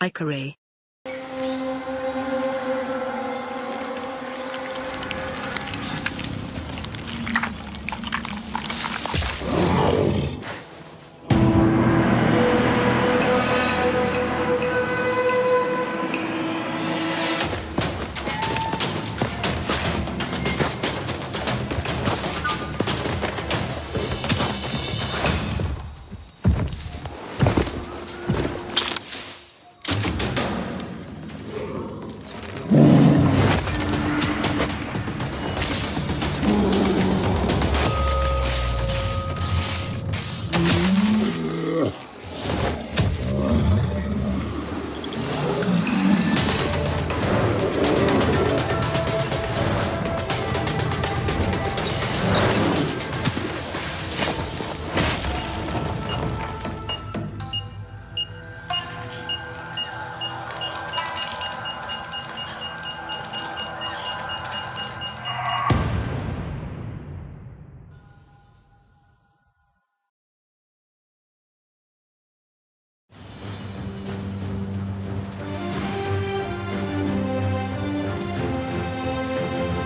Icaray.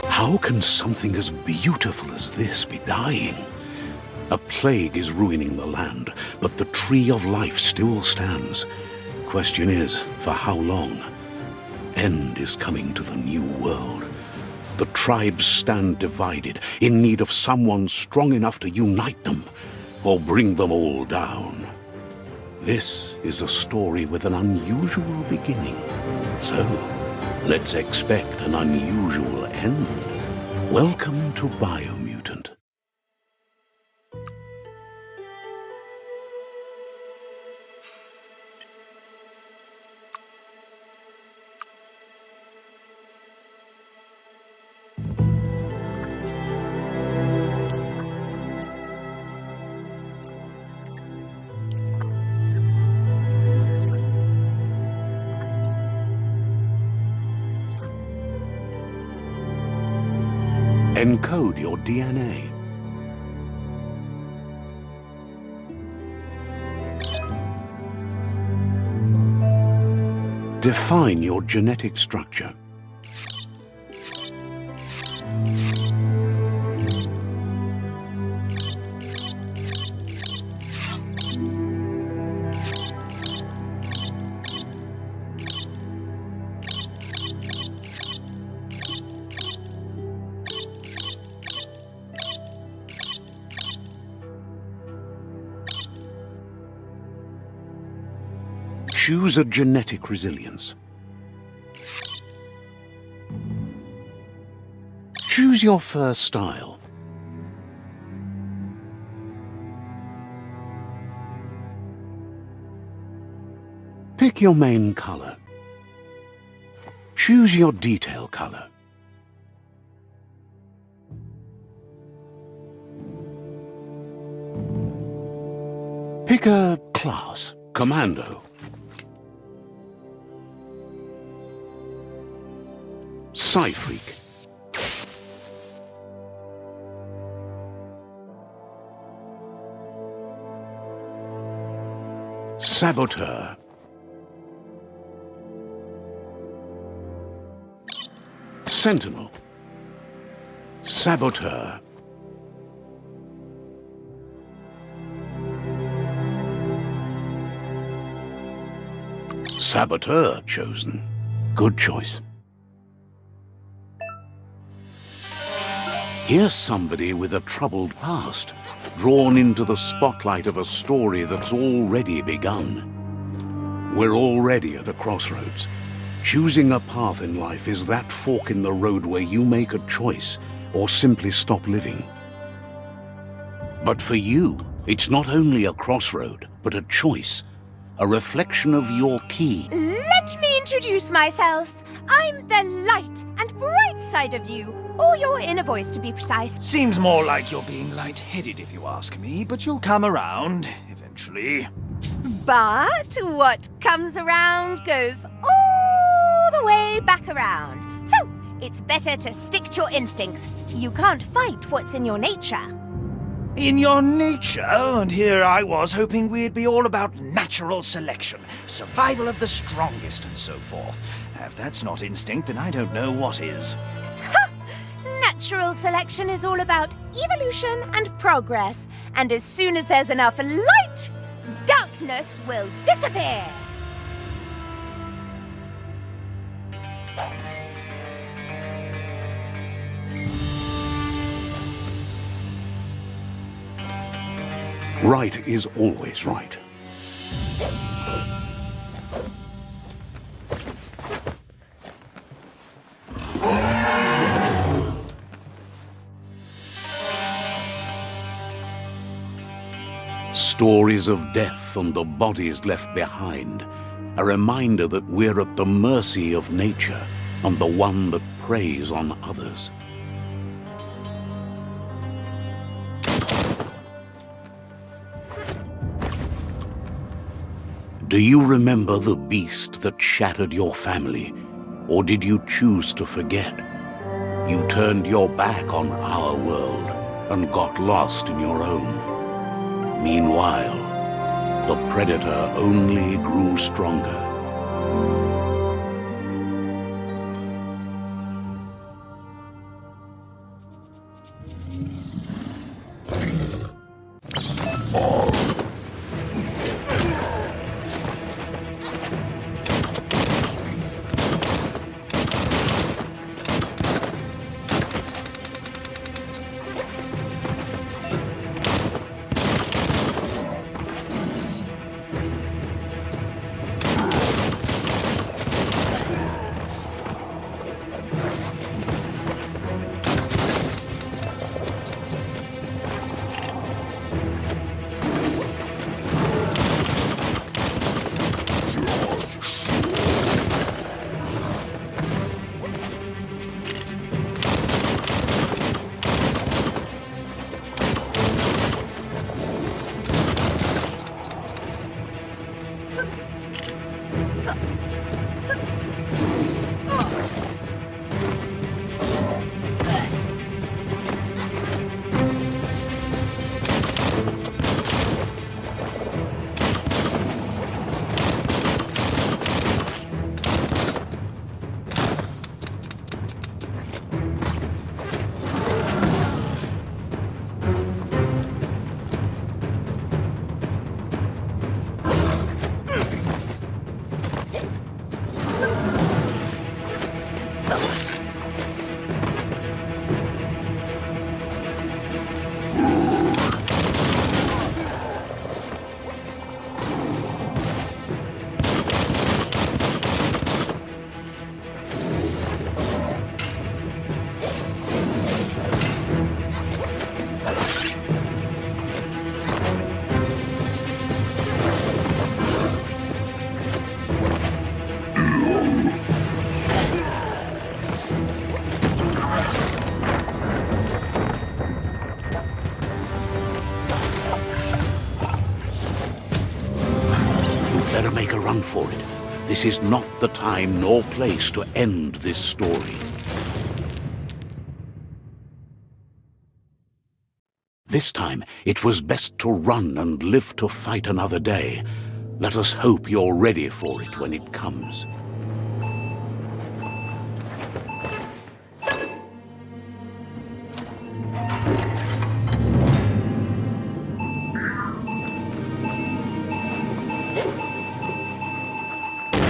How can something as beautiful as this be dying? A plague is ruining the land, but the tree of life still stands. Question is, for how long? End is coming to the new world. The tribes stand divided, in need of someone strong enough to unite them, or bring them all down. This is a story with an unusual beginning. So, let's expect an unusual end. Welcome to Biomutant. Encode your DNA. Define your genetic structure. Choose a genetic resilience. Choose your fur style. Pick your main color. Choose your detail color. Pick a class. Commando. Psy-Freak. Saboteur. Sentinel. Saboteur. Saboteur chosen. Good choice. Here's somebody with a troubled past, drawn into the spotlight of a story that's already begun. We're already at a crossroads. Choosing a path in life is that fork in the road where you make a choice or simply stop living. But for you, it's not only a crossroad, but a choice, a reflection of your key. Let me introduce myself. I'm the light and bright side of you, or your inner voice to be precise. Seems more like you're being light-headed if you ask me, but you'll come around, eventually. But what comes around goes all the way back around. So, it's better to stick to your instincts. You can't fight what's in your nature. in your nature, and here I was hoping we'd be all about natural selection, survival of the strongest, and so forth. If that's not instinct, then I don't know what is. Natural selection is all about evolution and progress, and as soon as there's enough light, darkness will disappear. Right is always right. Stories of death and the bodies left behind, a reminder that we're at the mercy of nature and the one that preys on others. Do you remember the beast that shattered your family, or did you choose to forget? You turned your back on our world and got lost in your own. Meanwhile, the predator only grew stronger. Better make a run for it. This is not the time nor place to end this story. This time, it was best to run and live to fight another day. Let us hope you're ready for it when it comes.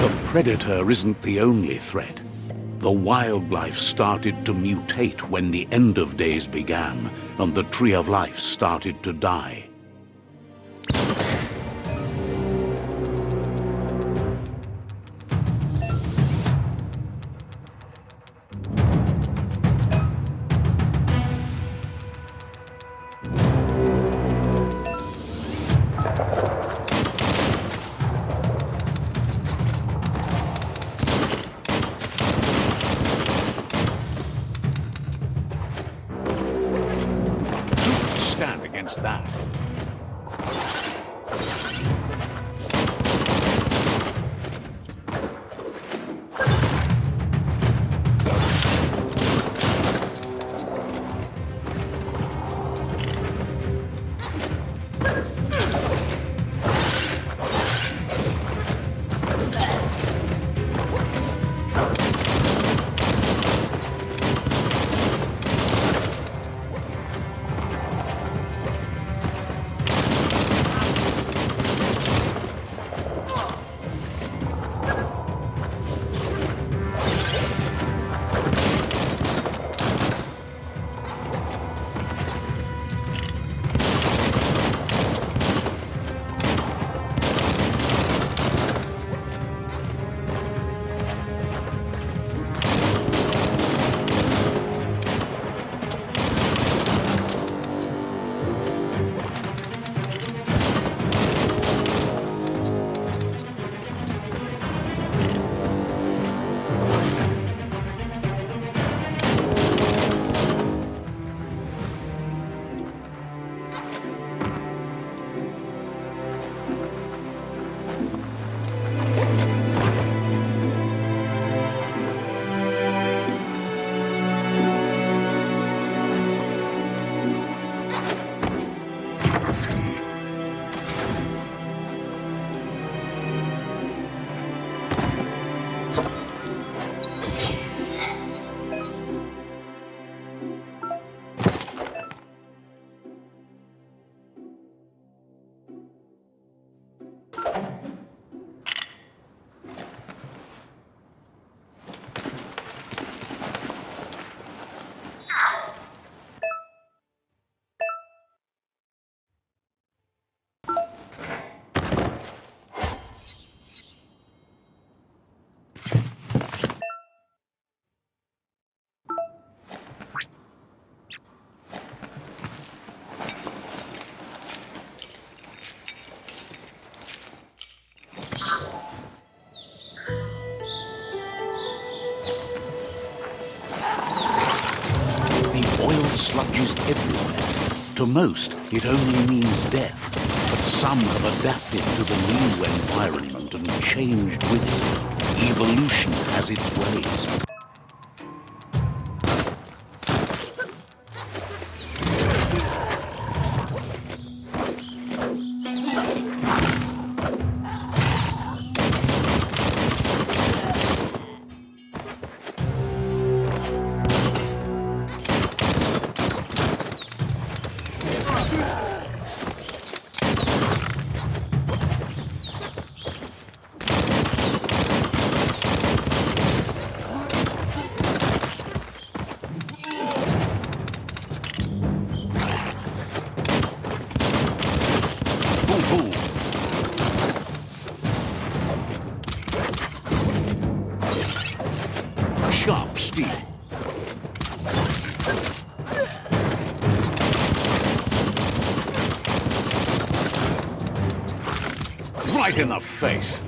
The predator isn't the only threat. The wildlife started to mutate when the end of days began, and the tree of life started to die. That. is everywhere. To most, it only means death, but some have adapted to the new environment and changed with it. Evolution has its ways. Sharp steel. Right in the face.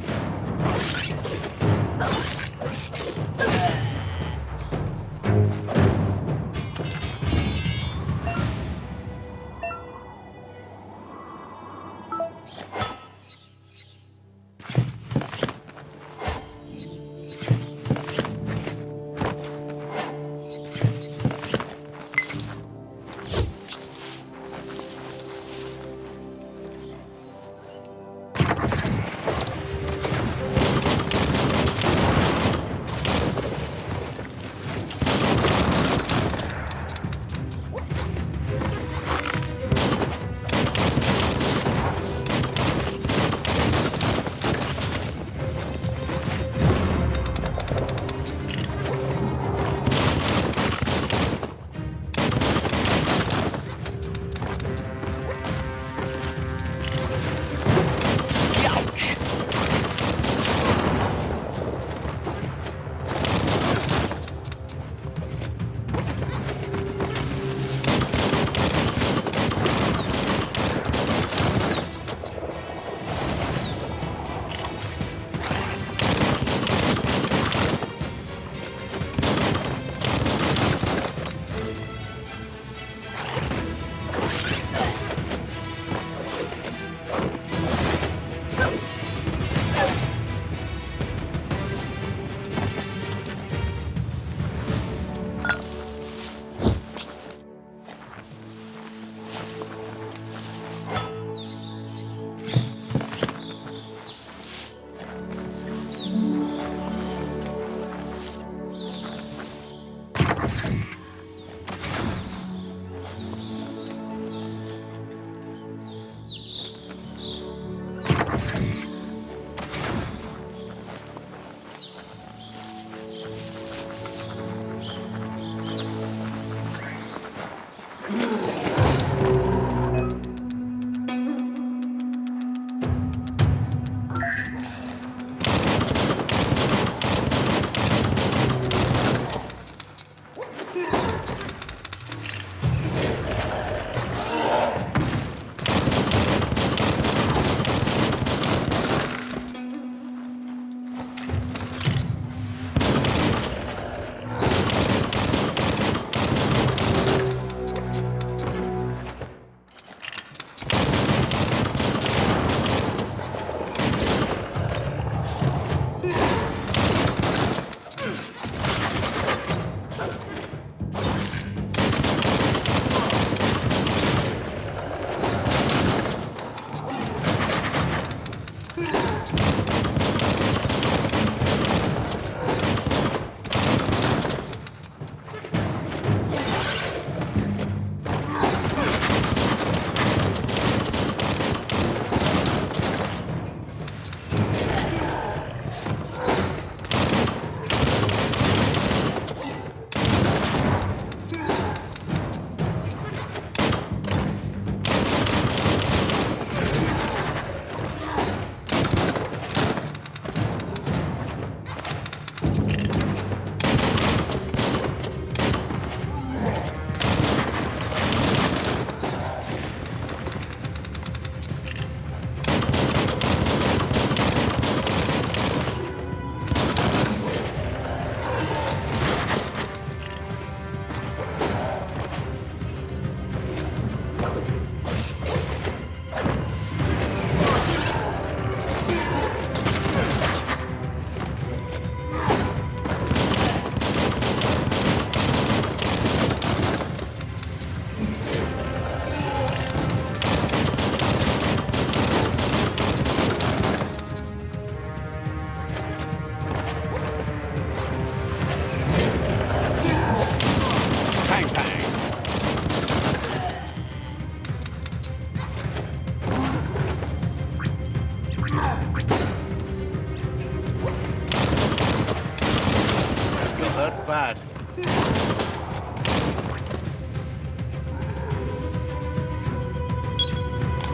bad.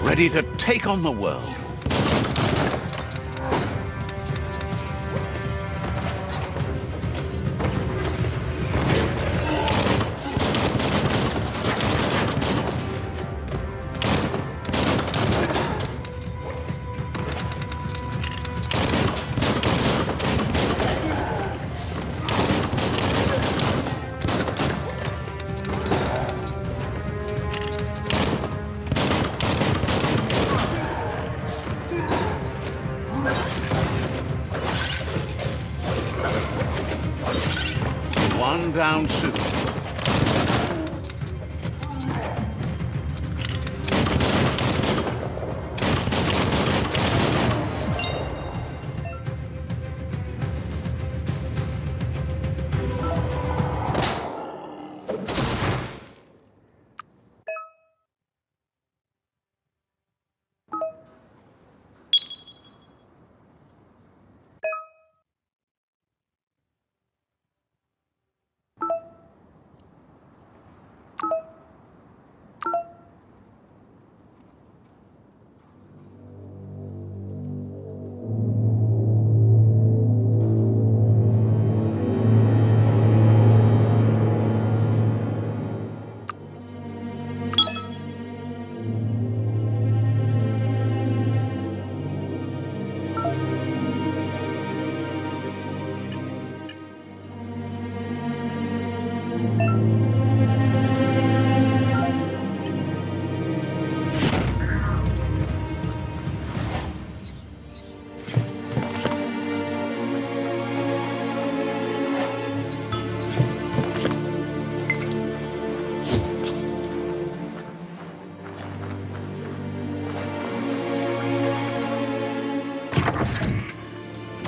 Ready to take on the world. One down soon.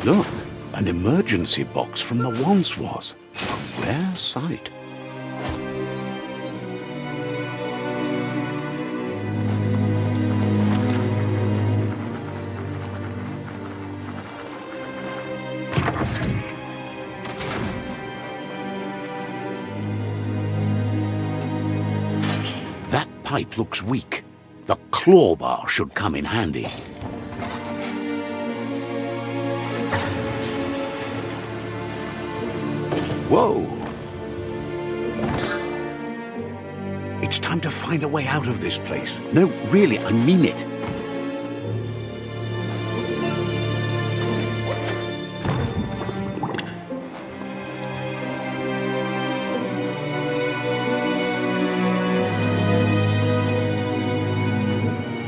Look, an emergency box from the once was. A rare sight. That pipe looks weak. The claw bar should come in handy. Whoa! It's time to find a way out of this place. No, really, I mean it.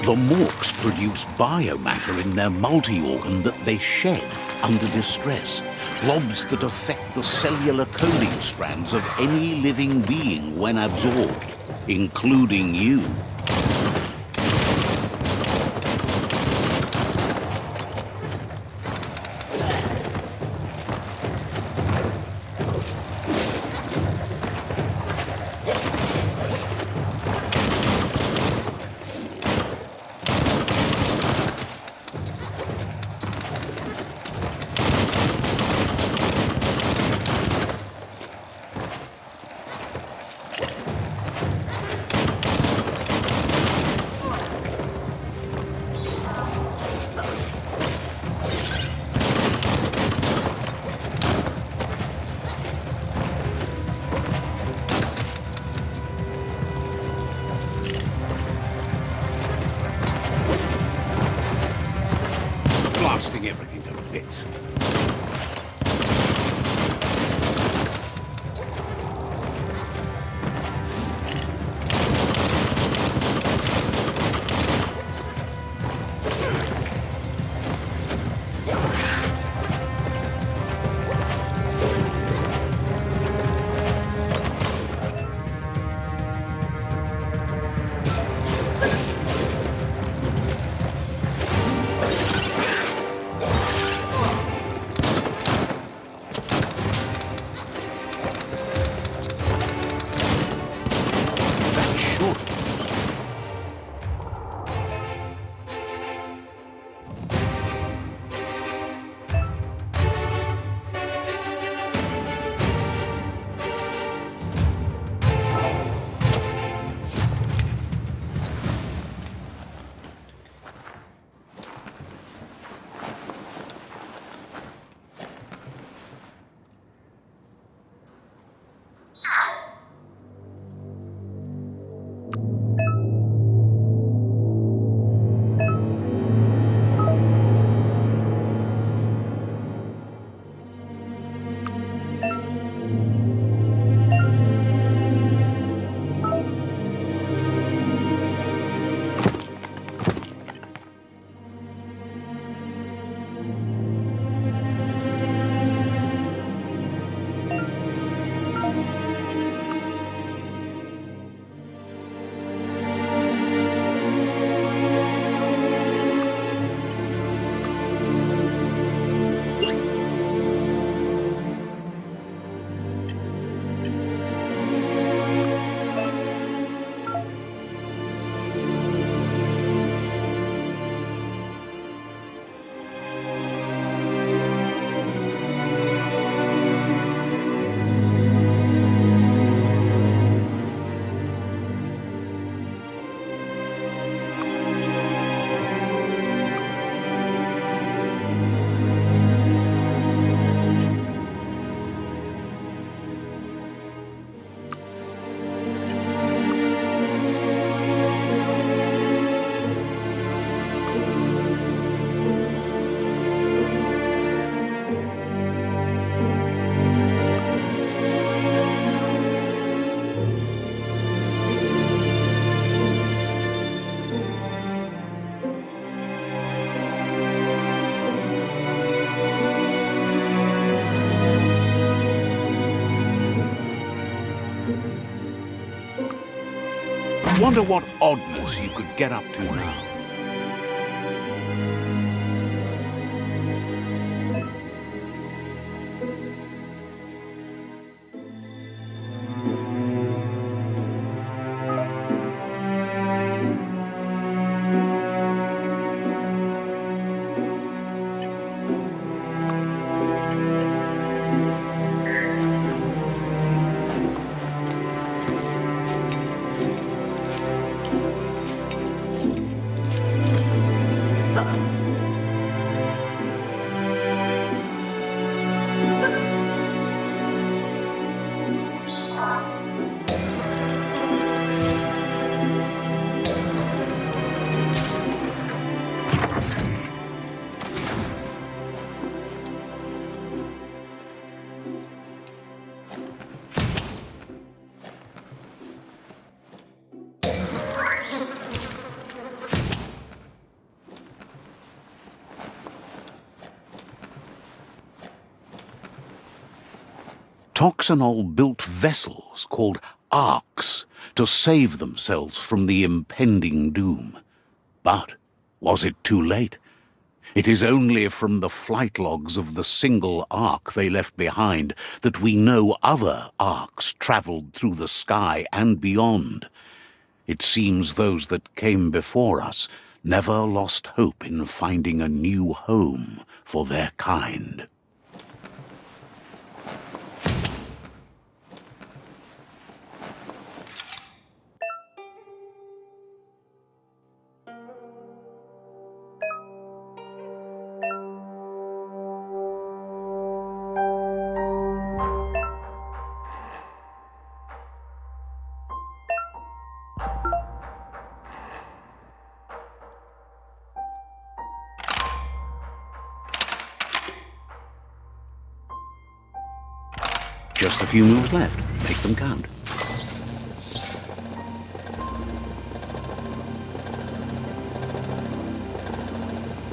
The morks produce biomatter in their multi-organ that they shed under distress. Blobs that affect the cellular coding strands of any living being when absorbed, including you. Blasting everything to bits. Wonder what oddness you could get up to now. Toxanol built vessels called arks to save themselves from the impending doom. But was it too late? It is only from the flight logs of the single ark they left behind that we know other arks traveled through the sky and beyond. It seems those that came before us never lost hope in finding a new home for their kind. Just a few moves left. Make them count.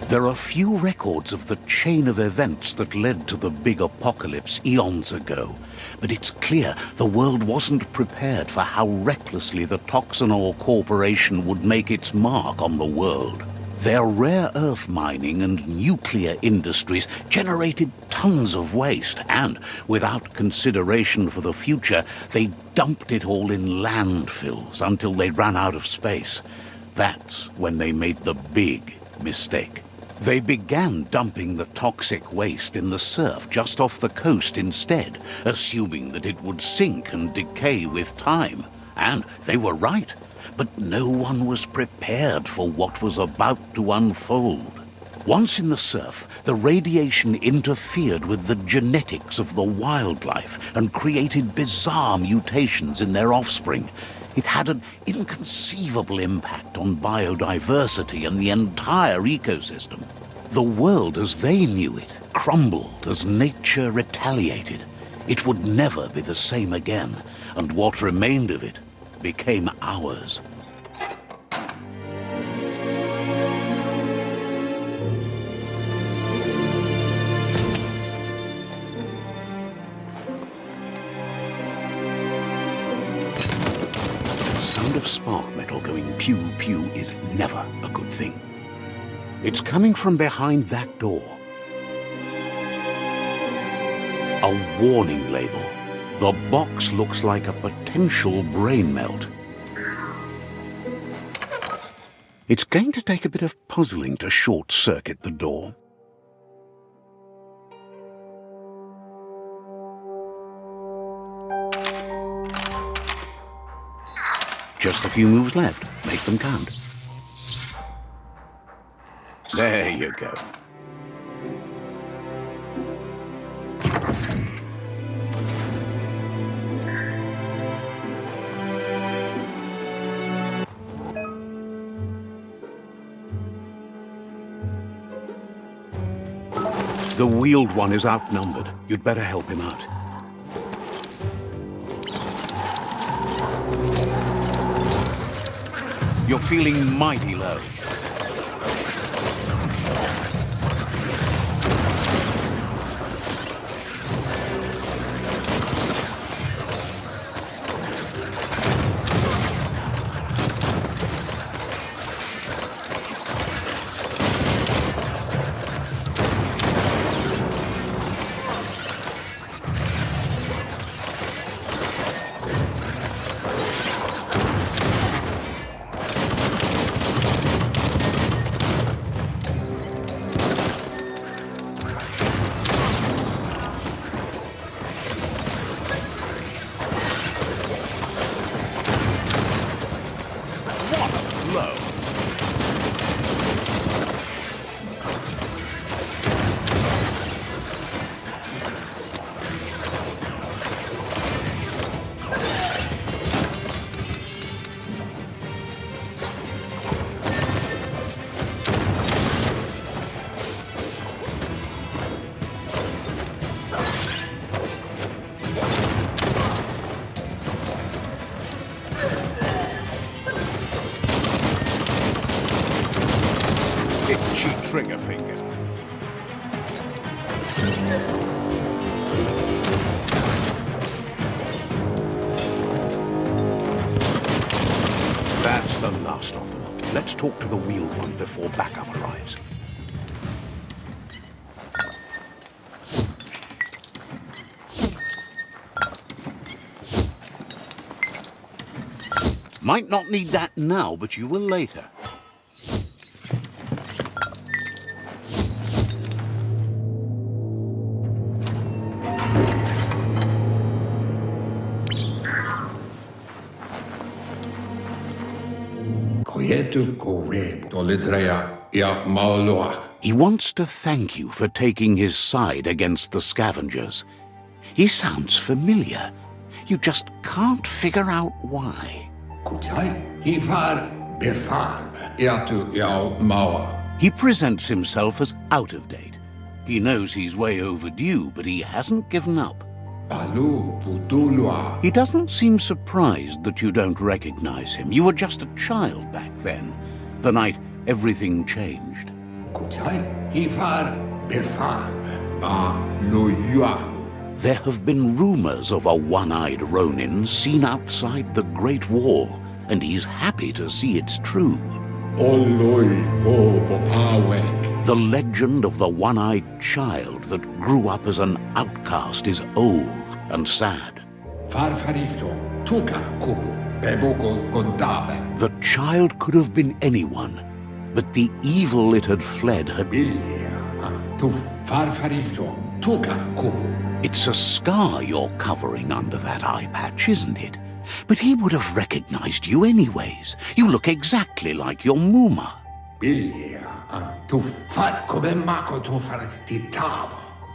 There are few records of the chain of events that led to the big apocalypse eons ago, but it's clear the world wasn't prepared for how recklessly the Toxanol Corporation would make its mark on the world. Their rare earth mining and nuclear industries generated tons of waste, and, without consideration for the future, they dumped it all in landfills until they ran out of space. That's when they made the big mistake. They began dumping the toxic waste in the surf just off the coast instead, assuming that it would sink and decay with time. And they were right. But no one was prepared for what was about to unfold. Once in the surf, the radiation interfered with the genetics of the wildlife and created bizarre mutations in their offspring. It had an inconceivable impact on biodiversity and the entire ecosystem. The world as they knew it crumbled as nature retaliated. It would never be the same again, and what remained of it became ours. The sound of spark metal going pew-pew is never a good thing. It's coming from behind that door. A warning label. The box looks like a potential brain melt. It's going to take a bit of puzzling to short-circuit the door. Just a few moves left. Make them count. There you go. The wheeled one is outnumbered. You'd better help him out. You're feeling mighty low. That's the last of them. Let's talk to the wheeled one before backup arrives. Might not need that now, but you will later. He wants to thank you for taking his side against the scavengers. He sounds familiar. You just can't figure out why. He presents himself as out of date. He knows he's way overdue, but he hasn't given up. He doesn't seem surprised that you don't recognize him. You were just a child back then, the night everything changed. There have been rumors of a one-eyed Ronin seen outside the Great Wall, and he's happy to see it's true. The legend of the one-eyed child that grew up as an outcast is old and sad. The child could have been anyone, but the evil it had fled had... It's a scar you're covering under that eye patch, isn't it? But he would have recognized you anyways. You look exactly like your Muma.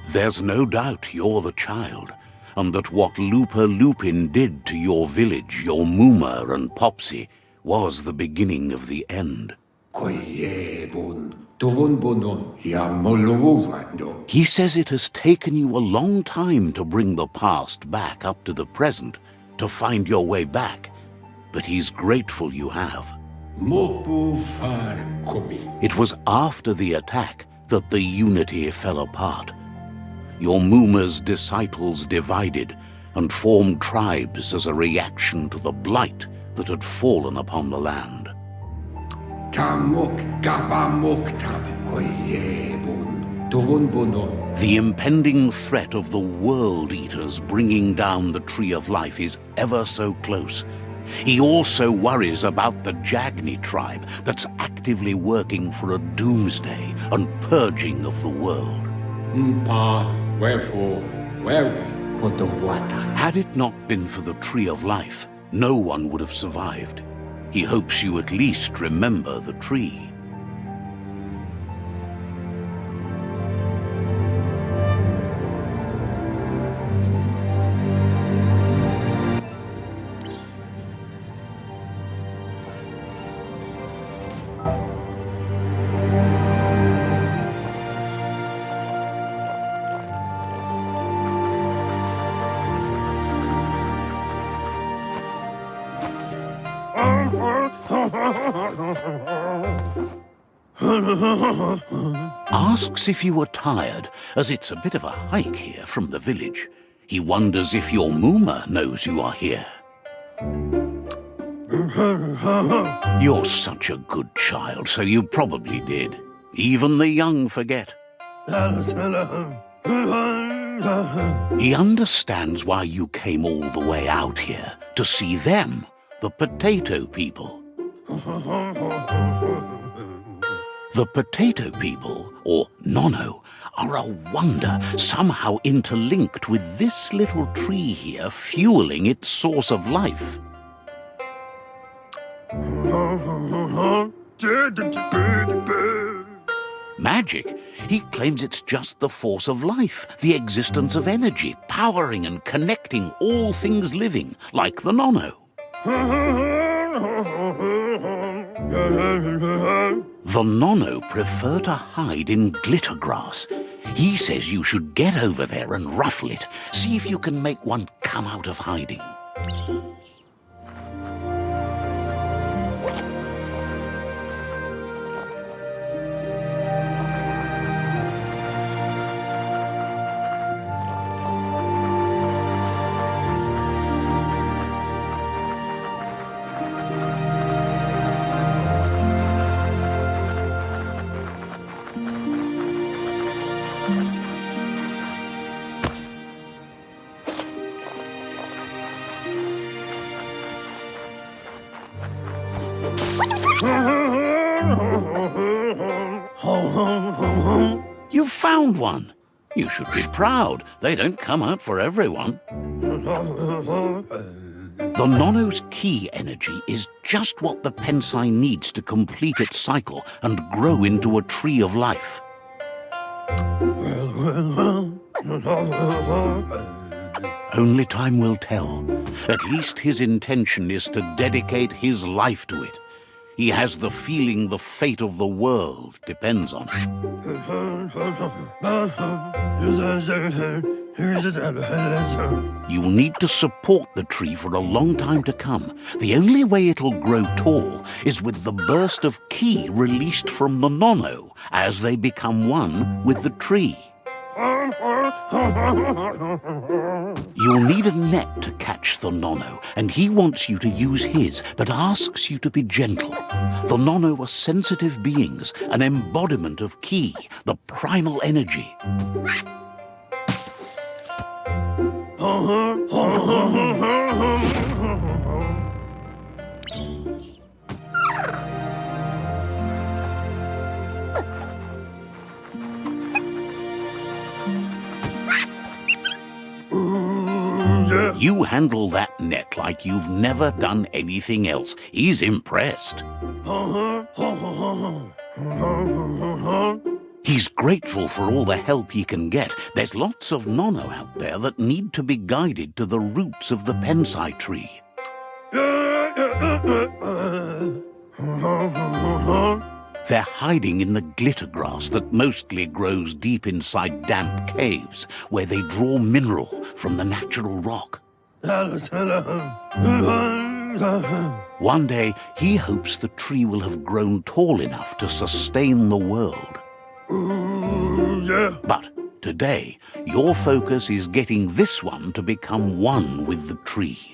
There's no doubt you're the child, and that what Looper Lupin did to your village, your Muma and Popsy, was the beginning of the end. He says it has taken you a long time to bring the past back up to the present, to find your way back, but he's grateful you have. It was after the attack that the unity fell apart. Your Muma's disciples divided and formed tribes as a reaction to the blight that had fallen upon the land. The impending threat of the World Eaters bringing down the Tree of Life is ever so close. He also worries about the Jagni tribe that's actively working for a doomsday and purging of the world. Had it not been for the Tree of Life, no one would have survived. He hopes you at least remember the tree. Asks if you were tired, as it's a bit of a hike here from the village. He wonders if your Muma knows you are here. You're such a good child, so you probably did. Even the young forget. He understands why you came all the way out here, to see them, the potato people. The potato people, or Nono, are a wonder, somehow interlinked with this little tree here fueling its source of life. Magic? He claims it's just the force of life, the existence of energy, powering and connecting all things living, like the Nono. The Nono prefer to hide in glitter grass. He says you should get over there and ruffle it. See if you can make one come out of hiding. You've found one. You should be proud. They don't come out for everyone. The Nono's key energy is just what the Pensai needs to complete its cycle and grow into a tree of life. Only time will tell. At least his intention is to dedicate his life to it. He has the feeling the fate of the world depends on it. You'll need to support the tree for a long time to come. The only way it'll grow tall is with the burst of ki released from the Nono as they become one with the tree. You'll need a net to catch the Nono, and he wants you to use his, but asks you to be gentle. The Nono are sensitive beings, an embodiment of ki, the primal energy. You handle that net like you've never done anything else. He's impressed. He's grateful for all the help he can get. There's lots of Nono out there that need to be guided to the roots of the Pensai tree. They're hiding in the glitter grass that mostly grows deep inside damp caves, where they draw mineral from the natural rock. One day, he hopes the tree will have grown tall enough to sustain the world. But today, your focus is getting this one to become one with the tree.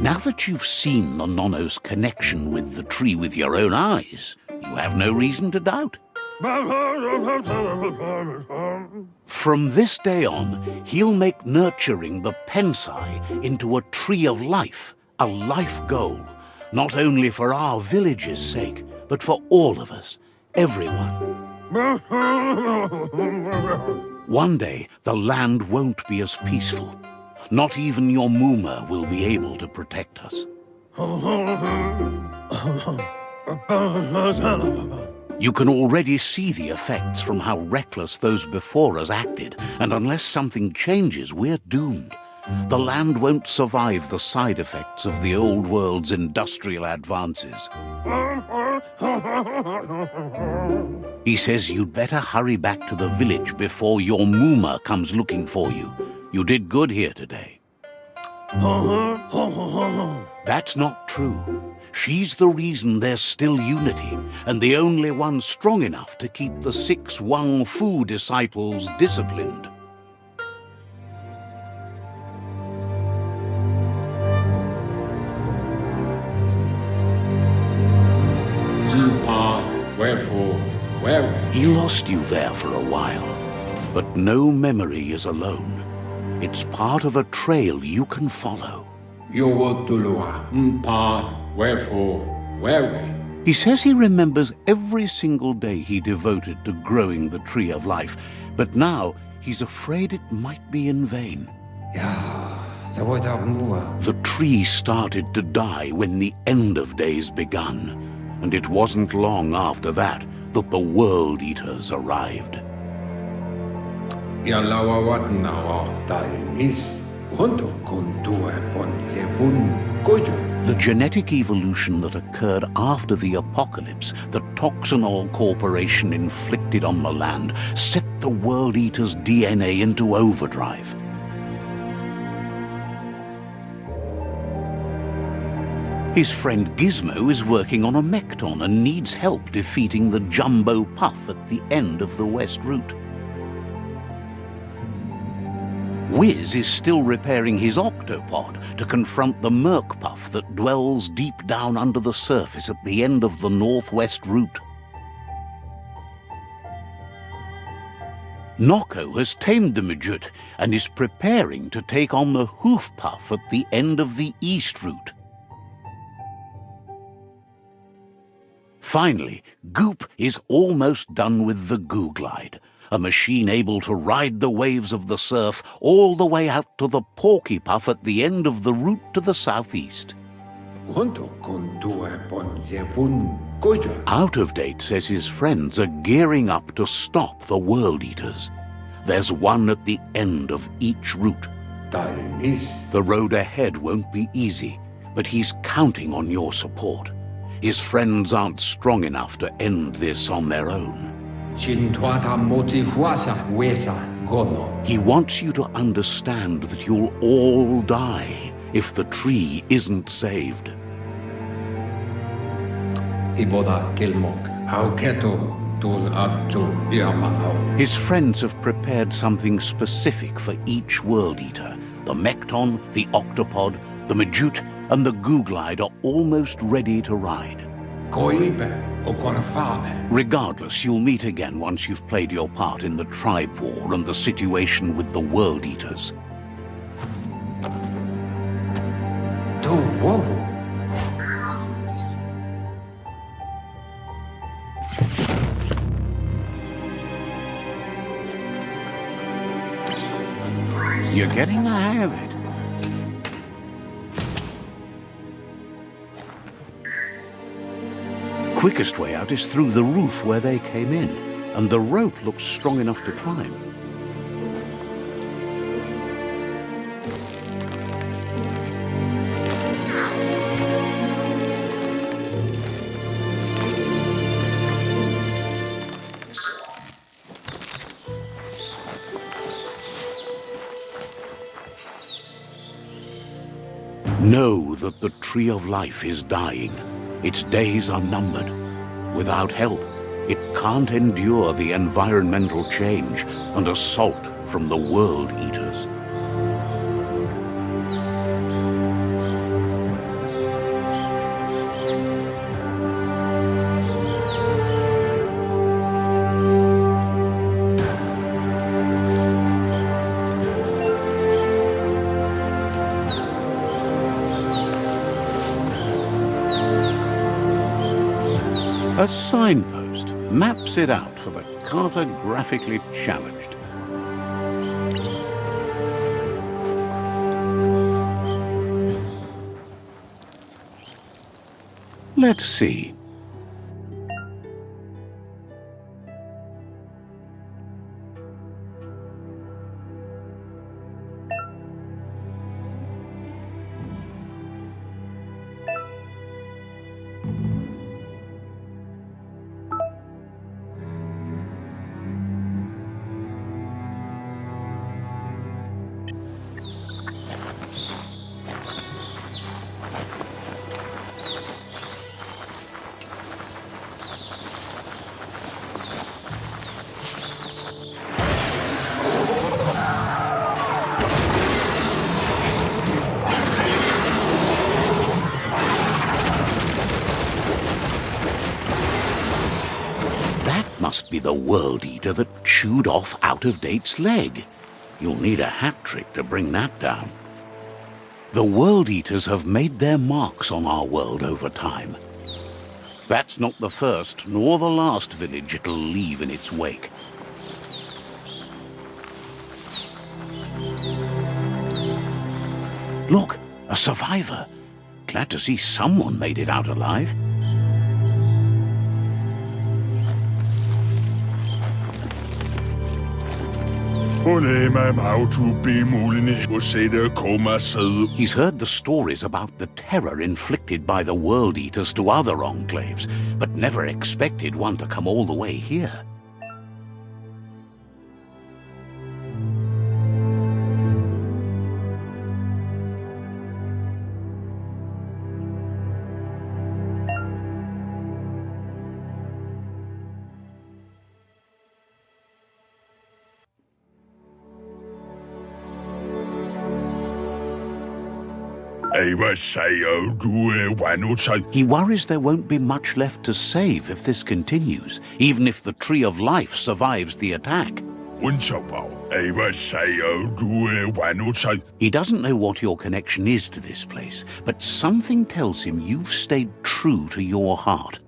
Now that you've seen the Nono's connection with the tree with your own eyes, you have no reason to doubt. From this day on, he'll make nurturing the Pensai into a tree of life, a life goal, not only for our village's sake, but for all of us, everyone. One day, the land won't be as peaceful. Not even your Muma will be able to protect us. You can already see the effects from how reckless those before us acted, and unless something changes, we're doomed. The land won't survive the side effects of the old world's industrial advances. He says you'd better hurry back to the village before your Muma comes looking for you. You did good here today. That's not true. She's the reason there's still unity, and the only one strong enough to keep the 6 Wang Fu disciples disciplined. Wherefore, where? He lost you there for a while, but no memory is alone. It's part of a trail you can follow. Yowotulua, Mpa, wherefore, where? He says he remembers every single day he devoted to growing the tree of life, but now he's afraid it might be in vain. The tree started to die when the end of days begun. And it wasn't long after that that the World Eaters arrived. Ialawawat nawa taimis. Honto kontue pon levun kojo. The genetic evolution that occurred after the apocalypse that Toxanol Corporation inflicted on the land set the World Eater's DNA into overdrive. His friend Gizmo is working on a Mekton and needs help defeating the Jumbo Puff at the end of the West Route. Wiz is still repairing his octopod to confront the Merc Puff that dwells deep down under the surface at the end of the Northwest Route. Noko has tamed the Midget and is preparing to take on the Hoof Puff at the end of the East Route. Finally, Goop is almost done with the Goo Glide, a machine able to ride the waves of the surf all the way out to the Porky Puff at the end of the route to the southeast. Honto kontue pon levun kojo. Out of Date says his friends are gearing up to stop the World Eaters. There's one at the end of each route. Taimis. The road ahead won't be easy, but he's counting on your support. His friends aren't strong enough to end this on their own. Chintuata moti huasa wesa gono. He wants you to understand that you'll all die if the tree isn't saved. Iboda kilmok. Auketo tul atu iamanao. His friends have prepared something specific for each World Eater. The Mekton, the Octopod, the Majute, and the Goo Glide are almost ready to ride. Koibe o korfabe. Regardless, you'll meet again once you've played your part in the tribe war and the situation with the World Eaters. Tu vovu. You're getting the hang of it. Quickest way out is through the roof where they came in, and the rope looks strong enough to climb. Know that the Tree of Life is dying. Its days are numbered. Without help, it can't endure the environmental change and assault from the World Eaters. A signpost maps it out for the cartographically challenged. Let's see. Must be the World Eater that chewed off Out of Date's leg. You'll need a hat trick to bring that down. The World Eaters have made their marks on our world over time. That's not the first nor the last village it'll leave in its wake. Look, a survivor. Glad to see someone made it out alive. He's heard the stories about the terror inflicted by the World Eaters to other enclaves, but never expected one to come all the way here. He worries there won't be much left to save if this continues, even if the Tree of Life survives the attack. He doesn't know what your connection is to this place, but something tells him you've stayed true to your heart.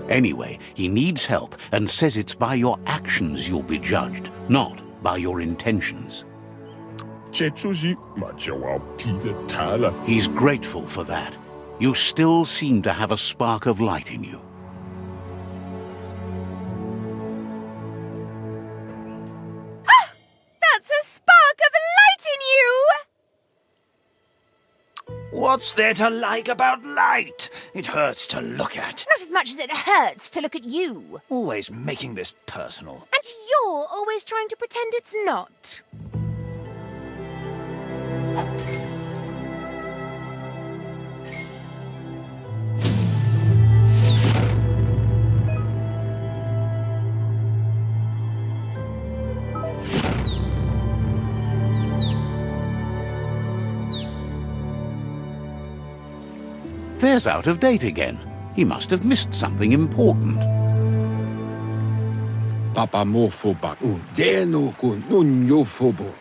Anyway, he needs help and says it's by your actions you'll be judged, not by your intentions. He's grateful for that. You still seem to have a spark of light in you. Ah! That's a spark of light in you! What's there to like about light? It hurts to look at. Not as much as it hurts to look at you. Always making this personal. And you're always trying to pretend it's not. There's Out of Date again. He must have missed something important.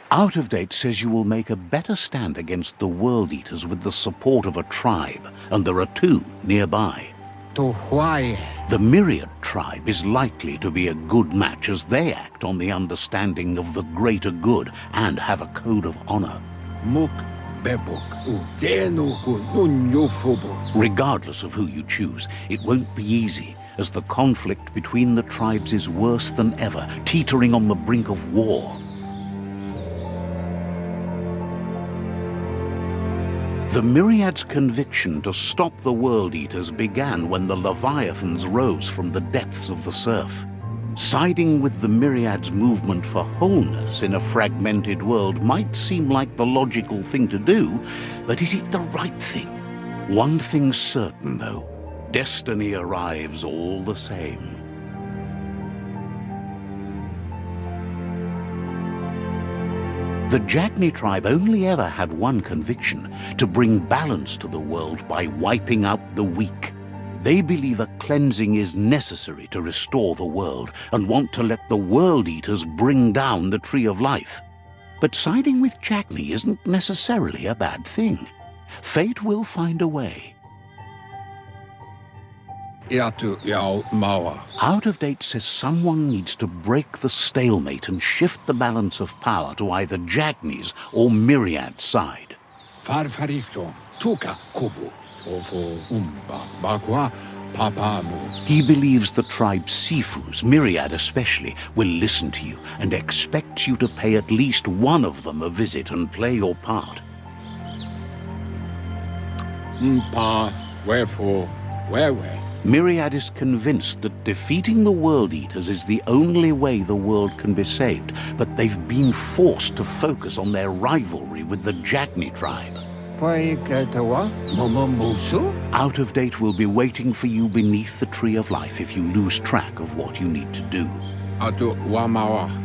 Out of Date says you will make a better stand against the World Eaters with the support of a tribe, and there are two nearby. The Myriad tribe is likely to be a good match as they act on the understanding of the greater good and have a code of honor. Regardless of who you choose, it won't be easy, as the conflict between the tribes is worse than ever, teetering on the brink of war. The Myriad's conviction to stop the World Eaters began when the Leviathans rose from the depths of the surf. Siding with the Myriad's movement for wholeness in a fragmented world might seem like the logical thing to do, but is it the right thing? One thing's certain, though. Destiny arrives all the same. The Jagni tribe only ever had one conviction: to bring balance to the world by wiping out the weak. They believe a cleansing is necessary to restore the world and want to let the World Eaters bring down the Tree of Life. But siding with Jagni isn't necessarily a bad thing. Fate will find a way. Out of Date says someone needs to break the stalemate and shift the balance of power to either Jagni's or Myriad's side. He believes the tribe's Sifus, Myriad especially, will listen to you and expects you to pay at least one of them a visit and play your part. Myriad is convinced that defeating the World Eaters is the only way the world can be saved, but they've been forced to focus on their rivalry with the Jagni tribe. Out of Date will be waiting for you beneath the Tree of Life if you lose track of what you need to do.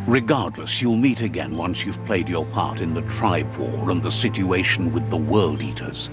Regardless, you'll meet again once you've played your part in the tribe war and the situation with the World Eaters.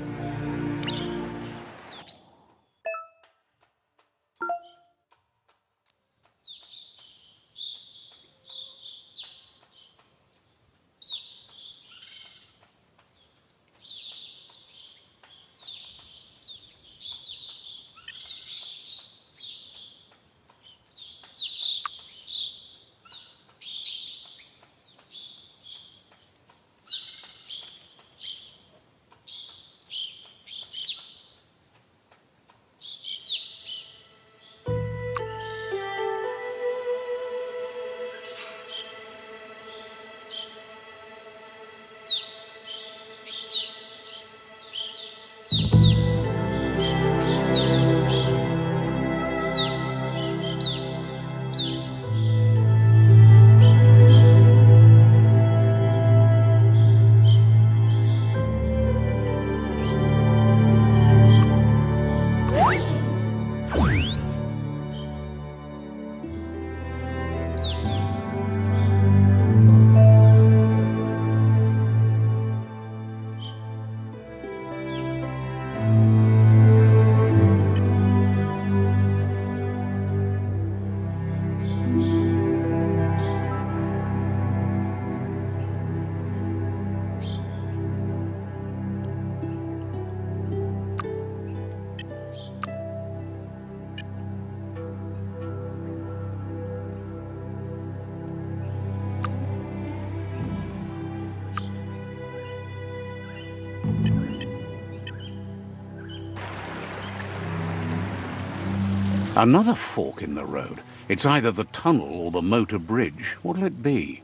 Another fork in the road. It's either the tunnel or the motor bridge. What'll it be?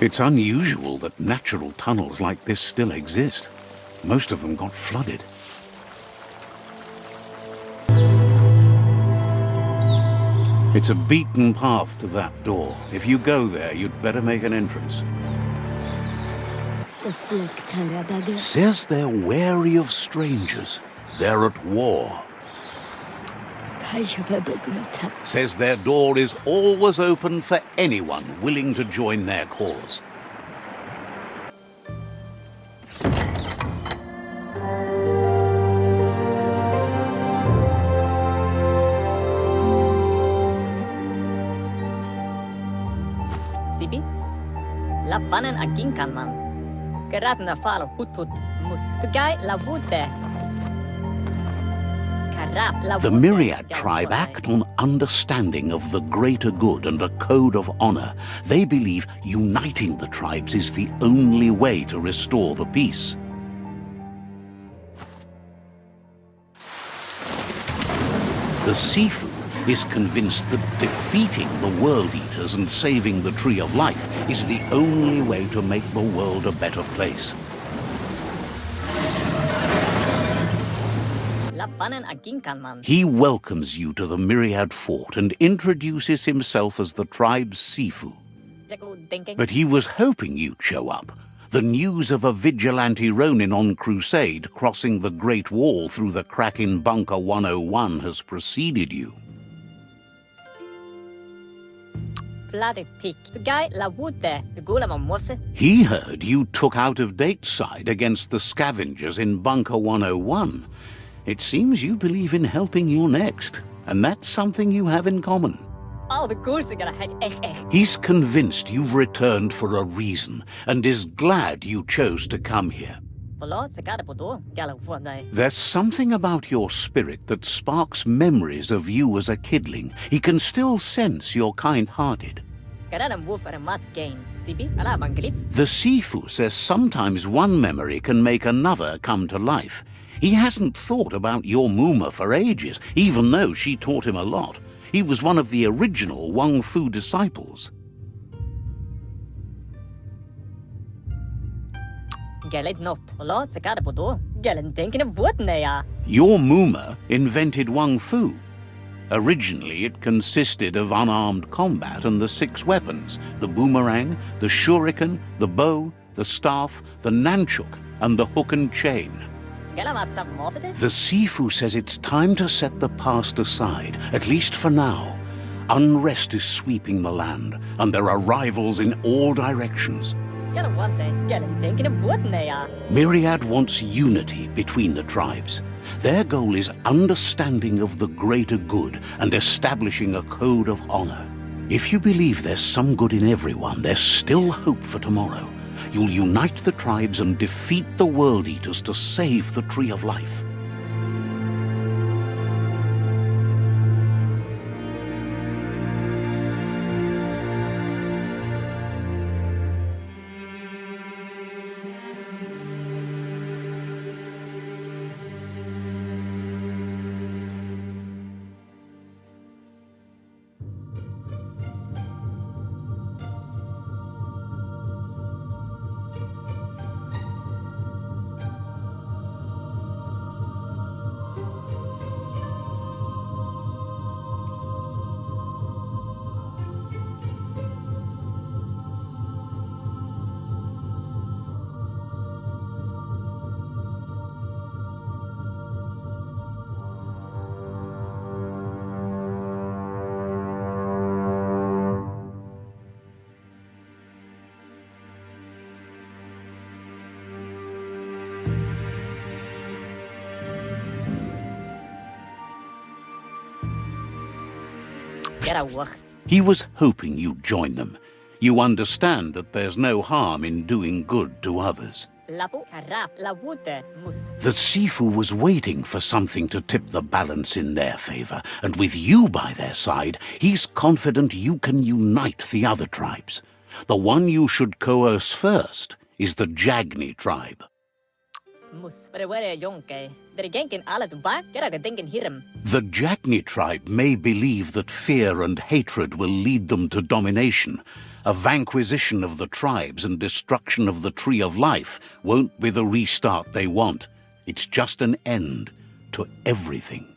It's unusual that natural tunnels like this still exist. Most of them got flooded. It's a beaten path to that door. If you go there, you'd better make an entrance. Says they're wary of strangers. They're at war. Says their door is always open for anyone willing to join their cause. Sibi? Lavanen aginkan man. Geratna fal hutut mustugai lavute. The Myriad tribe act on understanding of the greater good and a code of honor. They believe uniting the tribes is the only way to restore the peace. The Sifu is convinced that defeating the World Eaters and saving the Tree of Life is the only way to make the world a better place. He welcomes you to the Myriad Fort and introduces himself as the tribe's Sifu. But he was hoping you'd show up. The news of a vigilante Ronin on crusade crossing the Great Wall through the crack in Bunker 101 has preceded you. He heard you took out-of-date side against the scavengers in Bunker 101. It seems you believe in helping your next, and that's something you have in common. He's convinced you've returned for a reason, and is glad you chose to come here. There's something about your spirit that sparks memories of you as a kidling. He can still sense you're kind-hearted. The Sifu says sometimes one memory can make another come to life. He hasn't thought about your Muma for ages, even though she taught him a lot. He was one of the original Wang Fu disciples. Your Muma invented Wang Fu. Originally, it consisted of unarmed combat and the 6 weapons: the boomerang, the shuriken, the bow, the staff, the nunchuk, and the hook and chain. The Sifu says it's time to set the past aside, at least for now. Unrest is sweeping the land, and there are rivals in all directions. Myriad wants unity between the tribes. Their goal is understanding of the greater good and establishing a code of honor. If you believe there's some good in everyone, there's still hope for tomorrow. You'll unite the tribes and defeat the World Eaters to save the Tree of Life. He was hoping you'd join them. You understand that there's no harm in doing good to others. lapu kara lawute mus. The Sifu was waiting for something to tip the balance in their favor, and with you by their side, he's confident you can unite the other tribes. The one you should coerce first is the Jagni tribe. Mus prewere yonke. Der genken alle ba kera denken hiram. The Jagni tribe may believe that fear and hatred will lead them to domination. A vanquisition of the tribes and destruction of the Tree of Life won't be the restart they want. It's just an end to everything.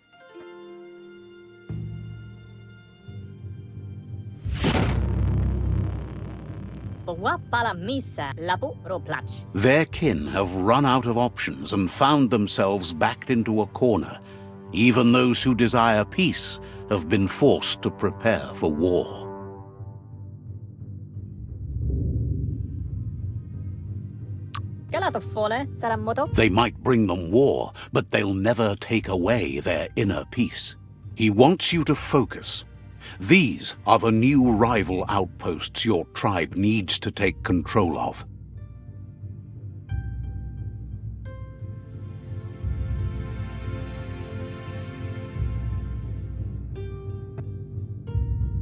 Pala misa lapu roplach. Their kin have run out of options and found themselves backed into a corner. Even those who desire peace have been forced to prepare for war. They might bring them war, but they'll never take away their inner peace. He wants you to focus. These are the new rival outposts your tribe needs to take control of.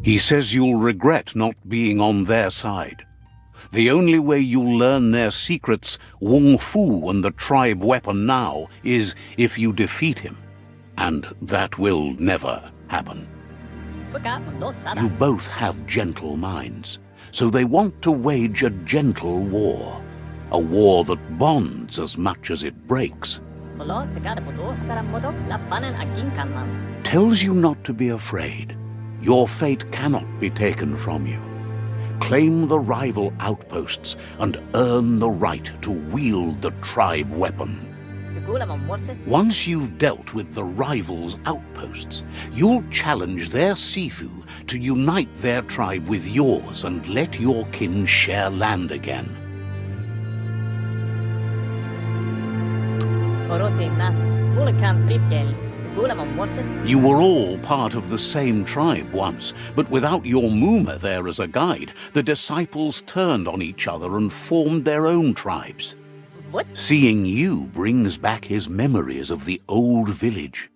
He says you'll regret not being on their side. The only way you'll learn their secrets, Wung Fu and the tribe weapon now, is if you defeat him. And that will never happen. You both have gentle minds, so they want to wage a gentle war. A war that bonds as much as it breaks. Tells you not to be afraid. Your fate cannot be taken from you. Claim the rival outposts and earn the right to wield the tribe weapon. Once you've dealt with the rivals' outposts, you'll challenge their Sifu to unite their tribe with yours and let your kin share land again. You were all part of the same tribe once, but without your Muma there as a guide, the disciples turned on each other and formed their own tribes. What? Seeing you brings back his memories of the old village.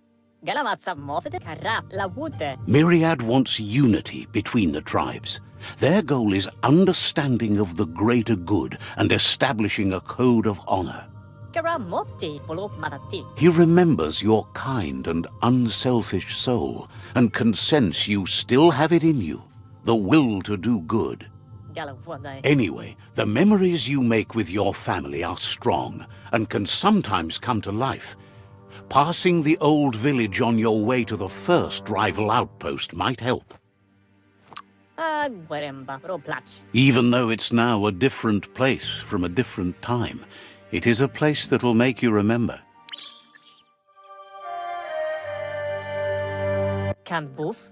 Myriad wants unity between the tribes. Their goal is understanding of the greater good and establishing a code of honor. He remembers your kind and unselfish soul and can sense you still have it in you, the will to do good. Anyway, the memories you make with your family are strong and can sometimes come to life. Passing the old village on your way to the first rival outpost might help. Even though it's now a different place from a different time, it is a place that'll make you remember.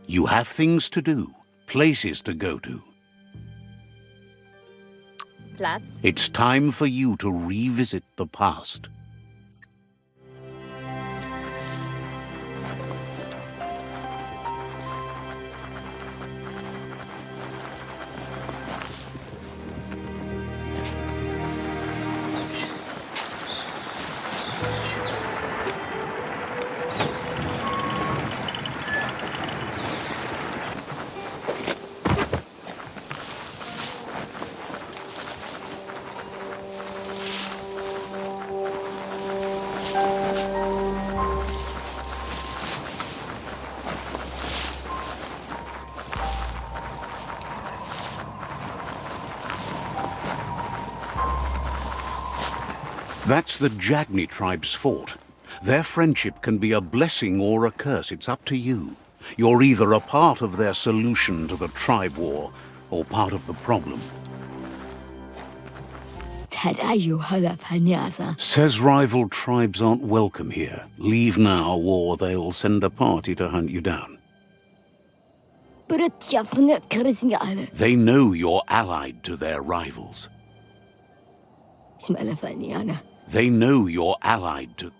You have things to do, places to go to. It's time for you to revisit the past. That's the Jagni tribe's fault. Their friendship can be a blessing or a curse. It's up to you. You're either a part of their solution to the tribe war or part of the problem. Says rival tribes aren't welcome here. Leave now or they'll send a party to hunt you down. They know you're allied to their rivals. They know you're allied to...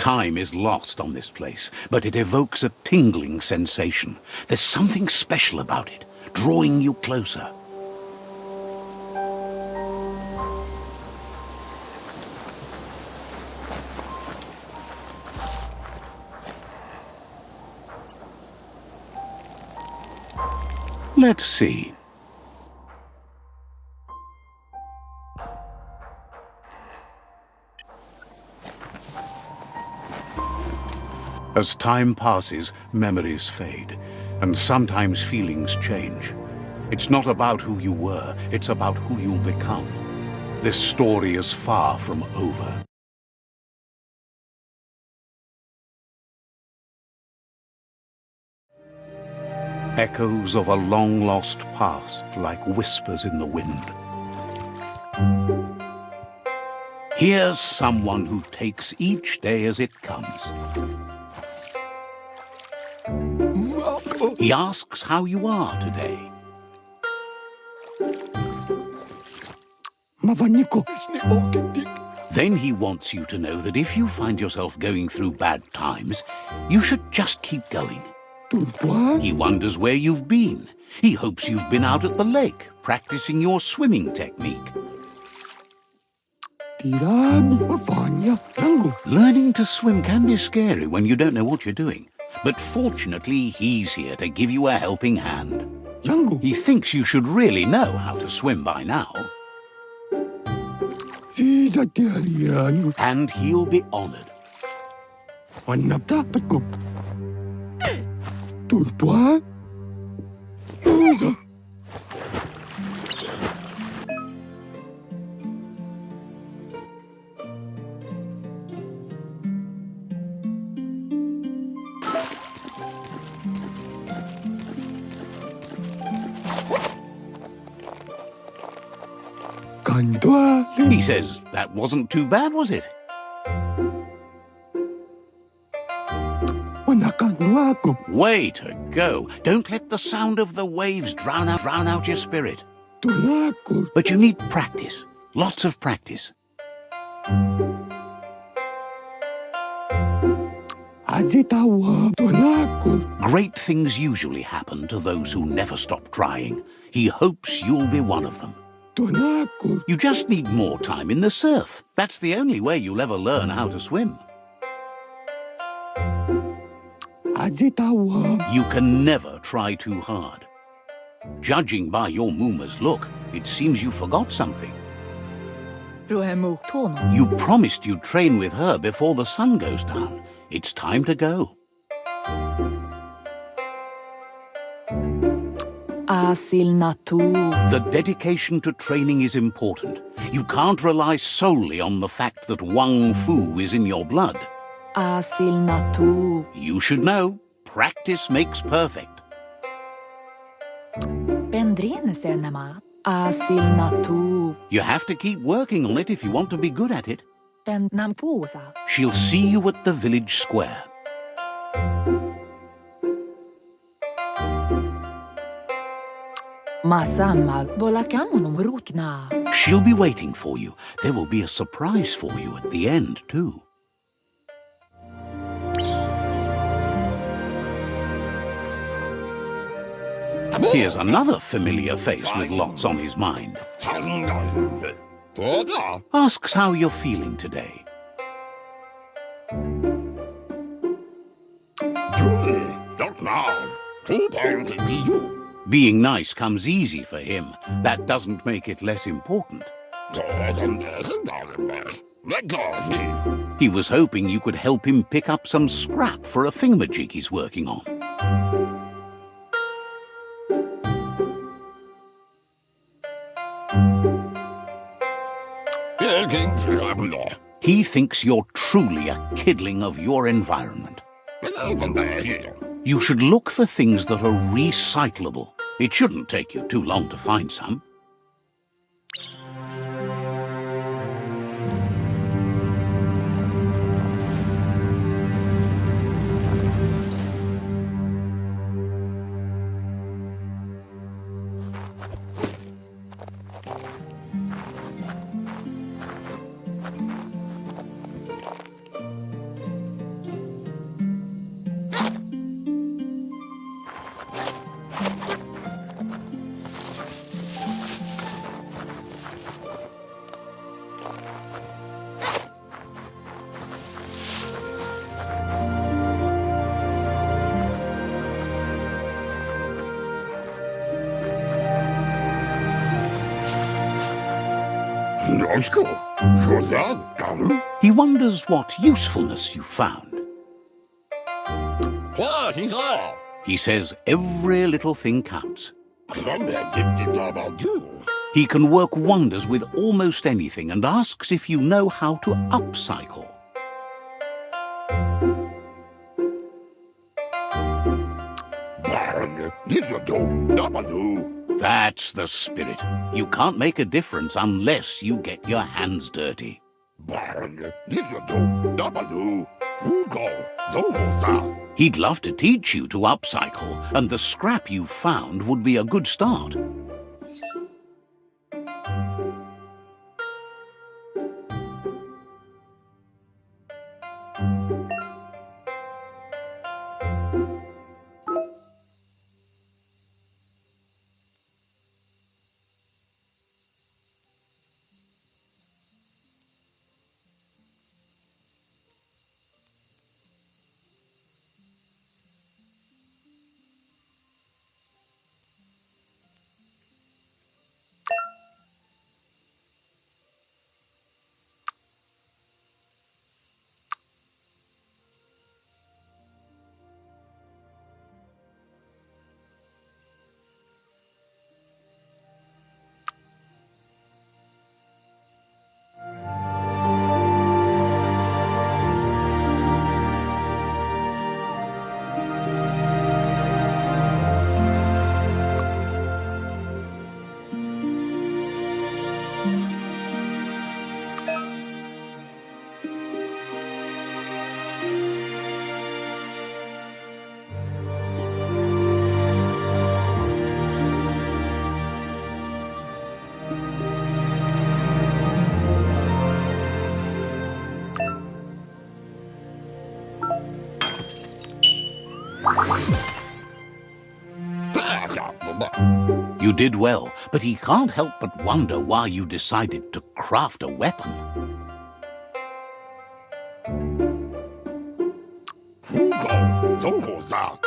Time is lost on this place, but it evokes a tingling sensation. There's something special about it, drawing you closer. Let's see. As time passes, memories fade, and sometimes feelings change. It's not about who you were, it's about who you'll become. This story is far from over. Echoes of a long-lost past, like whispers in the wind. Here's someone who takes each day as it comes. He asks how you are today. Then he wants you to know that if you find yourself going through bad times, you should just keep going. He wonders where you've been. He hopes you've been out at the lake, practicing your swimming technique. Learning to swim can be scary when you don't know what you're doing. But fortunately, he's here to give you a helping hand. He thinks you should really know how to swim by now. And he'll be honored. He says, that wasn't too bad, was it? Way to go. Don't let the sound of the waves drown out your spirit. But you need practice. Lots of practice. Great things usually happen to those who never stop trying. He hopes you'll be one of them. You just need more time in the surf. That's the only way you'll ever learn how to swim. You can never try too hard. Judging by your Muma's look, it seems you forgot something. You promised you'd train with her before the sun goes down. It's time to go. The dedication to training is important. You can't rely solely on the fact that Wang Fu is in your blood. You should know, practice makes perfect. You have to keep working on it if you want to be good at it. She'll see you at the village square. She'll be waiting for you. There will be a surprise for you at the end, too. Here's another familiar face with lots on his mind. Asks how you're feeling today. Being nice comes easy for him. That doesn't make it less important. He was hoping you could help him pick up some scrap for a thingamajig he's working on. He thinks you're truly a kidling of your environment. You should look for things that are recyclable. It shouldn't take you too long to find some. He wonders what usefulness you found. He says every little thing counts. He can work wonders with almost anything and asks if you know how to upcycle. That's the spirit. You can't make a difference unless you get your hands dirty. He'd love to teach you to upcycle, and the scrap you found would be a good start. You did well, but he can't help but wonder why you decided to craft a weapon.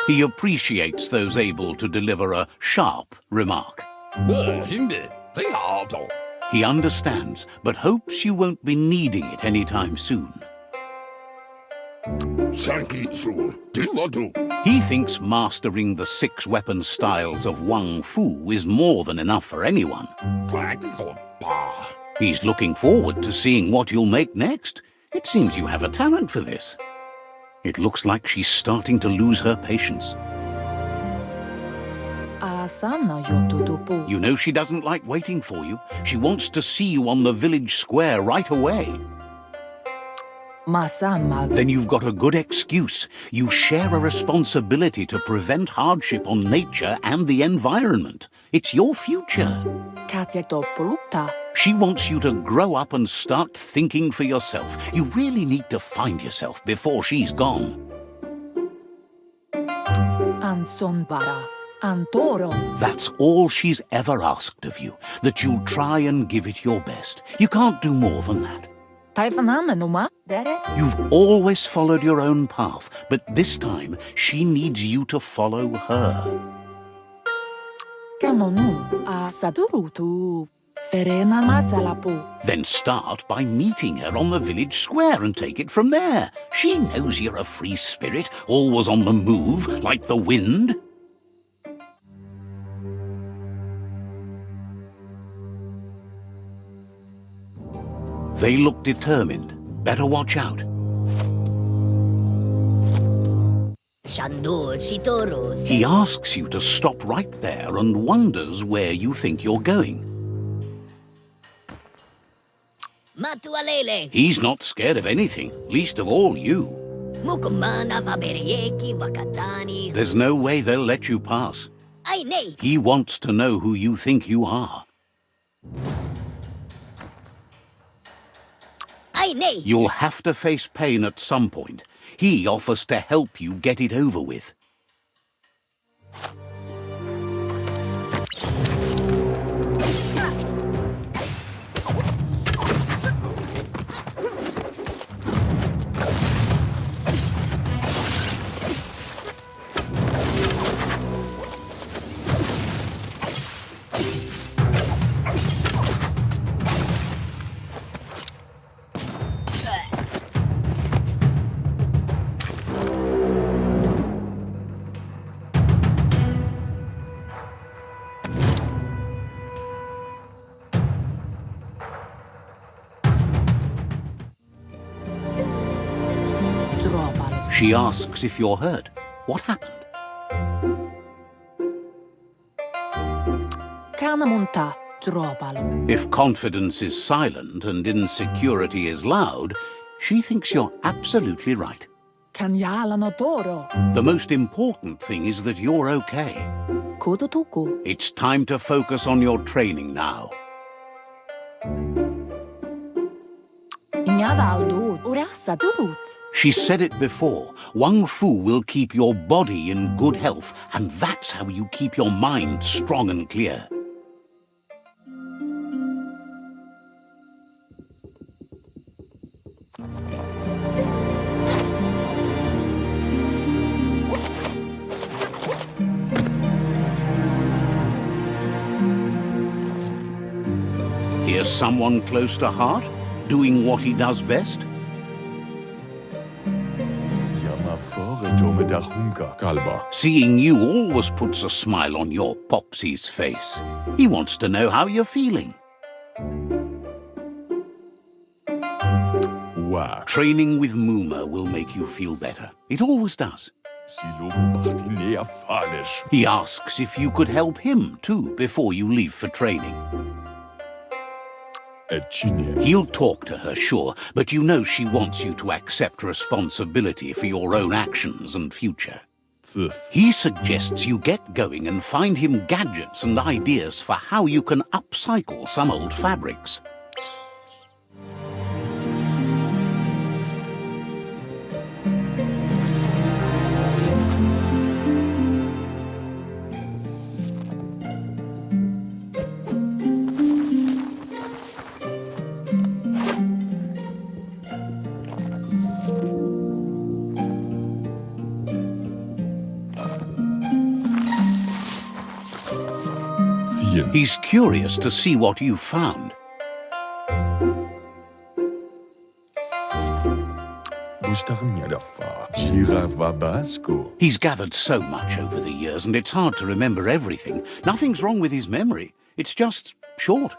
He appreciates those able to deliver a sharp remark. He understands, but hopes you won't be needing it anytime soon. He thinks mastering the 6 weapon styles of Wang Fu is more than enough for anyone. He's looking forward to seeing what you'll make next. It seems you have a talent for this. It looks like she's starting to lose her patience. You know she doesn't like waiting for you. She wants to see you on the village square right away. Then you've got a good excuse. You share a responsibility to prevent hardship on nature and the environment. It's your future. She wants you to grow up and start thinking for yourself. You really need to find yourself before she's gone. That's all she's ever asked of you, that you'll try and give it your best. You can't do more than that. You've always followed your own path, but this time she needs you to follow her. Then start by meeting her on the village square and take it from there. She knows you're a free spirit, always on the move, like the wind. They look determined. Better watch out. He asks you to stop right there and wonders where you think you're going. He's not scared of anything, least of all you. There's no way they'll let you pass. He wants to know who you think you are. You'll have to face pain at some point. He offers to help you get it over with. She asks if you're hurt. What happened? Kannamunta tropalo. If confidence is silent and insecurity is loud, she thinks you're absolutely right. Kanyala no toro. The most important thing is that you're okay. Kututuku. It's time to focus on your training now. Ingavaldo urasa durut. She said it before, Wang Fu will keep your body in good health, and that's how you keep your mind strong and clear. Here's someone close to heart, doing what he does best. Seeing you always puts a smile on your Popsy's face. He wants to know how you're feeling. Wow. Training with Muma will make you feel better. It always does. He asks if you could help him too before you leave for training. He'll talk to her, sure, but you know she wants you to accept responsibility for your own actions and future. He suggests you get going and find him gadgets and ideas for how you can upcycle some old fabrics. He's curious to see what you've found. He's gathered so much over the years, and it's hard to remember everything. Nothing's wrong with his memory. It's just short.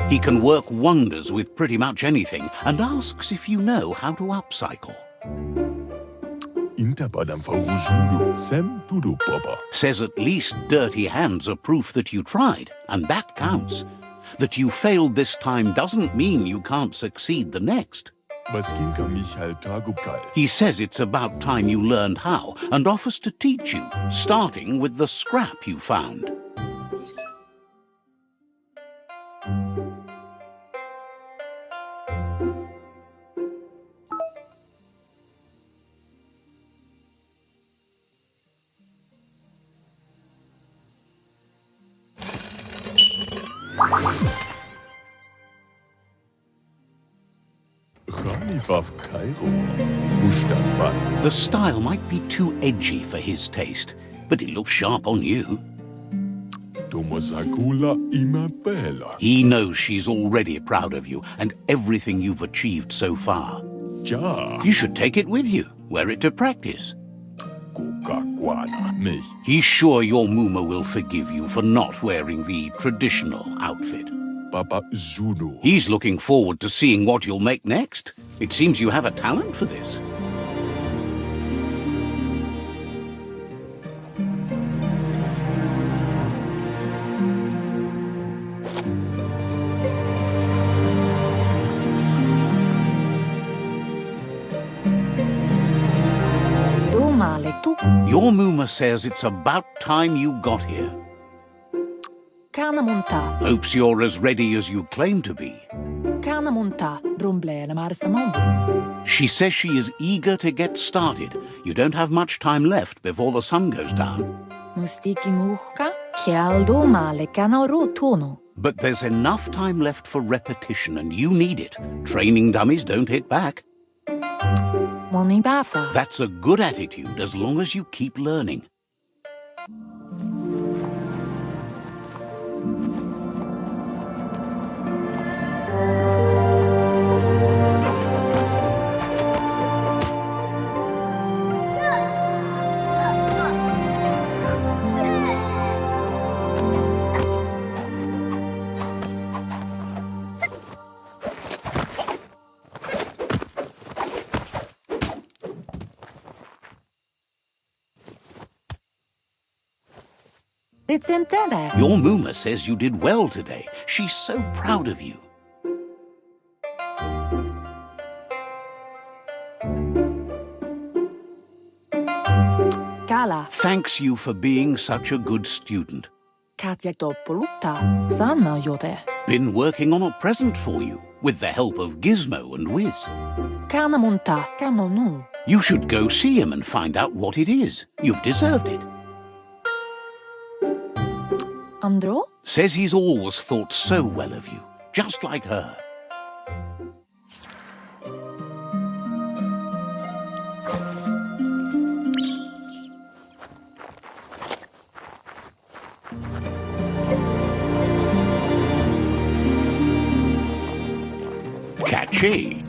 He can work wonders with pretty much anything, and asks if you know how to upcycle. Says at least dirty hands are proof that you tried, and that counts. That you failed this time doesn't mean you can't succeed the next. He says it's about time you learned how, and offers to teach you, starting with the scrap you found. The style might be too edgy for his taste, but it looks sharp on you. He knows she's already proud of you and everything you've achieved so far. You should take it with you, wear it to practice. He's sure your Muma will forgive you for not wearing the traditional outfit. He's looking forward to seeing what you'll make next. It seems you have a talent for this. Your Muma says it's about time you got here. Kannamunta. Hopes you're as ready as you claim to be. Kannamunta rumblele marsamambu. She says she is eager to get started. You don't have much time left before the sun goes down. Mustiki muhka kialdo male kanaru tono. But there's enough time left for repetition, and you need it. Training dummies don't hit back. Monibasa. That's a good attitude as long as you keep learning. Recentede. Your Muma says you did well today. She's so proud of you. Kala. Thanks you for being such a good student. Katjak toppolutta. Sanna jote. Been working on a present for you, with the help of Gizmo and Wiz. Kannamunta. Kamonu. You should go see him and find out what it is. You've deserved it. Andro? Says he's always thought so well of you, just like her. Catchy.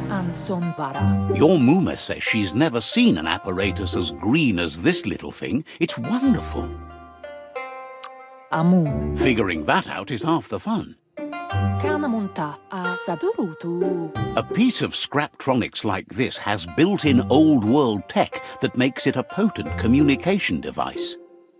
Ansonbara. Your Muma says she's never seen an apparatus as green as this little thing. It's wonderful. Amu. Figuring that out is half the fun. Kannamunta. Asadurutu. A piece of Scraptronics like this has built-in old-world tech that makes it a potent communication device.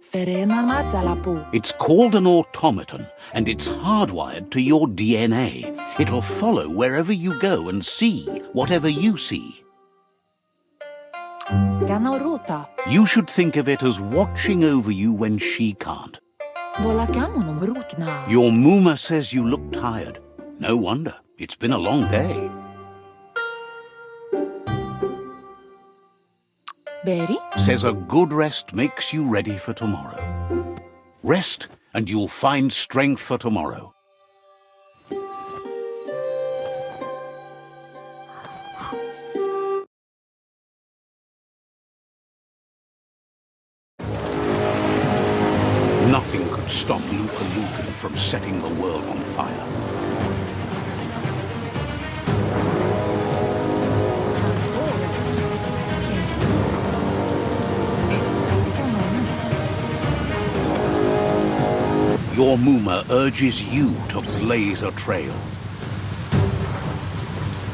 Ferena masalapu. It's called an automaton, and it's hardwired to your DNA. It'll follow wherever you go and see whatever you see. Kanaruta. You should think of it as watching over you when she can't. Volakamunum rutna. Your Muma says you look tired. No wonder. It's been a long day. Beri? Says a good rest makes you ready for tomorrow. Rest, and you'll find strength for tomorrow. Nothing could stop Lupa Lupin from setting the world on fire. Your Muma urges you to blaze a trail.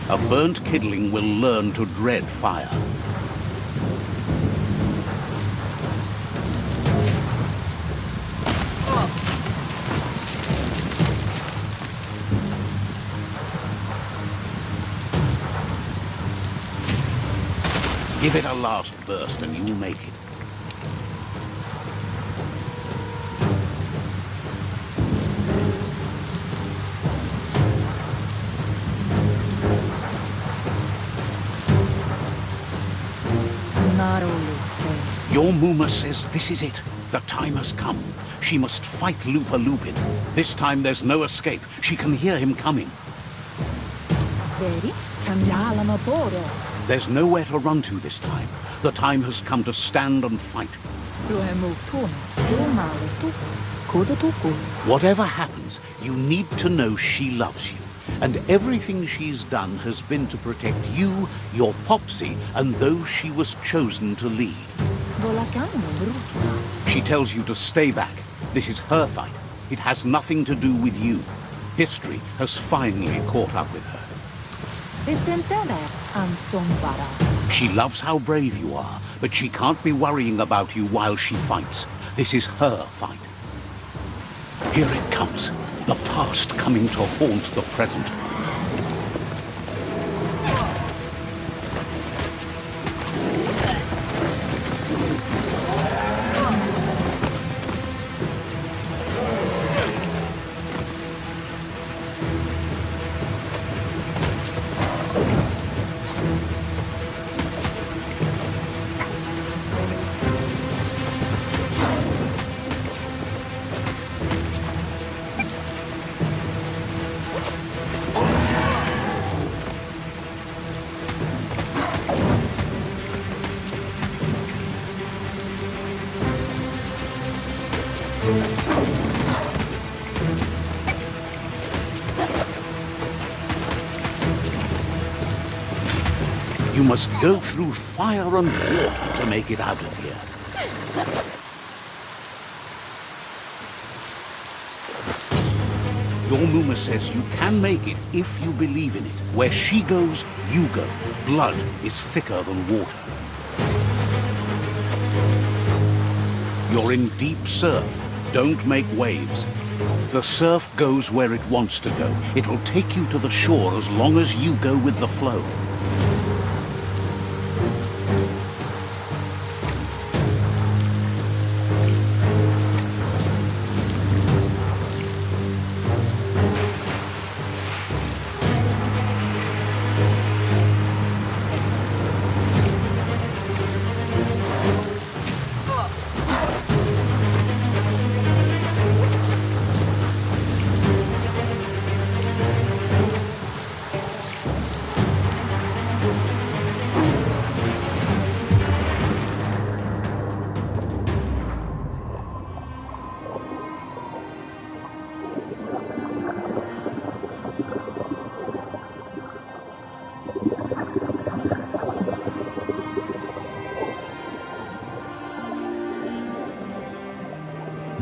A burnt kidling will learn to dread fire. Give it a last burst and you'll make it. Your Muma says this is it. The time has come. She must fight Lupa Lupin. This time there's no escape. She can hear him coming. Beri? Kamyala maboro. There's nowhere to run to this time. The time has come to stand and fight. Whatever happens, you need to know she loves you. And everything she's done has been to protect you, your Popsy, and those she was chosen to lead. She tells you to stay back. This is her fight. It has nothing to do with you. History has finally caught up with her. She loves how brave you are, but she can't be worrying about you while she fights. This is her fight. Here it comes. The past coming to haunt the present. You must go through fire and water to make it out of here. Your Muma says you can make it if you believe in it. Where she goes, you go. Blood is thicker than water. You're in deep surf. Don't make waves. The surf goes where it wants to go. It'll take you to the shore as long as you go with the flow.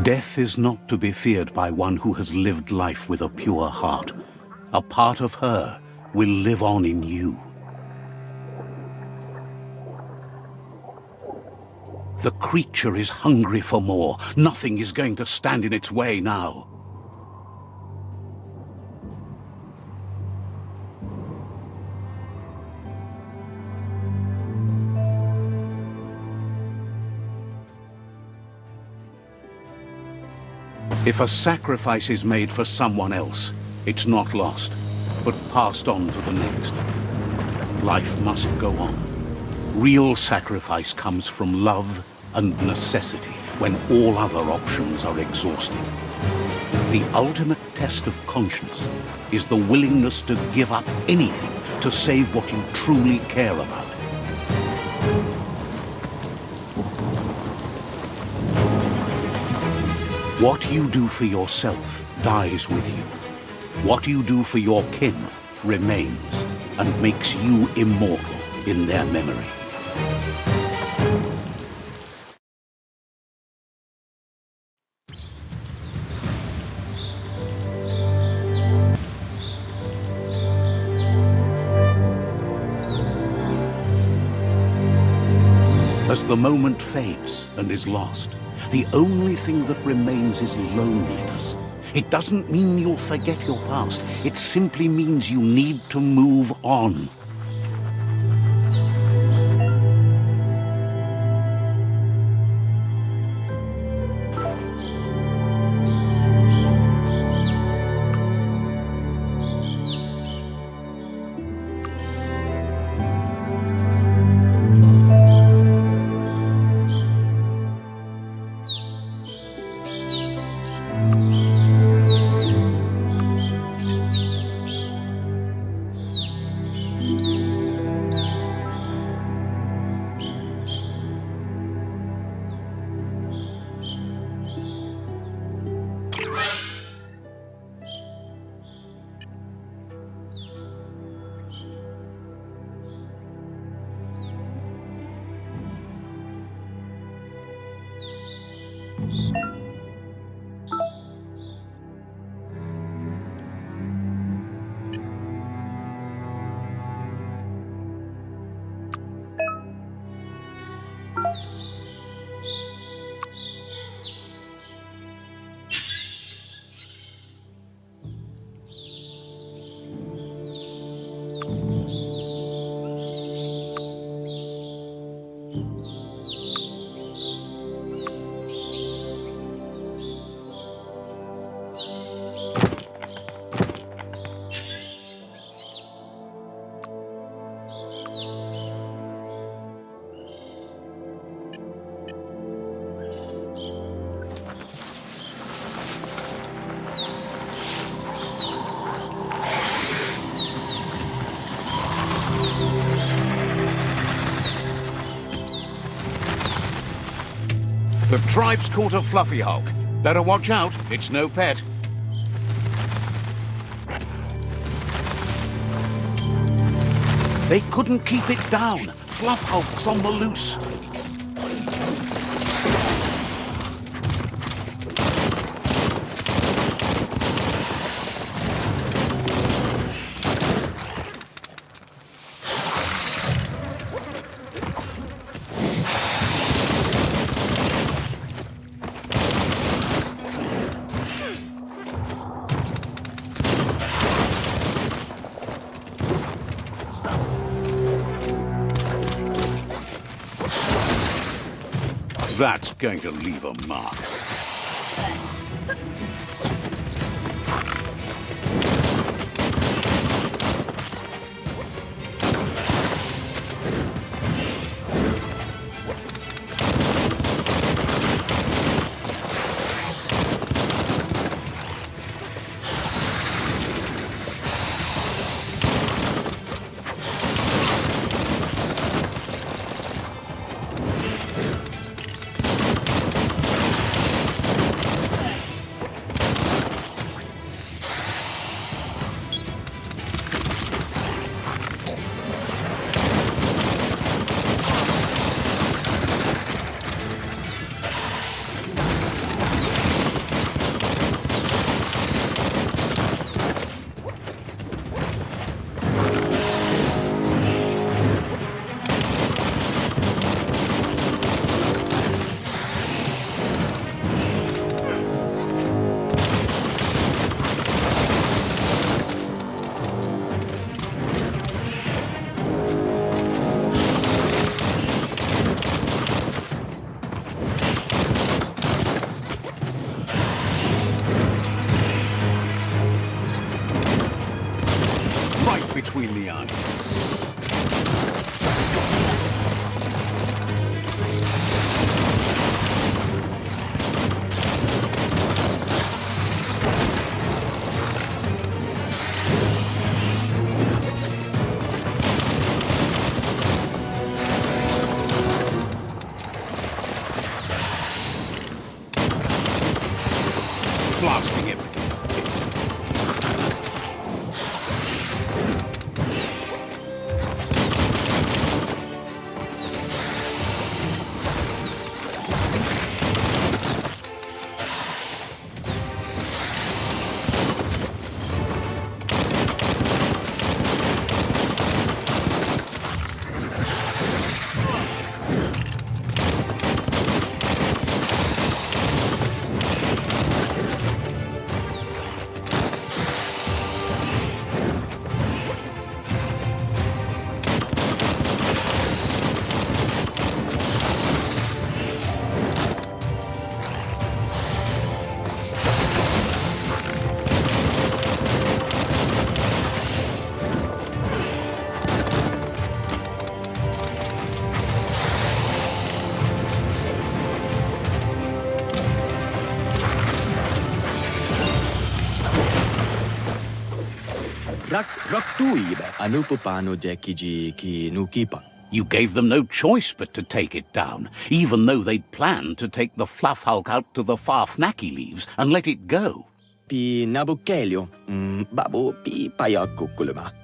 Death is not to be feared by one who has lived life with a pure heart. A part of her will live on in you. The creature is hungry for more. Nothing is going to stand in its way now. If a sacrifice is made for someone else, it's not lost, but passed on to the next. Life must go on. Real sacrifice comes from love and necessity when all other options are exhausted. The ultimate test of conscience is the willingness to give up anything to save what you truly care about. What you do for yourself dies with you. What you do for your kin remains and makes you immortal in their memory. As the moment fades and is lost, the only thing that remains is loneliness. It doesn't mean you'll forget your past. It simply means you need to move on. The tribe's caught a fluffy hulk. Better watch out, it's no pet. They couldn't keep it down. Fluff hulk's on the loose. That's going to leave a mark. Between the eyes. Blasting everything. You gave them no choice but to take it down, even though they'd planned to take the fluff hulk out to the far fnacky leaves and let it go.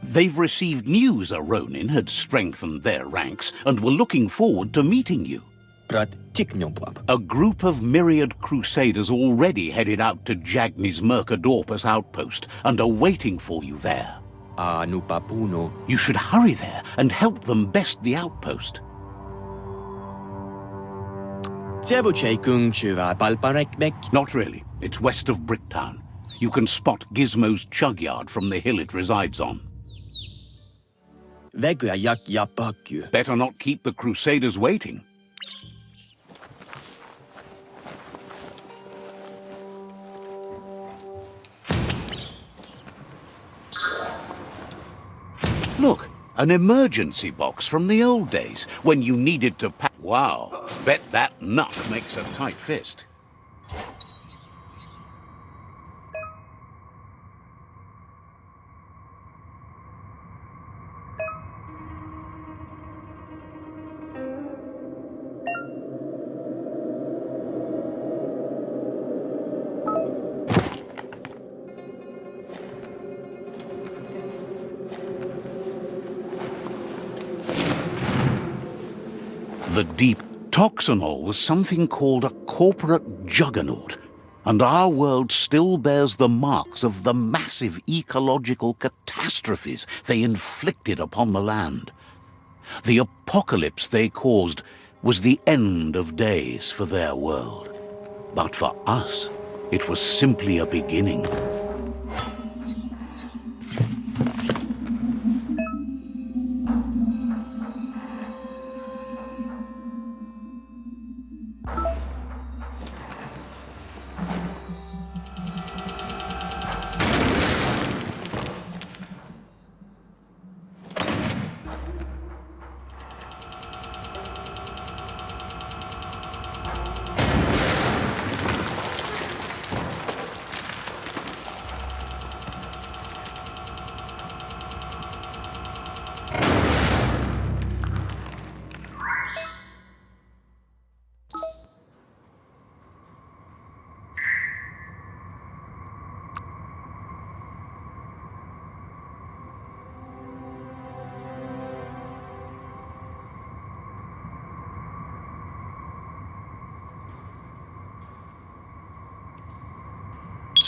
They've received news a Ronin had strengthened their ranks and were looking forward to meeting you. A group of myriad crusaders already headed out to Jagni's Mercadorpus outpost and are waiting for you there. You should hurry there and help them best the outpost. Not really. It's west of Bricktown. You can spot Gizmo's chug yard from the hill it resides on. Better not keep the crusaders waiting. Look, an emergency box from the old days, when you needed to pack. Wow, bet that nut makes a tight fist. The deep Toxanol was something called a corporate juggernaut, and our world still bears the marks of the massive ecological catastrophes they inflicted upon the land. The apocalypse they caused was the end of days for their world. But for us, it was simply a beginning.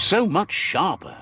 So much sharper.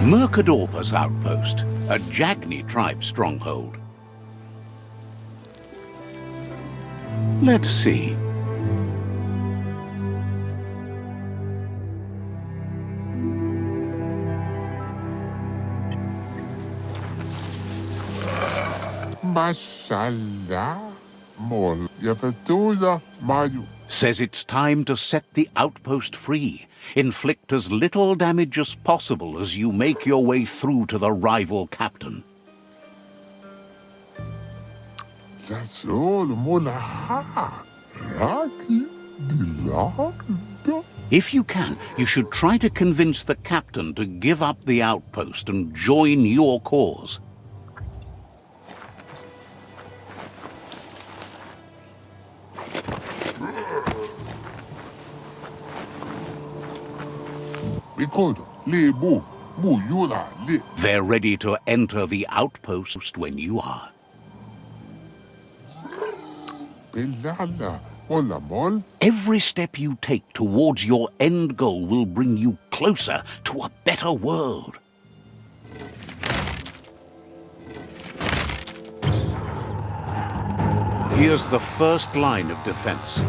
Mercadorpa's outpost, a Jagni tribe stronghold. Let's see. Mashallah, mol, yafatula, mayu. Says it's time to set the outpost free. Inflict as little damage as possible as you make your way through to the rival captain. That's all, molaha. Raki, dilanda. If you can, you should try to convince the captain to give up the outpost and join your cause. They're ready to enter the outpost when you are. Every step you take towards your end goal will bring you closer to a better world. Here's the first line of defense.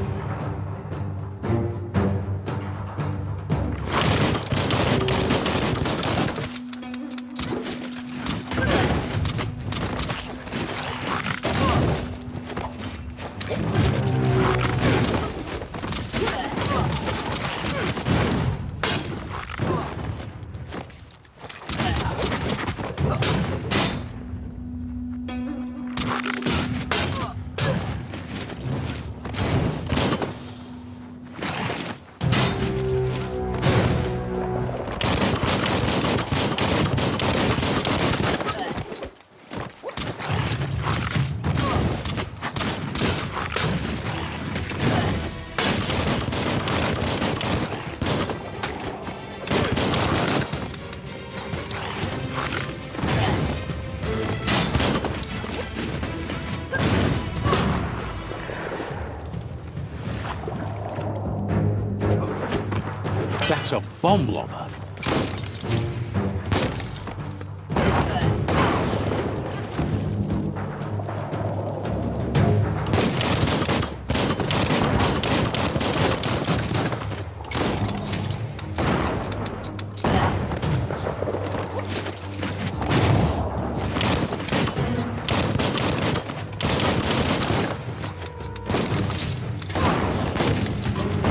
That's a bomb lobber.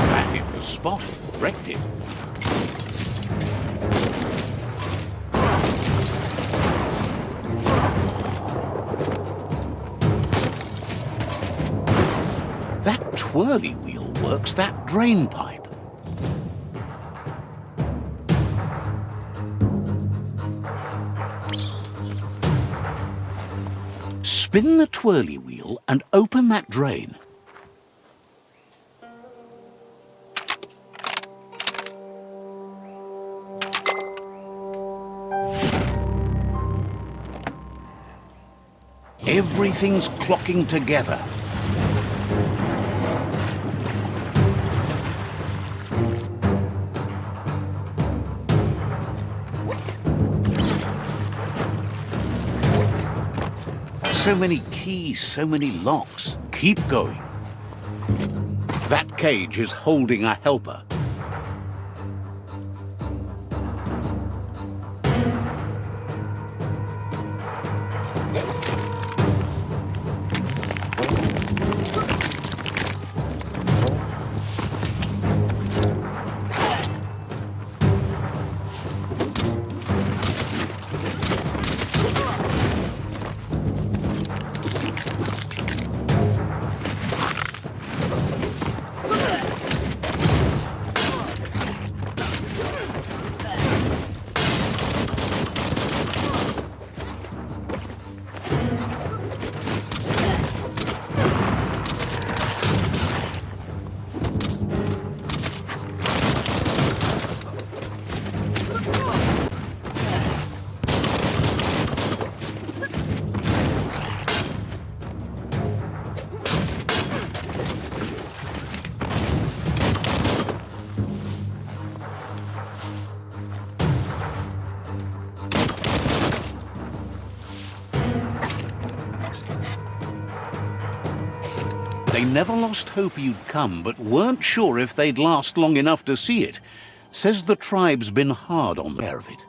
That hit the spot, wrecked it. Twirly wheel works that drain pipe. Spin the twirly wheel and open that drain. Everything's clocking together. So many keys, so many locks. Keep going. That cage is holding a helper. They never lost hope you'd come, but weren't sure if they'd last long enough to see it. Says the tribe's been hard on the care of it.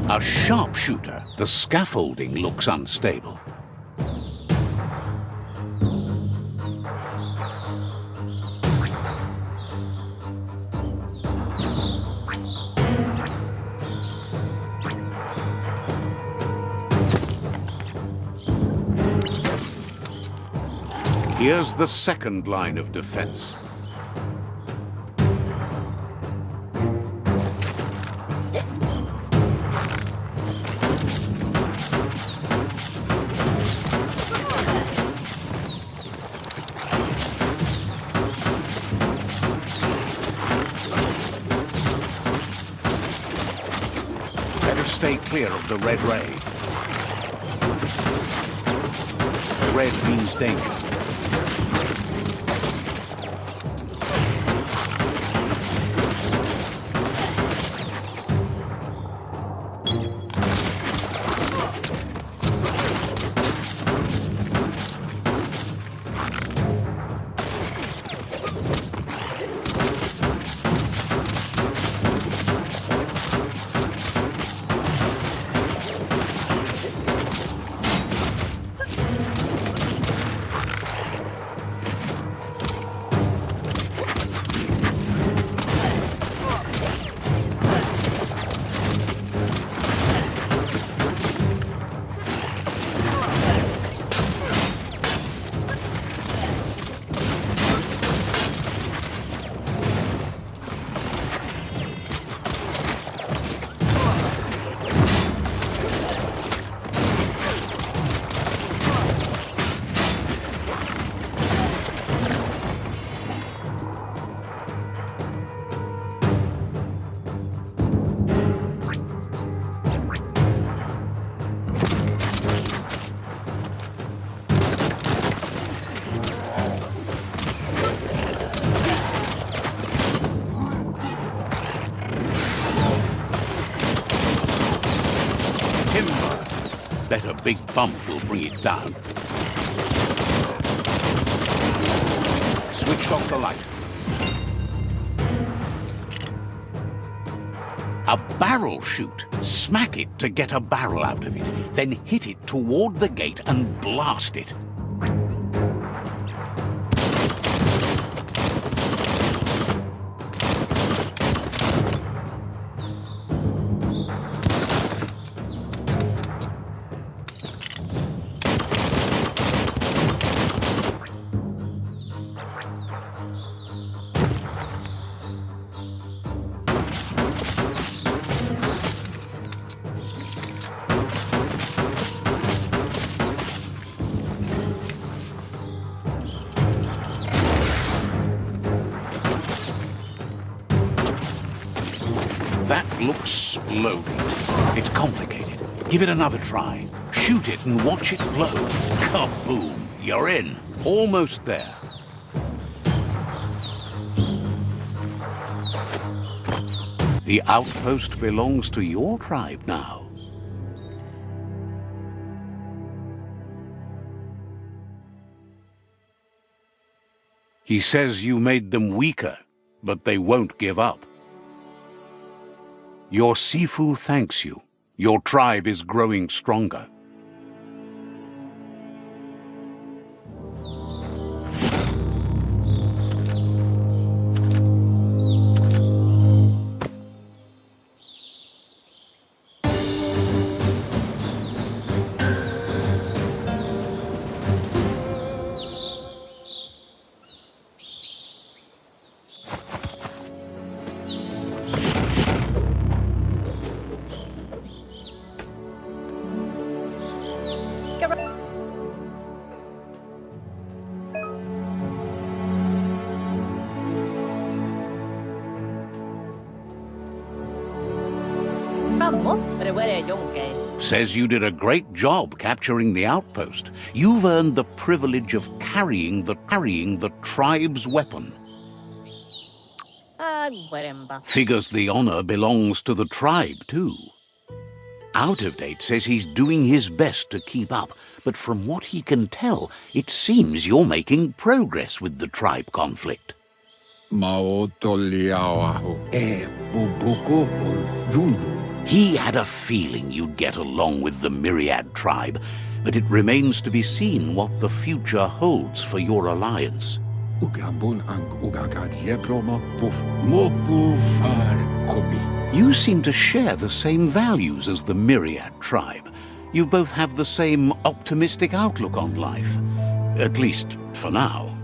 A sharpshooter. The scaffolding looks unstable. Here's the second line of defense. Stay clear of the red ray. Red means danger. Bet a big bump will bring it down. Switch off the light. A barrel shoot. Smack it to get a barrel out of it. Then hit it toward the gate and blast it. That looks sploding. It's complicated. Give it another try. Shoot it and watch it blow. Kaboom! You're in. Almost there. The outpost belongs to your tribe now. He says you made them weaker, but they won't give up. Your Sifu thanks you. Your tribe is growing stronger. Says you did a great job capturing the outpost. You've earned the privilege of carrying the tribe's weapon. Figures the honor belongs to the tribe, too. Out of Date says he's doing his best to keep up, but from what he can tell, it seems you're making progress with the tribe conflict. He had a feeling you'd get along with the Myriad tribe, but it remains to be seen what the future holds for your alliance. You seem to share the same values as the Myriad tribe. You both have the same optimistic outlook on life. At least, for now.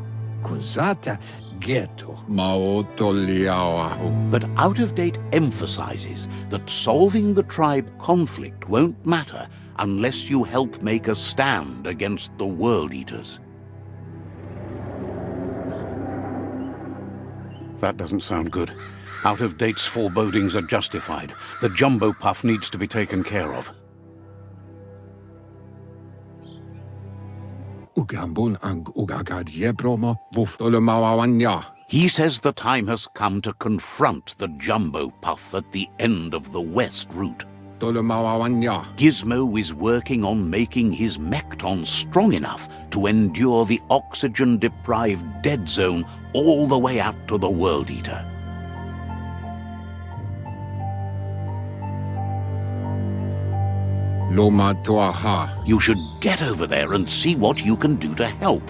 But Out of Date emphasizes that solving the tribe conflict won't matter unless you help make a stand against the World Eaters. That doesn't sound good. Out of Date's forebodings are justified. The jumbo puff needs to be taken care of. He says the time has come to confront the jumbo puff at the end of the west route. Gizmo is working on making his Mekton strong enough to endure the oxygen-deprived dead zone all the way out to the World Eater. You should get over there and see what you can do to help.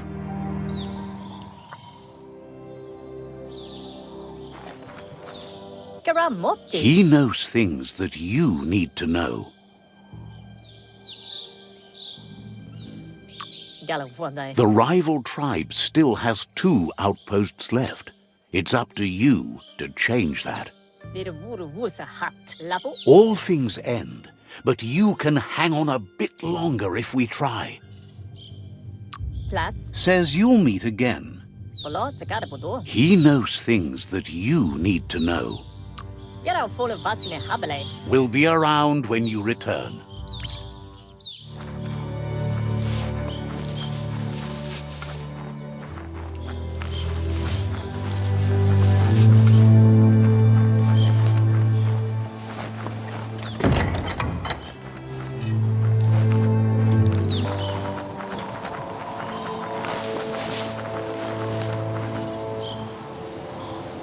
He knows things that you need to know. The rival tribe still has 2 outposts left. It's up to you to change that. All things end, but you can hang on a bit longer if we try. Says you'll meet again. He knows things that you need to know. We'll be around when you return.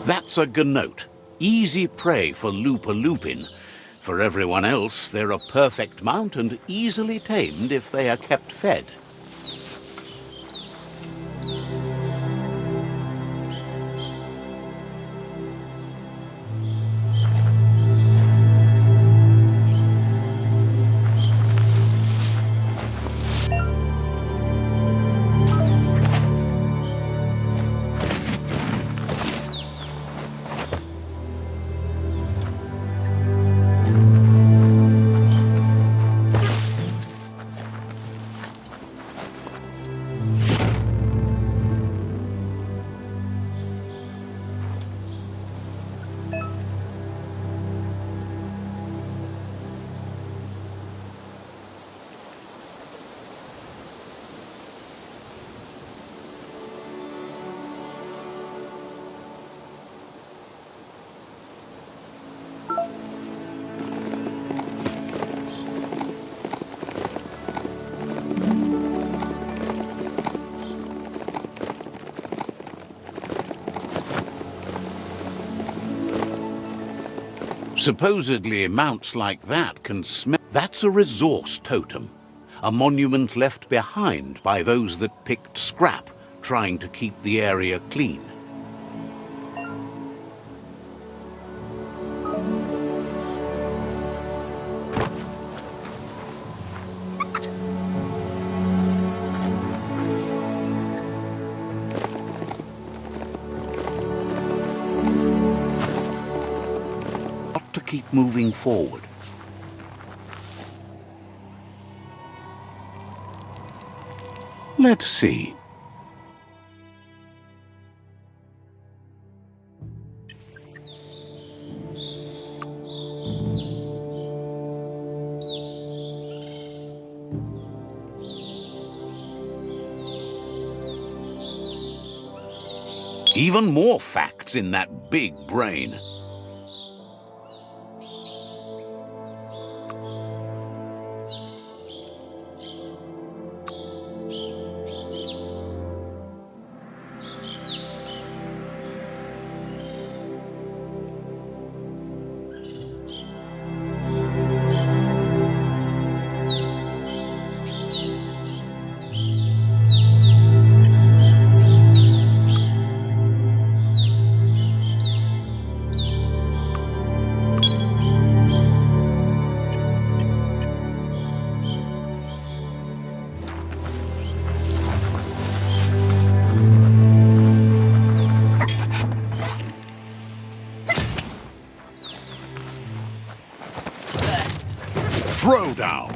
That's a gnote. Easy prey for Lupin. For everyone else, they're a perfect mount and easily tamed if they are kept fed. Supposedly, mounts like that can smell. That's a resource totem, a monument left behind by those that picked scrap, trying to keep the area clean. Keep moving forward. Let's see. Even more facts in that big brain. Throwdown.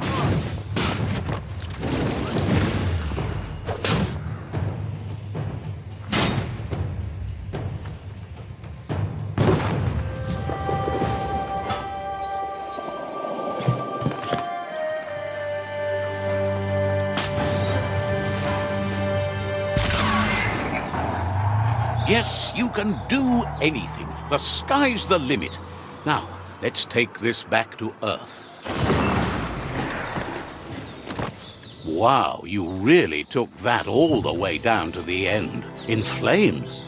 Yes, you can do anything. The sky's the limit. Now, let's take this back to Earth. Wow, you really took that all the way down to the end, in flames.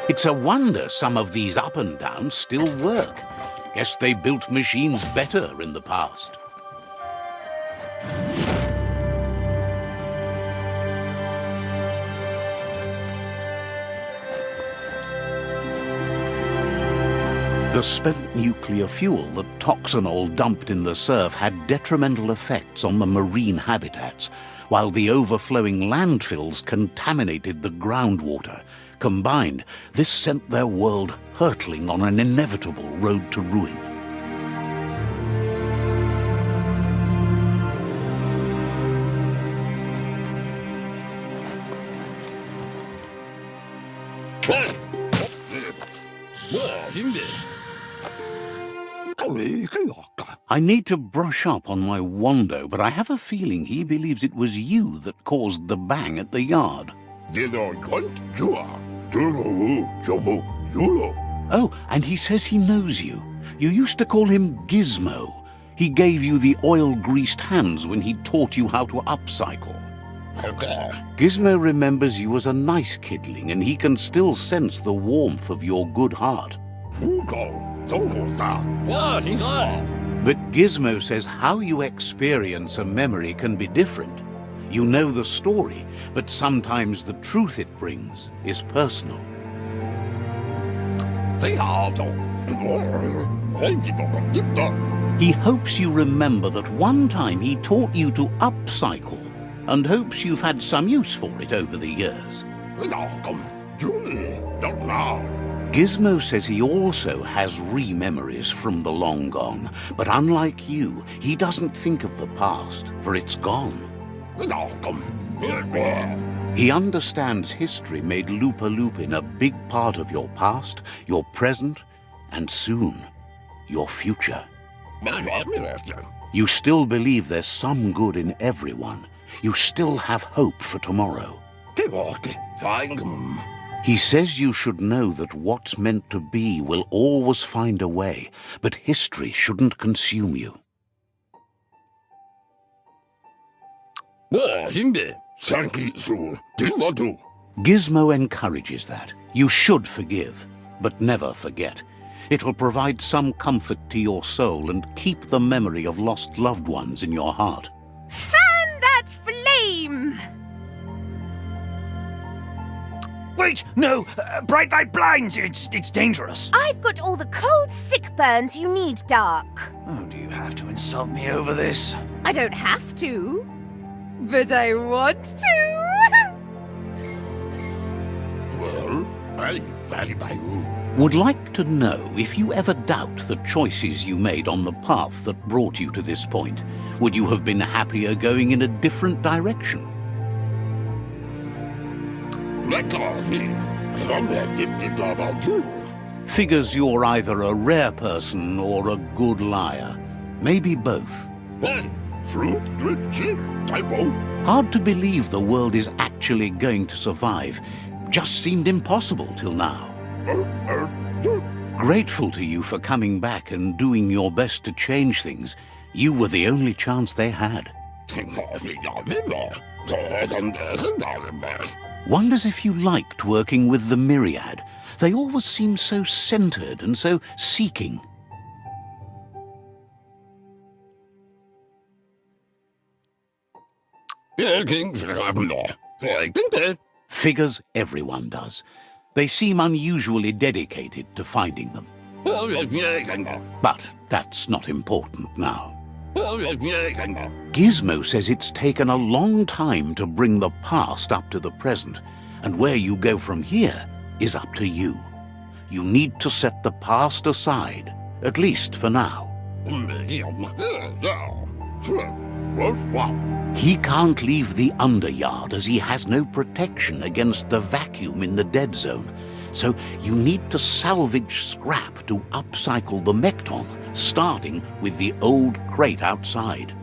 It's a wonder some of these up and downs still work. Guess they built machines better in the past. The spent nuclear fuel that Toxanol dumped in the surf had detrimental effects on the marine habitats, while the overflowing landfills contaminated the groundwater. Combined, this sent their world hurtling on an inevitable road to ruin. I need to brush up on my Wando, but I have a feeling he believes it was you that caused the bang at the yard. Oh, and he says he knows you. You used to call him Gizmo. He gave you the oil-greased hands when he taught you how to upcycle. Gizmo remembers you as a nice kidling, and he can still sense the warmth of your good heart. But Gizmo says how you experience a memory can be different. You know the story, but sometimes the truth it brings is personal. He hopes you remember that one time he taught you to upcycle, and hopes you've had some use for it over the years. Gizmo says he also has re-memories from the long gone, but unlike you, he doesn't think of the past, for it's gone. He understands history made Lupa-Lupin a big part of your past, your present, and soon, your future. You still believe there's some good in everyone. You still have hope for tomorrow. He says you should know that what's meant to be will always find a way, but history shouldn't consume you. Gizmo encourages that. You should forgive, but never forget. It'll provide some comfort to your soul and keep the memory of lost loved ones in your heart. Fan that flame! Wait, no! Bright light blinds! It's dangerous! I've got all the cold sick burns you need, Dark. Oh, do you have to insult me over this? I don't have to, but I want to. Would like to know if you ever doubt the choices you made on the path that brought you to this point. Would you have been happier going in a different direction? Figures you're either a rare person or a good liar. Maybe both. Hard to believe the world is actually going to survive. Just seemed impossible till now. Grateful to you for coming back and doing your best to change things. You were the only chance they had. Wonders if you liked working with the Myriad. They always seemed so centered and so seeking. Figures everyone does. They seem unusually dedicated to finding them. But that's not important now. Gizmo says it's taken a long time to bring the past up to the present, and where you go from here is up to you. You need to set the past aside, at least for now. He can't leave the underyard as he has no protection against the vacuum in the dead zone. So you need to salvage scrap to upcycle the Mekton, starting with the old crate outside.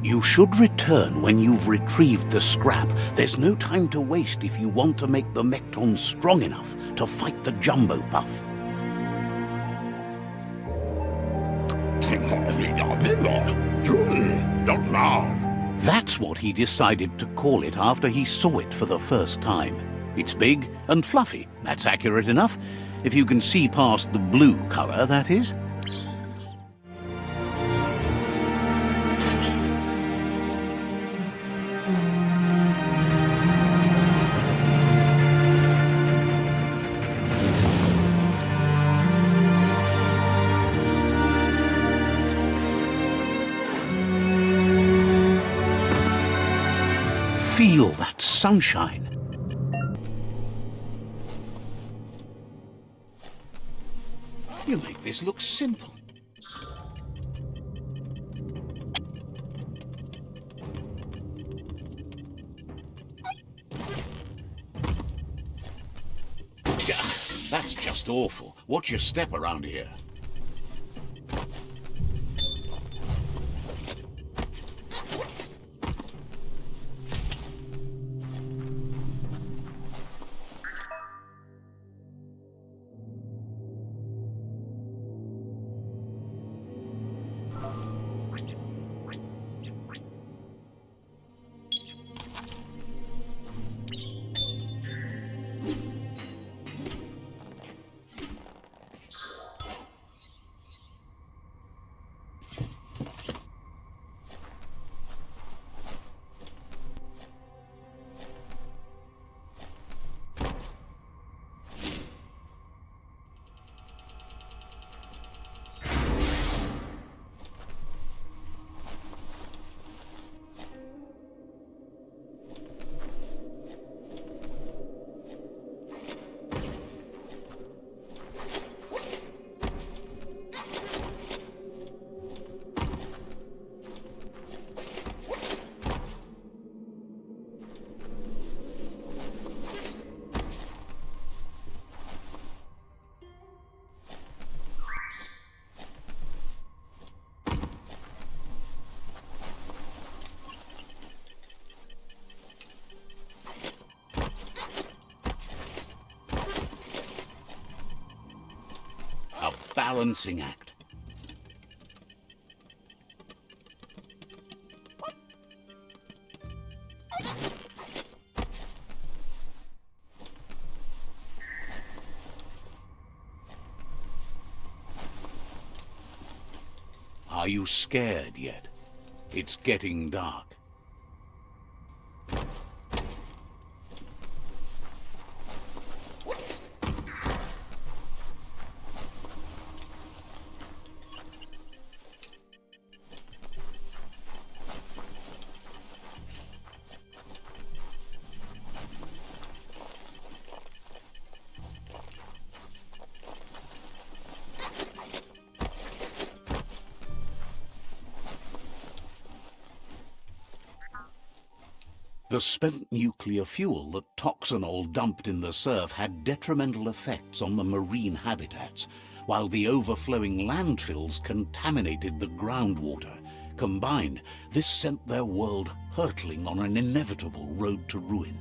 You should return when you've retrieved the scrap. There's no time to waste if you want to make the Mekton strong enough to fight the Jumbo Puff. That's what he decided to call it after he saw it for the first time. It's big and fluffy. That's accurate enough. If you can see past the blue color, that is. Feel that sunshine. You make this look simple. That's just awful. Watch your step around here. Balancing act. Are you scared yet? It's getting dark. The spent nuclear fuel that Toxanol dumped in the surf had detrimental effects on the marine habitats, while the overflowing landfills contaminated the groundwater. Combined, this sent their world hurtling on an inevitable road to ruin.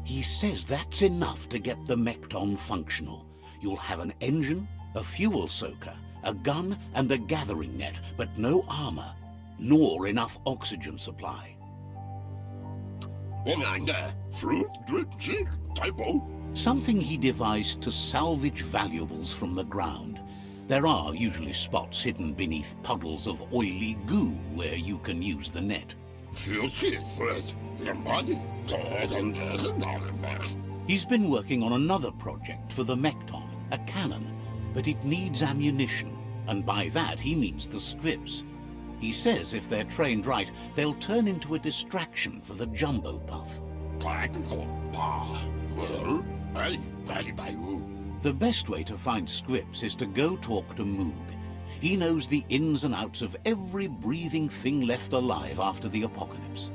He says that's enough to get the Mekton functional. You'll have an engine, a fuel soaker, a gun and a gathering net, but no armor, nor enough oxygen supply. Something he devised to salvage valuables from the ground. There are usually spots hidden beneath puddles of oily goo where you can use the net. He's been working on another project for the Mekton, a cannon, but it needs ammunition, and by that he means the scripts. He says if they're trained right, they'll turn into a distraction for the jumbo puff. The best way to find scripts is to go talk to Moog. He knows the ins and outs of every breathing thing left alive after the apocalypse.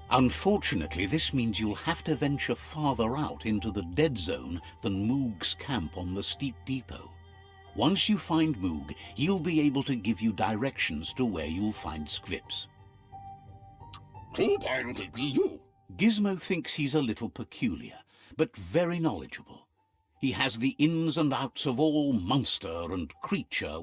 Unfortunately, this means you'll have to venture farther out into the dead zone than Moog's camp on the steep depot. Once you find Moog, he'll be able to give you directions to where you'll find scripts. Gizmo thinks he's a little peculiar, but very knowledgeable. He has the ins and outs of all monster and creature.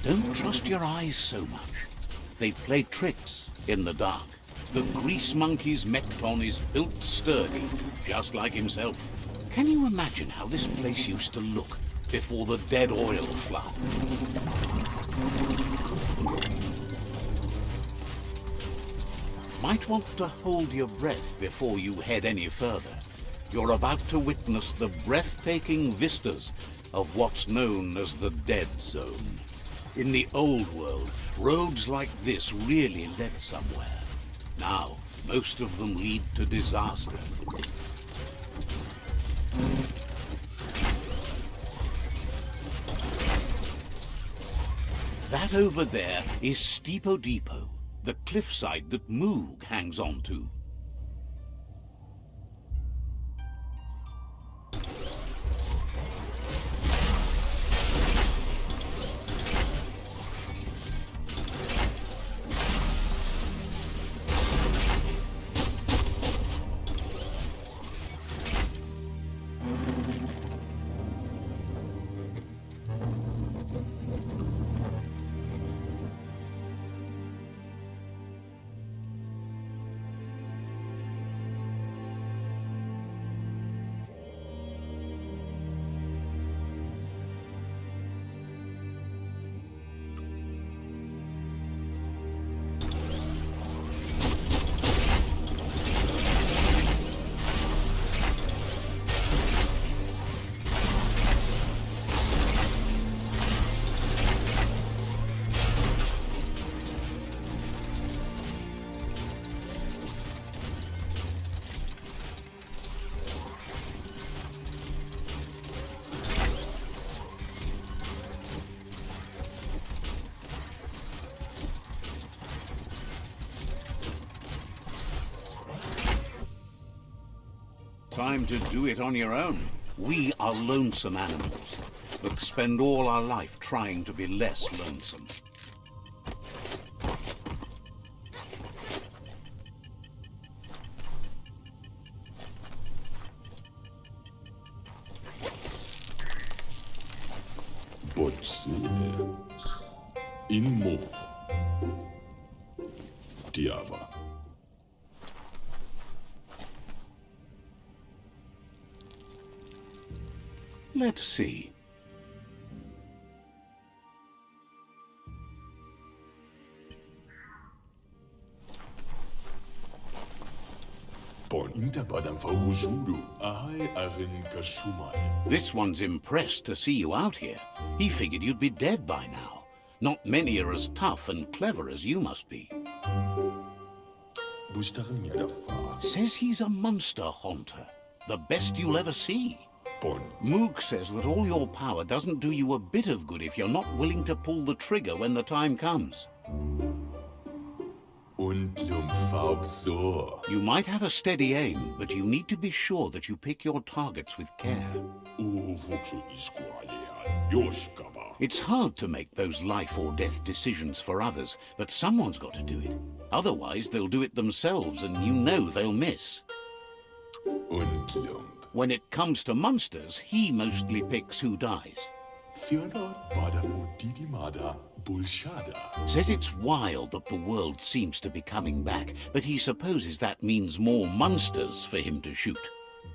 Don't trust your eyes so much. They play tricks in the dark. The grease monkey's Mekton is built sturdy, just like himself. Can you imagine how this place used to look before the dead oil flood? Might want to hold your breath before you head any further. You're about to witness the breathtaking vistas of what's known as the Dead Zone. In the old world, roads like this really led somewhere. Now, most of them lead to disaster. That over there is Steepo Depot, the cliffside that Moog hangs on to. Time to do it on your own. We are lonesome animals, but spend all our life trying to be less lonesome. Butse. Inmo. Diava. Let's see. Bon intabadam farujudu. Ahai arin kashumai. This one's impressed to see you out here. He figured you'd be dead by now. Not many are as tough and clever as you must be. Bushtarin Yadafa. Says he's a monster haunter. The best you'll ever see. Bon. Moog says that all your power doesn't do you a bit of good if you're not willing to pull the trigger when the time comes. Und Lumpfaubsor. You might have a steady aim, but you need to be sure that you pick your targets with care. Vuxu isqualean. Yoshkaba. It's hard to make those life or death decisions for others, but someone's got to do it. Otherwise, they'll do it themselves, and you know they'll miss. Und Lump. When it comes to monsters, he mostly picks who dies. Fjorda bada udidimada bulshada. Says it's wild that the world seems to be coming back, but he supposes that means more monsters for him to shoot.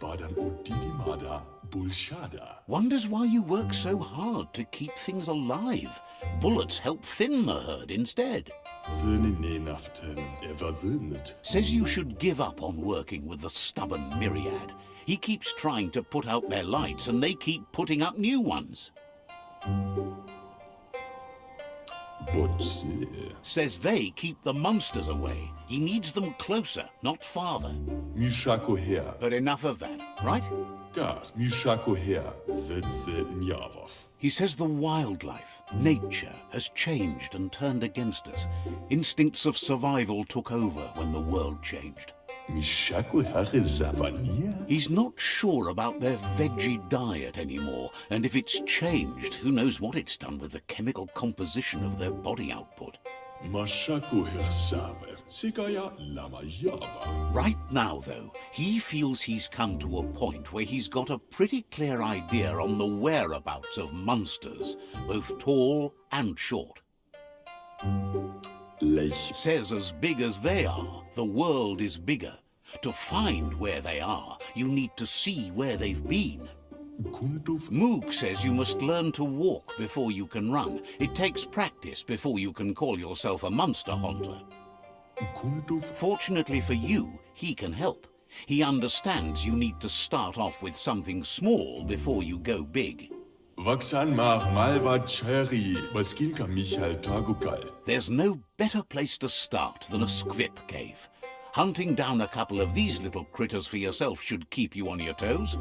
Bada udidimada bulshada. Wonders why you work so hard to keep things alive. Bullets help thin the herd instead. Zöne nenaften eversilnet. Says you should give up on working with the stubborn myriad. He keeps trying to put out their lights and they keep putting up new ones. Butse. Says they keep the monsters away. He needs them closer, not farther. Mishako her. But enough of that, right? Gar, Mishako her. Vetze Nyavov. He says the wildlife, nature, has changed and turned against us. Instincts of survival took over when the world changed. Mishako her Zavania? He's not sure about their veggie diet anymore, and if it's changed, who knows what it's done with the chemical composition of their body output. Mashako her Saver. Sigaya Lama Yaba. Right now, though, he feels he's come to a point where he's got a pretty clear idea on the whereabouts of monsters, both tall and short. Lech. Says as big as they are, the world is bigger. To find where they are, you need to see where they've been. Kunduf. Moog says you must learn to walk before you can run. It takes practice before you can call yourself a monster hunter. Kunduf. Fortunately for you, he can help. He understands you need to start off with something small before you go big. Vaksan mar malva cherry. Baskilka Michal Tagukal. There's no better place to start than a squip cave. Hunting down a couple of these little critters for yourself should keep you on your toes.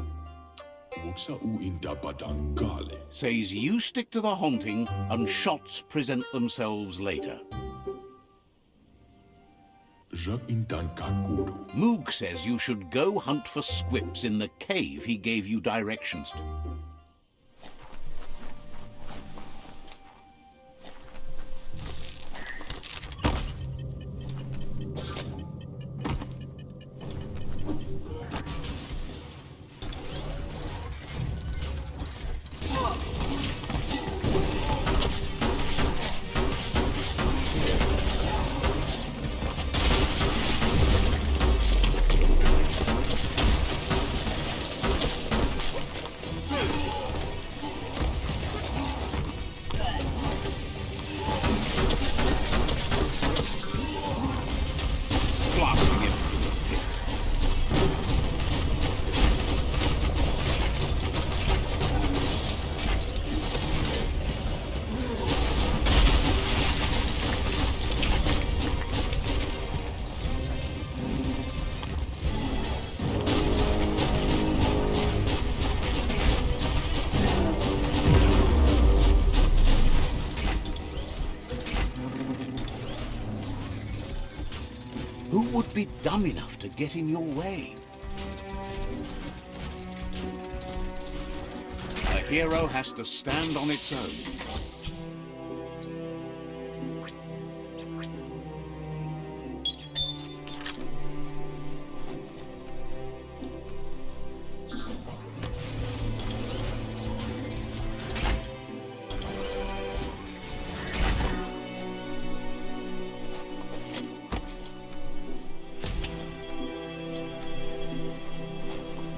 Vuksa u intabadankale. Says you stick to the haunting and shots present themselves later. Jak intankakuru. Moog says you should go hunt for squips in the cave he gave you directions to. Blasting him through the pits. Who would be dumb enough to get in your way? A hero has to stand on its own.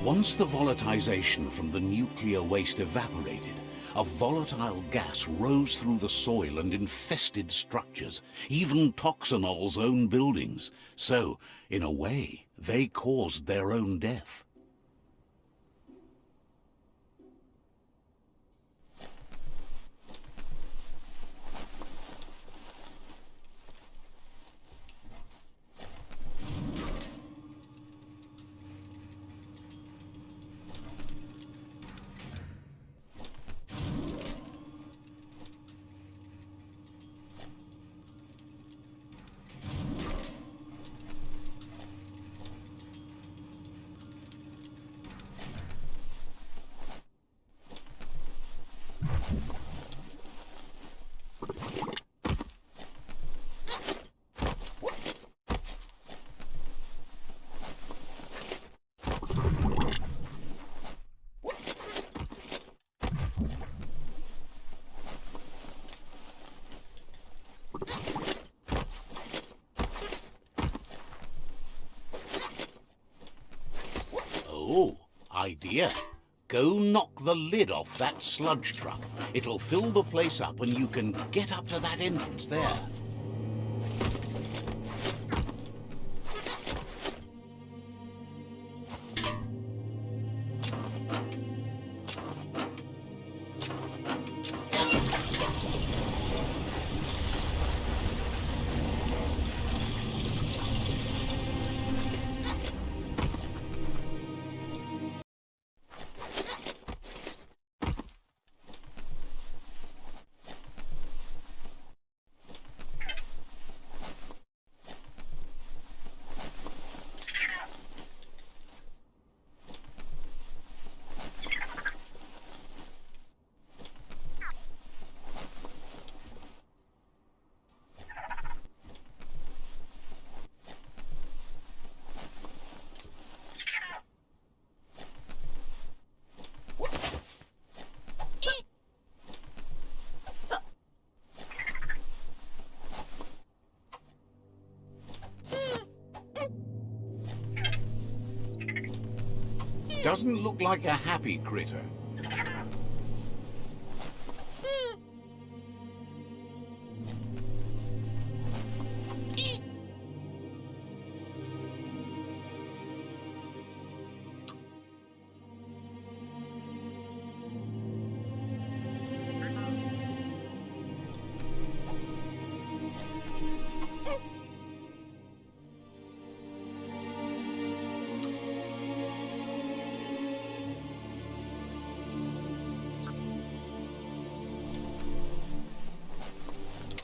Once the volatilization from the nuclear waste evaporated, a volatile gas rose through the soil and infested structures, even Toxanol's own buildings. So, in a way, they caused their own death. Oh, idea. Go knock the lid off that sludge truck. It'll fill the place up and you can get up to that entrance there. Doesn't look like a happy critter.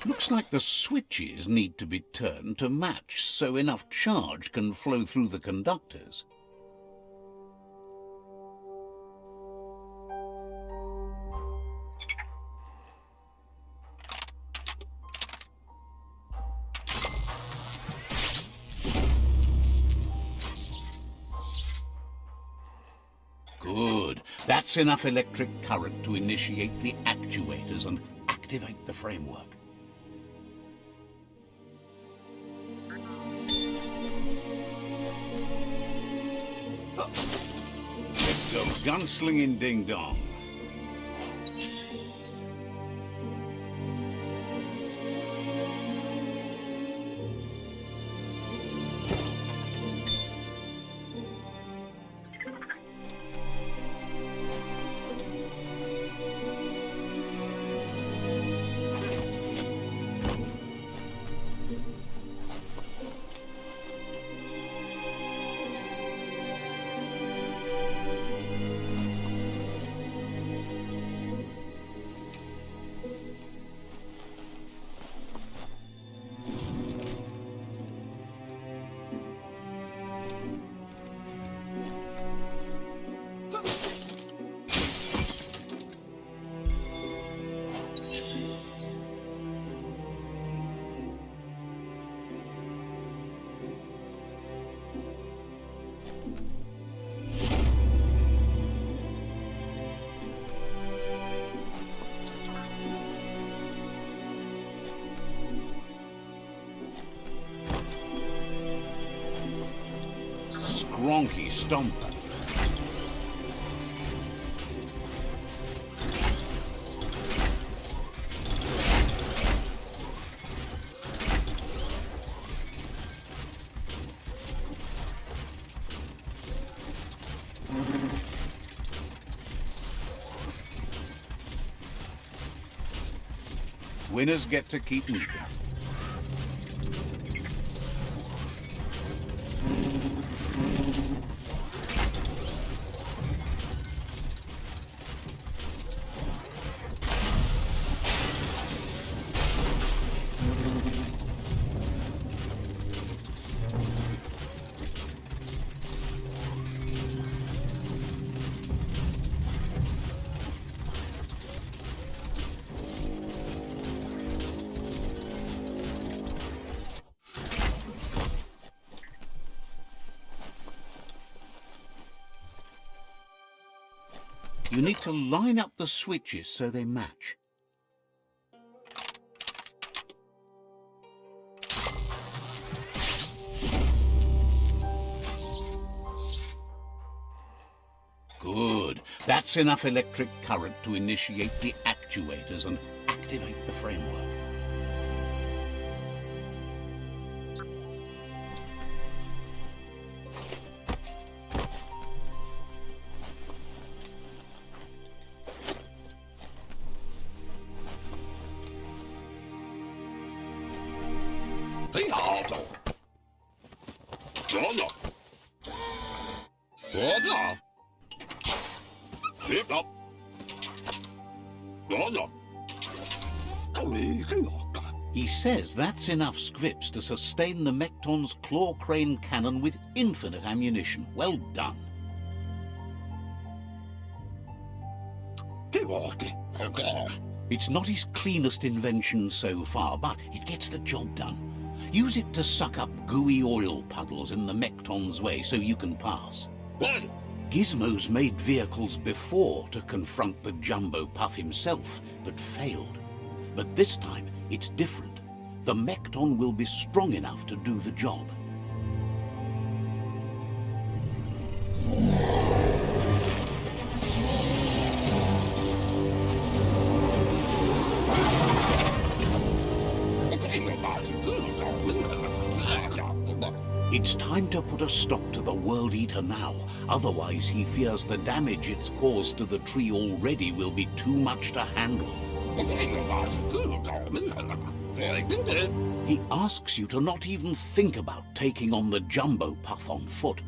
Looks like the switches need to be turned to match so enough charge can flow through the conductors. Good. That's enough electric current to initiate the actuators and activate the framework. Let's go gunslinging ding-dong. Skronky stomper. Winners get to keep moving. You need to line up the switches so they match. Good. That's enough electric current to initiate the actuators and activate the framework. He says that's enough scripts to sustain the Mekton's claw crane cannon with infinite ammunition. Well done. It's not his cleanest invention so far, but it gets the job done. Use it to suck up gooey oil puddles in the Mekton's way so you can pass. Gizmo's made vehicles before to confront the Jumbo Puff himself, but failed. But this time, it's different. The Mekton will be strong enough to do the job. It's time to put a stop to the World Eater now. Otherwise, he fears the damage it's caused to the tree already will be too much to handle. He asks you to not even think about taking on the Jumbo Puff on foot.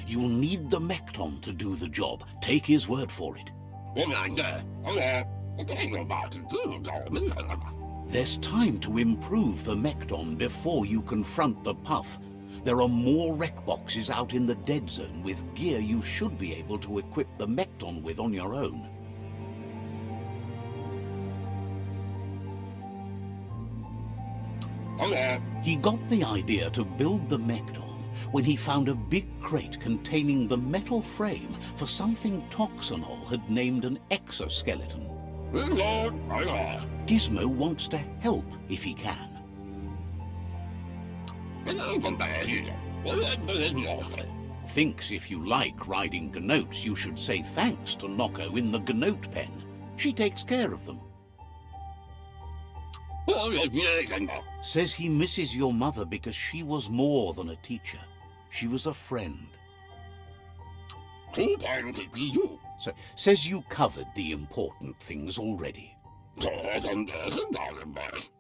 You'll need the Mekton to do the job. Take his word for it. There's time to improve the Mekton before you confront the Puff. There are more wreck boxes out in the dead zone with gear you should be able to equip the Mekton with on your own. He got the idea to build the Mekton when he found a big crate containing the metal frame for something Toxanol had named an exoskeleton. Gizmo wants to help if he can. Thinks if you like riding gnotes, you should say thanks to Noko in the gnote pen. She takes care of them. Says he misses your mother because she was more than a teacher. She was a friend. So, says you covered the important things already.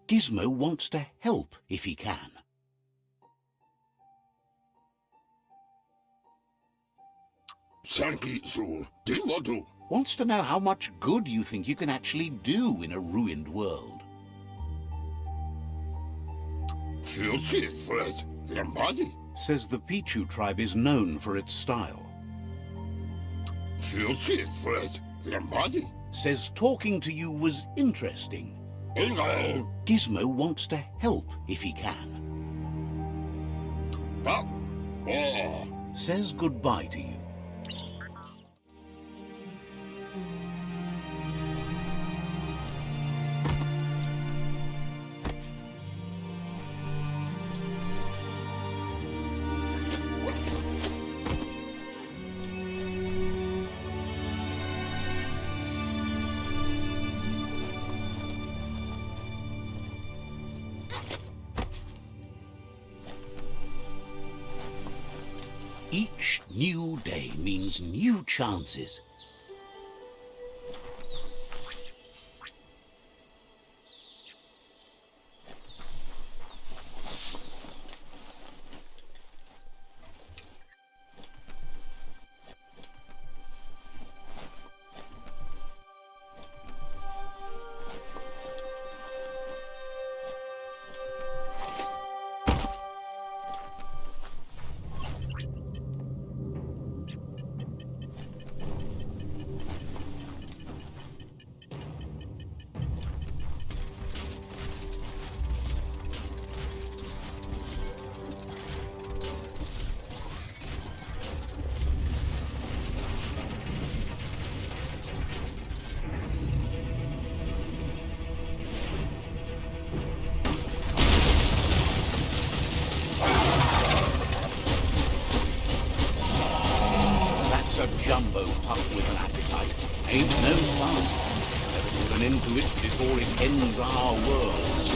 Gizmo wants to help if he can. Wants to know how much good you think you can actually do in a ruined world. Says the Pichu tribe is known for its style. Says talking to you was interesting. Gizmo wants to help if he can. Says goodbye to you. Each new day means new chances. end to it before it ends our world.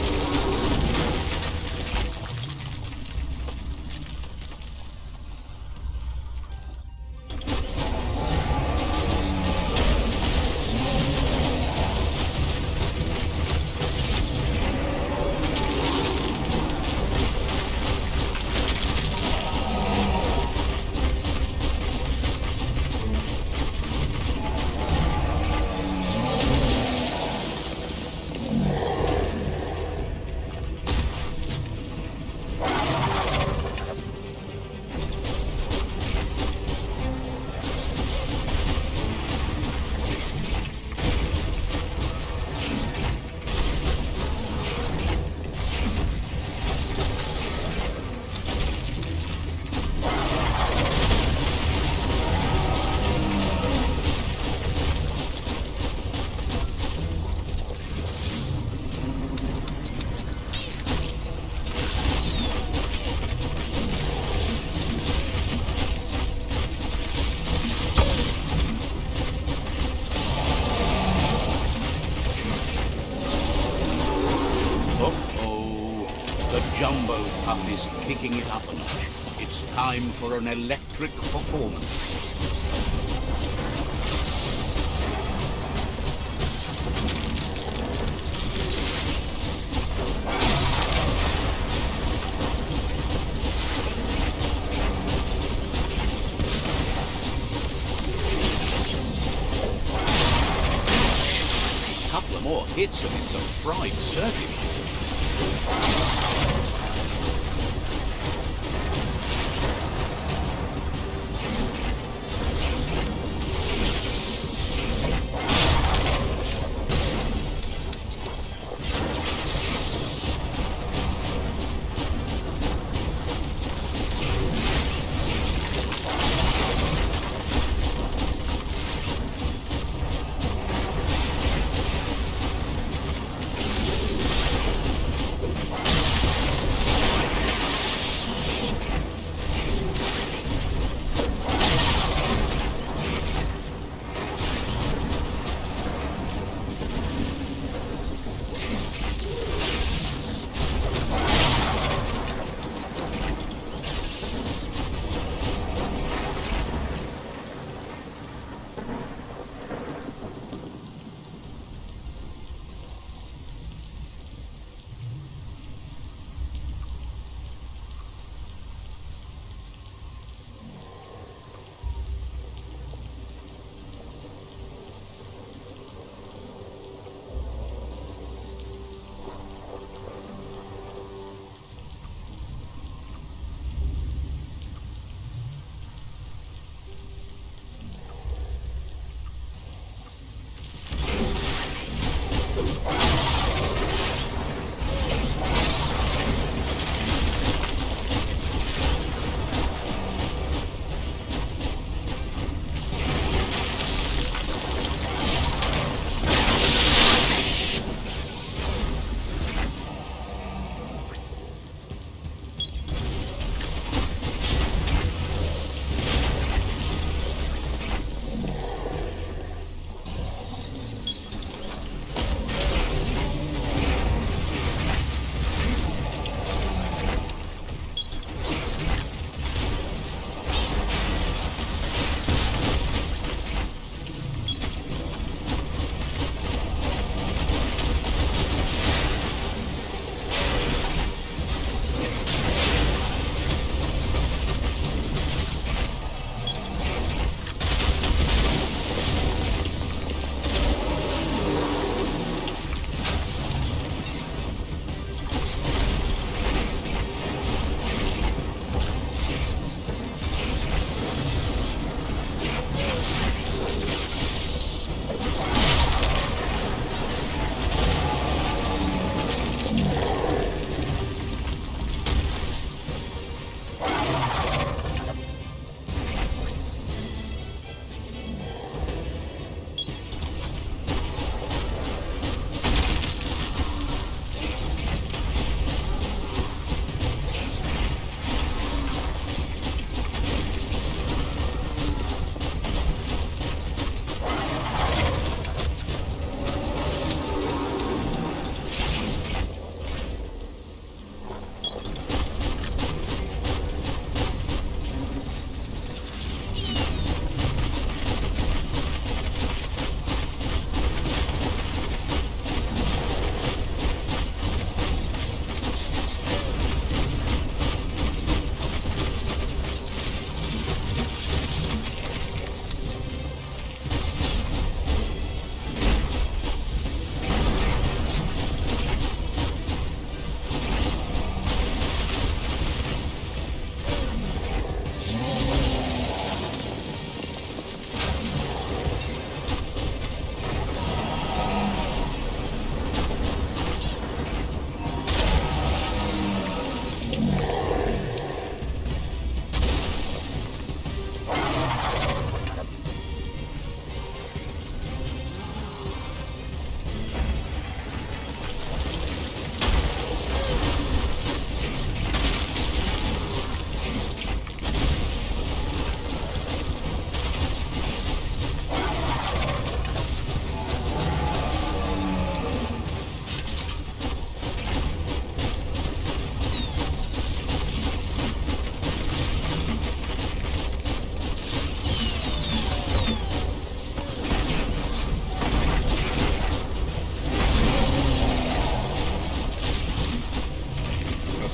Jumbo Puff is kicking it up a notch. It's time for an electric performance. A couple of more hits and it's a fried circuit.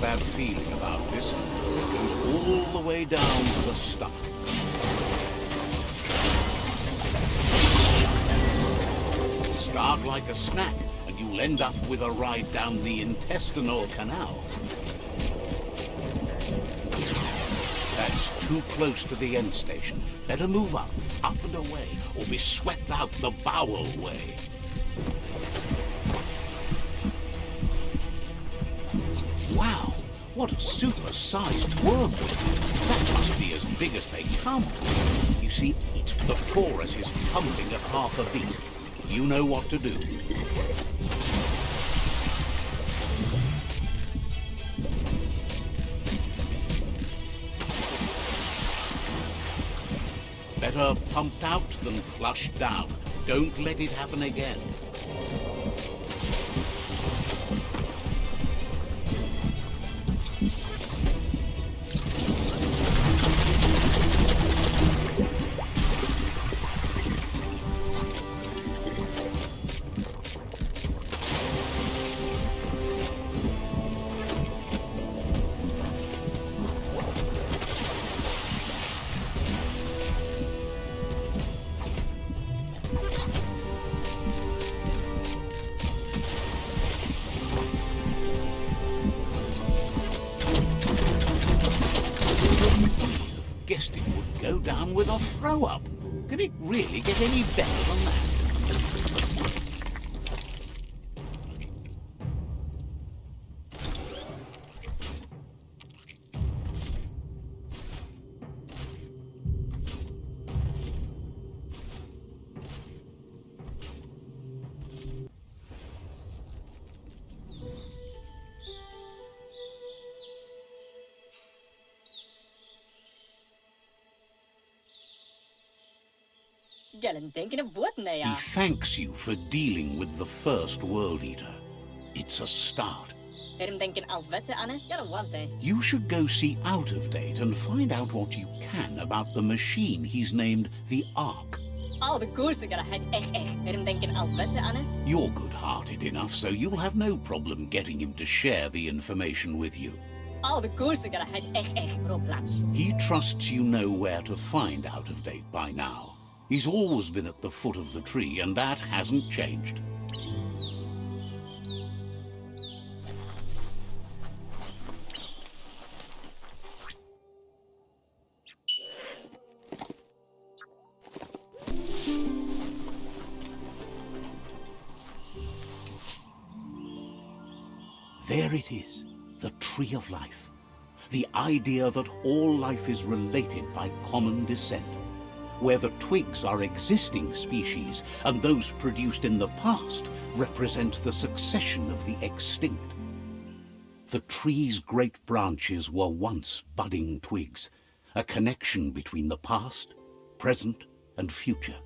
bad feeling about this. It goes all the way down to the stomach. Start like a snack, and you'll end up with a ride down the intestinal canal. That's too close to the end station. Better move up and away, or be swept out the bowel way. Wow, what a super-sized wormwood. That must be as big as they come. You see, the torus is pumping at half a beat. You know what to do. Better pumped out than flushed down. Don't let it happen again. Guessed it would go down with a throw-up. Can it really get any better than that? He thanks you for dealing with the first World Eater. It's a start. You should go see Out of Date and find out what you can about the machine he's named the Ark. You're good-hearted enough, so you'll have no problem getting him to share the information with you. He trusts you know where to find Out of Date by now. He's always been at the foot of the tree, and that hasn't changed. There it is, the Tree of Life. The idea that all life is related by common descent, where the twigs are existing species and those produced in the past represent the succession of the extinct. The tree's great branches were once budding twigs, a connection between the past, present, and future,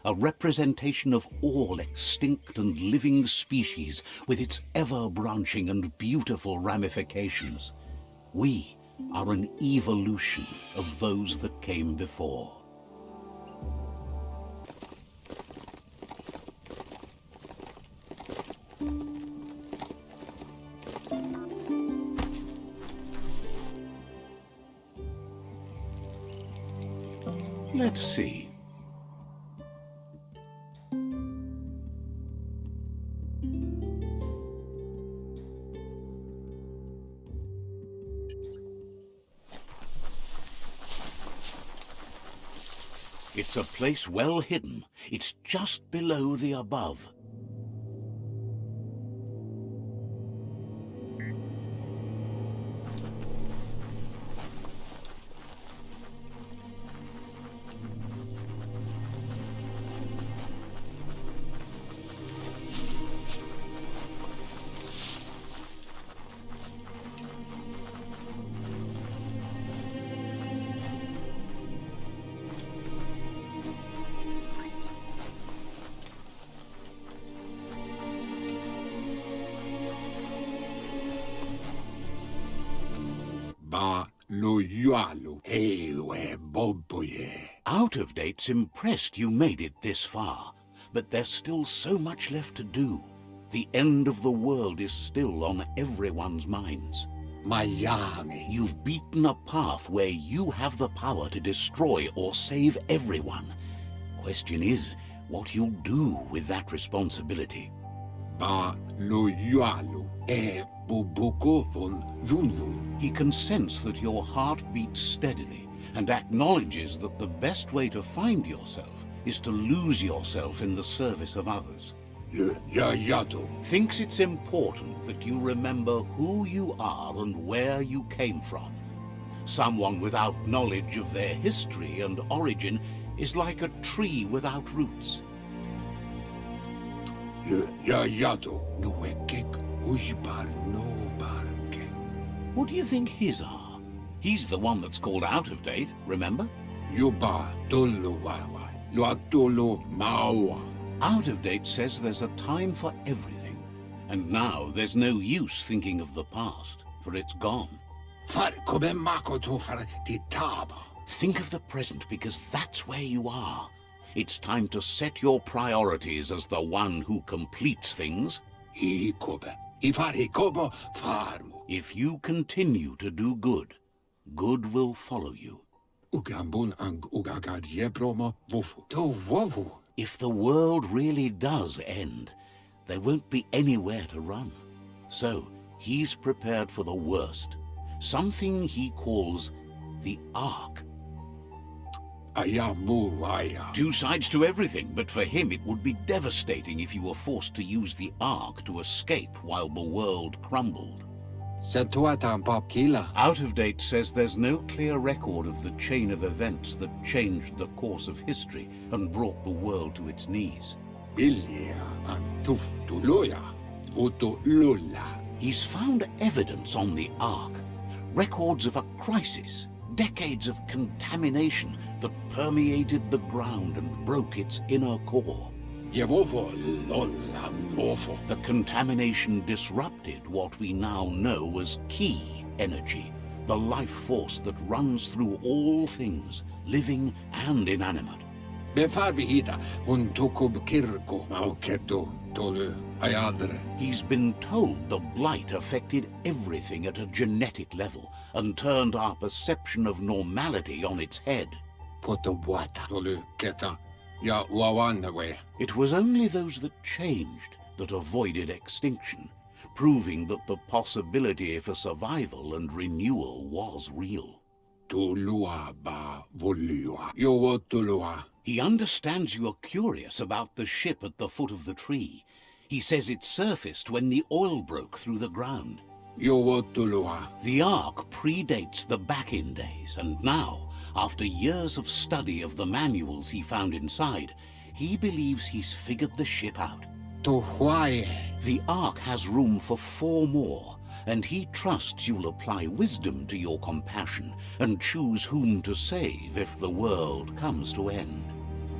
a representation of all extinct and living species with its ever-branching and beautiful ramifications. We are an evolution of those that came before. Let's see. It's a place well hidden. It's just below the above. Out of Date's impressed you made it this far, but there's still so much left to do. The end of the world is still on everyone's minds. Miami. You've beaten a path where you have the power to destroy or save everyone. Question is, what you'll do with that responsibility. Ba loyalu e bubuko von vunvun. He can sense that your heart beats steadily and acknowledges that the best way to find yourself is to lose yourself in the service of others. Le yayato. Thinks it's important that you remember who you are and where you came from. Someone without knowledge of their history and origin is like a tree without roots. Le yayato. Nuekek ujbar no barke. What do you think his are? He's the one that's called out of date, remember? Yuba tolo wawa. Luatolo mawa. Out of date says there's a time for everything. And now there's no use thinking of the past, for it's gone. Far come makoto far titaba. Think of the present because that's where you are. It's time to set your priorities as the one who completes things. Ikobe. Ifari kobo farmu. If you continue to do good, good will follow you. Ugambun ang ugagad yebromo wufu. To wowu. If the world really does end, there won't be anywhere to run. So he's prepared for the worst, something he calls the Ark. Ayamu aya. Two sides to everything, but for him it would be devastating if you were forced to use the Ark to escape while the world crumbled. Sentuatan pop kila. Out of date says there's no clear record of the chain of events that changed the course of history and brought the world to its knees. Bilia antuf tuloya. Voto lula. He's found evidence on the Ark, records of a crisis, decades of contamination that permeated the ground and broke its inner core. Yevovo lola nofo. The contamination disrupted what we now know as key energy, the life force that runs through all things, living and inanimate. Befarbi hita untukub kirko mauketo tolu ayadre. He's been told the blight affected everything at a genetic level and turned our perception of normality on its head. Poto wata tolu keta. Ya wawanwe. It was only those that changed that avoided extinction, proving that the possibility for survival and renewal was real. Tulua ba volua. Yo tulua. He understands you are curious about the ship at the foot of the tree. He says it surfaced when the oil broke through the ground. Yo tulua. The Ark predates the back-in days, and now, after years of study of the manuals he found inside, he believes he's figured the ship out. To why? The Ark has room for 4 more, and he trusts you'll apply wisdom to your compassion and choose whom to save if the world comes to end.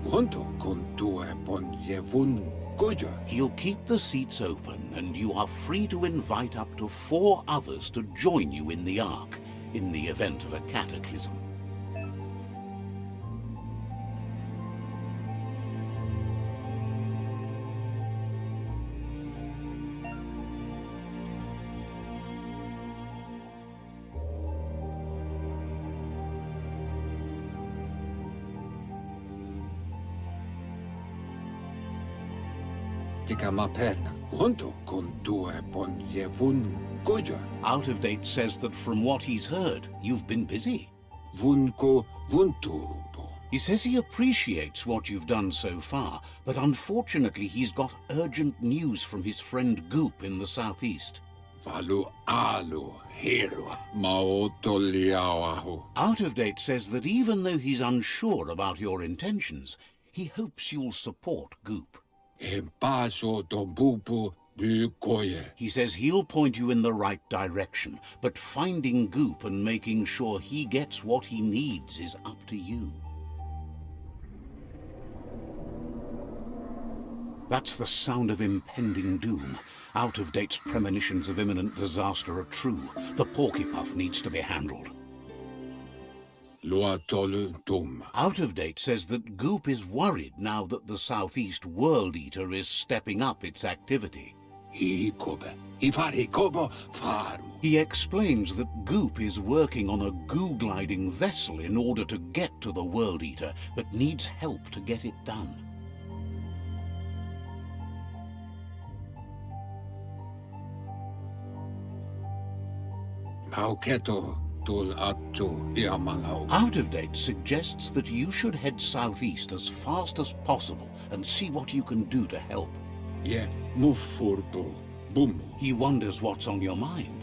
Wonto kontue pon yevun goja. He'll keep the seats open, and you are free to invite up to 4 others to join you in the Ark in the event of a cataclysm. Wonto kontue pon yevun goja. Out of date says that from what he's heard, you've been busy. Vunko vuntubo. He says he appreciates what you've done so far, but unfortunately he's got urgent news from his friend Goop in the southeast. Valu alu hero. Maotoliawahu. Out of date says that even though he's unsure about your intentions, he hopes you'll support Goop. Empaso dombubu dukoye. He says he'll point you in the right direction, but finding Goop and making sure he gets what he needs is up to you. That's the sound of impending doom. Out of date's premonitions of imminent disaster are true. The Porkypuff needs to be handled. Luatolu dum. Out of date says that Goop is worried now that the Southeast World Eater is stepping up its activity. Ikobe. Ifari kobo faru. He explains that Goop is working on a goo-gliding vessel in order to get to the World Eater, but needs help to get it done. Mauketo tul attu iamalau. Out of Date suggests that you should head southeast as fast as possible and see what you can do to help. Ye mufurbu. Bumu. He wonders what's on your mind.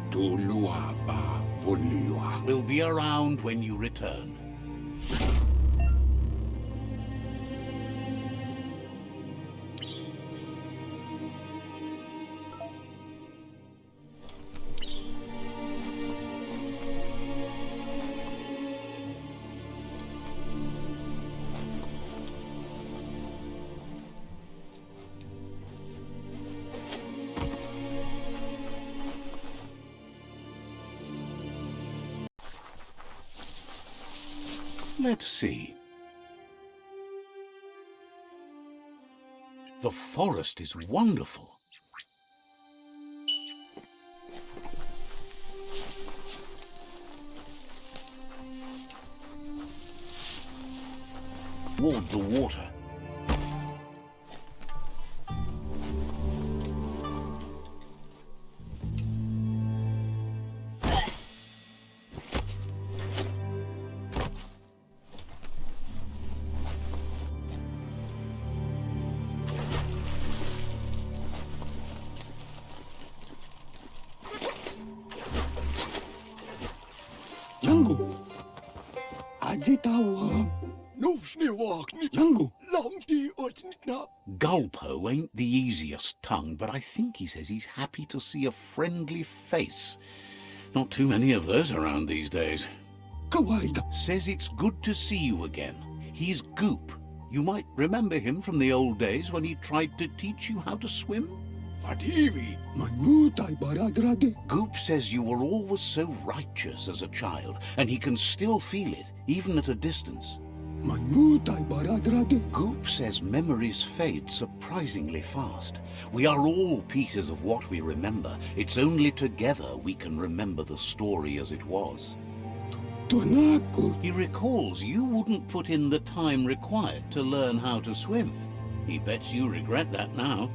Tulua ba vulua. We'll be around when you return. Let's see. The forest is wonderful. Toward the water. Yangu. Ajitawa. Yangu. Gulpo ain't the easiest tongue, but I think he says he's happy to see a friendly face. Not too many of those around these days. Kawaida. Says it's good to see you again. He's Goop. You might remember him from the old days when he tried to teach you how to swim. Fadivi. Manutai baradrade. Goop says you were always so righteous as a child, and he can still feel it, even at a distance. Manutai baradrade. Goop says memories fade surprisingly fast. We are all pieces of what we remember. It's only together we can remember the story as it was. Tonako. He recalls you wouldn't put in the time required to learn how to swim. He bets you regret that now.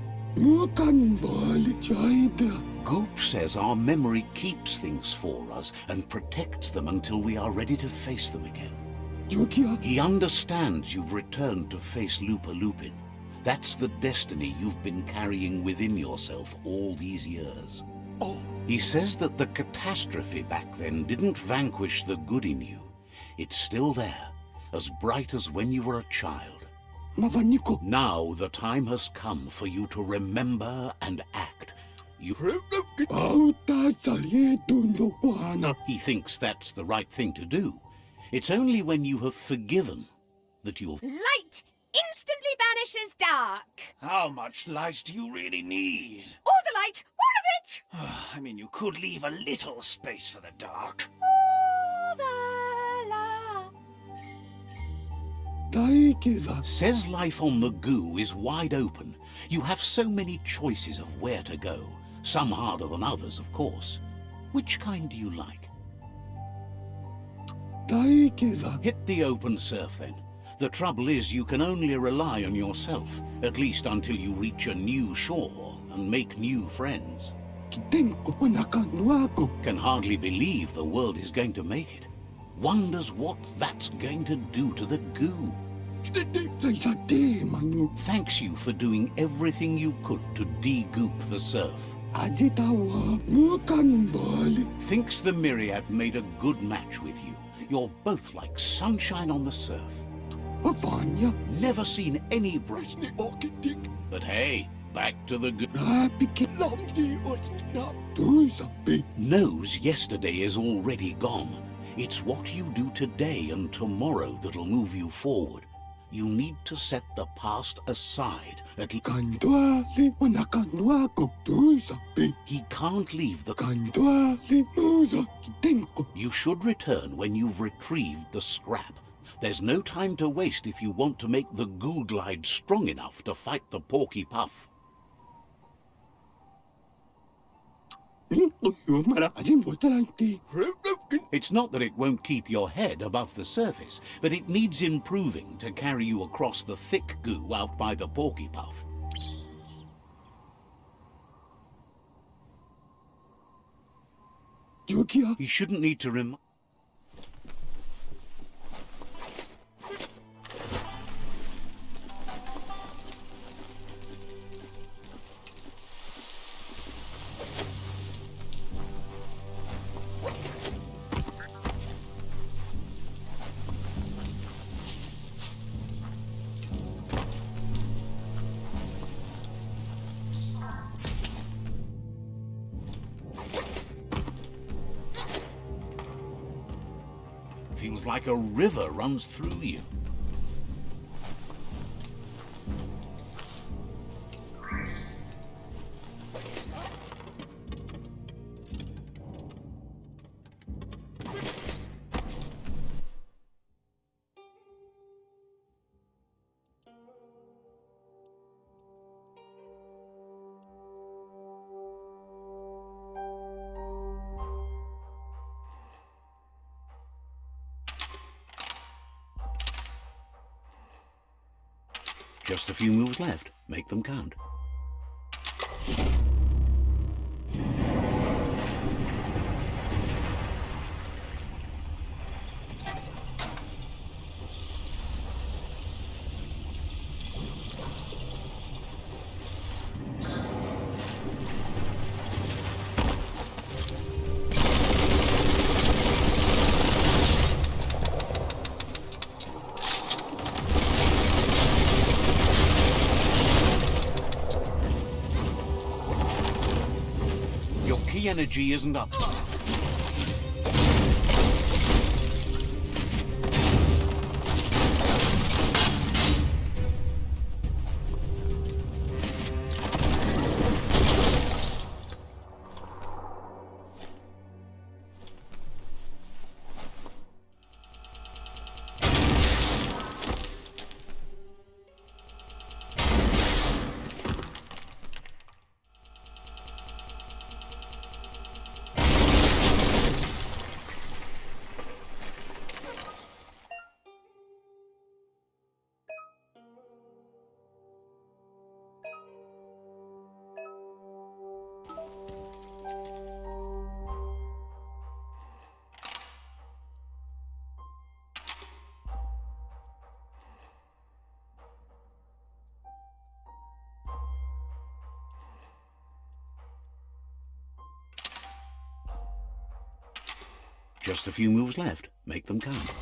Goop says our memory keeps things for us and protects them until we are ready to face them again. He understands you've returned to face Lupa Lupin. That's the destiny you've been carrying within yourself all these years. He says that the catastrophe back then didn't vanquish the good in you. It's still there, as bright as when you were a child. Now the time has come for you to remember and act. He thinks that's the right thing to do. It's only when you have forgiven that you'll... Light instantly banishes dark. How much light do you really need? All the light, all of it! I mean, you could leave a little space for the dark. All the light. Says life on the goo is wide open. You have so many choices of where to go. Some harder than others, of course. Which kind do you like? Hit the open surf then. The trouble is you can only rely on yourself, at least until you reach a new shore and make new friends. Can hardly believe the world is going to make it. Wonders what that's going to do to the goo. Thanks you for doing everything you could to de-goop the surf. Thinks the Myriad made a good match with you. You're both like sunshine on the surf. Never seen any brighter. But hey, back to the good. Knows yesterday is already gone. It's what you do today and tomorrow that'll move you forward. You need to set the past aside. He can't leave the... You should return when you've retrieved the scrap. There's no time to waste if you want to make the goo glide strong enough to fight the porky puff. It's not that it won't keep your head above the surface, but it needs improving to carry you across the thick goo out by the porky puff. You shouldn't need to Feels like a river runs through you. Just a few moves left. Make them count. Energy isn't up. Just a few moves left. Make them count.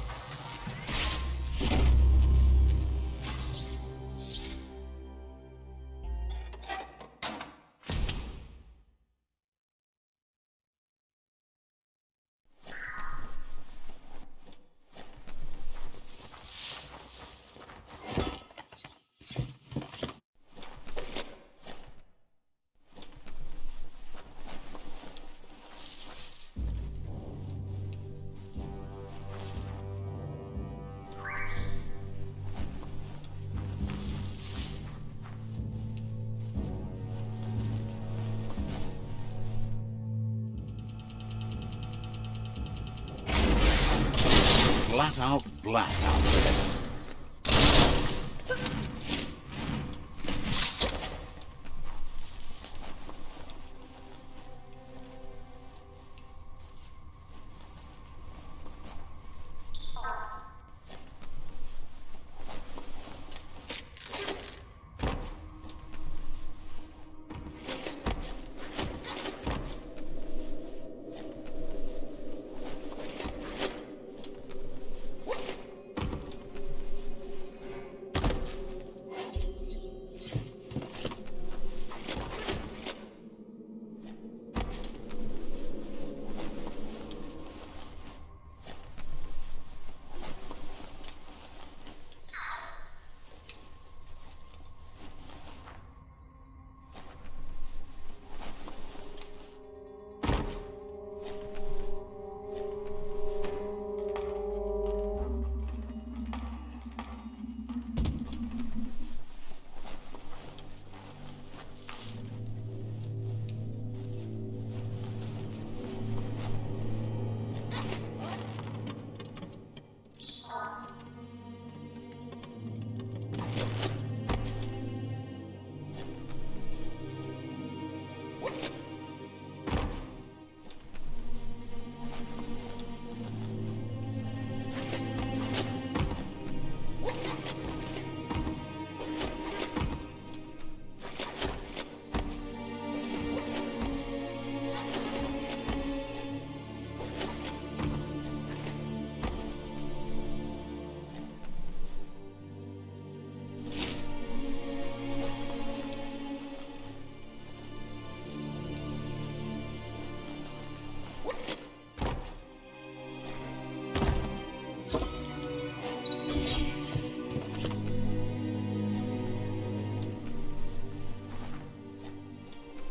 Flat out black out there.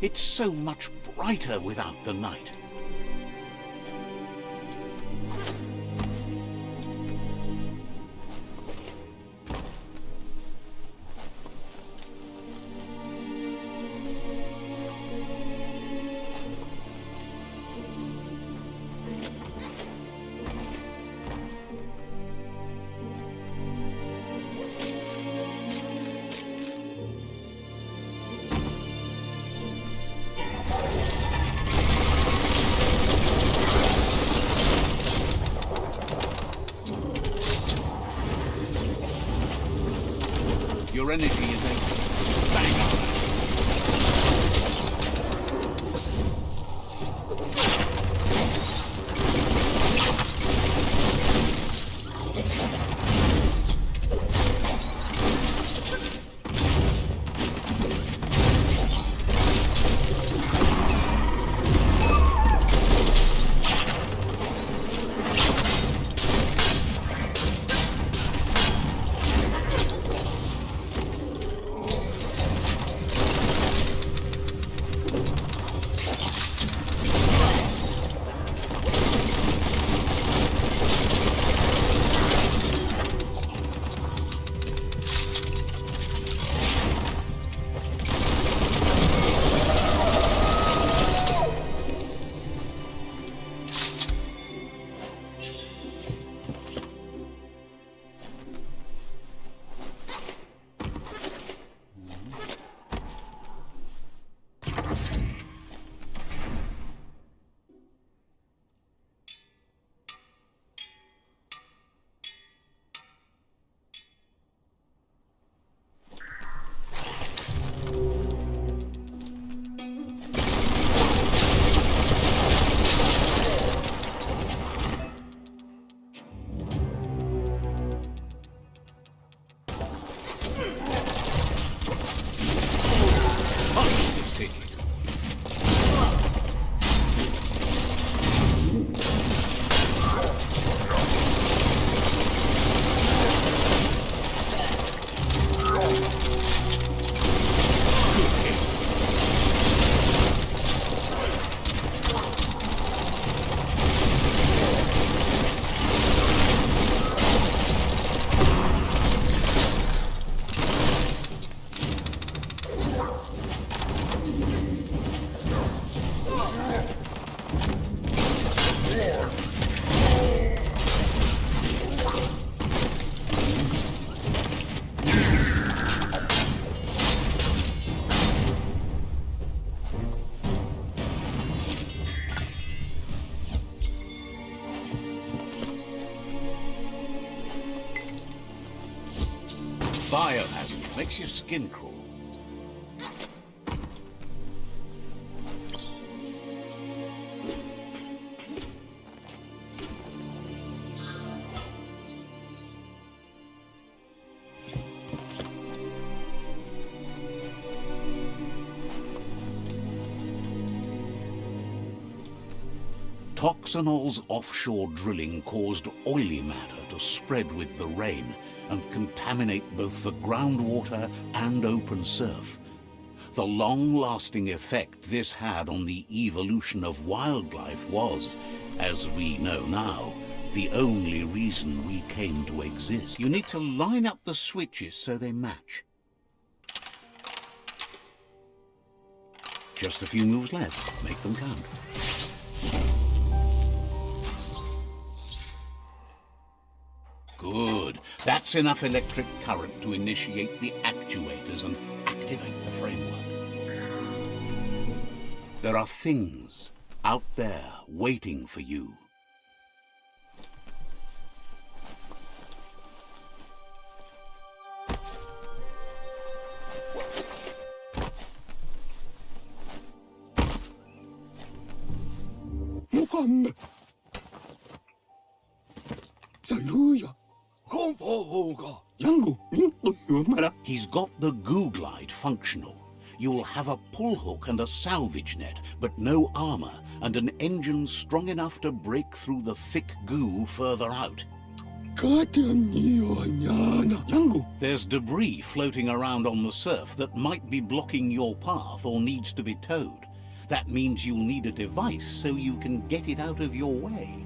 It's so much brighter without the night. Your energy is a bang on. Biomutant makes your skin crawl. Toxanol's offshore drilling caused oily matter to spread with the rain and contaminate both the groundwater and open surf. The long-lasting effect this had on the evolution of wildlife was, as we know now, the only reason we came to exist. You need to line up the switches so they match. Just a few moves left. Make them count. Good. That's enough electric current to initiate the actuators and activate the framework. There are things out there waiting for you. Mukam. Zairuya. He's got the goo glide functional. You'll have a pull hook and a salvage net, but no armor, and an engine strong enough to break through the thick goo further out. There's debris floating around on the surf that might be blocking your path or needs to be towed. That means you'll need a device so you can get it out of your way.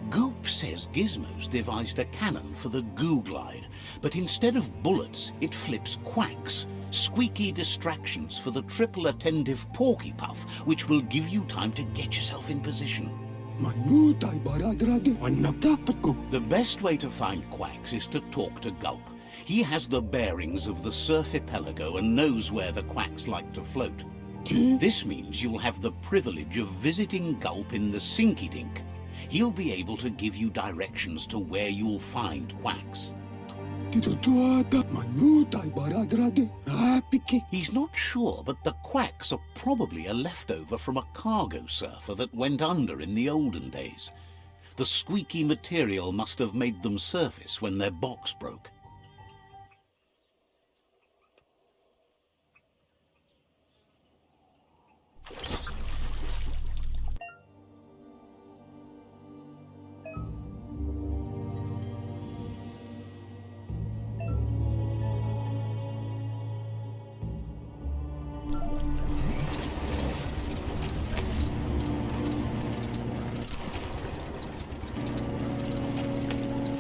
Goop says Gizmo's devised a cannon for the Goo Glide, but instead of bullets, it flips quacks, squeaky distractions for the triple attentive Porky Puff, which will give you time to get yourself in position. The best way to find quacks is to talk to Gulp. He has the bearings of the surf archipelago and knows where the quacks like to float. This means you'll have the privilege of visiting Gulp in the Sinky Dink. He'll be able to give you directions to where you'll find quacks. He's not sure, but the quacks are probably a leftover from a cargo surfer that went under in the olden days. The squeaky material must have made them surface when their box broke.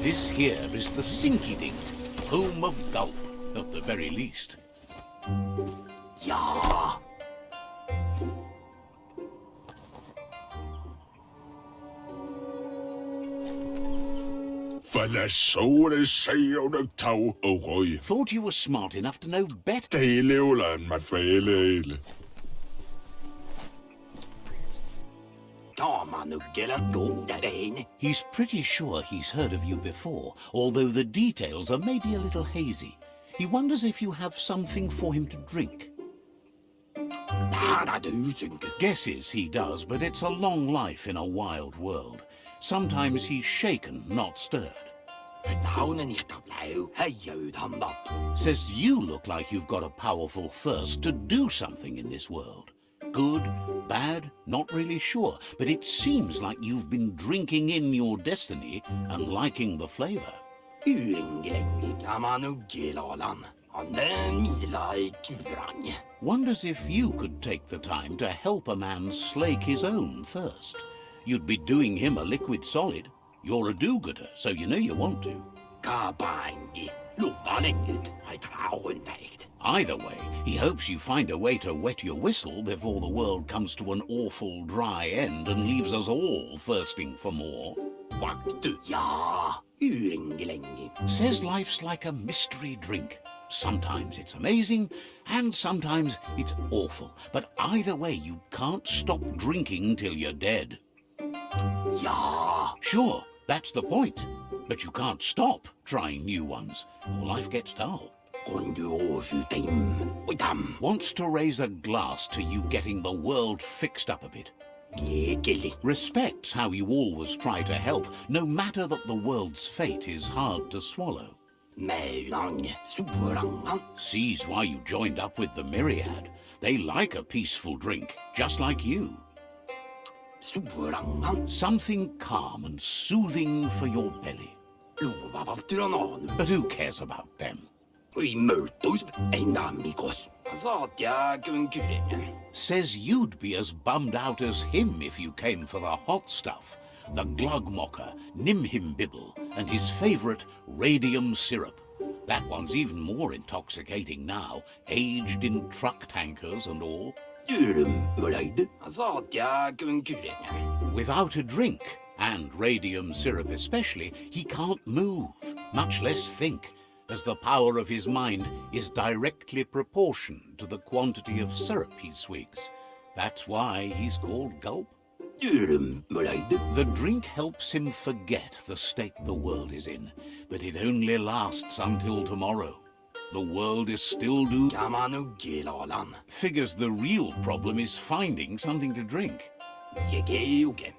This here is the Sinky Dink, home of Gulp, at the very least. Yeah. Thought you were smart enough to know better. He's pretty sure he's heard of you before, although the details are maybe a little hazy. He wonders if you have something for him to drink. Guesses he does, but it's a long life in a wild world. Sometimes he's shaken, not stirred. Says you look like you've got a powerful thirst to do something in this world. Good, bad, not really sure, but it seems like you've been drinking in your destiny and liking the flavor. Wonders if you could take the time to help a man slake his own thirst. You'd be doing him a liquid solid. You're a do-gooder, so you know you want to. Either way, he hopes you find a way to wet your whistle before the world comes to an awful dry end and leaves us all thirsting for more. Says life's like a mystery drink. Sometimes it's amazing, and sometimes it's awful. But either way, you can't stop drinking till you're dead. Sure, that's the point. But you can't stop trying new ones, or life gets dull. Wants to raise a glass to you getting the world fixed up a bit. Respects how you always try to help, no matter that the world's fate is hard to swallow. Sees why you joined up with the Myriad. They like a peaceful drink, just like you. Something calm and soothing for your belly. But who cares about them? Says you'd be as bummed out as him if you came for the hot stuff. The Glugmocker, Nimhimbibble, and his favourite radium syrup. That one's even more intoxicating now, aged in truck tankers and all. Without a drink, and radium syrup especially, he can't move, much less think, as the power of his mind is directly proportioned to the quantity of syrup he swigs. That's why he's called Gulp. The drink helps him forget the state the world is in, but it only lasts until tomorrow. The world is still doomed. Figures the real problem is finding something to drink.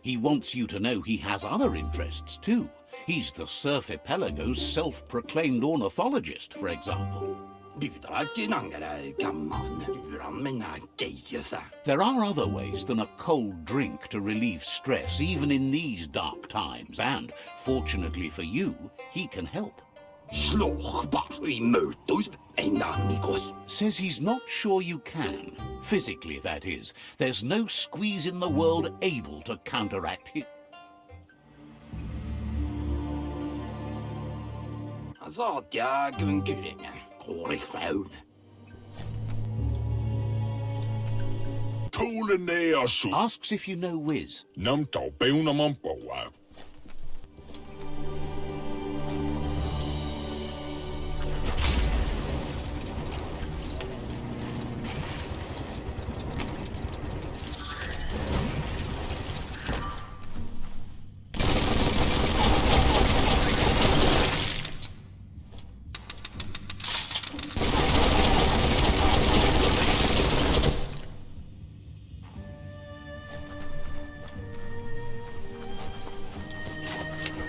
He wants you to know he has other interests too. He's the surf archipelago's self-proclaimed ornithologist, for example. There are other ways than a cold drink to relieve stress, even in these dark times, and, fortunately for you, he can help. Says he's not sure you can. Physically, that is. There's no squeeze in the world able to counteract him. Asks if you know Wiz.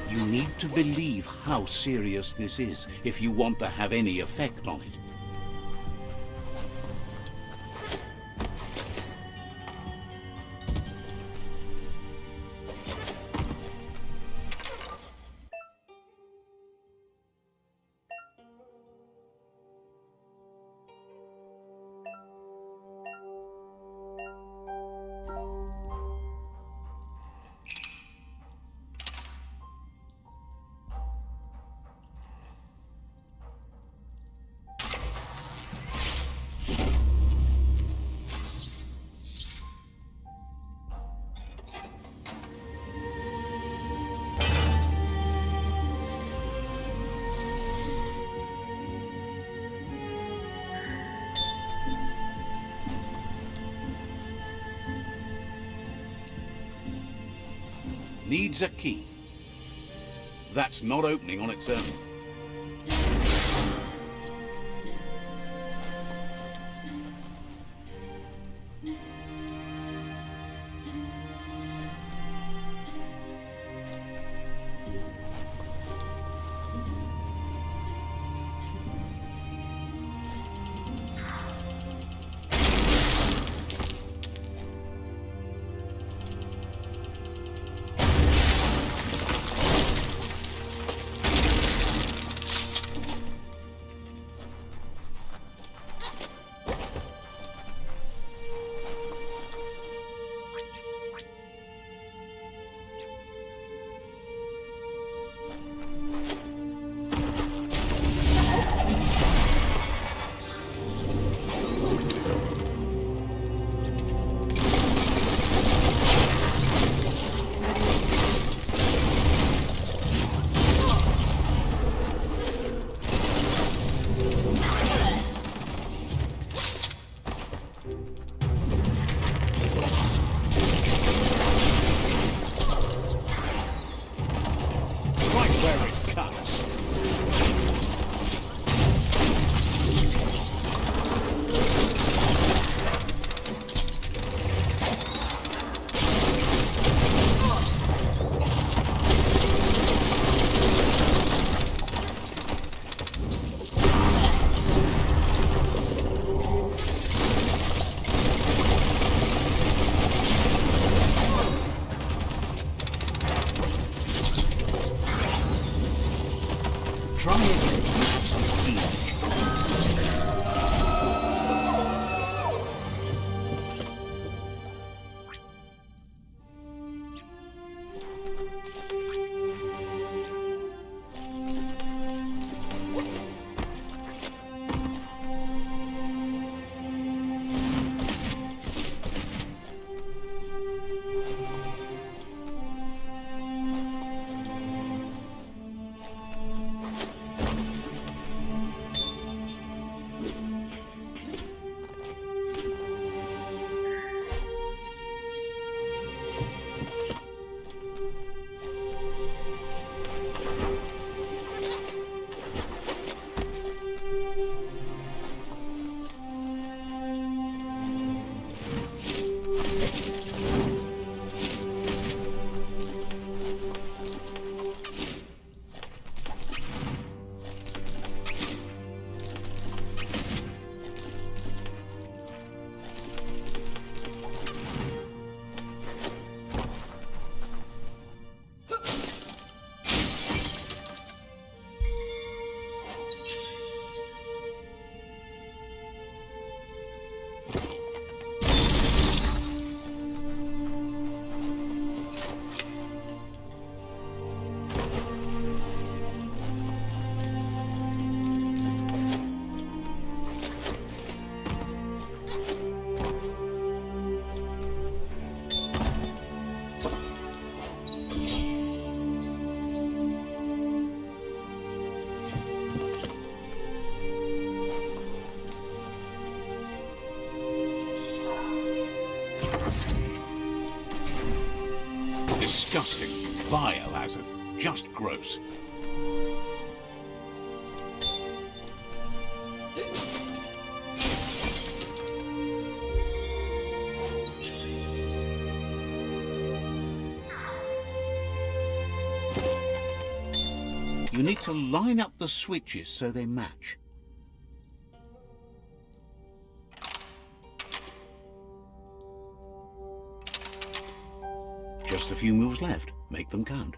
You need to believe how serious this is if you want to have any effect on it. Needs a key. That's not opening on its own. Disgusting. Biohazard. Just gross. You need to line up the switches so they match. Just a few moves left. Make them count.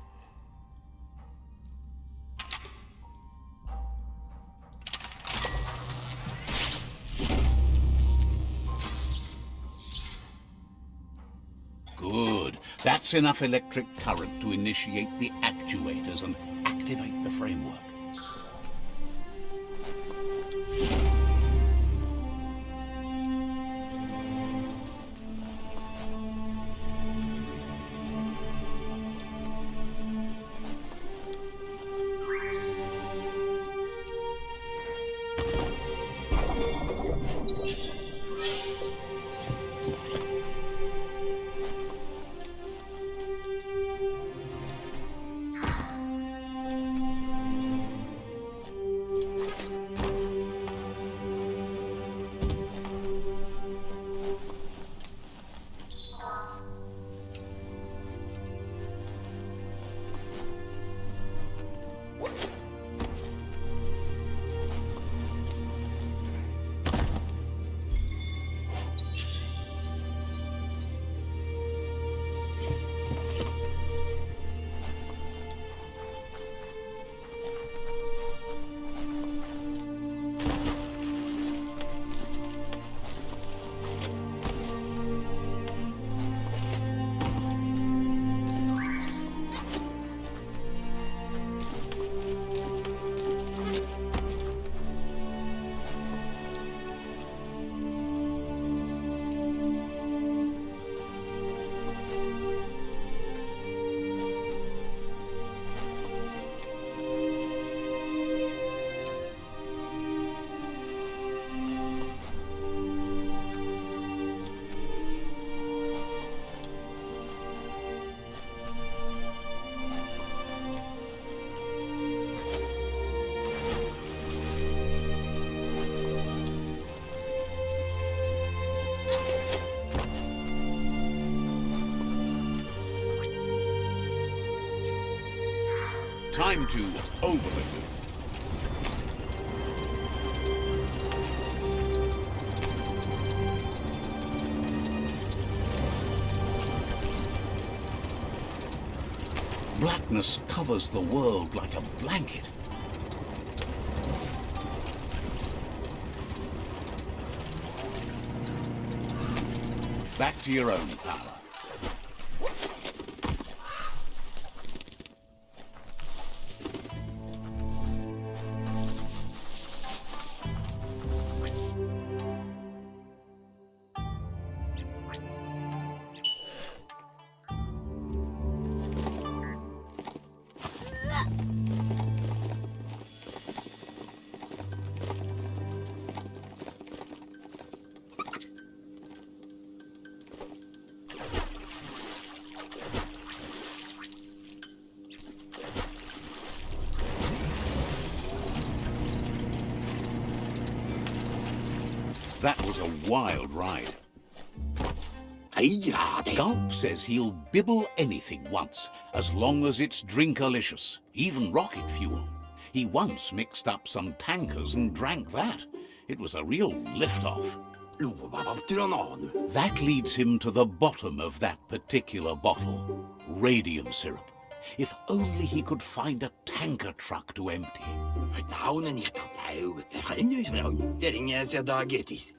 Good. That's enough electric current to initiate the actuators and activate the framework. Time to overload. Blackness covers the world like a blanket. Back to your own power. That was a wild ride. Gulp says he'll bibble anything once, as long as it's drinkalicious, even rocket fuel. He once mixed up some tankers and drank that. It was a real lift-off. That leads him to the bottom of that particular bottle. Radium syrup. If only he could find a tanker truck to empty.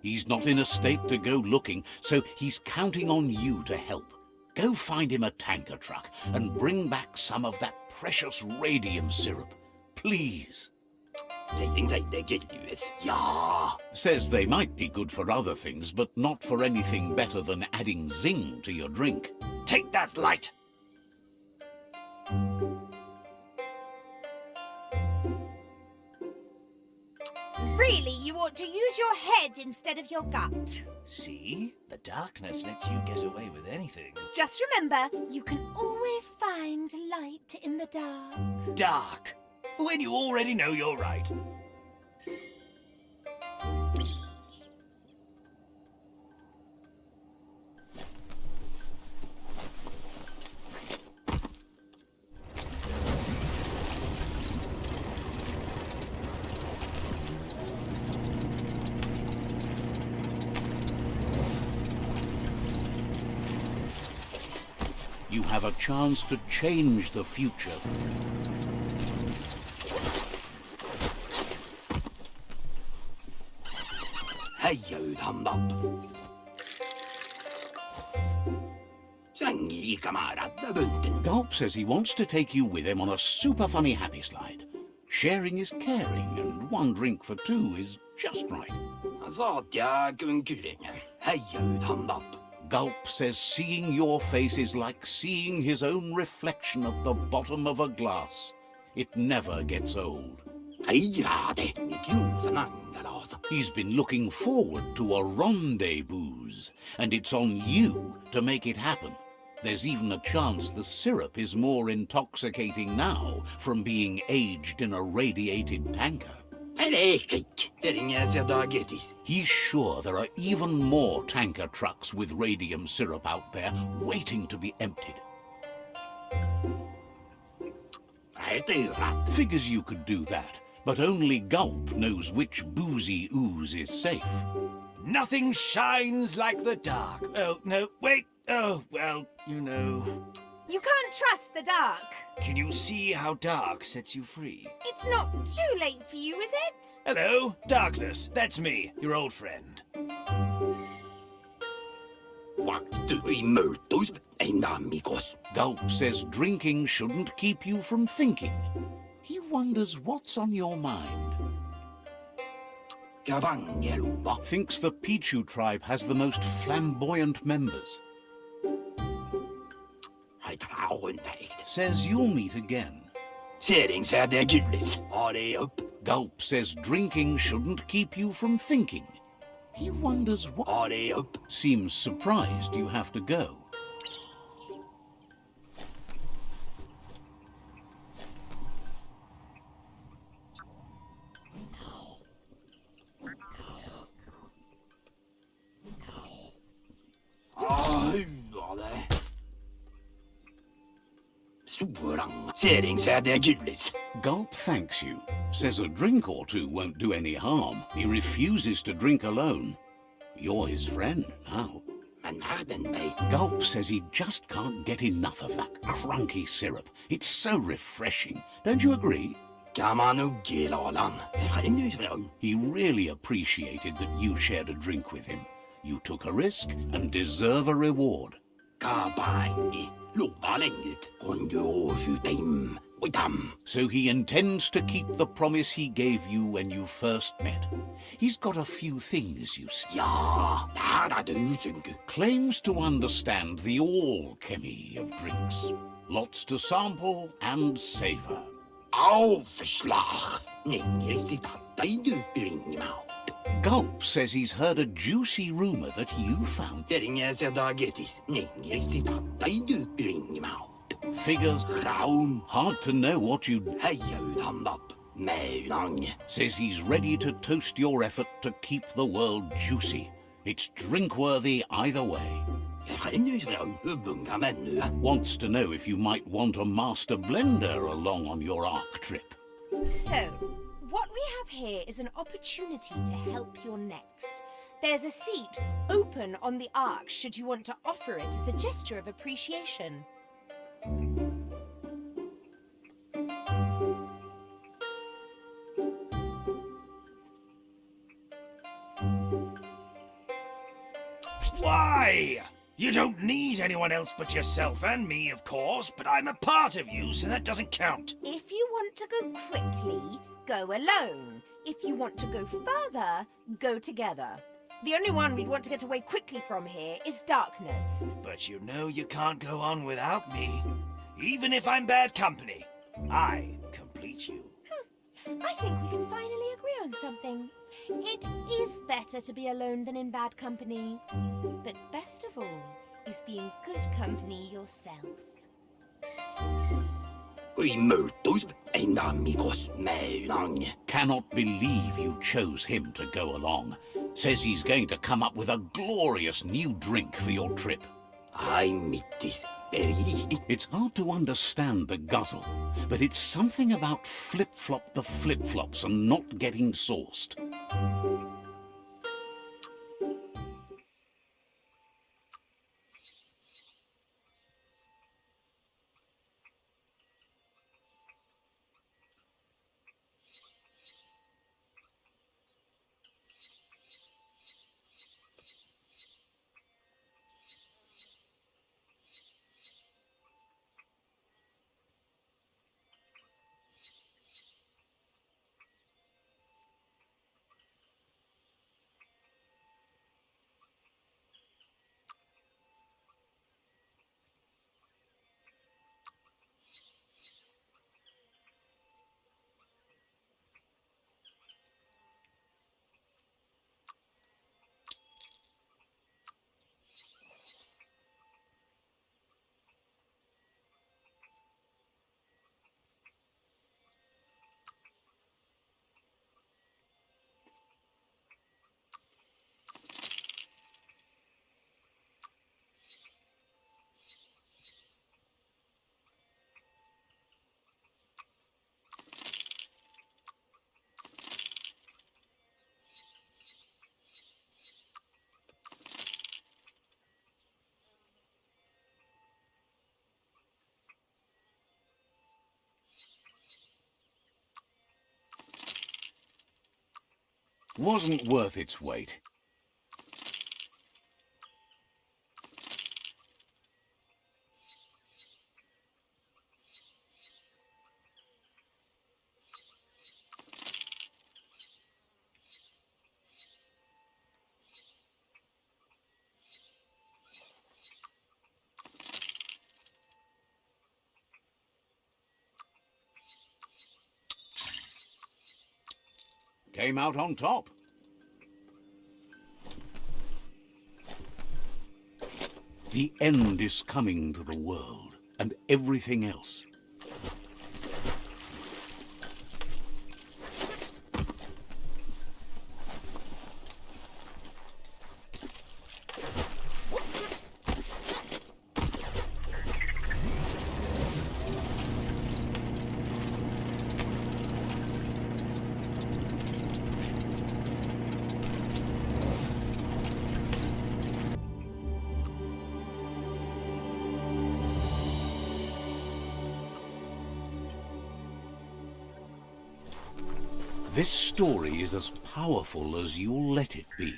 He's not in a state to go looking, so he's counting on you to help. Go find him a tanker truck and bring back some of that precious radium syrup. Please. Says they might be good for other things, but not for anything better than adding zing to your drink. Take that light! Really, you ought to use your head instead of your gut. See? The darkness lets you get away with anything. Just remember, you can always find light in the dark. Dark. When you already know you're right. You have a chance to change the future. Heja hamnat. Sängeri kamerad bunten. Gulp says he wants to take you with him on a super funny happy slide. Sharing is caring, and one drink for two is just right. Satja kunkuringen. Heja hamnat. Gulp says seeing your face is like seeing his own reflection at the bottom of a glass. It never gets old. Heirade mit ljusen angelasa. He's been looking forward to a rendezvous, and it's on you to make it happen. There's even a chance the syrup is more intoxicating now from being aged in a radiated tanker. Elekik. Seringen seda getis. He's sure there are even more tanker trucks with radium syrup out there waiting to be emptied. Heiterat. Figures you could do that, but only Gulp knows which boozy ooze is safe. Nothing shines like the dark. Oh, no, wait. Oh, well, you know. You can't trust the dark. Can you see how dark sets you free? It's not too late for you, is it? Hello, darkness. That's me, your old friend. Vaktu I mörtus en amigos. Gulp says drinking shouldn't keep you from thinking. He wonders what's on your mind. Kavangeluva. Thinks the Pichu tribe has the most flamboyant members. Heiteraunteikt. Says you'll meet again. Sering säder gulis. Har det upp. Gulp says drinking shouldn't keep you from thinking. He wonders what... Har det upp. Seems surprised you have to go. Huvade. Sorang. Sering säder gulis. Gulp thanks you, says a drink or two won't do any harm. He refuses to drink alone. You're his friend now. Men harden mig. Gulp says he just can't get enough of that crunky syrup. It's so refreshing. Don't you agree? Kamanugilalan. He really appreciated that you shared a drink with him. You took a risk and deserve a reward. Kabangi. Lubalengut. Konjofutim. Witam. So he intends to keep the promise he gave you when you first met. He's got a few things, you see. Ja, där du synku. Claims to understand the alchemy of drinks. Lots to sample and savor. Avslag. Ningristi tattai dupringmau. Gulp says he's heard a juicy rumor that you found. Seringen säder getis. Ningristi tattai dupringmau. Figures Graun. hard to know what you'd... Heja hamnat. Meunang. Says he's ready to toast your effort to keep the world juicy. It's drink-worthy either way. Wants to know if you might want a master blender along on your Ark trip. So, what we have here is an opportunity to help your next. There's a seat open on the Ark should you want to offer it as a gesture of appreciation. Why? You don't need anyone else but yourself and me, of course, but I'm a part of you, so that doesn't count. If you want to go quickly, go alone. If you want to go further, go together. The only one we'd want to get away quickly from here is darkness. But you know you can't go on without me. Even if I'm bad company, I complete you. I think we can finally agree on something. It is better to be alone than in bad company. But best of all is being good company yourself. Kui muutus en amigos meunang. Cannot believe you chose him to go along. Says he's going to come up with a glorious new drink for your trip. Ai mittis peri. It's hard to understand the guzzle, but it's something about flip-flop the flip-flops and not getting sauced. Wasn't worth its weight. Came out on top. The end is coming to the world, and everything else. This story is as powerful as you'll let it be.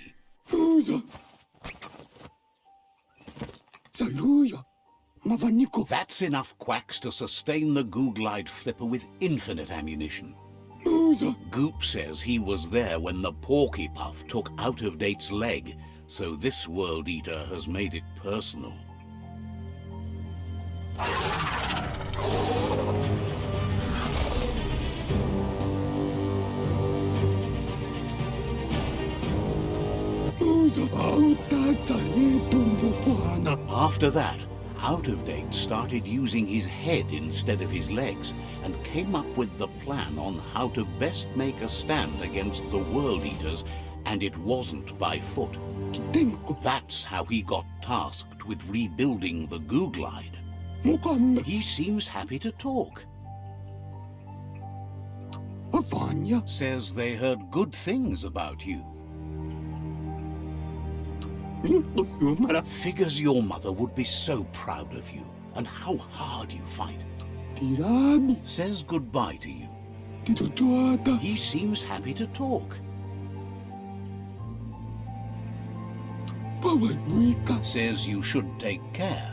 That's enough quacks to sustain the Googlide flipper with infinite ammunition. Goop says he was there when the Porky Puff took Out-of-Date's leg, so this World Eater has made it personal. After that, Out-of-Date started using his head instead of his legs and came up with the plan on how to best make a stand against the World Eaters, and it wasn't by foot. That's how he got tasked with rebuilding the Googlide. He seems happy to talk. Says they heard good things about you. Figures your mother would be so proud of you and how hard you fight. Says goodbye to you. He seems happy to talk. Says you should take care.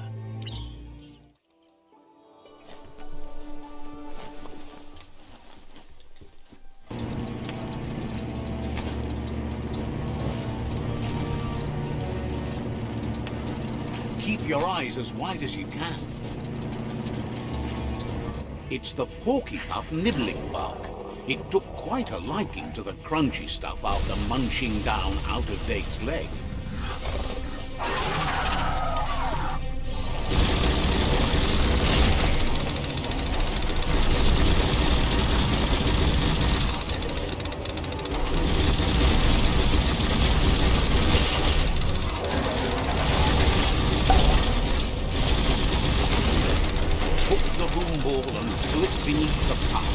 Keep your eyes as wide as you can. It's the Porky Puff nibbling bark. It took quite a liking to the crunchy stuff after munching down out-of-date's leg. Ball and threw it beneath the path.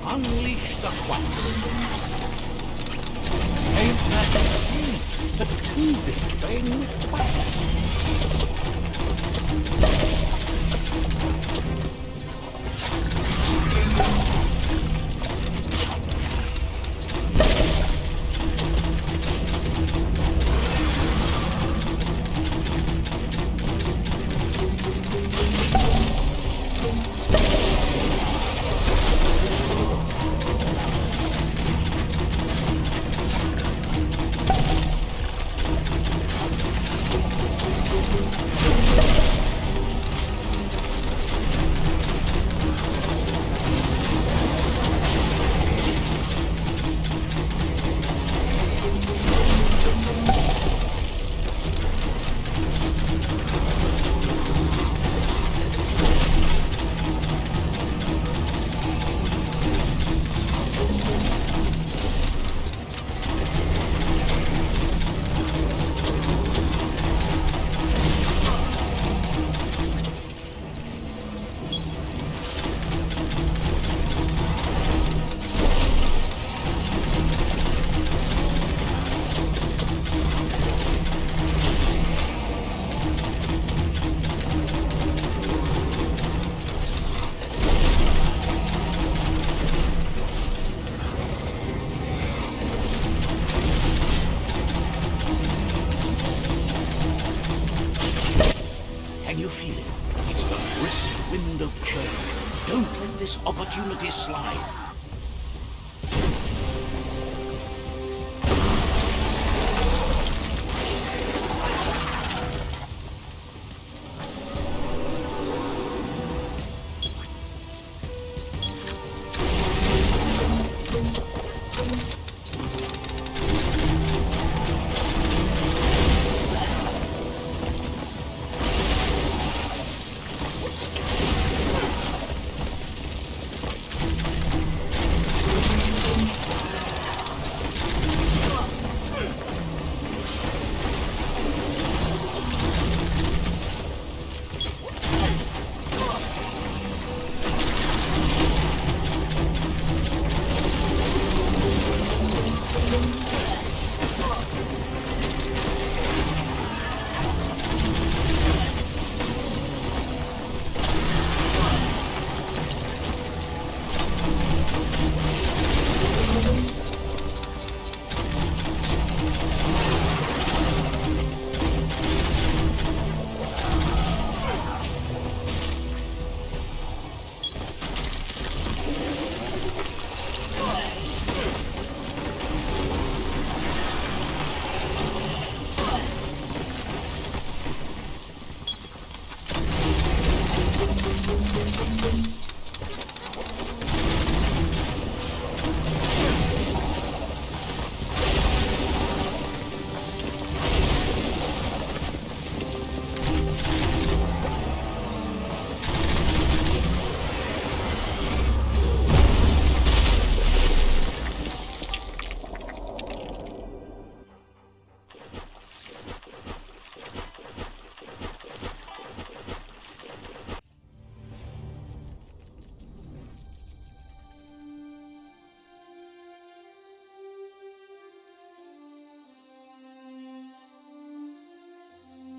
Unleash the quacks. Ain't that the two big things quacks? this opportunity slide.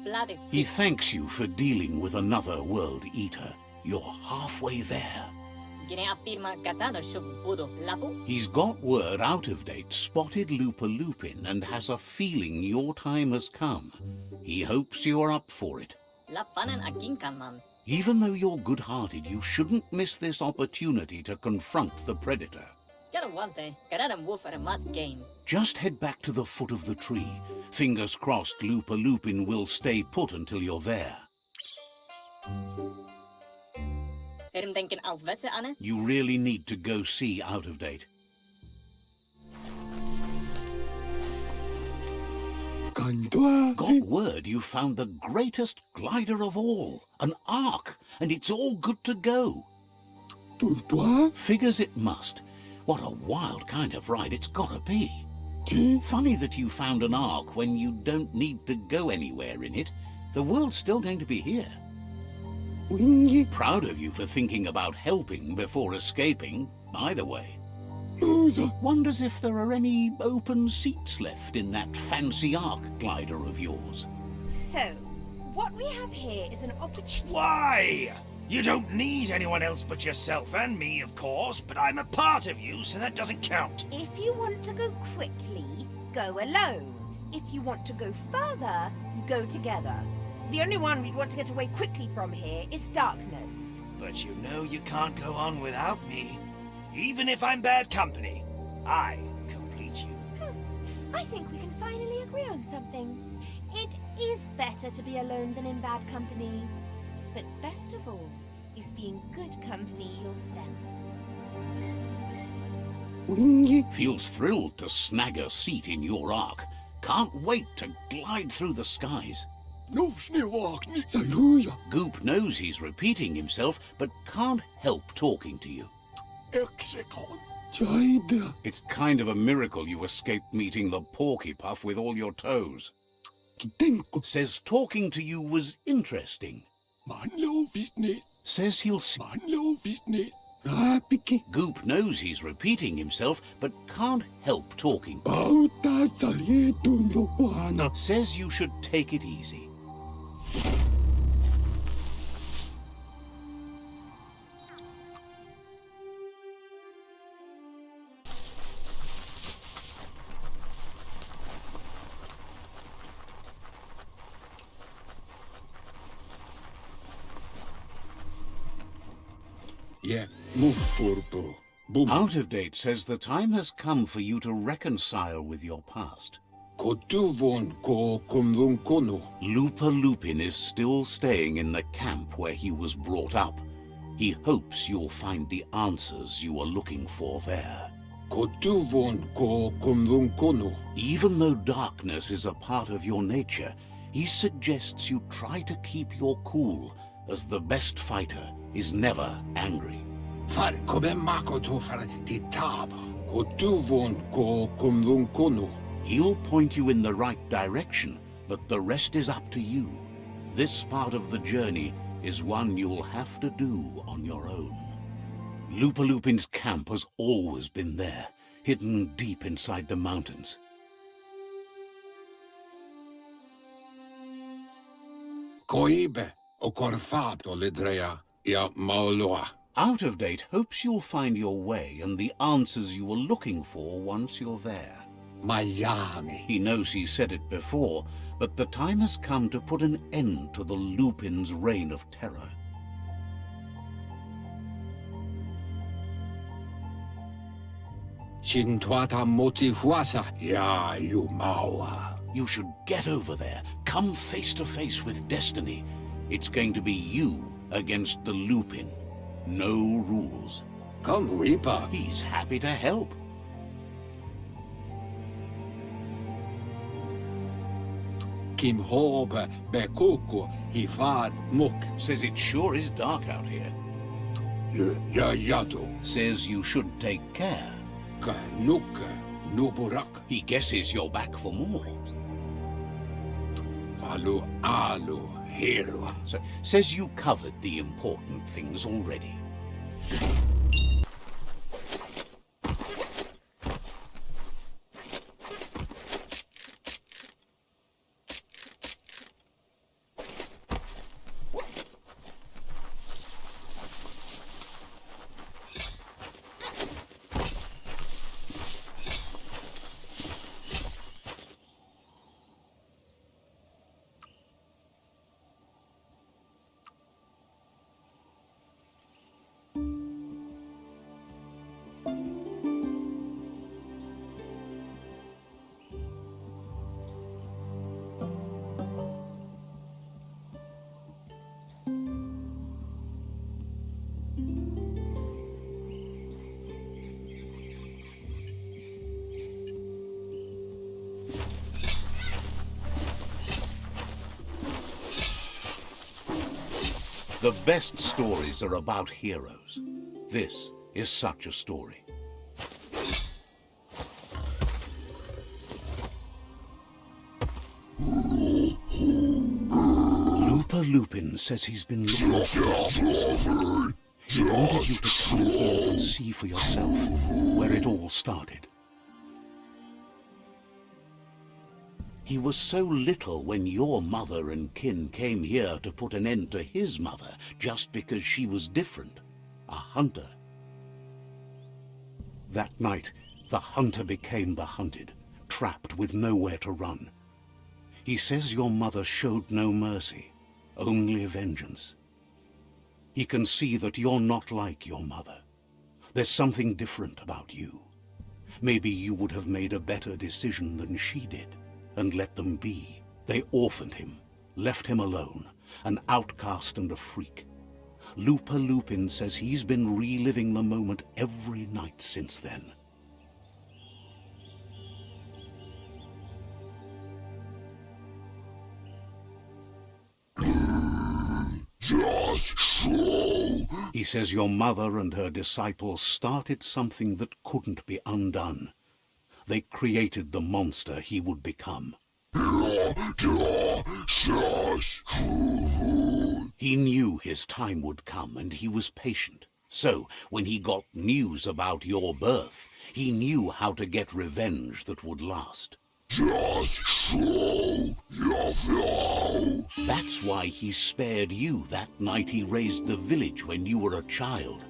Vladik. He thanks you for dealing with another world eater. You're halfway there. Gine afirma katano shubudo lapu. He's got word out of date spotted Lupin and has a feeling your time has come. He hopes you're up for it. La fanan akinkan man. Even though you're good-hearted, you shouldn't miss this opportunity to confront the predator. Kara wante, karadam wolf at a mat game. Just head back to the foot of the tree. Fingers crossed Lupin will stay put until you're there. Erim denken alvese ane? You really need to go see Out of Date. Got word you found the greatest glider of all, an Ark, and it's all good to go. Figures it must. What a wild kind of ride it's gotta be. Funny that you found an Ark when you don't need to go anywhere in it. The world's still going to be here. Proud of you for thinking about helping before escaping, by the way. Wonders if there are any open seats left in that fancy Ark glider of yours. So, what we have here is an opportunity. Why? You don't need anyone else but yourself and me, of course, but I'm a part of you, so that doesn't count. If you want to go quickly, go alone. If you want to go further, go together. The only one we'd want to get away quickly from here is darkness. But you know you can't go on without me. Even if I'm bad company, I complete you. I think we can finally agree on something. It is better to be alone than in bad company. But best of all is being good company yourself. Feels thrilled to snag a seat in your Ark. Can't wait to glide through the skies. Goop knows he's repeating himself, but can't help talking to you. It's kind of a miracle you escaped meeting the porky puff with all your toes. Says talking to you was interesting. Says he'll Goop knows he's repeating himself, but can't help talking. Says you should take it easy. Yeah, Muffurpo. Bum. Out of Date says the time has come for you to reconcile with your past. Kotuvon ko kumlun kono. Lupa Lupin is still staying in the camp where he was brought up. He hopes you'll find the answers you are looking for there. Kotuvon ko kumlun kono. Even though darkness is a part of your nature, he suggests you try to keep your cool, as the best fighter is never angry. Far come makoto far titaba. Kotuvon ko kumlun kono. He'll point you in the right direction, but the rest is up to you. This part of the journey is one you'll have to do on your own. Lupa Lupin's camp has always been there, hidden deep inside the mountains. Koibe o korfabto ledrea ia maoloa. Out of Date hopes you'll find your way and the answers you were looking for once you're there. Miami. He knows he said it before, but the time has come to put an end to the Lupin's reign of terror. Shintuata motihuasa ya yumawa. You should get over there, come face to face with destiny. It's going to be you against the Lupin. No rules. Come, Reaper. He's happy to help. Kim Hobe Bekoko Hifar Muk. Says it sure is dark out here. Le Yayato. Says you should take care. Kanuka Nuburak. He guesses you're back for more. Valu Alu Hero. So, says you covered the important things already. The best stories are about heroes. This is such a story. Lupa Lupin says he's been looking for. He wanted you to come here and see for yourself where it all started. He was so little when your mother and kin came here to put an end to his mother just because she was different, a hunter. That night, the hunter became the hunted, trapped with nowhere to run. He says your mother showed no mercy, only vengeance. He can see that you're not like your mother. There's something different about you. Maybe you would have made a better decision than she did. And let them be. They orphaned him, left him alone, an outcast and a freak. Lupa Lupin says he's been reliving the moment every night since then. Just so. He says your mother and her disciples started something that couldn't be undone. They created the monster he would become. He knew his time would come, and he was patient. So, when he got news about your birth, he knew how to get revenge that would last. Just so. That's why he spared you that night he raised the village when you were a child.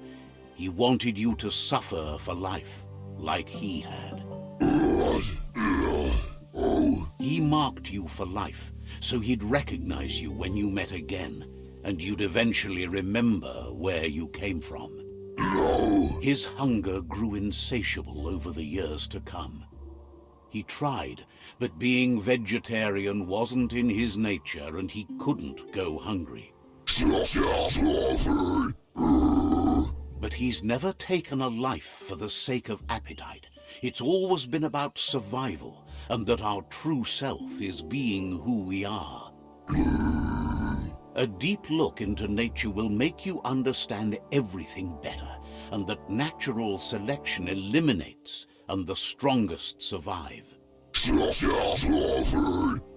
He wanted you to suffer for life, like he had. He marked you for life, so he'd recognize you when you met again, and you'd eventually remember where you came from. His hunger grew insatiable over the years to come. He tried, but being vegetarian wasn't in his nature and he couldn't go hungry. But he's never taken a life for the sake of appetite. It's always been about survival, and that our true self is being who we are. A deep look into nature will make you understand everything better, and that natural selection eliminates, and the strongest survive.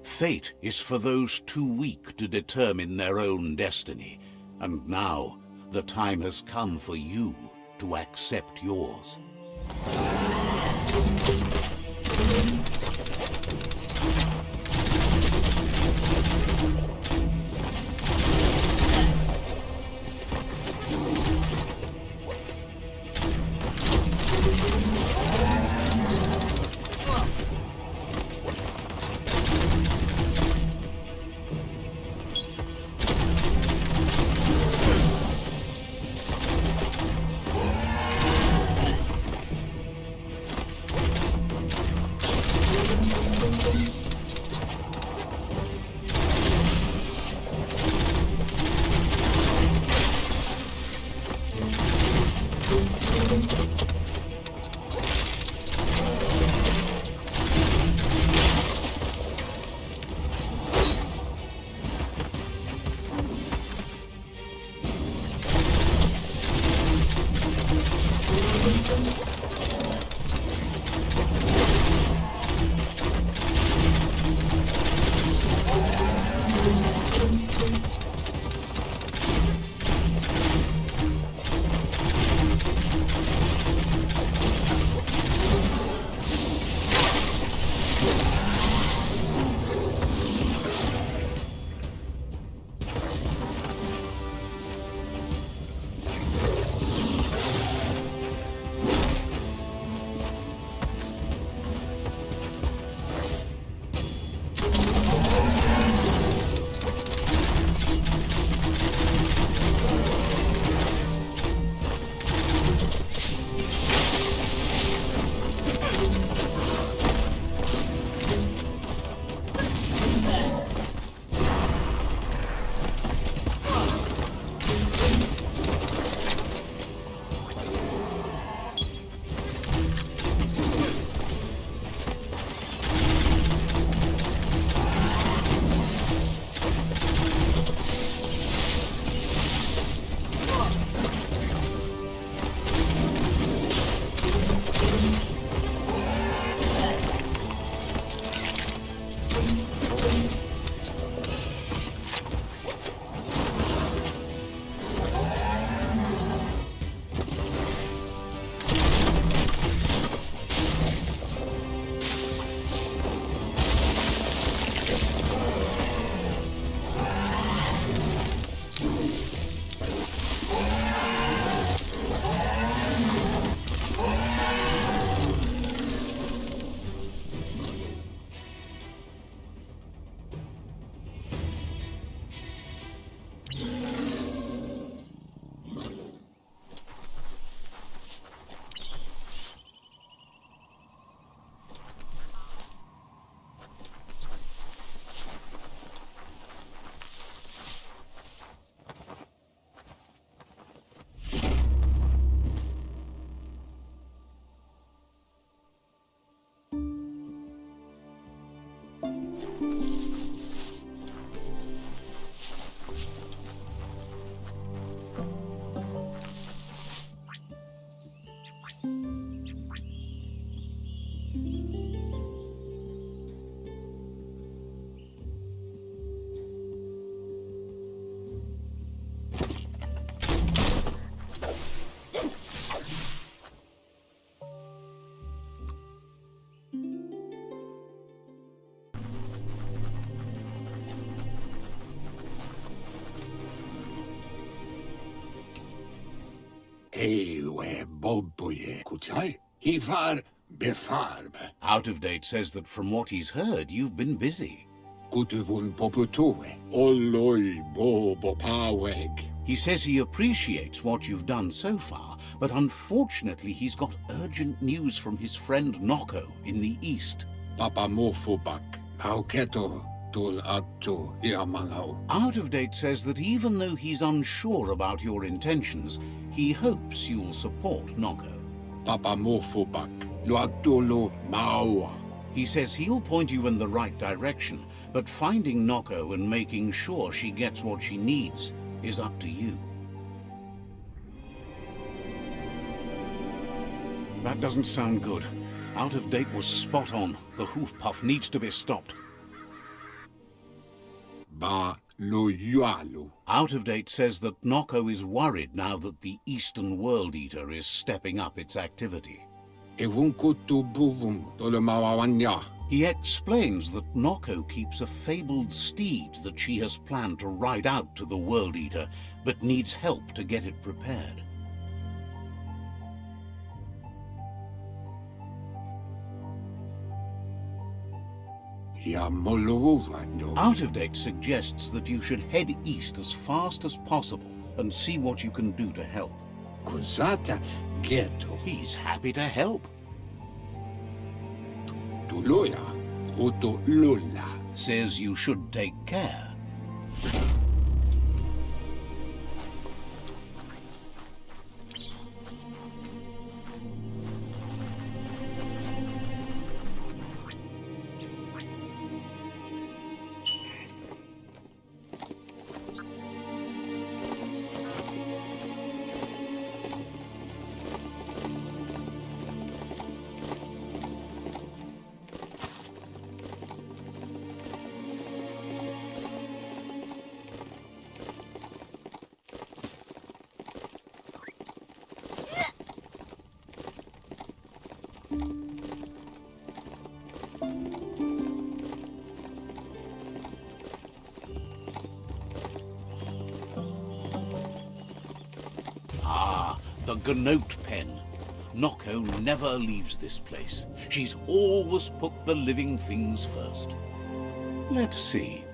Fate is for those too weak to determine their own destiny, and now the time has come for you to accept yours. Ewe bobboje kuchai. Hifar befarbe. Out of Date says that from what he's heard, you've been busy. Kutuvun poputue. Olloi bobopaweg. He says he appreciates what you've done so far, but unfortunately he's got urgent news from his friend Noko in the east. Papa mofobak. Lauketo tul attu iamanau. Out of Date says that even though he's unsure about your intentions, he hopes you'll support Noko. Papa mofobak. Luatulu maua. He says he'll point you in the right direction, but finding Noko and making sure she gets what she needs is up to you. That doesn't sound good. Out of Date was spot on. The hoof puff needs to be stopped. Ba loyalu. Out of Date says that Noko is worried now that the Eastern World Eater is stepping up its activity. Evunkutu buvum tolemawawanya. He explains that Noko keeps a fabled steed that she has planned to ride out to the World Eater, but needs help to get it prepared. Out of Date suggests that you should head east as fast as possible and see what you can do to help. Kusata ghetto. He's happy to help. Tuloya uto lula. Says you should take care. The Gnote pen. Noko never leaves this place. She's always put the living things first. Let's see.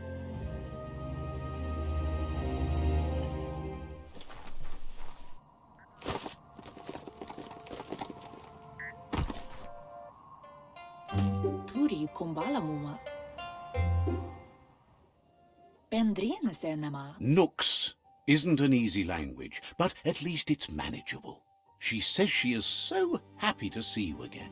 Puri kumbala muma. Bendrina senama. Nooks isn't an easy language, but at least it's manageable. She says she is so happy to see you again.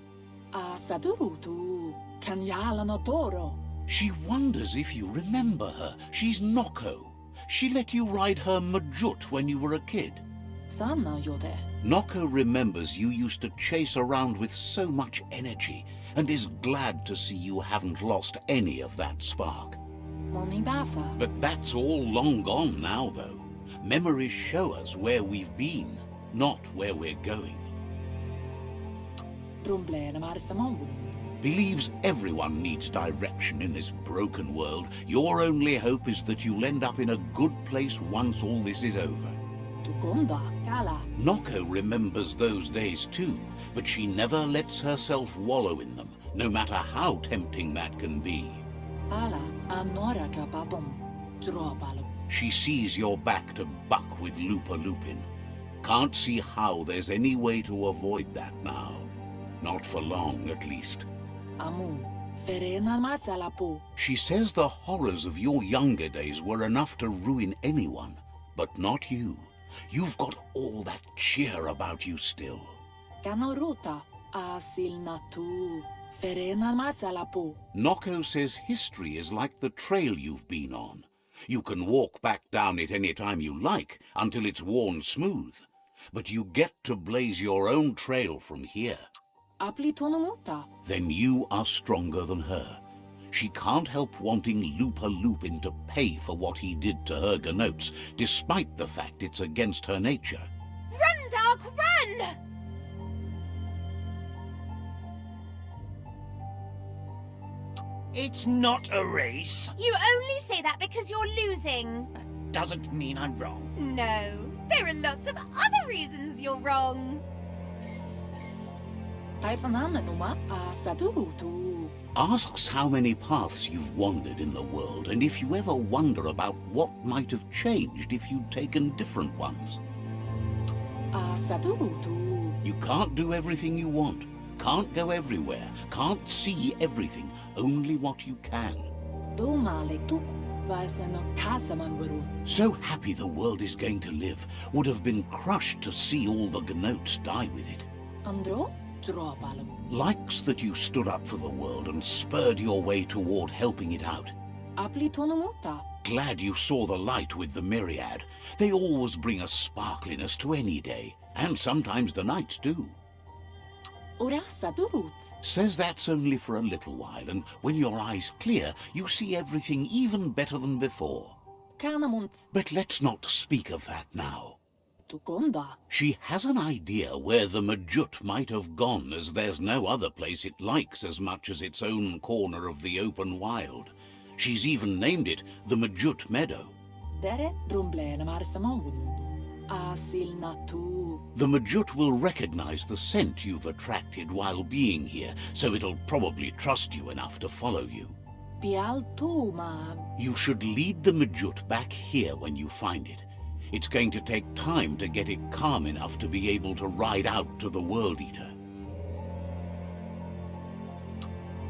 Asadurutu kanyala no doro. She wonders if you remember her. She's Noko. She let you ride her Majut when you were a kid. Sana yode. Noko remembers you used to chase around with so much energy and is glad to see you haven't lost any of that spark. Monibasa. But that's all long gone now, though. Memories show us where we've been, not where we're going. Believes everyone needs direction in this broken world. Your only hope is that you'll end up in a good place once all this is over. Noko remembers those days too, but she never lets herself wallow in them, no matter how tempting that can be. She sees you're back to buck with Lupa Lupin. Can't see how there's any way to avoid that now. Not for long, at least. She says the horrors of your younger days were enough to ruin anyone, but not you. You've got all that cheer about you still. Noko says history is like the trail you've been on. You can walk back down it any time you like, until it's worn smooth. But you get to blaze your own trail from here. Then you are stronger than her. She can't help wanting Lupa Lupin to pay for what he did to her Gnotes, despite the fact it's against her nature. Run, Dark, run! It's not a race. You only say that because you're losing. That doesn't mean I'm wrong. No, there are lots of other reasons you're wrong. Asks how many paths you've wandered in the world, and if you ever wonder about what might have changed if you'd taken different ones. Asadurutu. You can't do everything you want, can't go everywhere, can't see everything, only what you can. Domale tuk vaiseno kasamanwaru. So happy the world is going to live, would have been crushed to see all the gnotes die with it. Andro? Dropalu. Likes that you stood up for the world and spurred your way toward helping it out. Aplitonumuta. Glad you saw the light with the myriad. They always bring a sparkliness to any day, and sometimes the nights too. Orasadurut. Says that's only for a little while, and when your eyes clear, you see everything even better than before. Kanamunt. But let's not speak of that now. Tukonda. She has an idea where the Majut might have gone, as there's no other place it likes as much as its own corner of the open wild. She's even named it the Majut Meadow. Dere brumblene marsamogunu. Asilnatu. The Majut will recognize the scent you've attracted while being here, so it'll probably trust you enough to follow you. Pialtuma. You should lead the Majut back here when you find it. It's going to take time to get it calm enough to be able to ride out to the World Eater.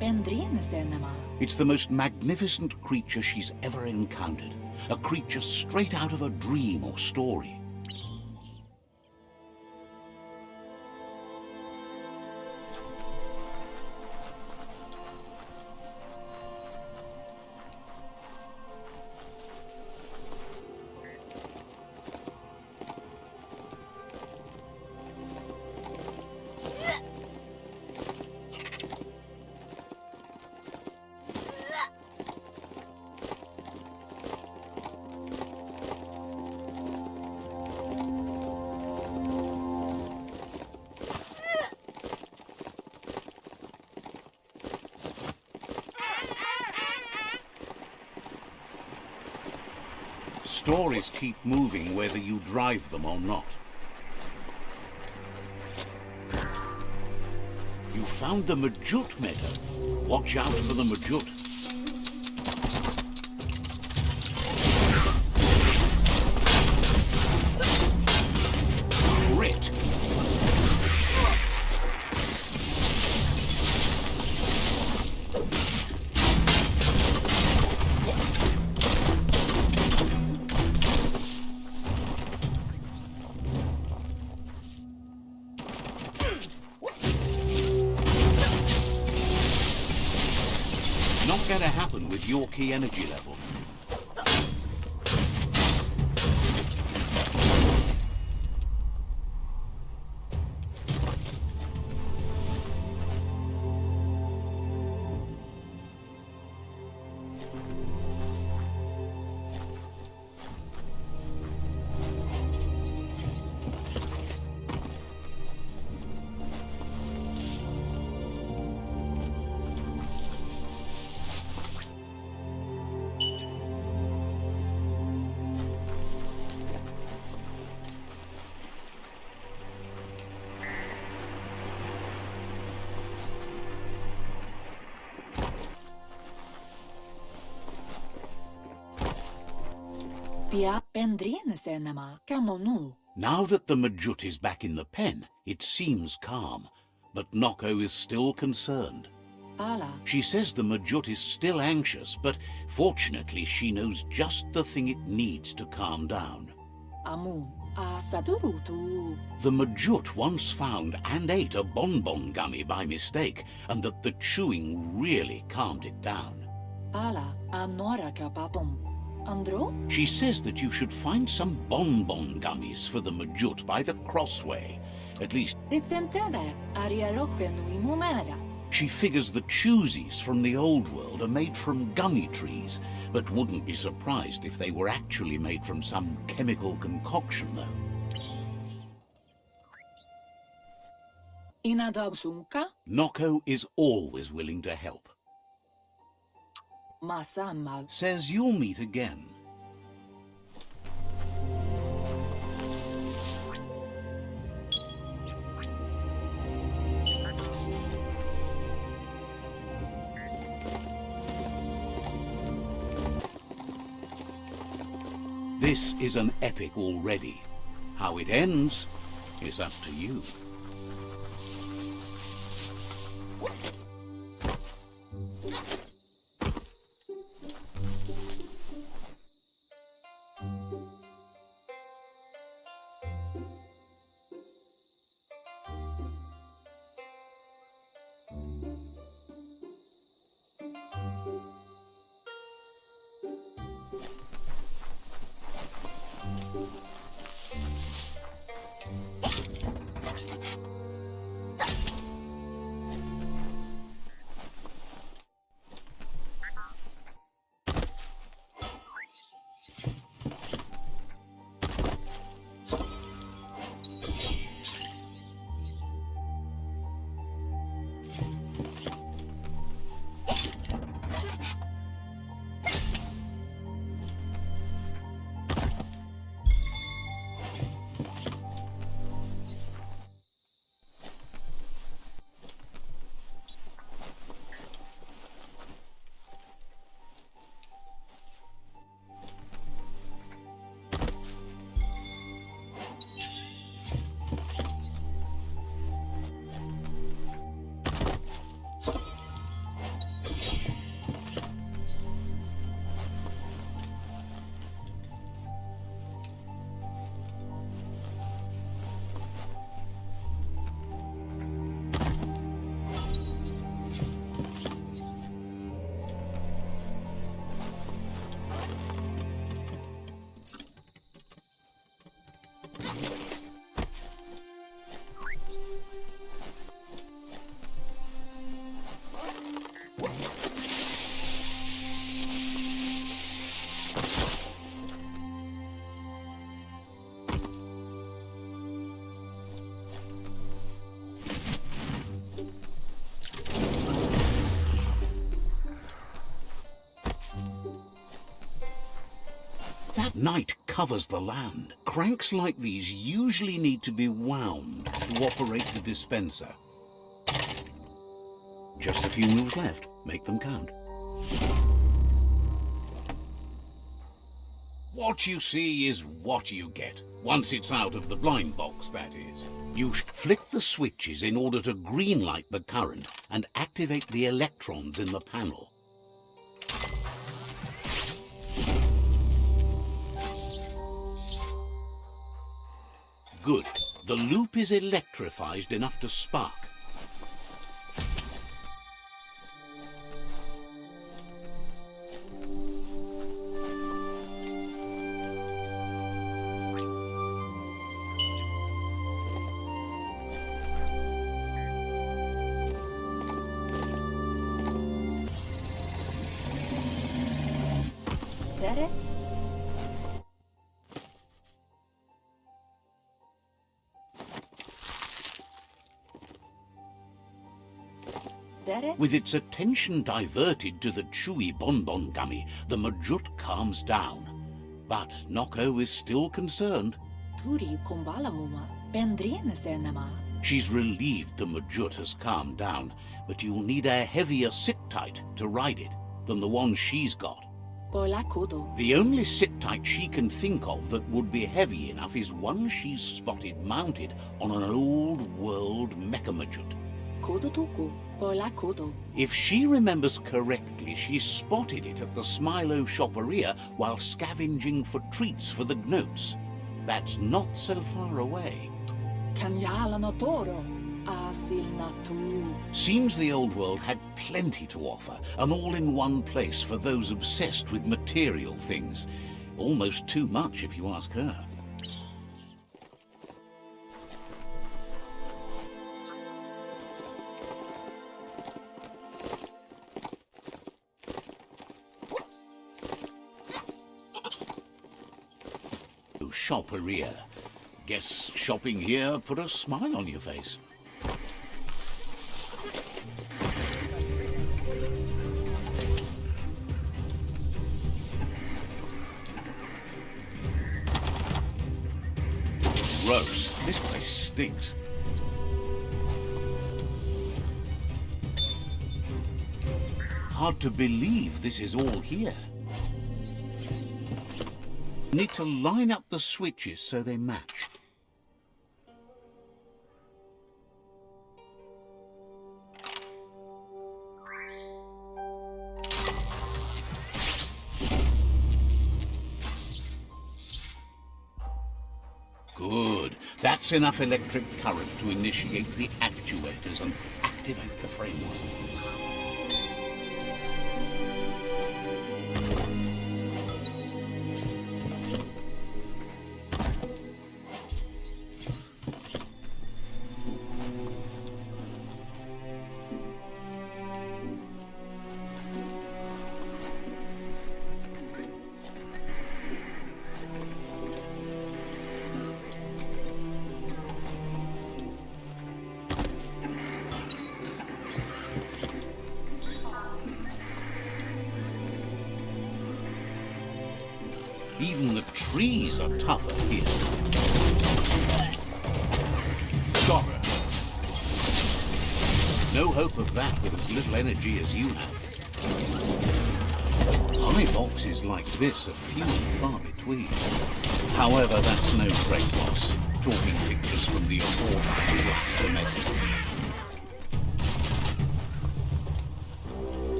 Bendrinesenema. It's the most magnificent creature she's ever encountered. A creature straight out of a dream or story. Stories keep moving whether you drive them or not. You found the Majut Meadow. Watch out for the Majut. Grit. Not gonna happen with your key energy level. Pia bendrinesenema. Kamonu. Now that the Majut is back in the pen, it seems calm, but Noko is still concerned. Pala. She says the Majut is still anxious, but fortunately she knows just the thing it needs to calm down. Amun. Asadurutu. The Majut once found and ate a bonbon gummy by mistake, and that the chewing really calmed it down. Pala. Anora kapapum. Andro? She says that you should find some bonbon gummies for the Majut by the crossway. At least, Rizentede. Ariarogenui mumera. she figures the choosies from the old world are made from gummy trees, but wouldn't be surprised if they were actually made from some chemical concoction, though. Inadabsunka. Noko is always willing to help. Masama. Says you'll meet again. This is an epic already. How it ends is up to you. That night covers the land. Cranks like these usually need to be wound to operate the dispenser. Just a few moves left. Make them count. What you see is what you get. Once it's out of the blind box, that is. You flick the switches in order to greenlight the current and activate the electrons in the panel. Good. The loop is electrified enough to spark. With its attention diverted to the chewy bonbon gummy, the Majut calms down. But Noko is still concerned. She's relieved the Majut has calmed down, but you'll need a heavier sit-tight to ride it than the one she's got. The only sit-tight she can think of that would be heavy enough is one she's spotted mounted on an old-world mecha-Majut. If she remembers correctly, she spotted it at the Smilo Shopperia while scavenging for treats for the Gnotes. That's not so far away. Seems the old world had plenty to offer, an all-in-one place for those obsessed with material things. Almost too much, if you ask her. Shopperia. Guess shopping here put a smile on your face. Gross. This place stinks. Hard to believe this is all here. Need to line up the switches so they match. Good. That's enough electric current to initiate the actuators and activate the framework. Even the trees are tougher here. Got her. No hope of that with as little energy as you have. High boxes like this are few and far between. However, that's no great loss. Talking pictures from the aforetime lack the message.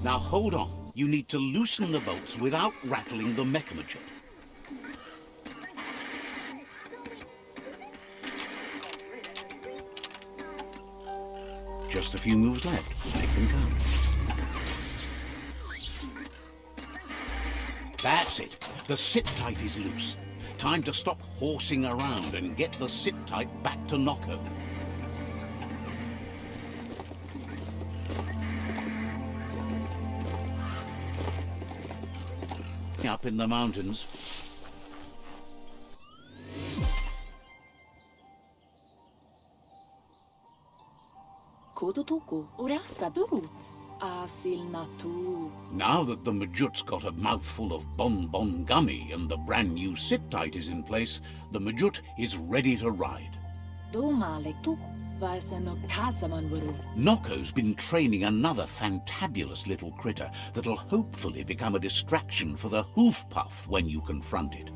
Now hold on. You need to loosen the bolts without rattling the mechanism. Just a few moves left. Make them count. That's it. The sit-tight is loose. Time to stop horsing around and get the sit-tight back to Nocco. Up in the mountains. Now that the Majut's got a mouthful of bonbon gummy and the brand new sit-tight is in place, the Majut is ready to ride. Nocco's been training another fantabulous little critter that'll hopefully become a distraction for the hoof puff when you confront it.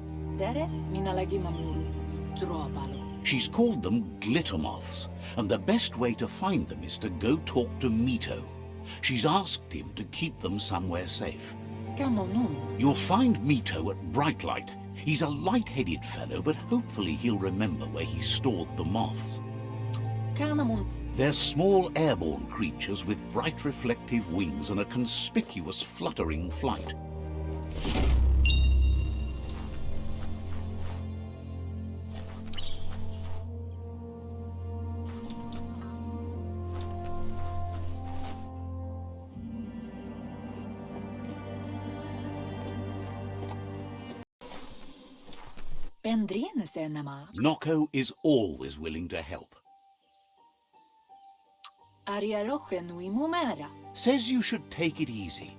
She's called them glitter moths, and the best way to find them is to go talk to Mito. She's asked him to keep them somewhere safe. You'll find Mito at Bright Light. He's a light-headed fellow, but hopefully he'll remember where he stored the moths. They're small airborne creatures with bright reflective wings and a conspicuous fluttering flight. Nocco is always willing to help. Says you should take it easy.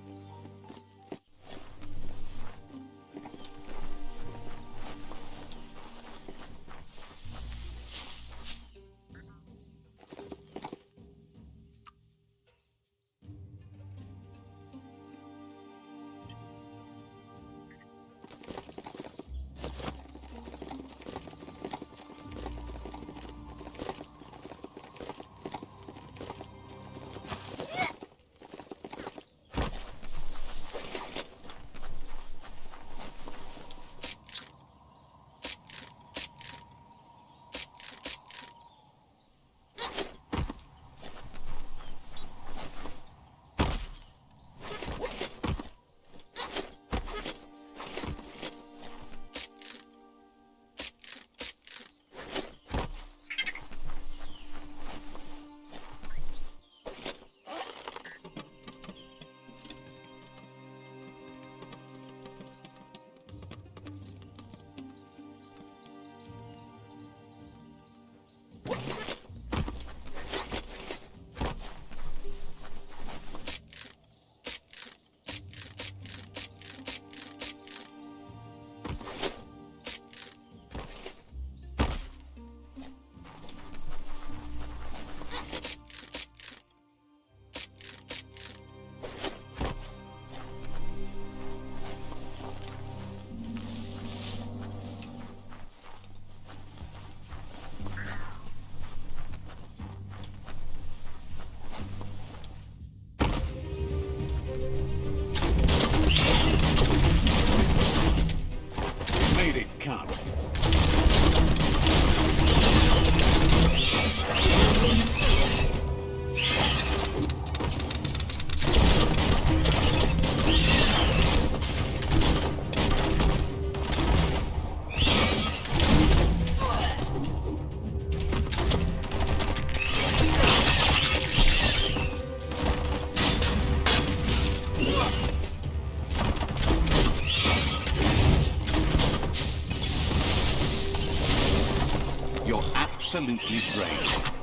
absolutely drained.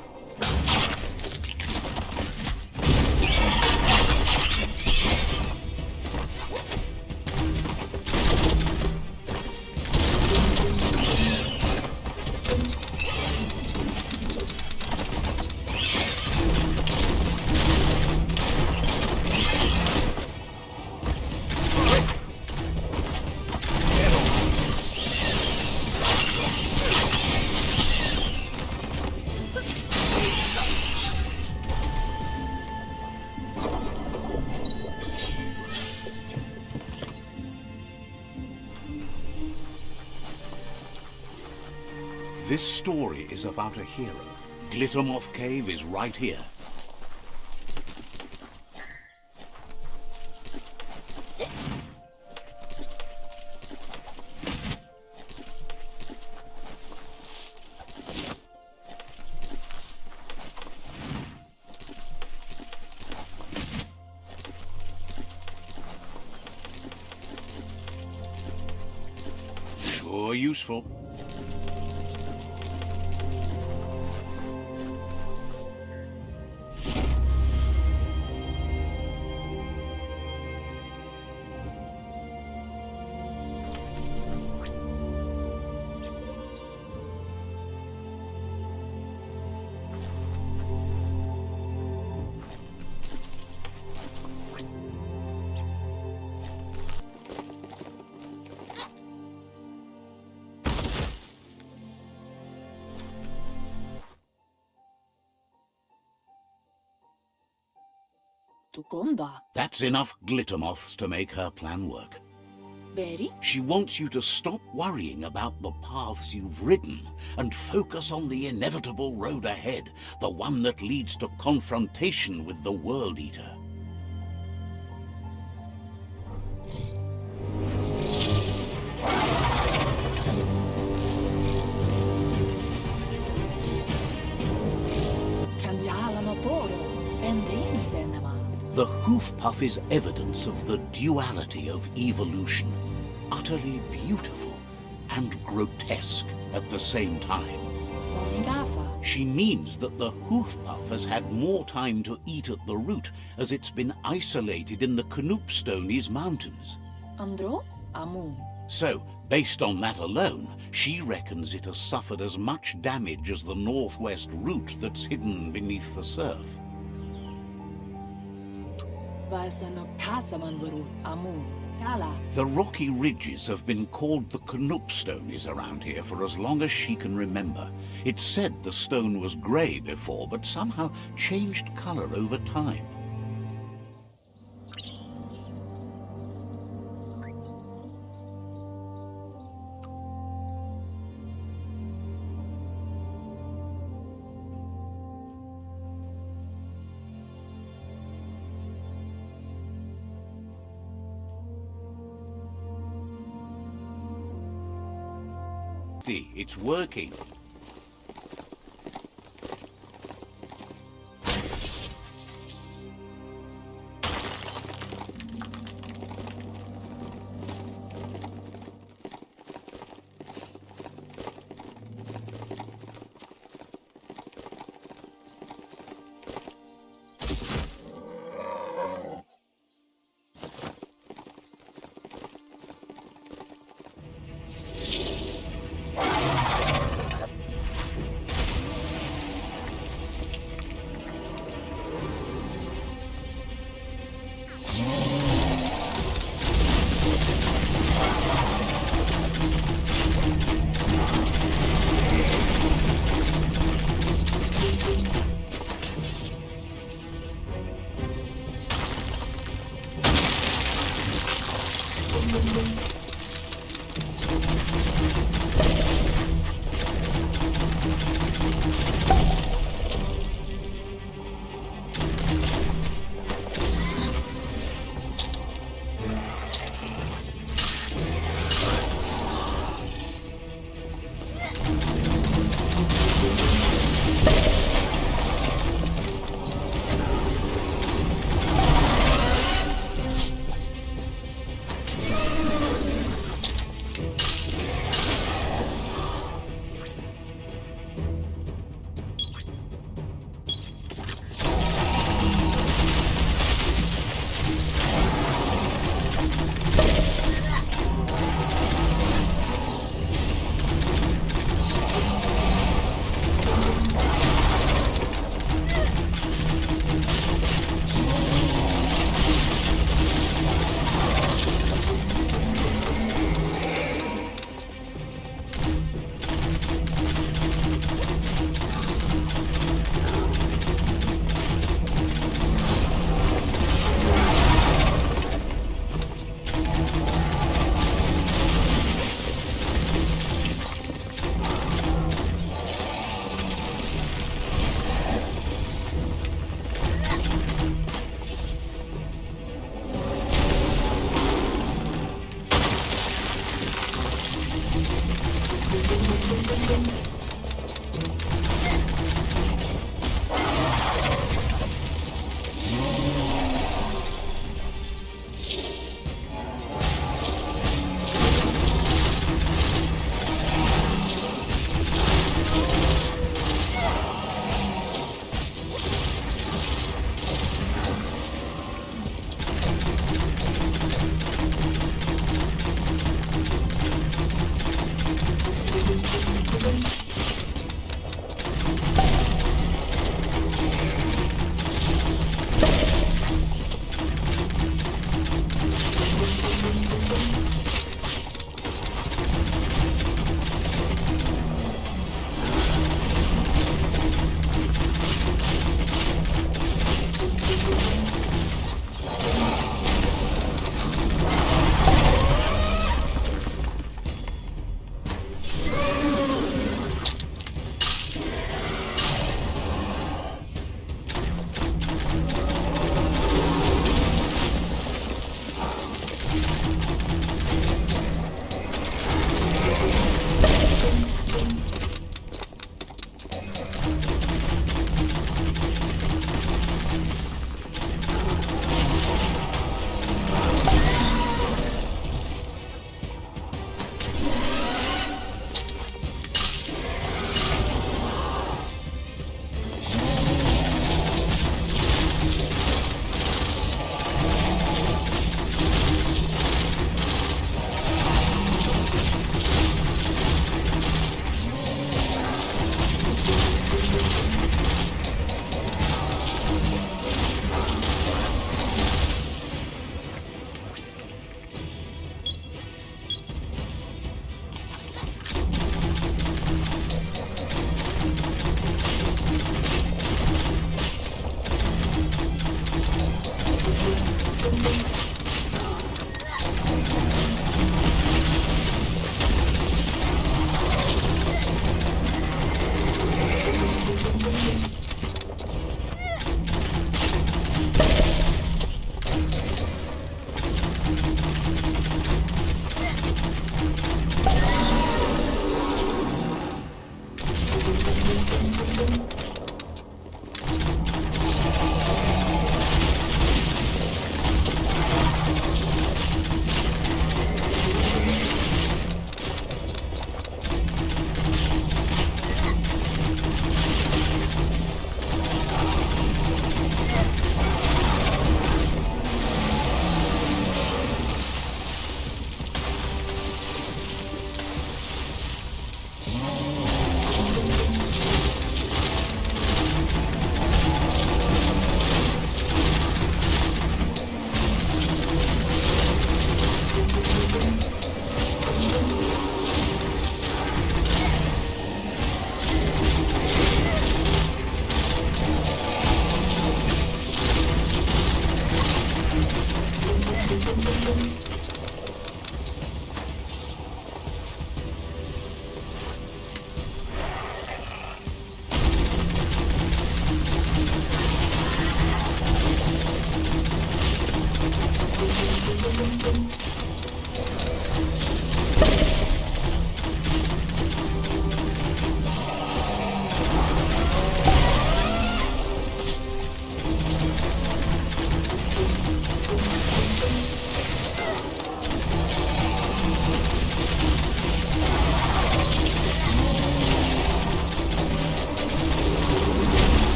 This story is about a hero. Glittermoth Cave is right here. Sure useful. Tukonda. That's enough glittermoths to make her plan work. Veri? She wants you to stop worrying about the paths you've ridden and focus on the inevitable road ahead, the one that leads to confrontation with the World Eater. The hoof puff is evidence of the duality of evolution, utterly beautiful and grotesque at the same time. She means that the hoof puff has had more time to eat at the root as it's been isolated in the Knoopstonies mountains. Andro? Amun. So, based on that alone, she reckons it has suffered as much damage as the northwest root that's hidden beneath the surf. The rocky ridges have been called the Knoopstonies around here for as long as she can remember. It's said the stone was grey before, but somehow changed colour over time. It's working.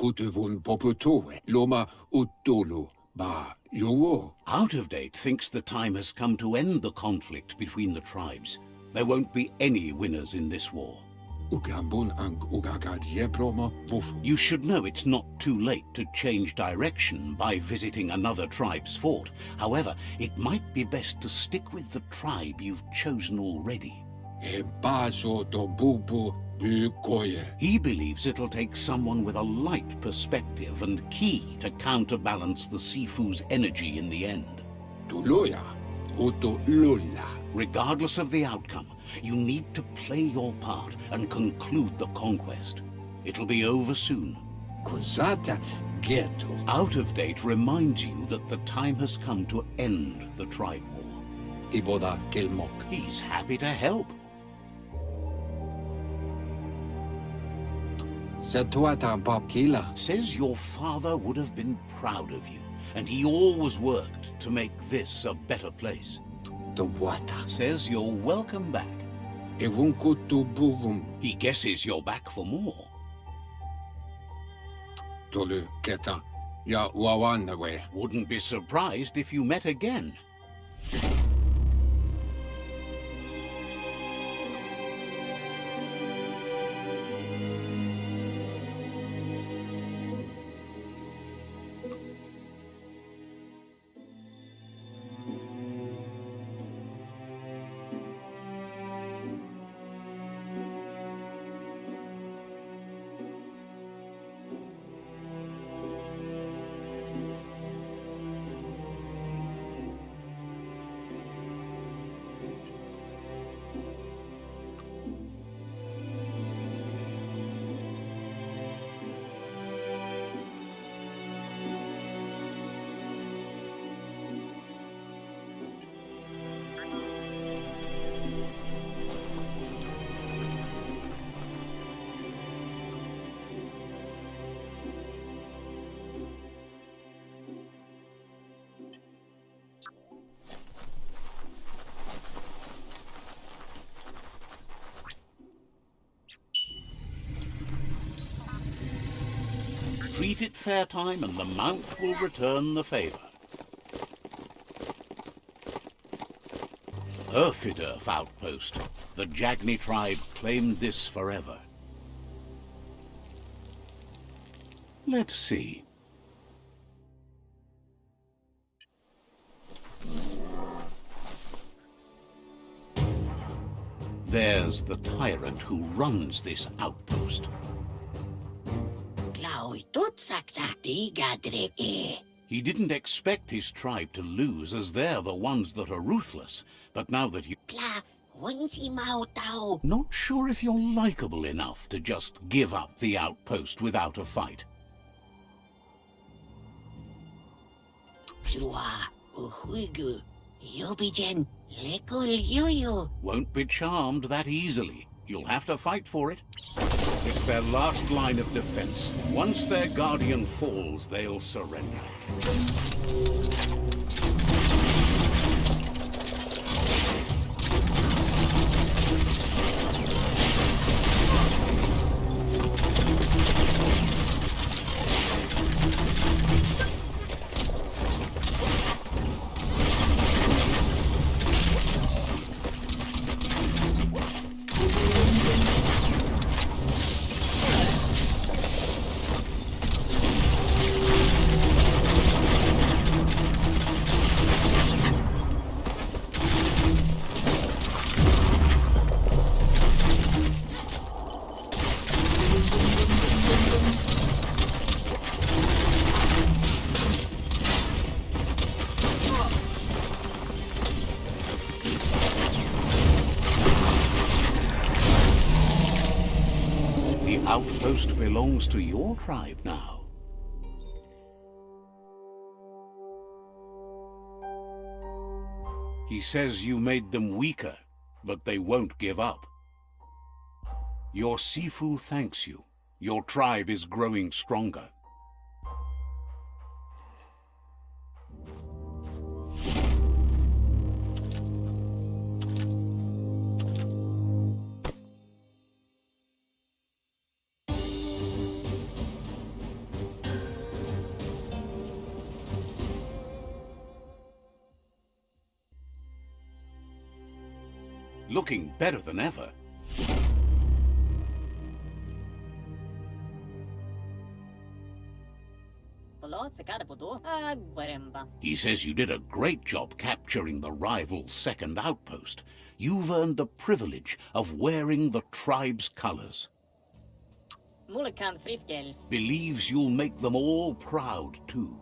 kutuvun poputoe, loma utulu, ba yowo. Out of Date thinks the time has come to end the conflict between the tribes. There won't be any winners in this war. Ugambun ang ugagad yebroma bufu. You should know it's not too late to change direction by visiting another tribe's fort. However, it might be best to stick with the tribe you've chosen already. E baso to bubu bukoye. He believes it'll take someone with a light perspective and key to counterbalance the Sifu's energy in the end. Tuluya, uto lula. Regardless of the outcome, you need to play your part and conclude the conquest. It'll be over soon. Kusata geto. Out of Date reminds you that the time has come to end the tribe war. Iboda kelmok. He's happy to help. Satuata papkila. Says your father would have been proud of you, and he always worked to make this a better place. The water. Says you're welcome back. Evun kutu buvum. He guesses you're back for more. Tolu keta. Ya wawannawe. Wouldn't be surprised if you met again. Treat it fair time and the Mount will return the favor. Erfidurf outpost. The Jagni tribe claimed this forever. Let's see. There's the tyrant who runs this outpost. He didn't expect his tribe to lose, as they're the ones that are ruthless. But now that you... Not sure if you're likable enough to just give up the outpost without a fight. Won't be charmed that easily. You'll have to fight for it. It's their last line of defense. Once their guardian falls, they'll surrender. Outpost belongs to your tribe now. He says you made them weaker, but they won't give up. Your Sifu thanks you. Your tribe is growing stronger. Looking better than ever. He says you did a great job capturing the rival's second outpost. You've earned the privilege of wearing the tribe's colors. Believes you'll make them all proud, too.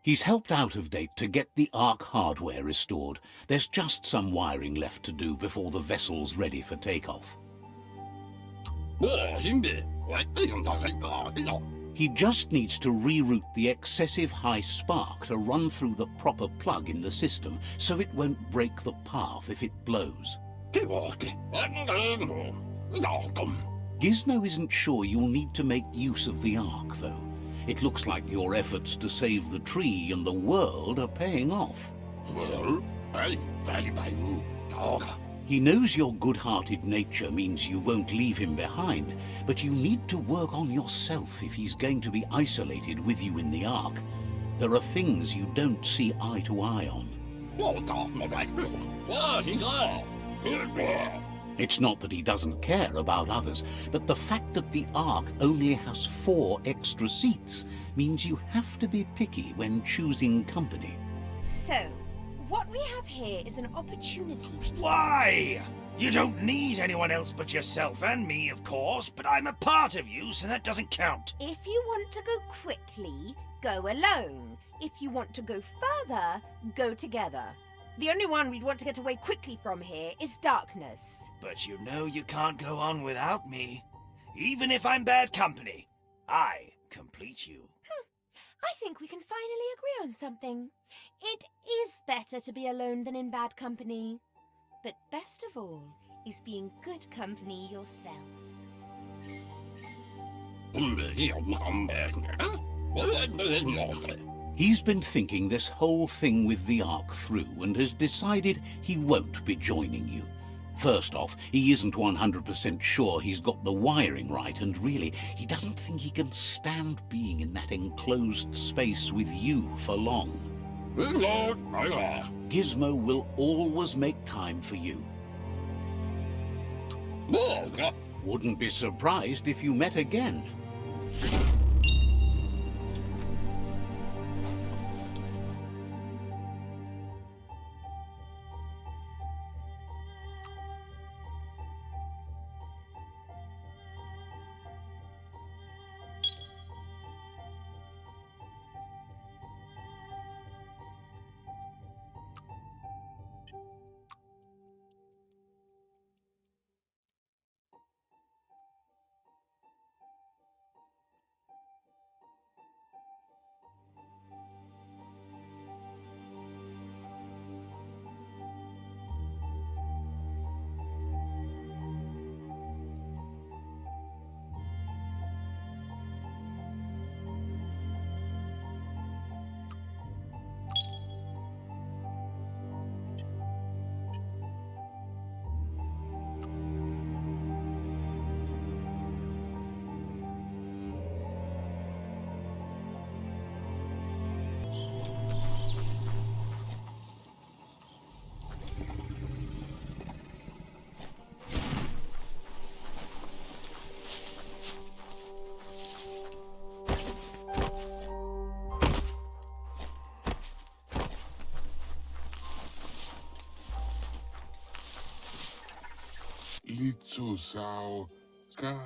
He's helped out of date to get the Ark hardware restored. There's just some wiring left to do before the vessel's ready for takeoff. He just needs to reroute the excessive high spark to run through the proper plug in the system so it won't break the path if it blows. Gizmo isn't sure you'll need to make use of the Ark, though. It looks like your efforts to save the tree and the world are paying off. He knows your good-hearted nature means you won't leave him behind, but you need to work on yourself if he's going to be isolated with you in the Ark. There are things you don't see eye to eye on. It's not that he doesn't care about others, but the fact that the Ark only has 4 extra seats means you have to be picky when choosing company. So, what we have here is an opportunity. Why? You don't need anyone else but yourself and me, of course, but I'm a part of you, so that doesn't count. If you want to go quickly, go alone. If you want to go further, go together. The only one we'd want to get away quickly from here is darkness. But you know you can't go on without me. Even if I'm bad company, I complete you. I think we can finally agree on something. It is better to be alone than in bad company. But best of all is being good company yourself. He's been thinking this whole thing with the Ark through and has decided he won't be joining you. First off, he isn't 100% sure he's got the wiring right, and really, he doesn't think he can stand being in that enclosed space with you for long. Gizmo will always make time for you. Wouldn't be surprised if you met again.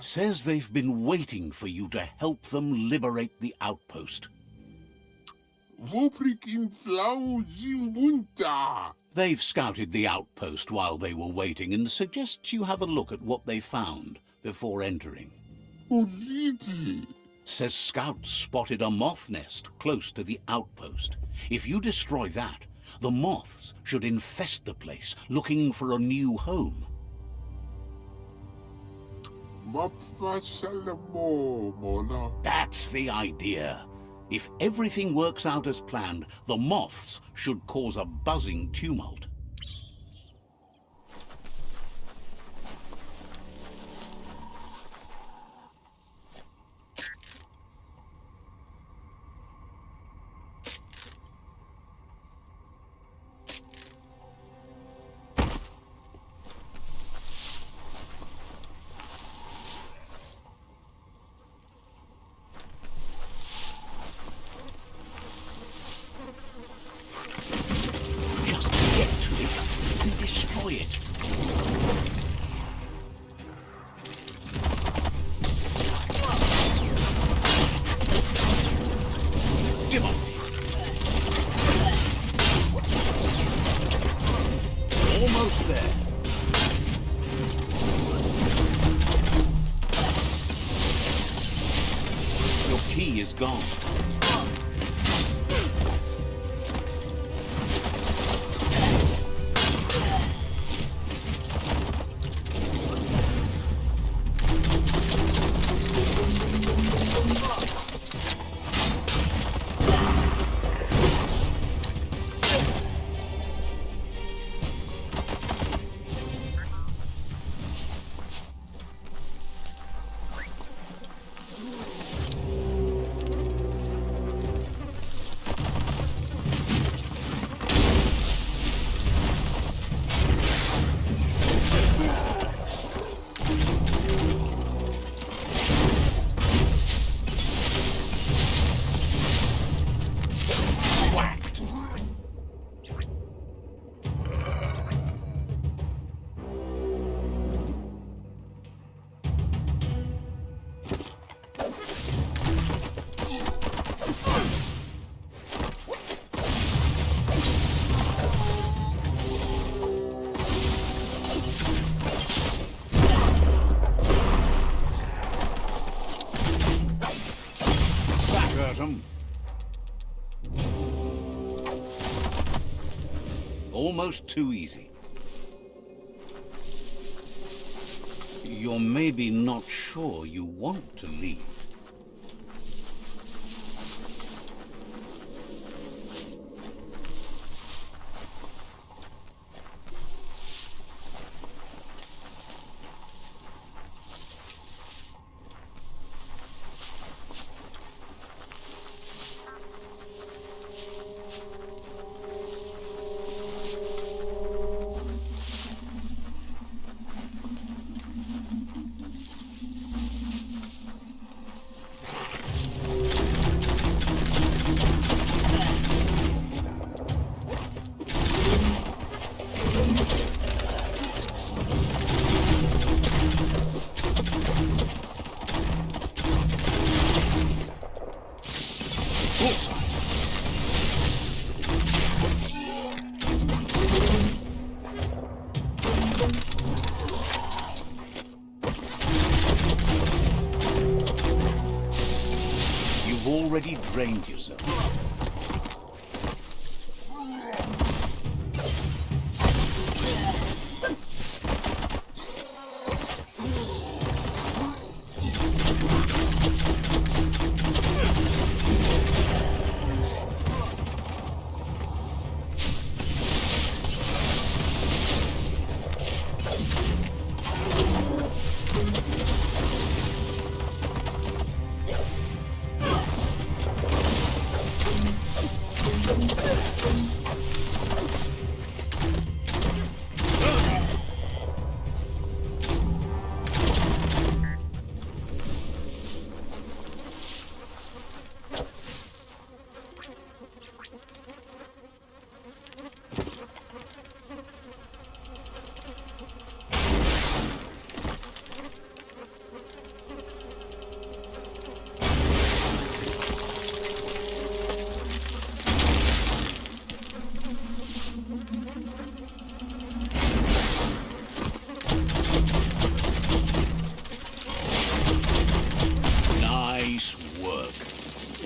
Says they've been waiting for you to help them liberate the outpost. They've scouted the outpost while they were waiting and suggests you have a look at what they found before entering. Says scouts spotted a moth nest close to the outpost. If you destroy that, the moths should infest the place, looking for a new home. That's the idea. If everything works out as planned, the moths should cause a buzzing tumult. Destroy it. Give up. Almost there. Your key is gone. Almost too easy. You're maybe not sure you want to leave. You've already drained yourself.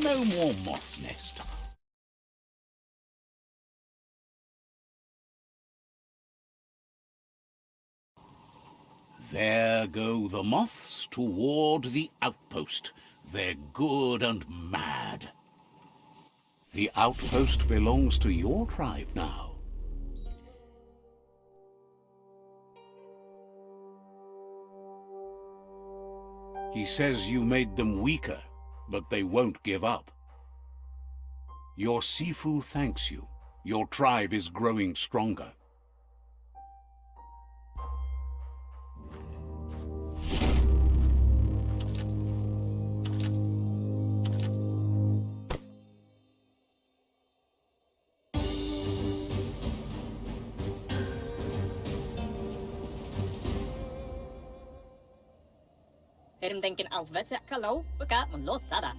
No more moth's nest. There go the moths toward the outpost. They're good and mad. The outpost belongs to your tribe now. He says you made them weaker, but they won't give up. Your Sifu thanks you. Your tribe is growing stronger.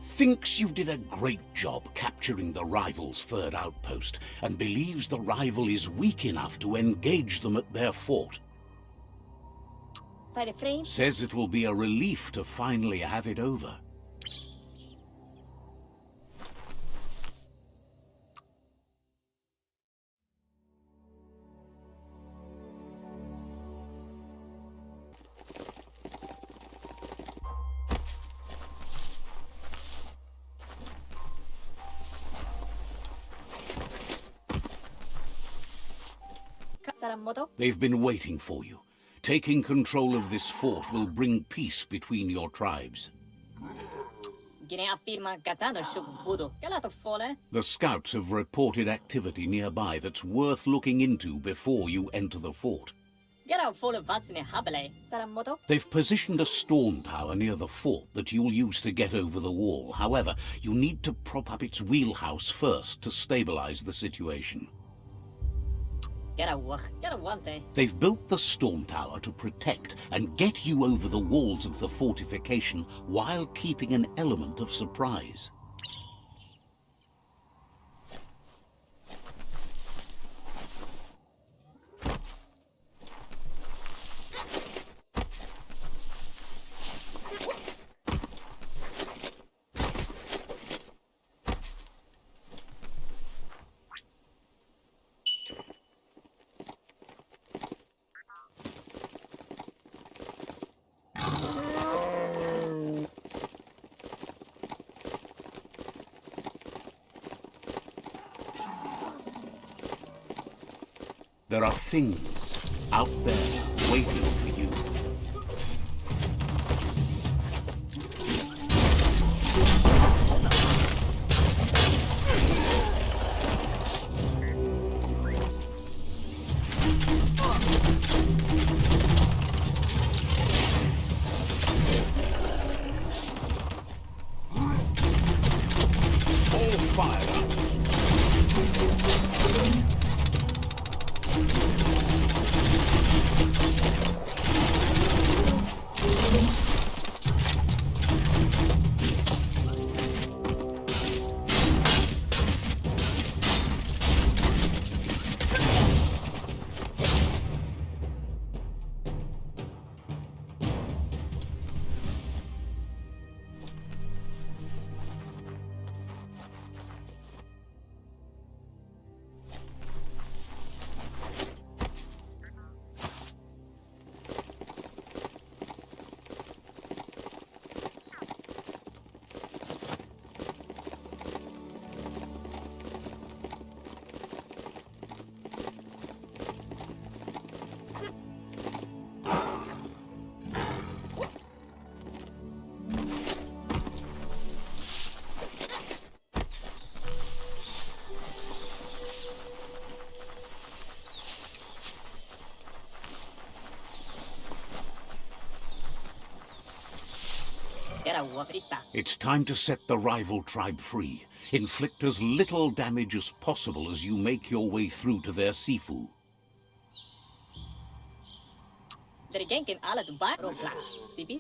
Thinks you did a great job capturing the rival's third outpost, and believes the rival is weak enough to engage them at their fort. Says it will be a relief to finally have it over. They've been waiting for you. Taking control of this fort will bring peace between your tribes. The scouts have reported activity nearby that's worth looking into before you enter the fort. They've positioned a storm tower near the fort that you'll use to get over the wall. However, you need to prop up its wheelhouse first to stabilize the situation. They've built the storm tower to protect and get you over the walls of the fortification while keeping an element of surprise. There are things out there waiting for you. All fired up. It's time to set the rival tribe free. Inflict as little damage as possible as you make your way through to their Sifu.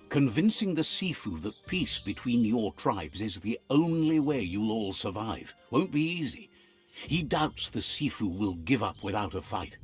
Convincing the Sifu that peace between your tribes is the only way you'll all survive won't be easy. He doubts the Sifu will give up without a fight.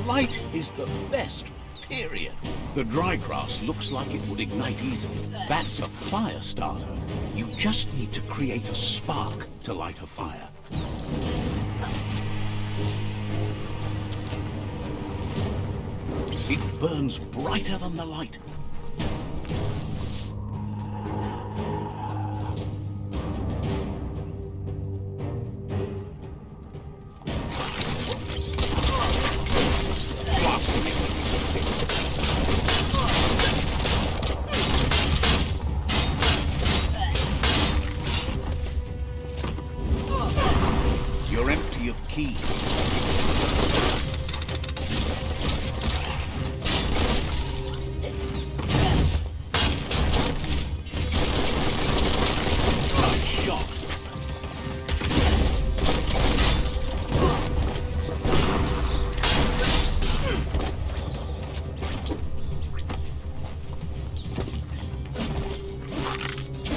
Light is the best, period. The dry grass looks like it would ignite easily. That's a fire starter. You just need to create a spark to light a fire. It burns brighter than the light. You're empty of key.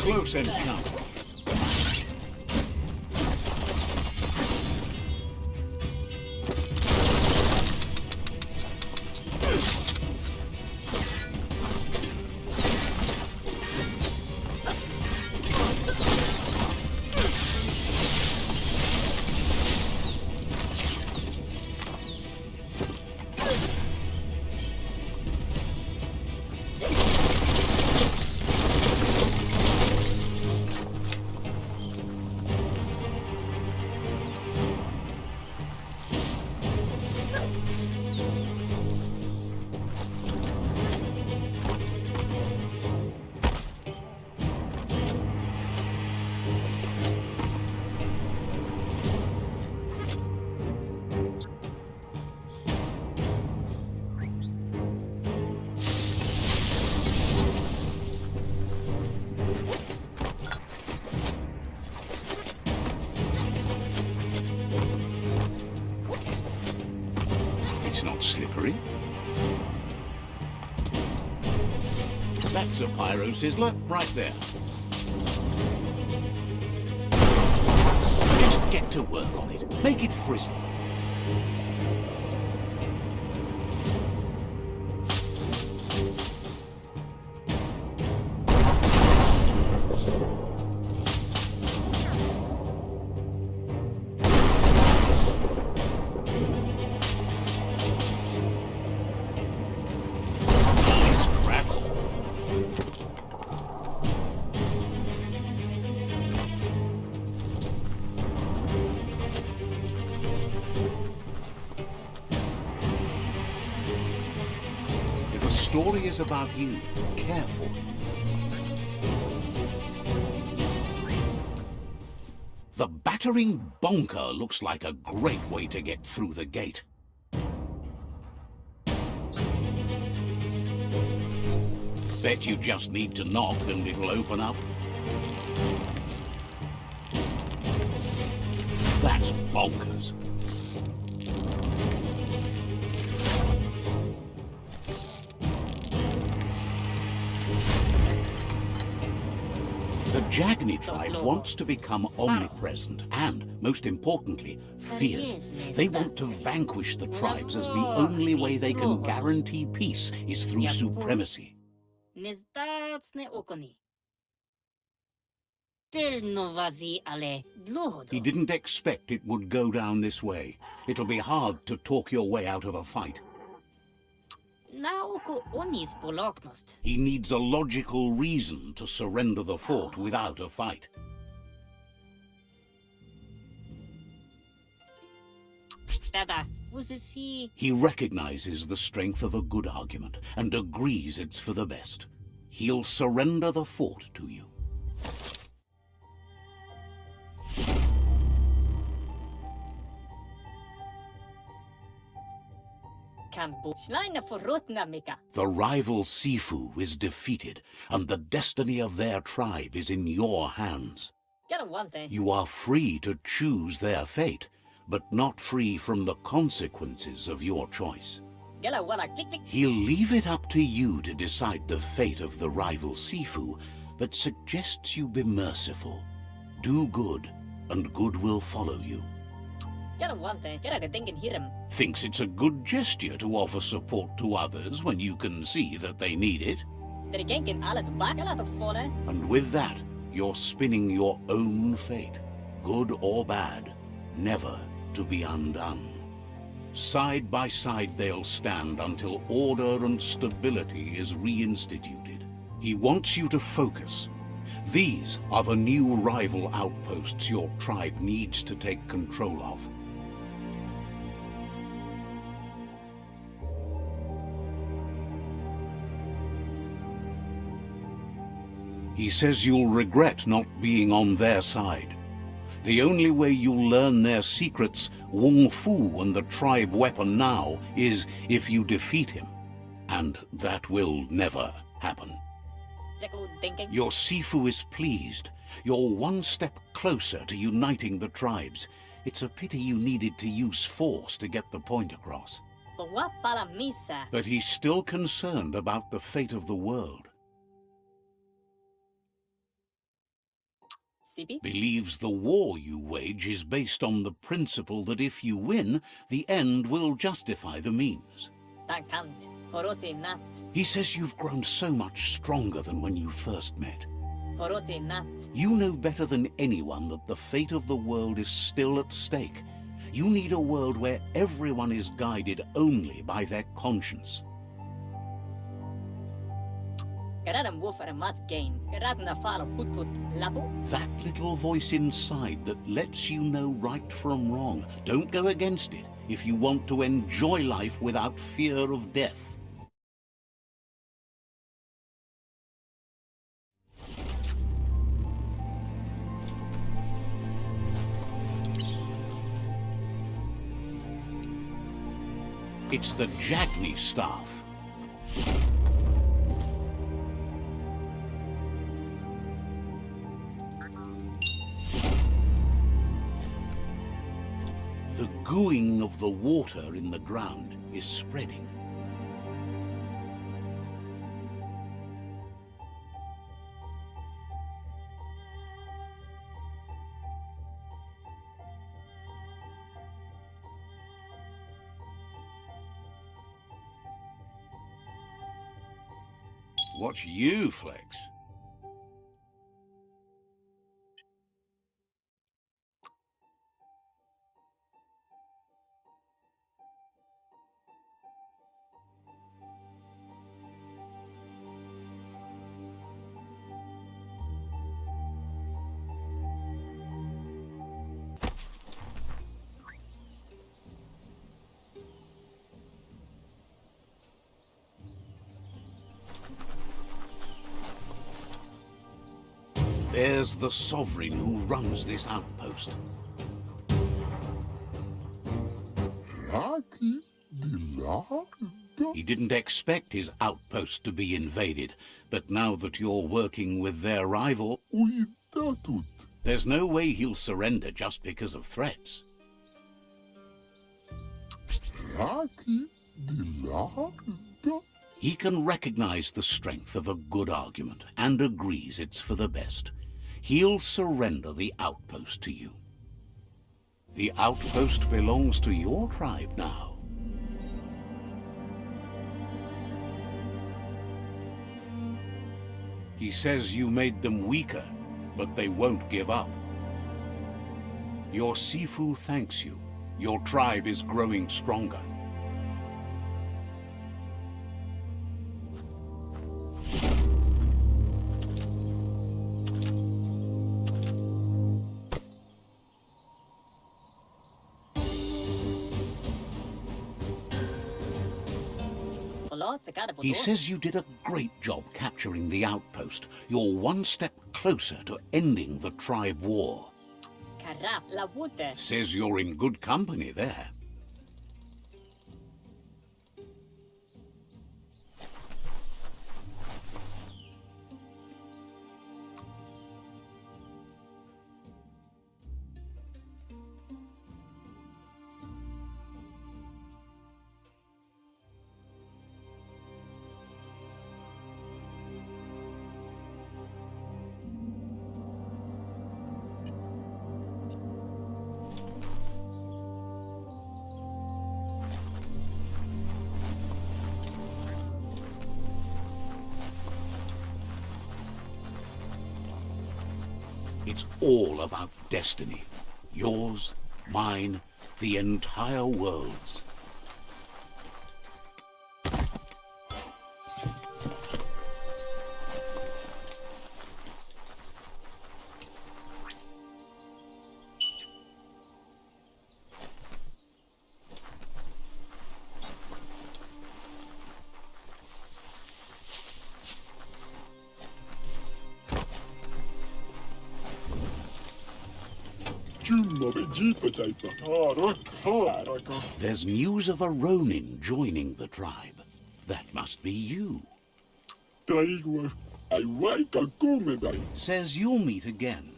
Close encounter. It's not slippery. That's a pyro sizzler right there. Just get to work on it. Make it frizzle. The story is about you. Careful. The battering bonker looks like a great way to get through the gate. Bet you just need to knock and it'll open up. That's bonkers. The Jagni tribe wants to become omnipresent and, most importantly, feared. They want to vanquish the tribes as the only way they can guarantee peace is through supremacy. He didn't expect it would go down this way. It'll be hard to talk your way out of a fight. He needs a logical reason to surrender the fort without a fight. He recognizes the strength of a good argument and agrees it's for the best. He'll surrender the fort to you. The rival Sifu is defeated, and the destiny of their tribe is in your hands. You are free to choose their fate, but not free from the consequences of your choice. He'll leave it up to you to decide the fate of the rival Sifu, but suggests you be merciful. Do good, and good will follow you. Kera wante, kera thinking hirem. Thinks it's a good gesture to offer support to others when you can see that they need it. Dere genkin alat ba kera to fone. And with that, you're spinning your own fate, good or bad, never to be undone. Side by side they'll stand until order and stability is reinstituted. He wants you to focus. These are the new rival outposts your tribe needs to take control of. He says you'll regret not being on their side. The only way you'll learn their secrets, Wung Fu and the tribe weapon now, is if you defeat him. And that will never happen. Your Sifu is pleased. You're one step closer to uniting the tribes. It's a pity you needed to use force to get the point across. But he's still concerned about the fate of the world. Believes the war you wage is based on the principle that if you win, the end will justify the means. He says you've grown so much stronger than when you first met. You know better than anyone that the fate of the world is still at stake. You need a world where everyone is guided only by their conscience. That little voice inside that lets you know right from wrong. Don't go against it if you want to enjoy life without fear of death. It's the Jagni staff. The gooing of the water in the ground is spreading. Watch you flex. There's the sovereign who runs this outpost. He didn't expect his outpost to be invaded, but now that you're working with their rival, there's no way he'll surrender just because of threats. He can recognize the strength of a good argument and agrees it's for the best. He'll surrender the outpost to you. The outpost belongs to your tribe now. He says you made them weaker, but they won't give up. Your Sifu thanks you. Your tribe is growing stronger. He says you did a great job capturing the outpost. You're one step closer to ending the tribe war. Says you're in good company there. It's all about destiny. Yours, mine, the entire world's. There's news of a Ronin joining the tribe. That must be you. Says you'll meet again.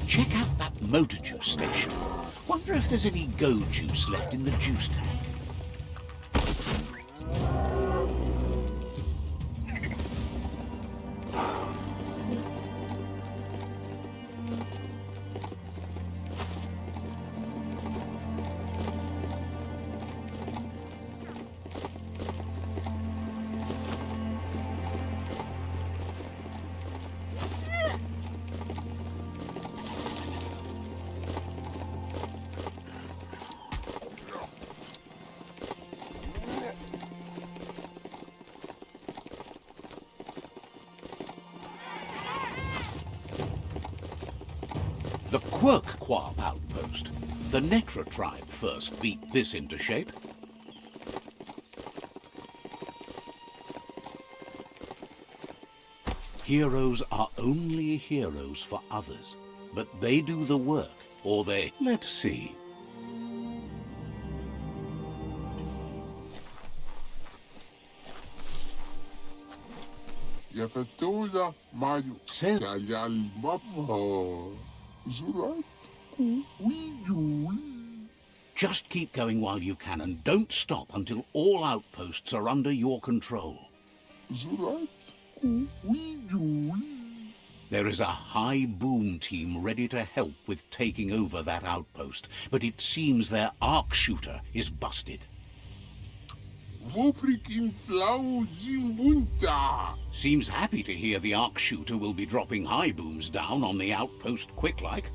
Check out that motor juice station. Wonder if there's any go juice left in the juice tank. The Quirk-Quarp outpost. The Netra tribe first beat this into shape. Heroes are only heroes for others, but they do the work, or they... Let's see. Says... Just keep going while you can and don't stop until all outposts are under your control. There is a high boom team ready to help with taking over that outpost, but it seems their arc shooter is busted. Seems happy to hear the arc shooter will be dropping high booms down on the outpost quick-like.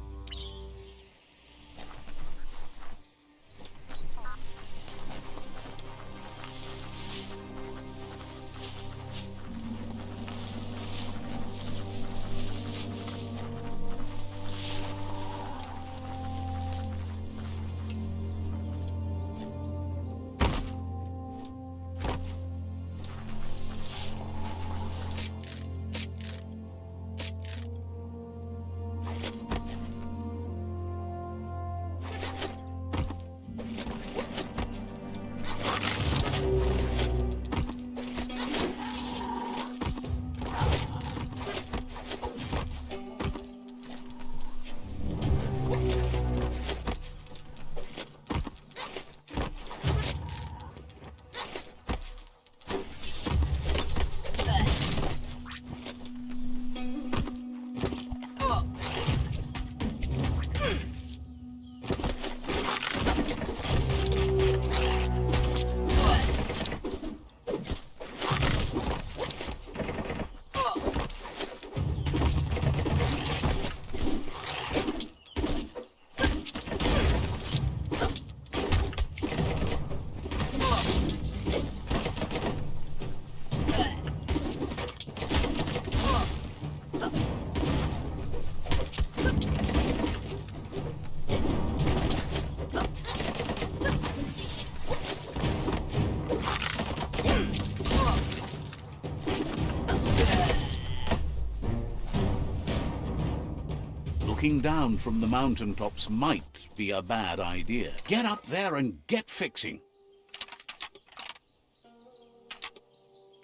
Looking down from the mountaintops might be a bad idea. Get up there and get fixing.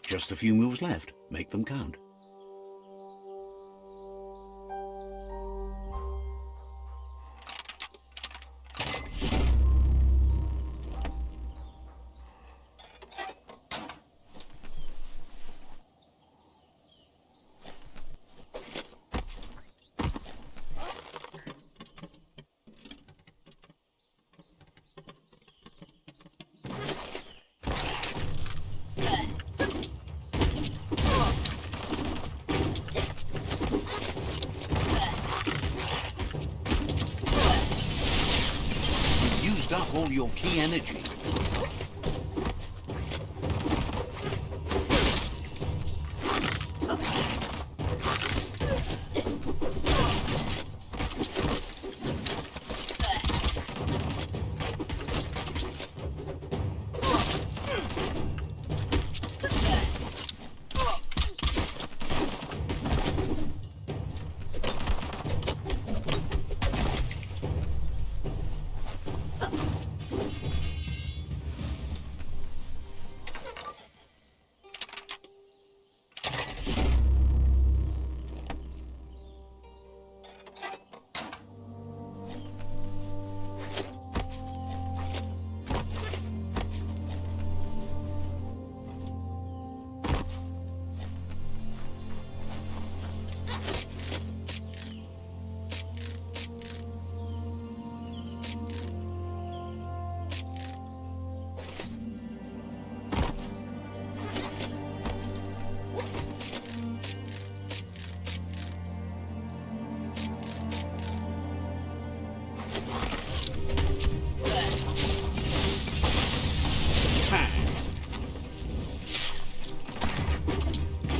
Just a few moves left. Make them count. your key energy.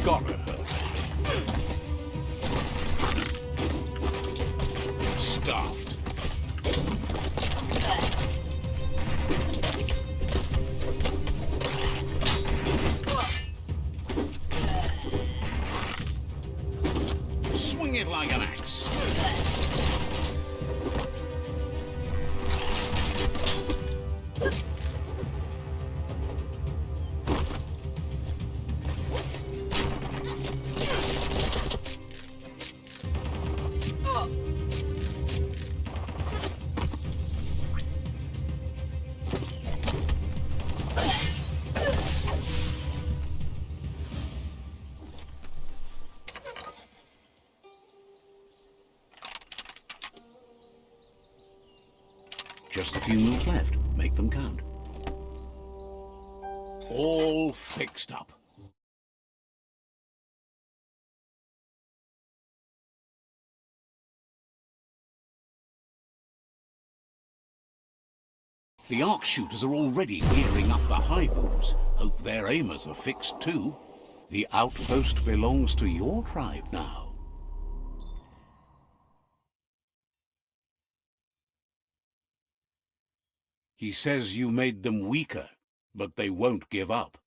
Gotta hurt. Stuffed. Swing it like an axe. Just a few moves left. Make them count. All fixed up. The arc shooters are already gearing up the high booms. Hope their aimers are fixed too. The outpost belongs to your tribe now. He says you made them weaker, but they won't give up.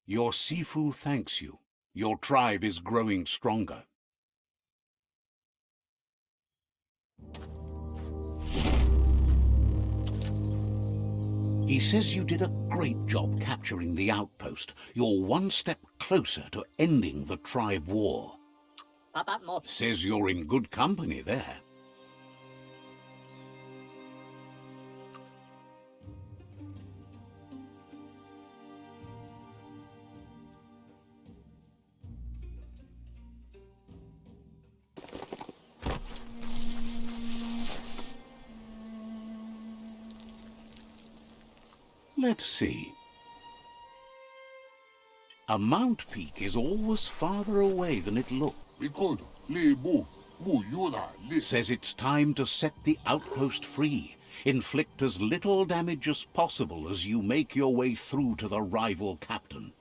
Your Sifu thanks you. Your tribe is growing stronger. He says you did a great job capturing the outpost. You're one step closer to ending the tribe war. Says you're in good company there. Let's see. A mount peak is always farther away than it looks. Says it's time to set the outpost free. Inflict as little damage as possible as you make your way through to the rival captain.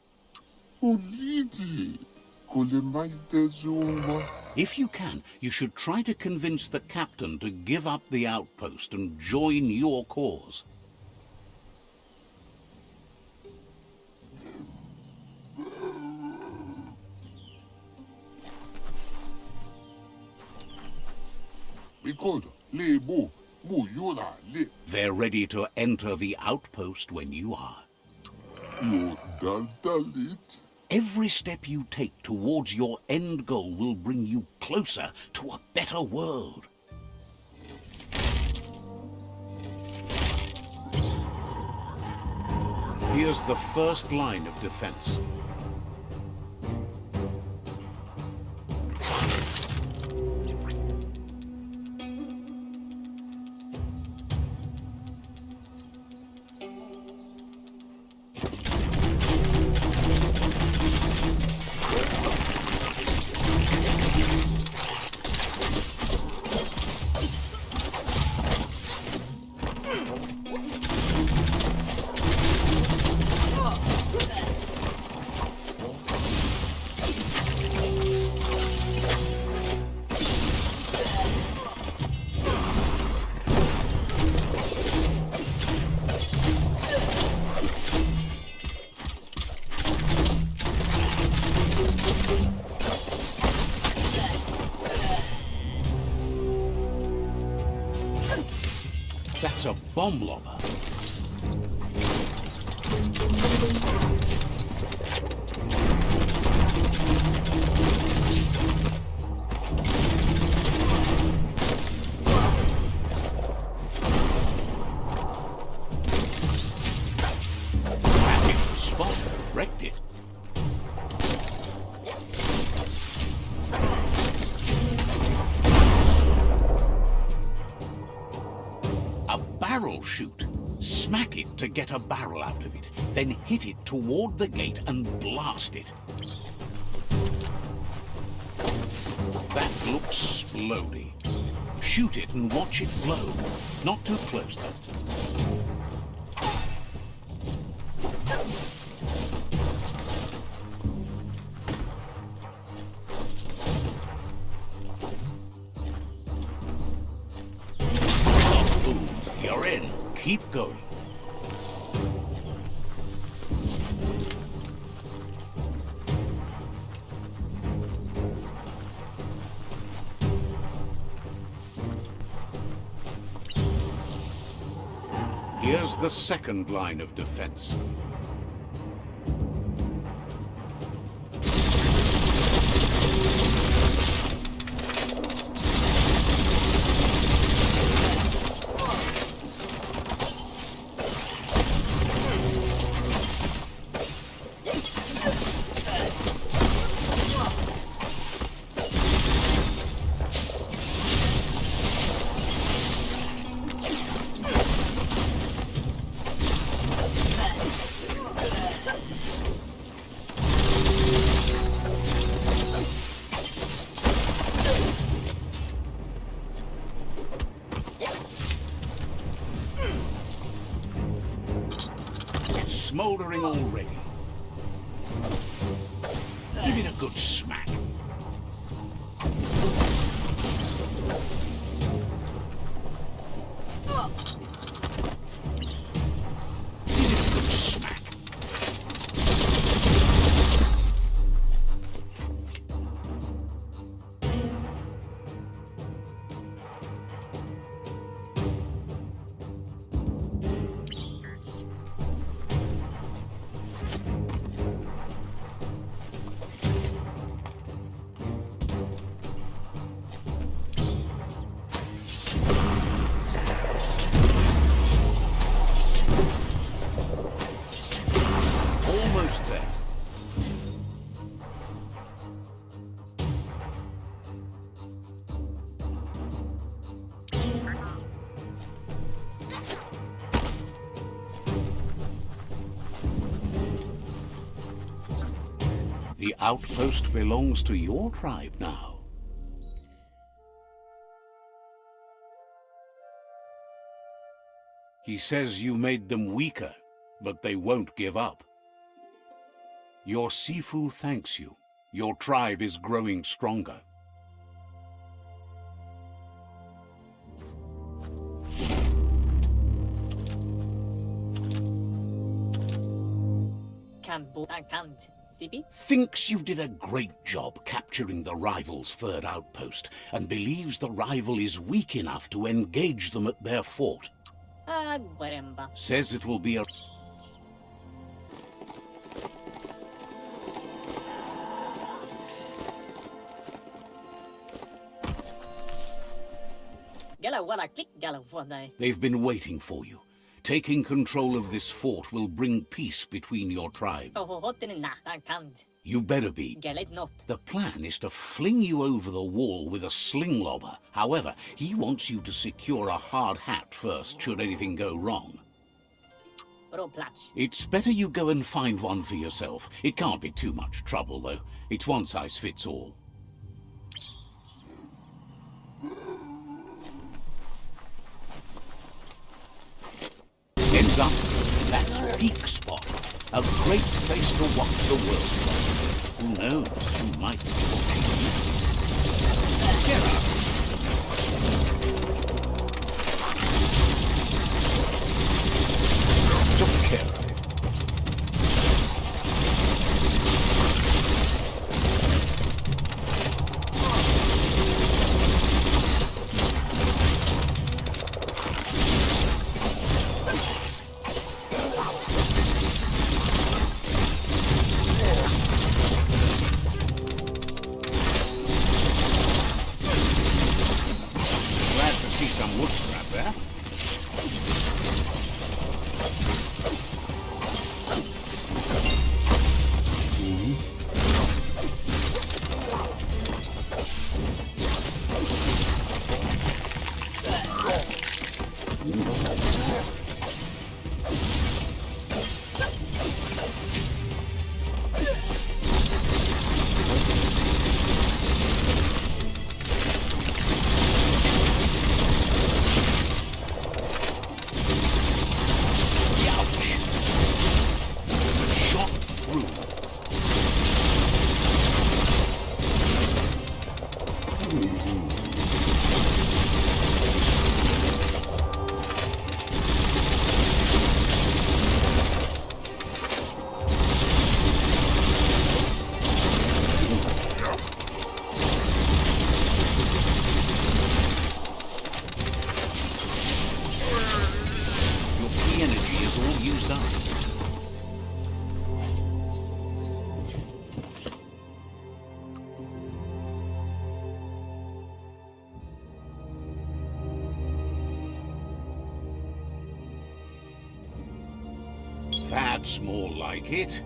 If you can, you should try to convince the captain to give up the outpost and join your cause. They're ready to enter the outpost when you are. Every step you take towards your end goal will bring you closer to a better world. Here's the first line of defense. bomb lobber. Back in the spot. Wrecked it. Barrel shoot. Smack it to get a barrel out of it, then hit it toward the gate and blast it. That looks splody. Shoot it and watch it blow. Not too close, though. You're in. Keep going. Here's the second line of defense. Smoldering already. Give it a good smack. Give it a good smack. Almost there. The outpost belongs to your tribe now. He says you made them weaker, but they won't give up. Your Sifu thanks you. Your tribe is growing stronger. Thinks you did a great job capturing the rival's third outpost, and believes the rival is weak enough to engage them at their fort. Says it will be a... They've been waiting for you. Taking control of this fort will bring peace between your tribes. You better be. The plan is to fling you over the wall with a sling lobber. However, he wants you to secure a hard hat first, should anything go wrong. It's better you go and find one for yourself. It can't be too much trouble, though. It's one size fits all. Ends up, that's Peak Spot. A great place to watch the world. Who knows who might be watching you? Get up. Took care of it. done. That's more like it.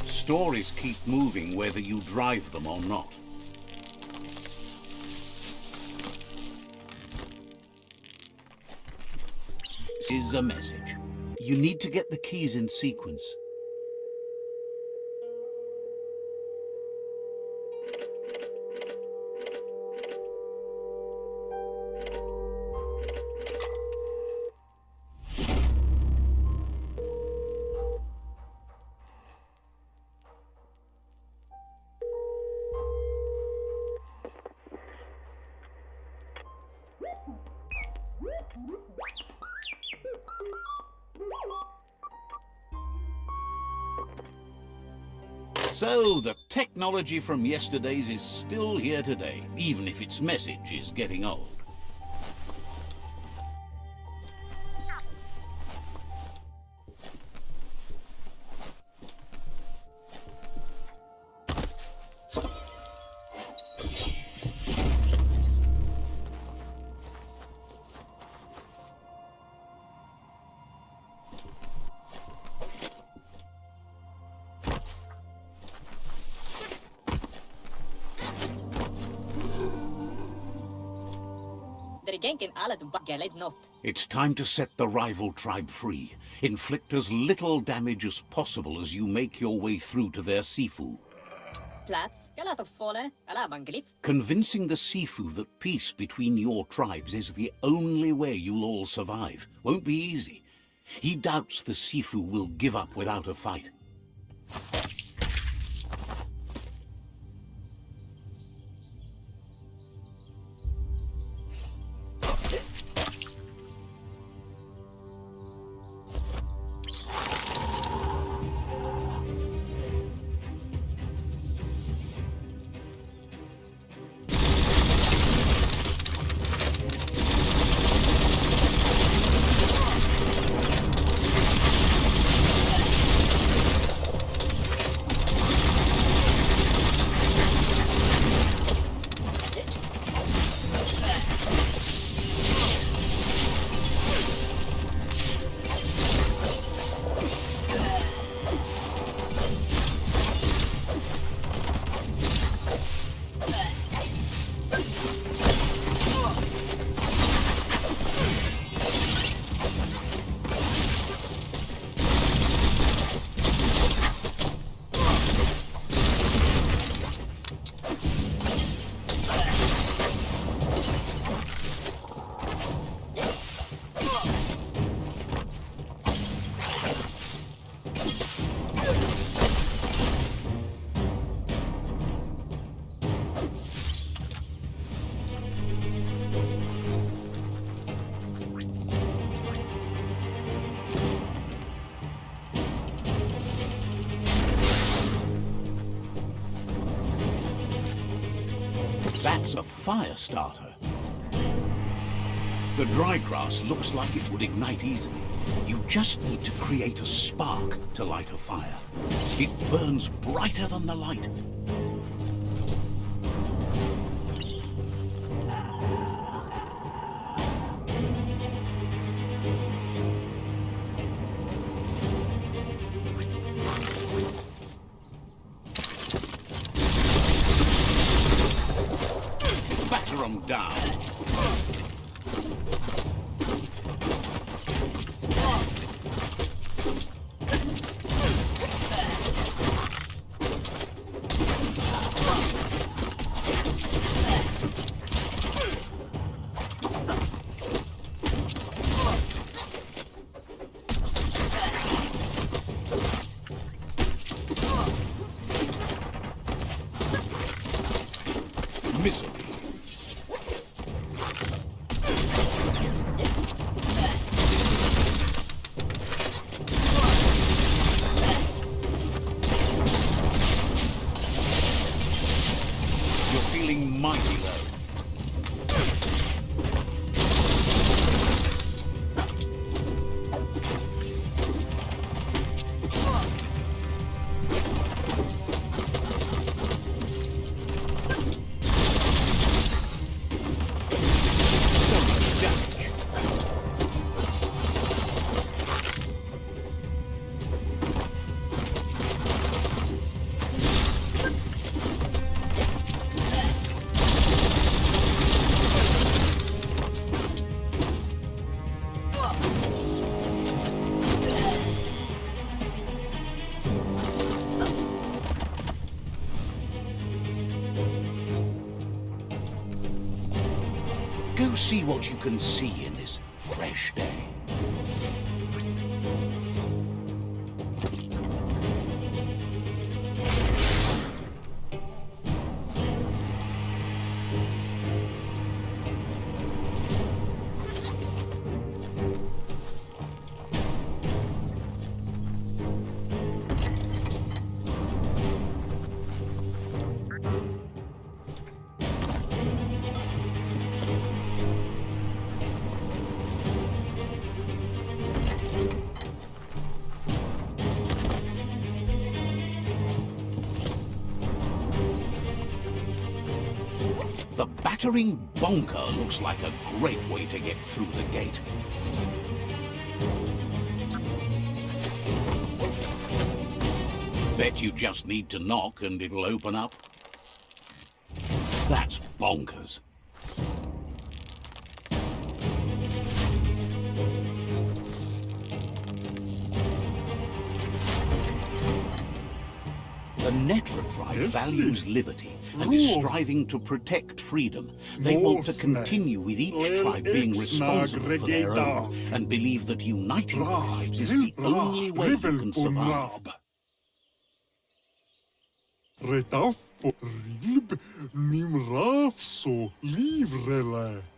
Stories keep moving whether you drive them or not. This is a message. You need to get the keys in sequence. So, the technology from yesterday's is still here today, even if its message is getting old. It's time to set the rival tribe free. Inflict as little damage as possible as you make your way through to their Sifu. Convincing the Sifu that peace between your tribes is the only way you'll all survive won't be easy. He doubts the Sifu will give up without a fight. That's a fire starter. The dry grass looks like it would ignite easily. You just need to create a spark to light a fire. It burns brighter than the light. Batter 'em down. Misery. mighty low. Go see what you can see in this fresh day. The battering bonker looks like a great way to get through the gate. Bet you just need to knock and it'll open up. That's bonkers. The Netra tribe values liberty and is striving to protect freedom. They want to continue with each tribe being responsible for their own and believe that uniting the tribes is the only way you can survive.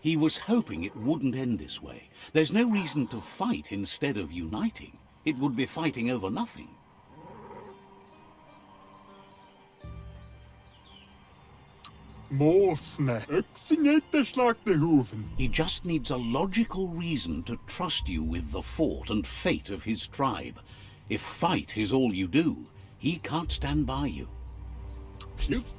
He was hoping it wouldn't end this way. There's no reason to fight instead of uniting. It would be fighting over nothing. He just needs a logical reason to trust you with the fort and fate of his tribe. If fight is all you do, he can't stand by you.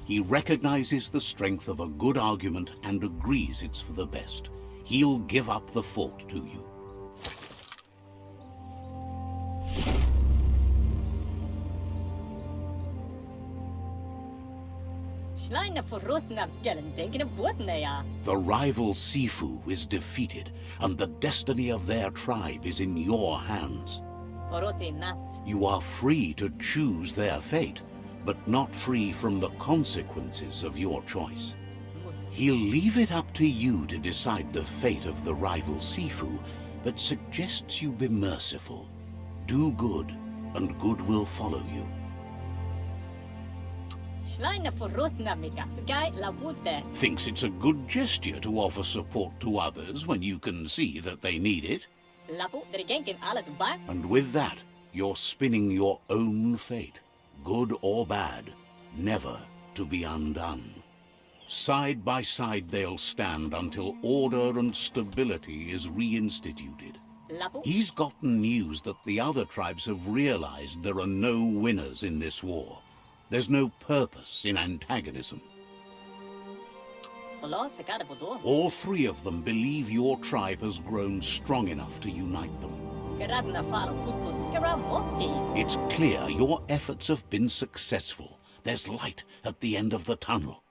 He recognizes the strength of a good argument and agrees it's for the best. He'll give up the fort to you. The rival Sifu is defeated, and the destiny of their tribe is in your hands. You are free to choose their fate, but not free from the consequences of your choice. He'll leave it up to you to decide the fate of the rival Sifu, but suggests you be merciful. Do good, and good will follow you. Thinks it's a good gesture to offer support to others when you can see that they need it. And with that, you're spinning your own fate, good or bad, never to be undone. Side by side they'll stand until order and stability is reinstituted. He's gotten news that the other tribes have realized there are no winners in this war. There's no purpose in antagonism. All three of them believe your tribe has grown strong enough to unite them. It's clear your efforts have been successful. There's light at the end of the tunnel.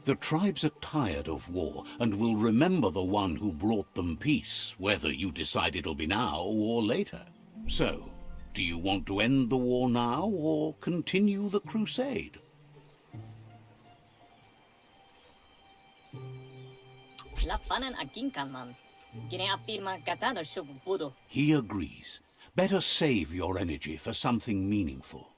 The tribes are tired of war and will remember the one who brought them peace, whether you decide it'll be now or later. So, do you want to end the war now or continue the crusade? He agrees. Better save your energy for something meaningful.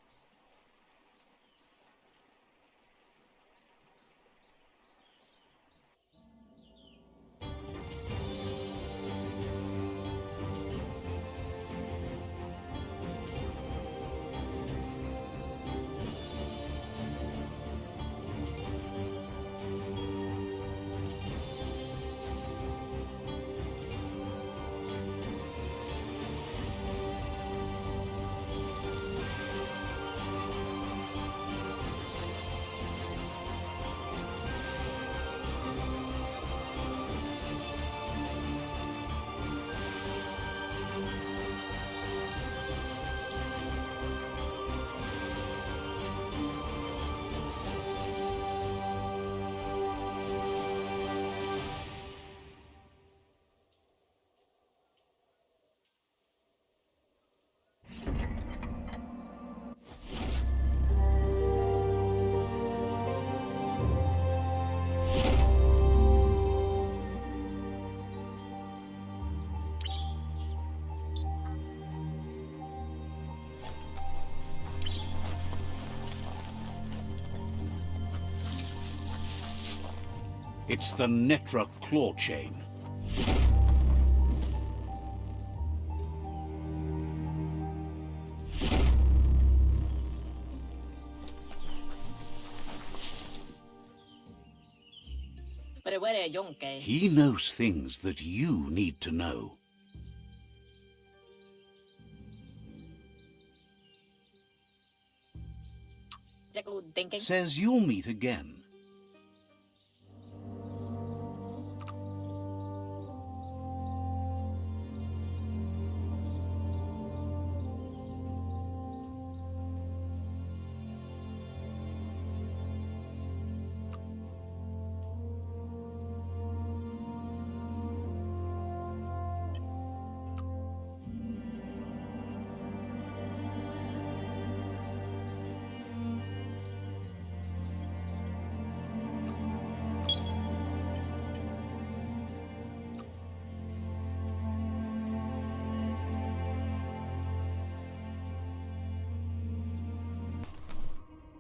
It's the Netra claw chain. He knows things that you need to know. Says you'll meet again.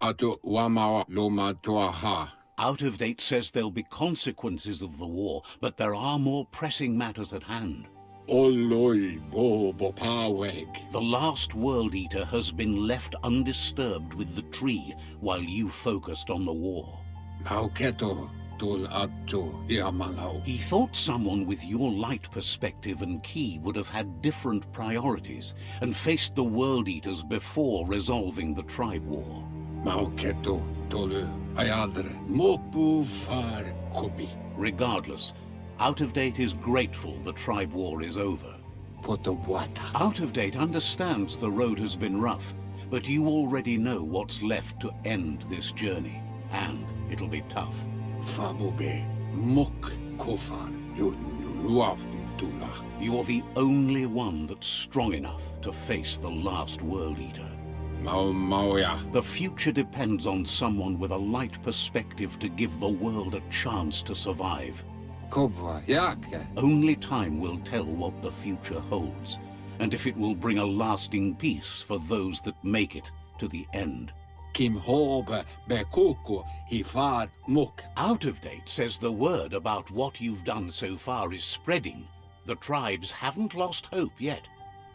Ato wamao loma toa ha. Out of Date says there'll be consequences of the war, but there are more pressing matters at hand. Oloi bo bopaweg. The last World Eater has been left undisturbed with the tree while you focused on the war. Mauketo tul ato iamalao. He thought someone with your light perspective and key would have had different priorities and faced the World Eaters before resolving the tribe war. Mauketo tolu ayadre mopu far kobi. Regardless, Out of Date is grateful the tribe war is over. Potobwata. Out of Date understands the road has been rough, but you already know what's left to end this journey, and it'll be tough. Fabube mok kofar yun tula. You're the only one that's strong enough to face the last World Eater. Maoya. The future depends on someone with a light perspective to give the world a chance to survive. Kobwa yake. Only time will tell what the future holds, and if it will bring a lasting peace for those that make it to the end. Kim hobe bekuko hifar mok. Out of Date says the word about what you've done so far is spreading. The tribes haven't lost hope yet.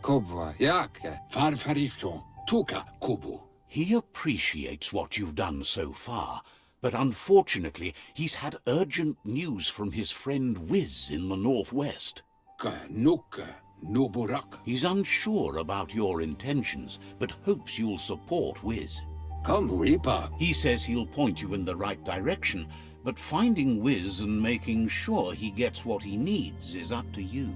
Kobwa yake. Farfarifton. Tuka kubu. He appreciates what you've done so far, but unfortunately, he's had urgent news from his friend Wiz in the northwest. Nuka Nuburak. He's unsure about your intentions, but hopes you'll support Wiz. Come, Reaper. He says he'll point you in the right direction, but finding Wiz and making sure he gets what he needs is up to you.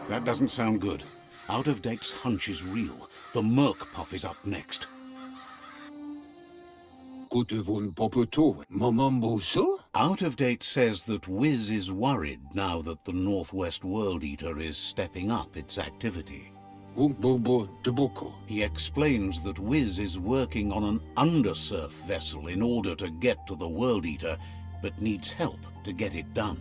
That doesn't sound good. Out of Date's hunch is real. The Merc Puff is up next. Kutuvun poputu momombusu? Out of Date says that Wiz is worried now that the Northwest World Eater is stepping up its activity. Umbubu dubuko. He explains that Wiz is working on an undersurf vessel in order to get to the World Eater, but needs help to get it done.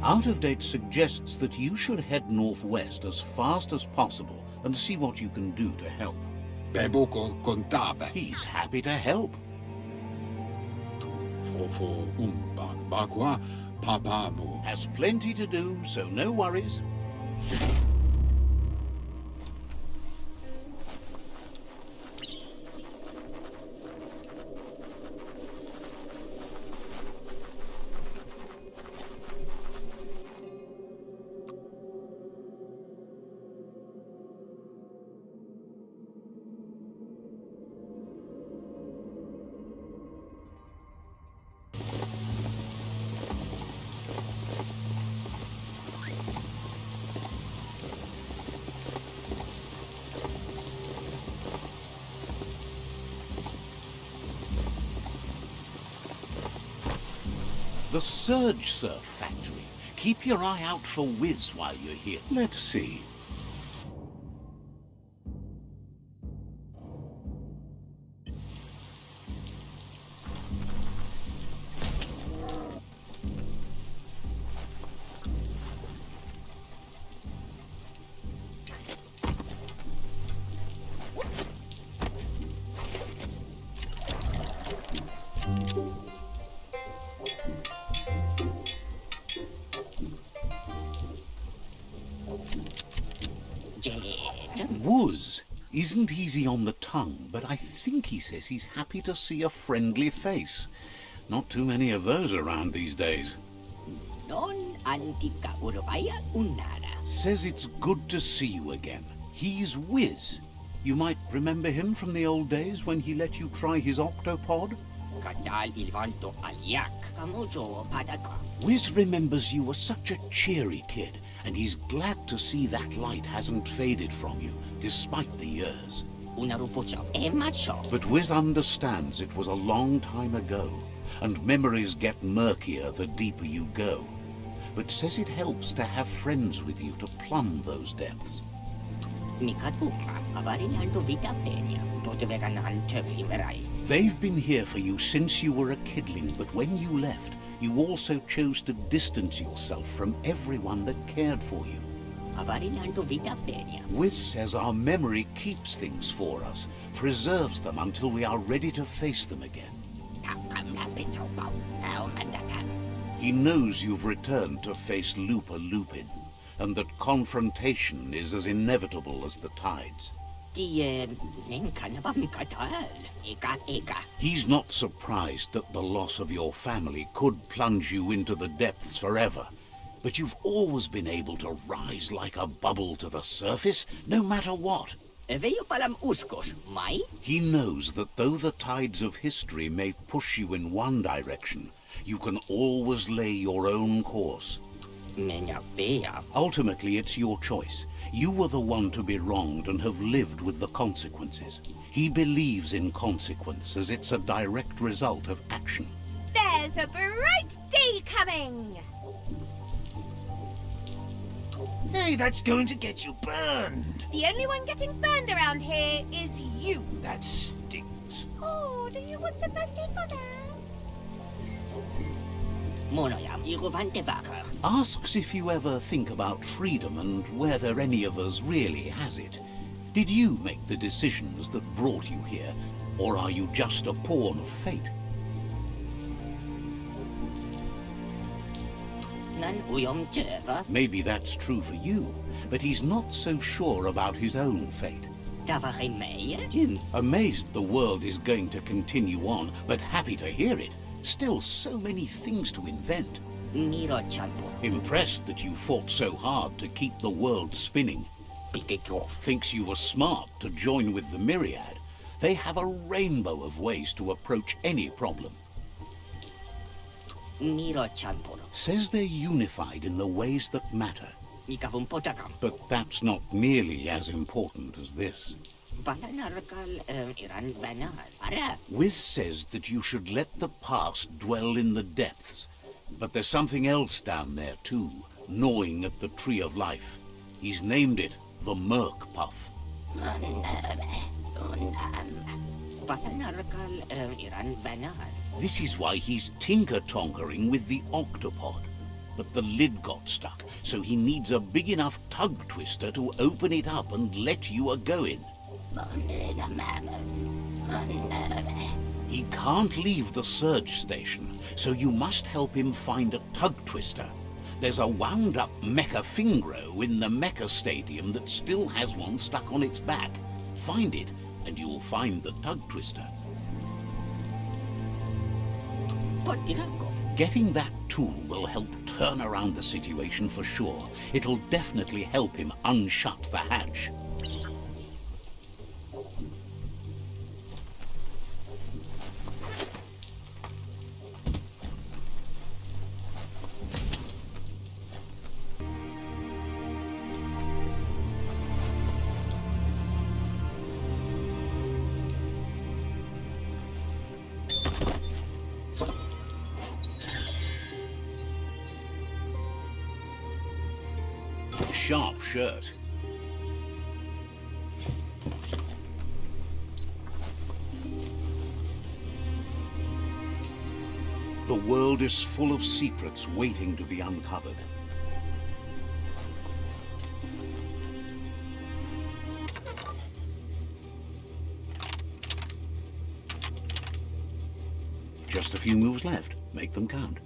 Out of Date suggests that you should head northwest as fast as possible and see what you can do to help. He's happy to help. Has plenty to do, so no worries. The Surge Surf Factory. Keep your eye out for Wiz while you're here. Let's see. Wuz isn't easy on the tongue, but I think he says he's happy to see a friendly face. Not too many of those around these days. Non antica urbaya unara. Says it's good to see you again. He's Wiz. You might remember him from the old days when he let you try his octopod? Kadal ilvanto aliak. Kamojo padaka. Wiz remembers you were such a cheery kid, and he's glad to see that light hasn't faded from you, despite the years. Unarupucho emacho. But Wiz understands it was a long time ago, and memories get murkier the deeper you go. But says it helps to have friends with you to plumb those depths. Mikatuka avarilanto vita peria. Poteveganan tevlimerai. They've been here for you since you were a kidling, but when you left, you also chose to distance yourself from everyone that cared for you. Avarilanto vita peria. Wiz says our memory keeps things for us, preserves them until we are ready to face them again. He knows you've returned to face Lupa Lupin, and that confrontation is as inevitable as the tides. He's not surprised that the loss of your family could plunge you into the depths forever, but you've always been able to rise like a bubble to the surface, no matter what. He knows that though the tides of history may push you in one direction, you can always lay your own course. Ultimately, it's your choice. You were the one to be wronged and have lived with the consequences. He believes in consequence as it's a direct result of action. There's a bright day coming! Hey, that's going to get you burned. The only one getting burned around here is you. That stings. Oh, do you want some first aid for that? Asks if you ever think about freedom and whether any of us really has it. Did you make the decisions that brought you here, or are you just a pawn of fate? Maybe that's true for you, but he's not so sure about his own fate. Amazed the world is going to continue on, but happy to hear it. Still so many things to invent. Impressed that you fought so hard to keep the world spinning. Thinks you were smart to join with the Myriad. They have a rainbow of ways to approach any problem. Says they're unified in the ways that matter. But that's not nearly as important as this. Wiz says that you should let the past dwell in the depths. But there's something else down there too, gnawing at the Tree of Life. He's named it the Merc Puff. This is why he's tinker-tonkering with the octopod. But the lid got stuck, so he needs a big enough tug twister to open it up and let you a-go-in. He can't leave the surge station, so you must help him find a tug twister. There's a wound-up mecha fingro in the mecha stadium that still has one stuck on its back. Find it, and you'll find the tug twister. Getting that tool will help turn around the situation for sure. It'll definitely help him unshut the hatch. Sharp shirt. The world is full of secrets waiting to be uncovered. Just a few moves left. Make them count.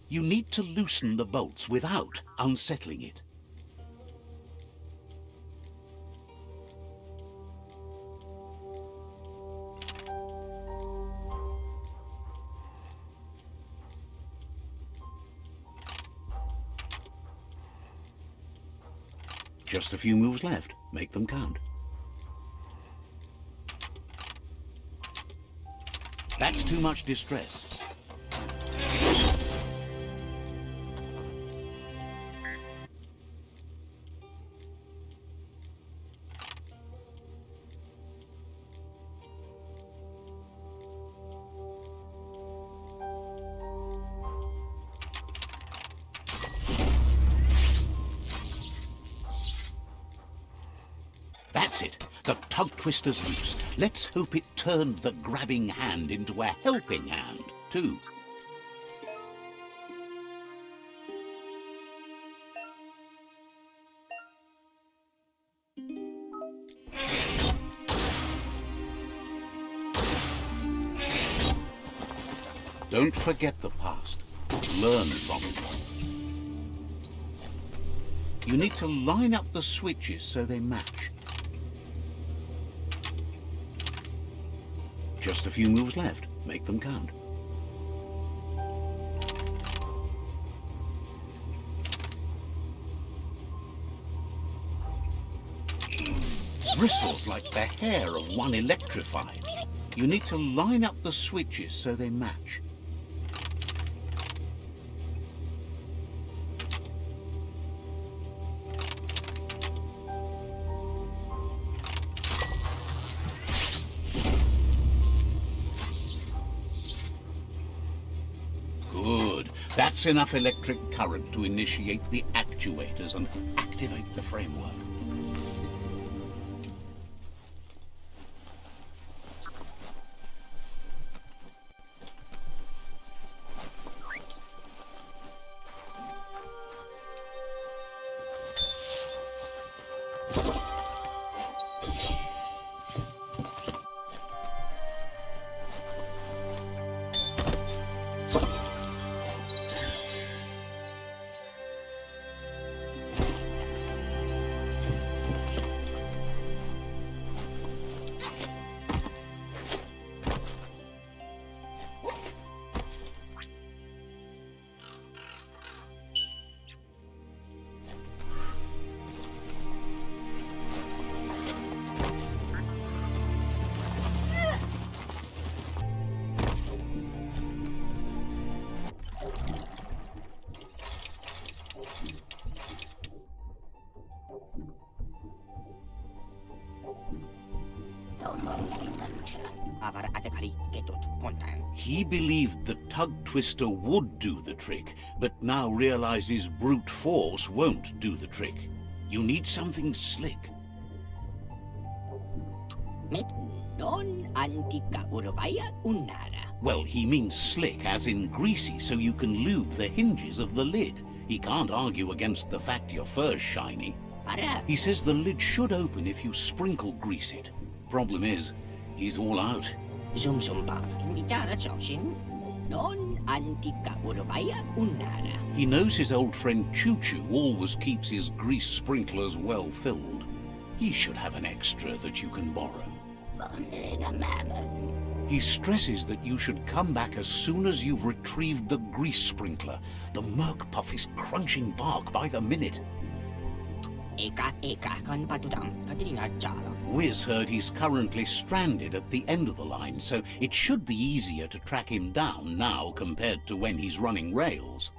You need to loosen the bolts without unsettling it. Just a few moves left. Make them count. That's too much distress. That's it. The tug twister's loose. Let's hope it turned the grabbing hand into a helping hand, too. Don't forget the past. Learn from it. You need to line up the switches so they match. Just a few moves left. Make them count. Bristles like the hair of one electrified. You need to line up the switches so they match. Good. That's enough electric current to initiate the actuators and activate the framework. He believed the tug twister would do the trick, but now realizes brute force won't do the trick. You need something slick. Well, he means slick as in greasy, so you can lube the hinges of the lid. He can't argue against the fact your fur's shiny. He says the lid should open if you sprinkle grease it. Problem is, he's all out. He knows his old friend Choo-Choo always keeps his grease sprinklers well filled. He should have an extra that you can borrow. He stresses that you should come back as soon as you've retrieved the grease sprinkler. The Merc Puff is crunching bark by the minute. Wiz heard he's currently stranded at the end of the line, so it should be easier to track him down now compared to when he's running rails.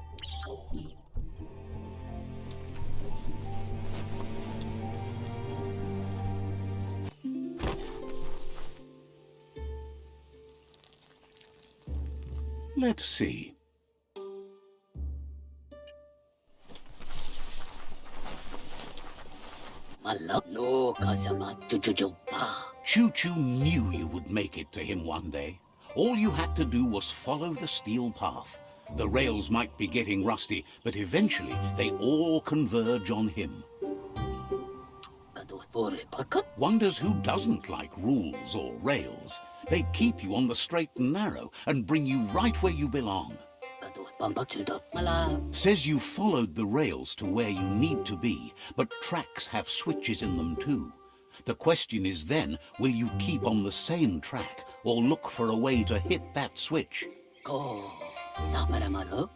Let's see. Choo-Choo knew you would make it to him one day. All you had to do was follow the steel path. The rails might be getting rusty, but eventually they all converge on him. Wonders who doesn't like rules or rails. They keep you on the straight and narrow and bring you right where you belong. Says you followed the rails to where you need to be, but tracks have switches in them too. The question is then, will you keep on the same track or look for a way to hit that switch?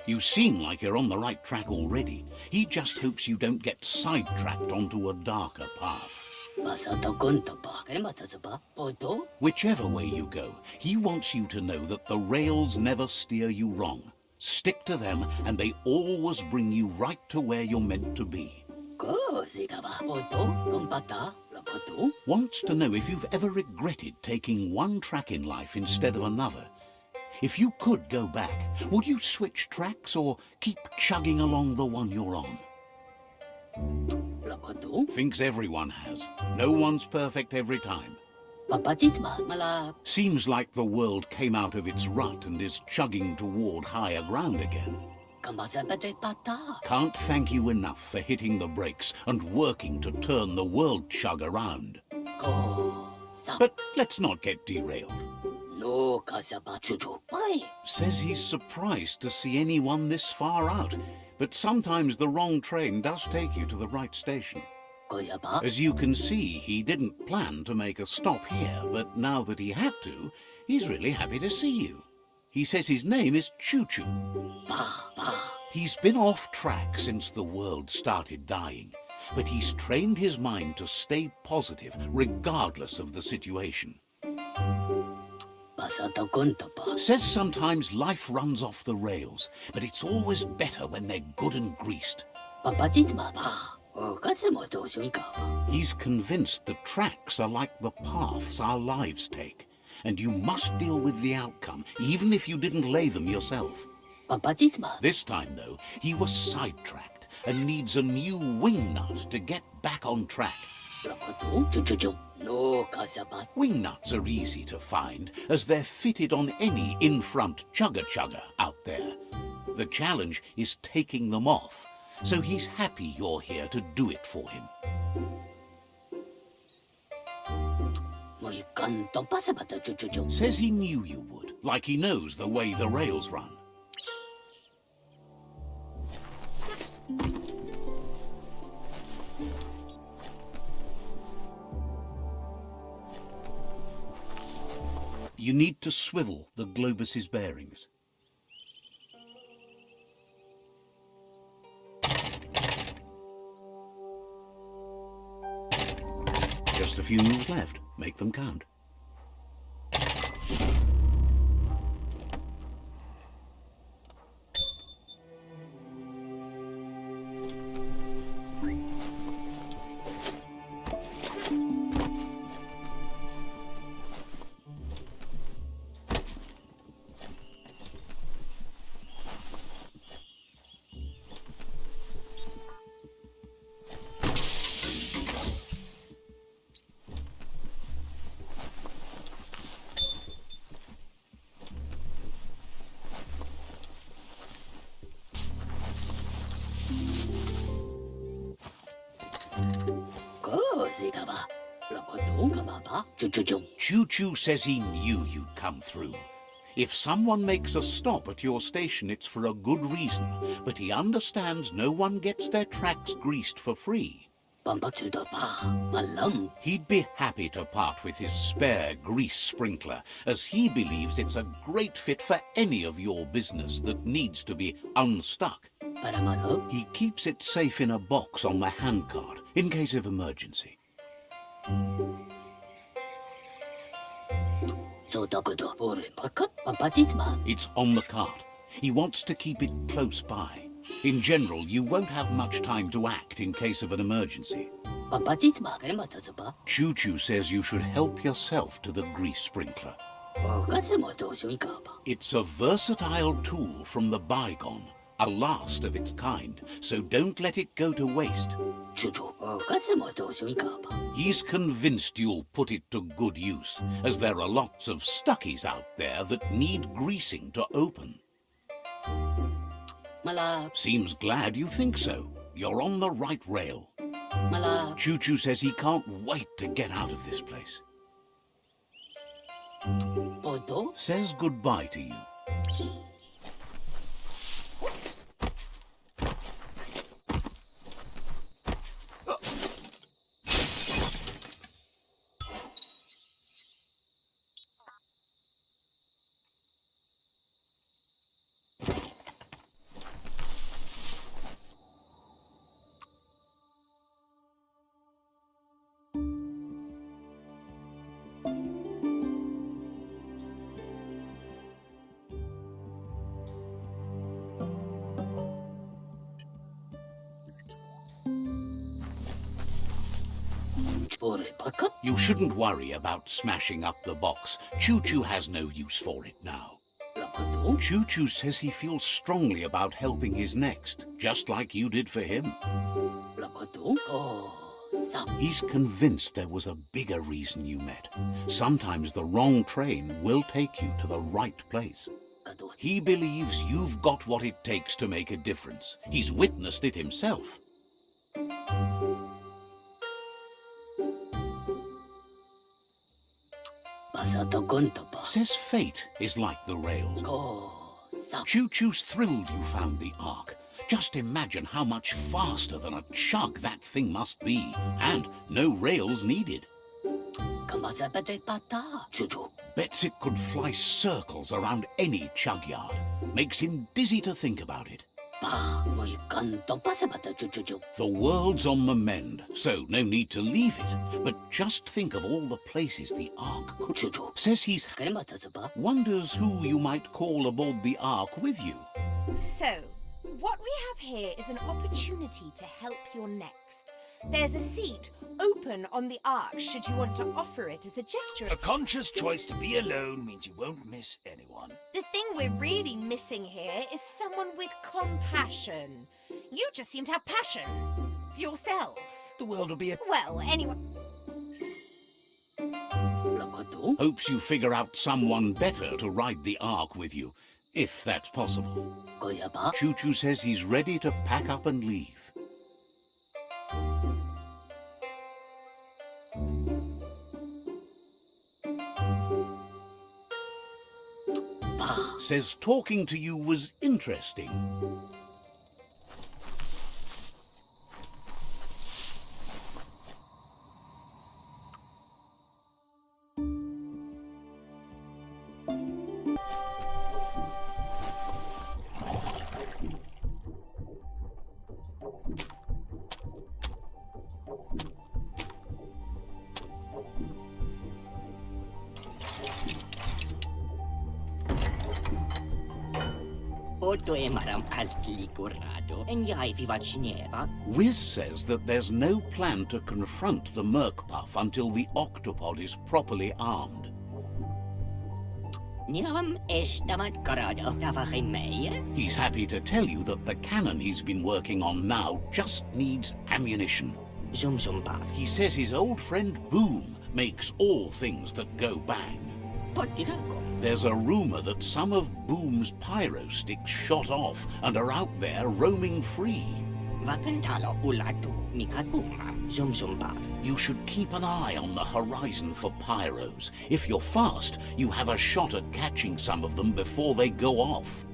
You seem like you're on the right track already. He just hopes you don't get sidetracked onto a darker path. Whichever way you go, he wants you to know that the rails never steer you wrong. Stick to them and they always bring you right to where you're meant to be. Wants to know if you've ever regretted taking one track in life instead of another. If you could go back, would you switch tracks or keep chugging along the one you're on? Thinks everyone has. No one's perfect every time. Seems like the world came out of its rut and is chugging toward higher ground again. Can't thank you enough for hitting the brakes and working to turn the world chug around. But let's not get derailed. Says he's surprised to see anyone this far out, but sometimes the wrong train does take you to the right station. As you can see, he didn't plan to make a stop here, but now that he had to, he's really happy to see you. He says his name is Choo Choo. He's been off track since the world started dying, but he's trained his mind to stay positive regardless of the situation. Says sometimes life runs off the rails, but it's always better when they're good and greased. He's convinced the tracks are like the paths our lives take, and you must deal with the outcome, even if you didn't lay them yourself. This time, though, he was sidetracked and needs a new wing nut to get back on track. Wing nuts are easy to find, as they're fitted on any in-front chugger-chugger out there. The challenge is taking them off, so he's happy you're here to do it for him. Says he knew you would, like he knows the way the rails run. You need to swivel the globus's bearings. Just a few moves left. Make them count. Choo Choo says he knew you'd come through. If someone makes a stop at your station, it's for a good reason, but he understands no one gets their tracks greased for free. He'd be happy to part with his spare grease sprinkler, as he believes it's a great fit for any of your business that needs to be unstuck. He keeps it safe in a box on the handcart, in case of emergency. It's on the cart. He wants to keep it close by. In general, you won't have much time to act in case of an emergency. Choo Choo says you should help yourself to the grease sprinkler. It's a versatile tool from the bygone, a last of its kind, so don't let it go to waste. He's convinced you'll put it to good use, as there are lots of stuckies out there that need greasing to open. Seems glad you think so. You're on the right rail. Choo Choo says he can't wait to get out of this place. Says goodbye to you. You shouldn't worry about smashing up the box. Choo-Choo has no use for it now. Choo-Choo says he feels strongly about helping his next, just like you did for him. He's convinced there was a bigger reason you met. Sometimes the wrong train will take you to the right place. He believes you've got what it takes to make a difference. He's witnessed it himself. Says fate is like the rails. Choo-Choo's thrilled you found the Ark. Just imagine how much faster than a chug that thing must be. And no rails needed. Bets it could fly circles around any chug yard. Makes him dizzy to think about it. The world's on the mend, so no need to leave it. But just think of all the places the Ark could... Says he's... Wonders who you might call aboard the Ark with you. So, what we have here is an opportunity to help your next. There's a seat open on the Ark should you want to offer it as a gesture of... A conscious choice to be alone means you won't miss anyone. The thing we're really missing here is someone with compassion. You just seem to have passion. For yourself. The world will be a... Well, anyway... Hopes you figure out someone better to ride the Ark with you, if that's possible. Choo-Choo says he's ready to pack up and leave. Says talking to you was interesting. Wiz says that there's no plan to confront the Merkpuff until the octopod is properly armed. He's happy to tell you that the cannon he's been working on now just needs ammunition. He says his old friend Boom makes all things that go bang. There's a rumor that some of Boom's pyro sticks shot off and are out there roaming free. You should keep an eye on the horizon for pyros. If you're fast, you have a shot at catching some of them before they go off.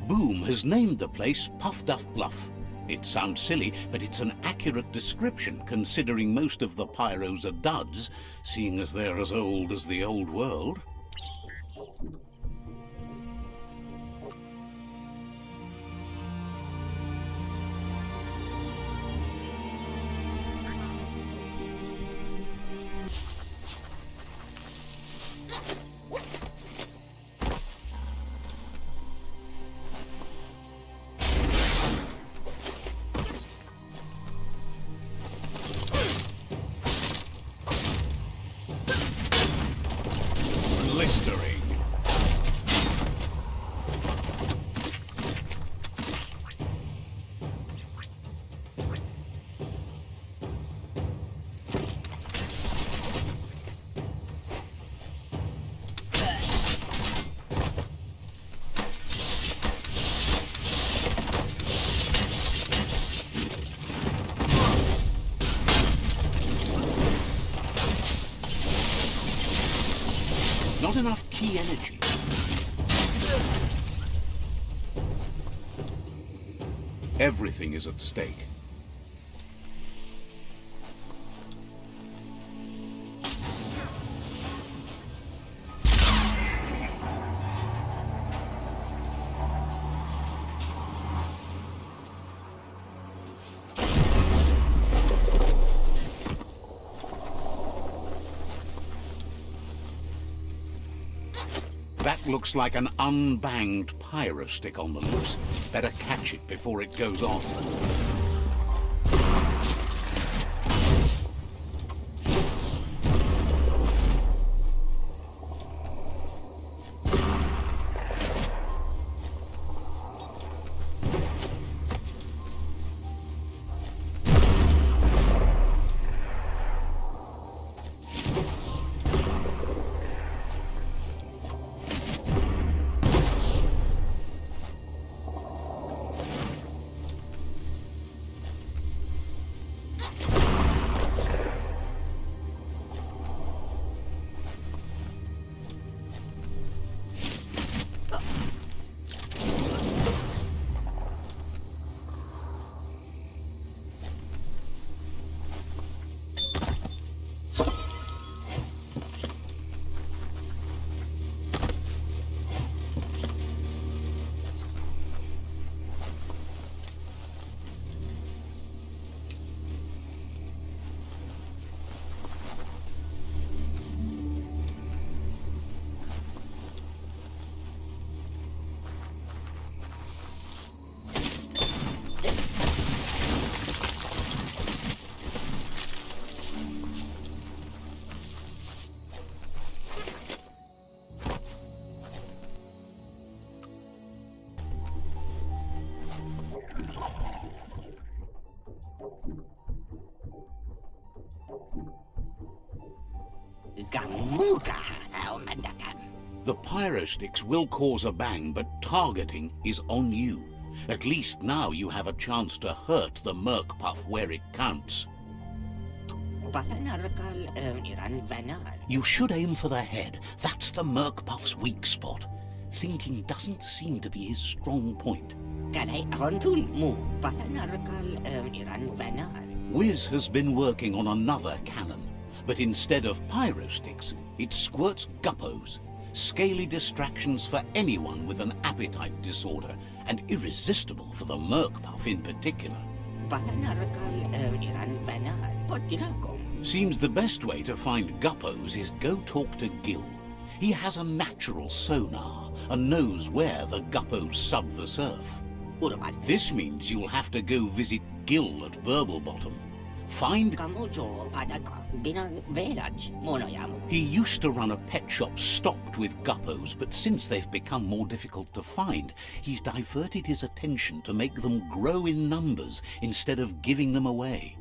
Boom has named the place Puff Duff Bluff. It sounds silly, but it's an accurate description considering most of the pyros are duds, seeing as they're as old as the old world. Blistering. Not enough key energy. Everything is at stake. That looks like an unbanged pyrostick on the loose. Better catch it before it goes off. The pyrosticks will cause a bang, but targeting is on you. At least now you have a chance to hurt the Merc Puff where it counts. You should aim for the head. That's the Merc Puff's weak spot. Thinking doesn't seem to be his strong point. Wiz has been working on another cannon, but instead of pyrosticks, it squirts guppos. Scaly distractions for anyone with an appetite disorder, and irresistible for the Merc Puff in particular. Seems the best way to find guppos is go talk to Gil. He has a natural sonar and knows where the guppos sub the surf. This means you'll have to go visit Gil at Burblebottom. Find... He used to run a pet shop stocked with guppos, but since they've become more difficult to find, he's diverted his attention to make them grow in numbers instead of giving them away.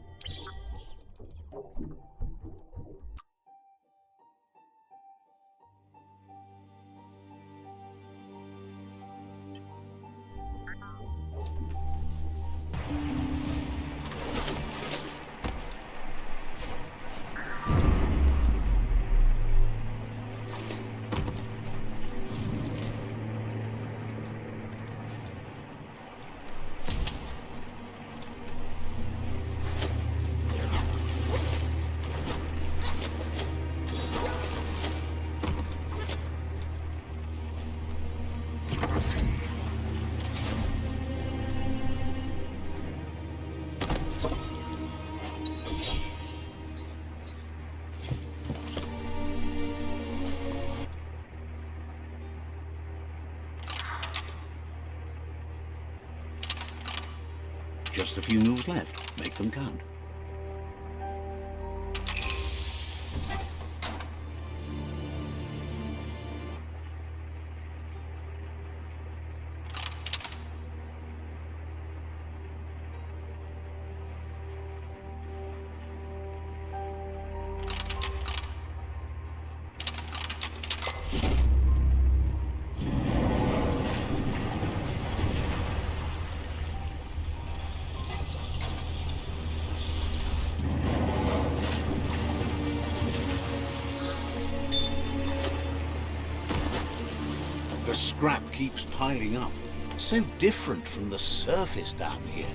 Just a few moves left. Make them count. The scrap keeps piling up. So different from the surface down here.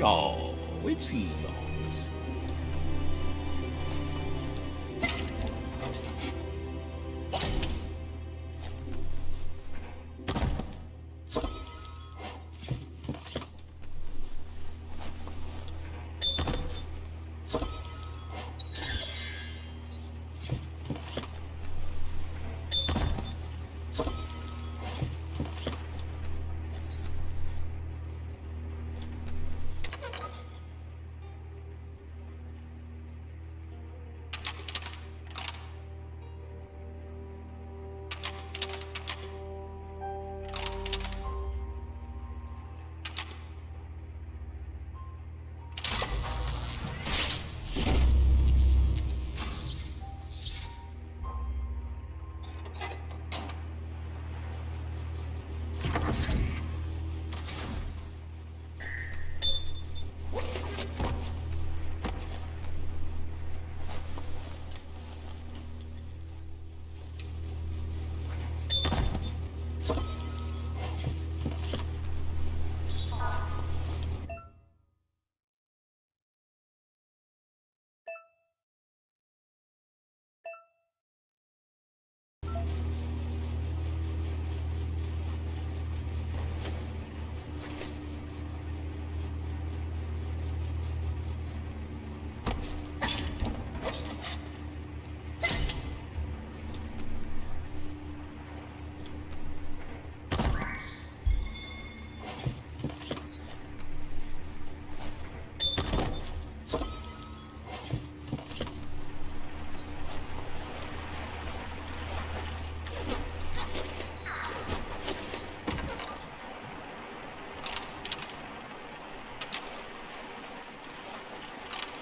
Oh, it's yours.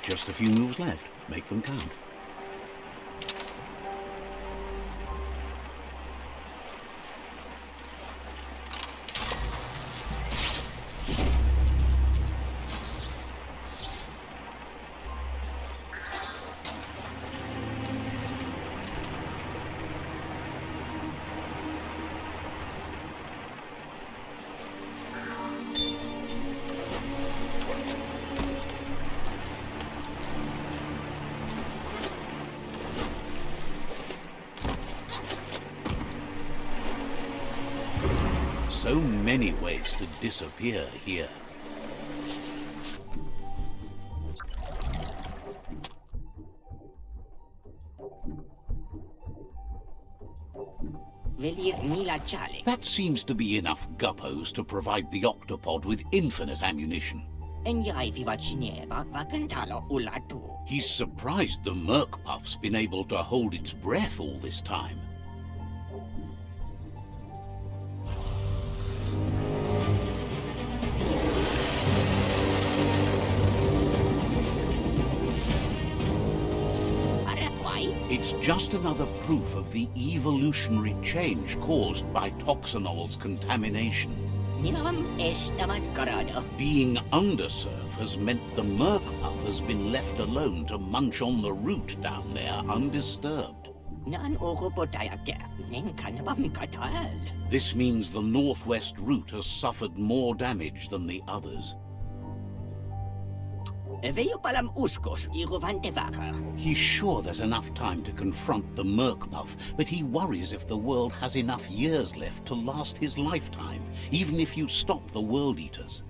Just a few moves left. Make them count. So many ways to disappear here. That seems to be enough guppos to provide the octopod with infinite ammunition. He's surprised the Merc Puff's been able to hold its breath all this time. It's just another proof of the evolutionary change caused by Toxanol's contamination. Being undersurf has meant the Merc Puff has been left alone to munch on the root down there undisturbed. This means the northwest route has suffered more damage than the others. He's sure there's enough time to confront the Merc Puff, but he worries if the world has enough years left to last his lifetime, even if you stop the World Eaters.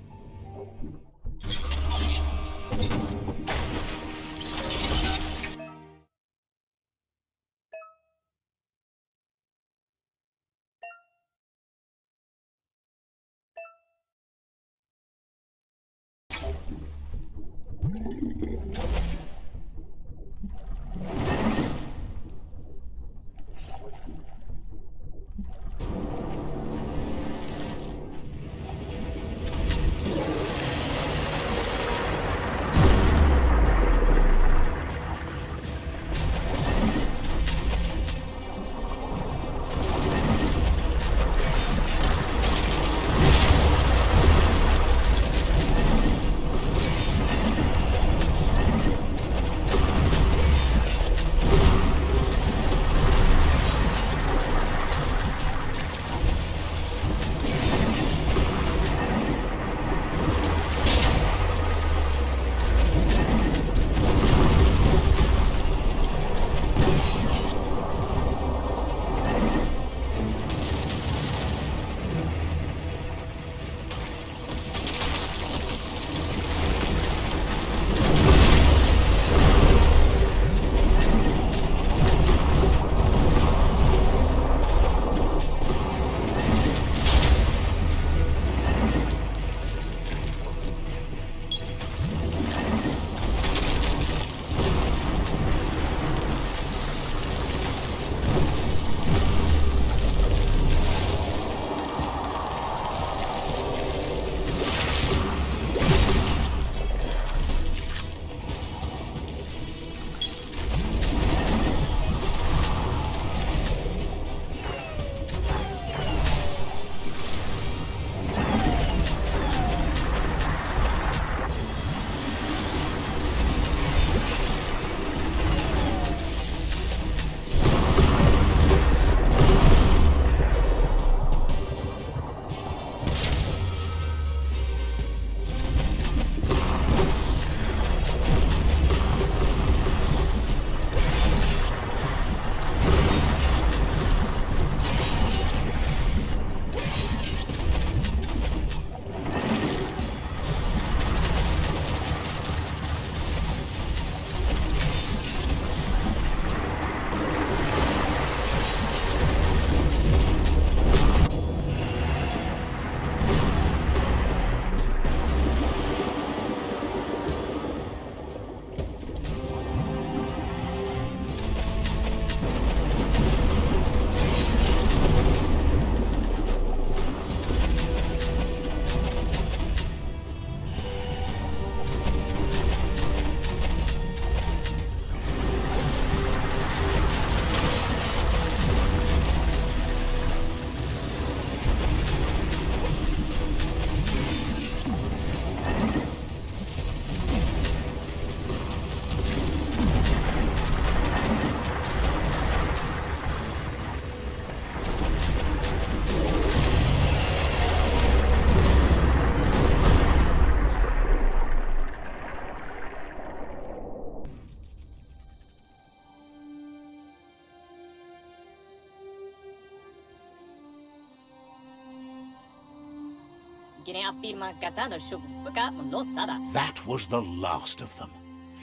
Gine afirma katano shuk, buka losada. That was the last of them.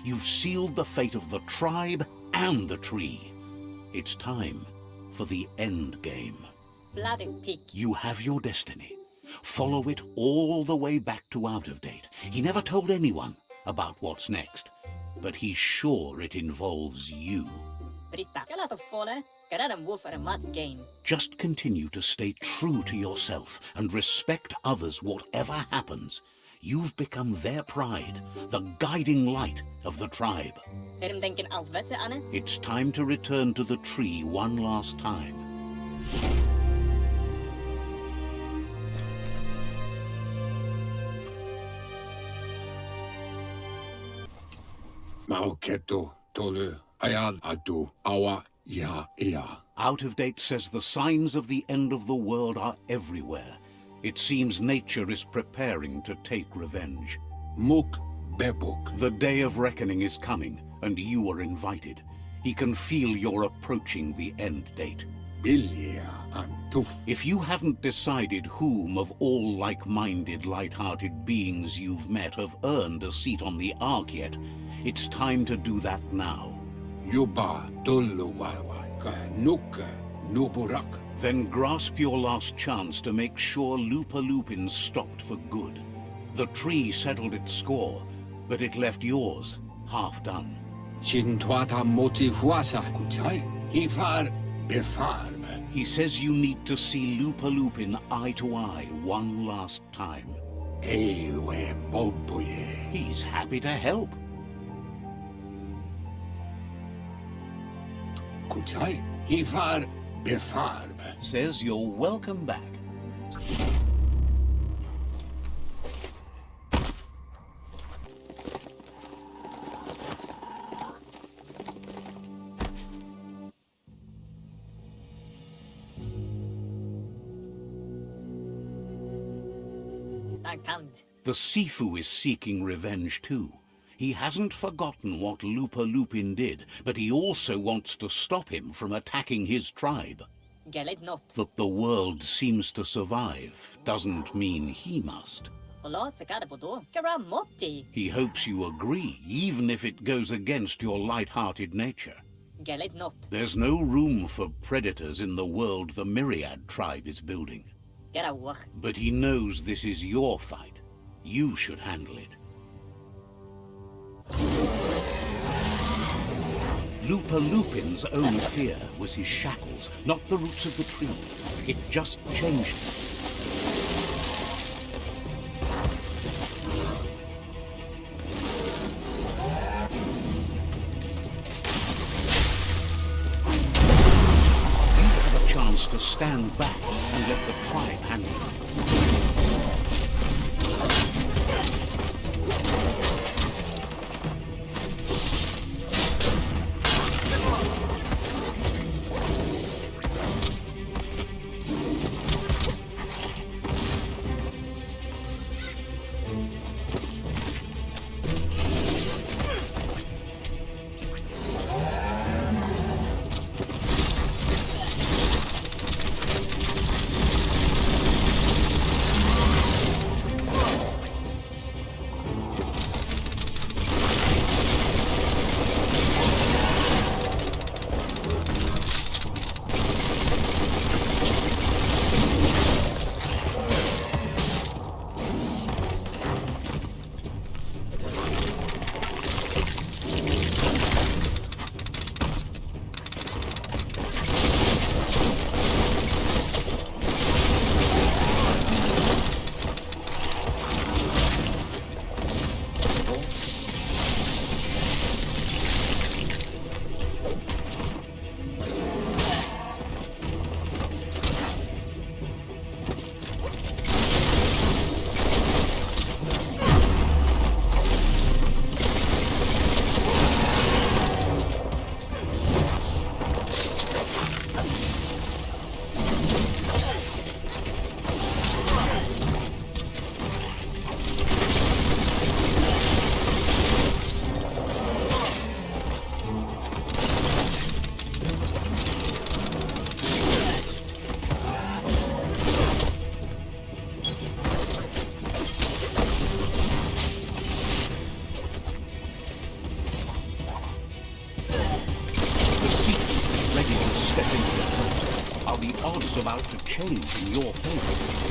You've sealed the fate of the tribe and the tree. It's time for the end game. Flooded tick. You have your destiny. Follow it all the way back to Out of Date. He never told anyone about what's next, but he's sure it involves you. Britta, kala to fole, karana wolf at a mat game. Just continue to stay true to yourself and respect others whatever happens. You've become their pride, the guiding light of the tribe. Erim denken alvese ane? It's time to return to the tree one last time. Mauketo tolu ayal atu awa ya ea. Out of Date says the signs of the end of the world are everywhere. It seems nature is preparing to take revenge. Muk bebuk. The day of reckoning is coming, and you are invited. He can feel you're approaching the end date. Bilia antuf. If you haven't decided whom of all like-minded, light-hearted beings you've met have earned a seat on the Ark yet, it's time to do that now. Yuba dullu wawa ka nuka nuburak. Then grasp your last chance to make sure Lupa Lupin stopped for good. The tree settled its score, but it left yours half done. Shintuata motivuasa kujai. Hifar befarb. He says you need to see Lupa Lupin eye to eye one last time. Ewe bobuye. He's happy to help. Kujai. Hifar befarb. Says you're welcome back. The Sifu is seeking revenge too. He hasn't forgotten what Lupa Lupin did, but he also wants to stop him from attacking his tribe. Gelet not. That the world seems to survive doesn't mean he must. Olo sekada bodo, kara motti. He hopes you agree, even if it goes against your light-hearted nature. Gelet not. There's no room for predators in the world the Myriad tribe is building. Gera wach. But he knows this is your fight. You should handle it. Lupa Lupin's own fear was his shackles, not the roots of the tree. It just changed him. You have a chance to stand back and let the tribe handle it. about to change in your favor.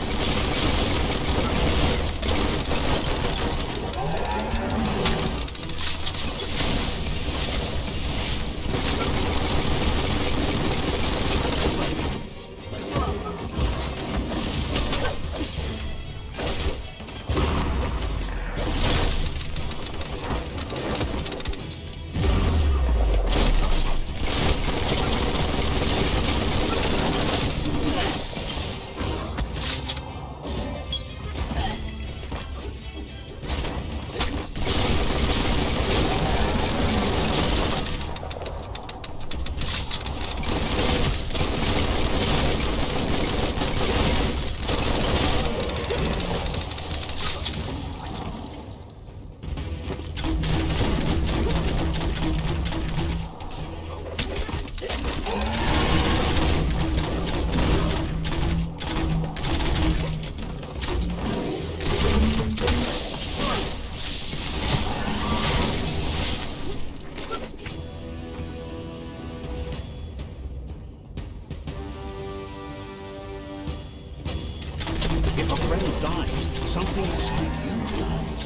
If a friend dies, something inside you dies.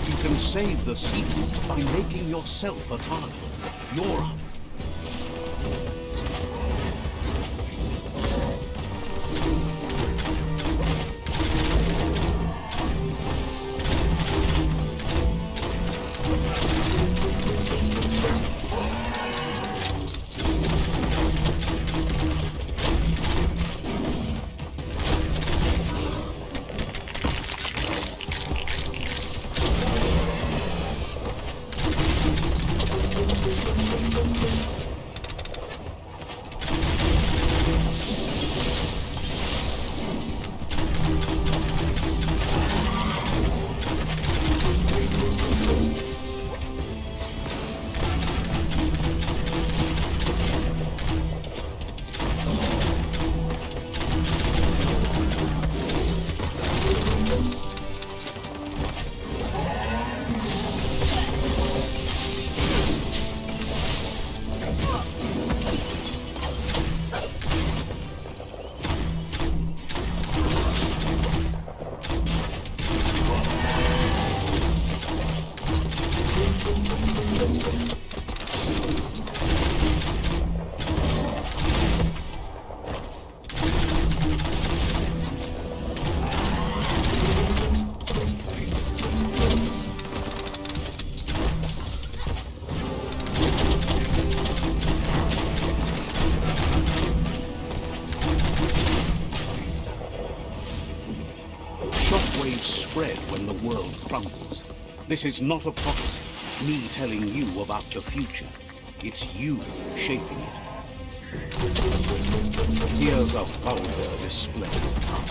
You can save the seafood by making yourself a target. You're up. Shockwaves spread when the world crumbles. This is not a prophecy, me telling you about the future. It's you shaping it. Here's a vulgar display of power.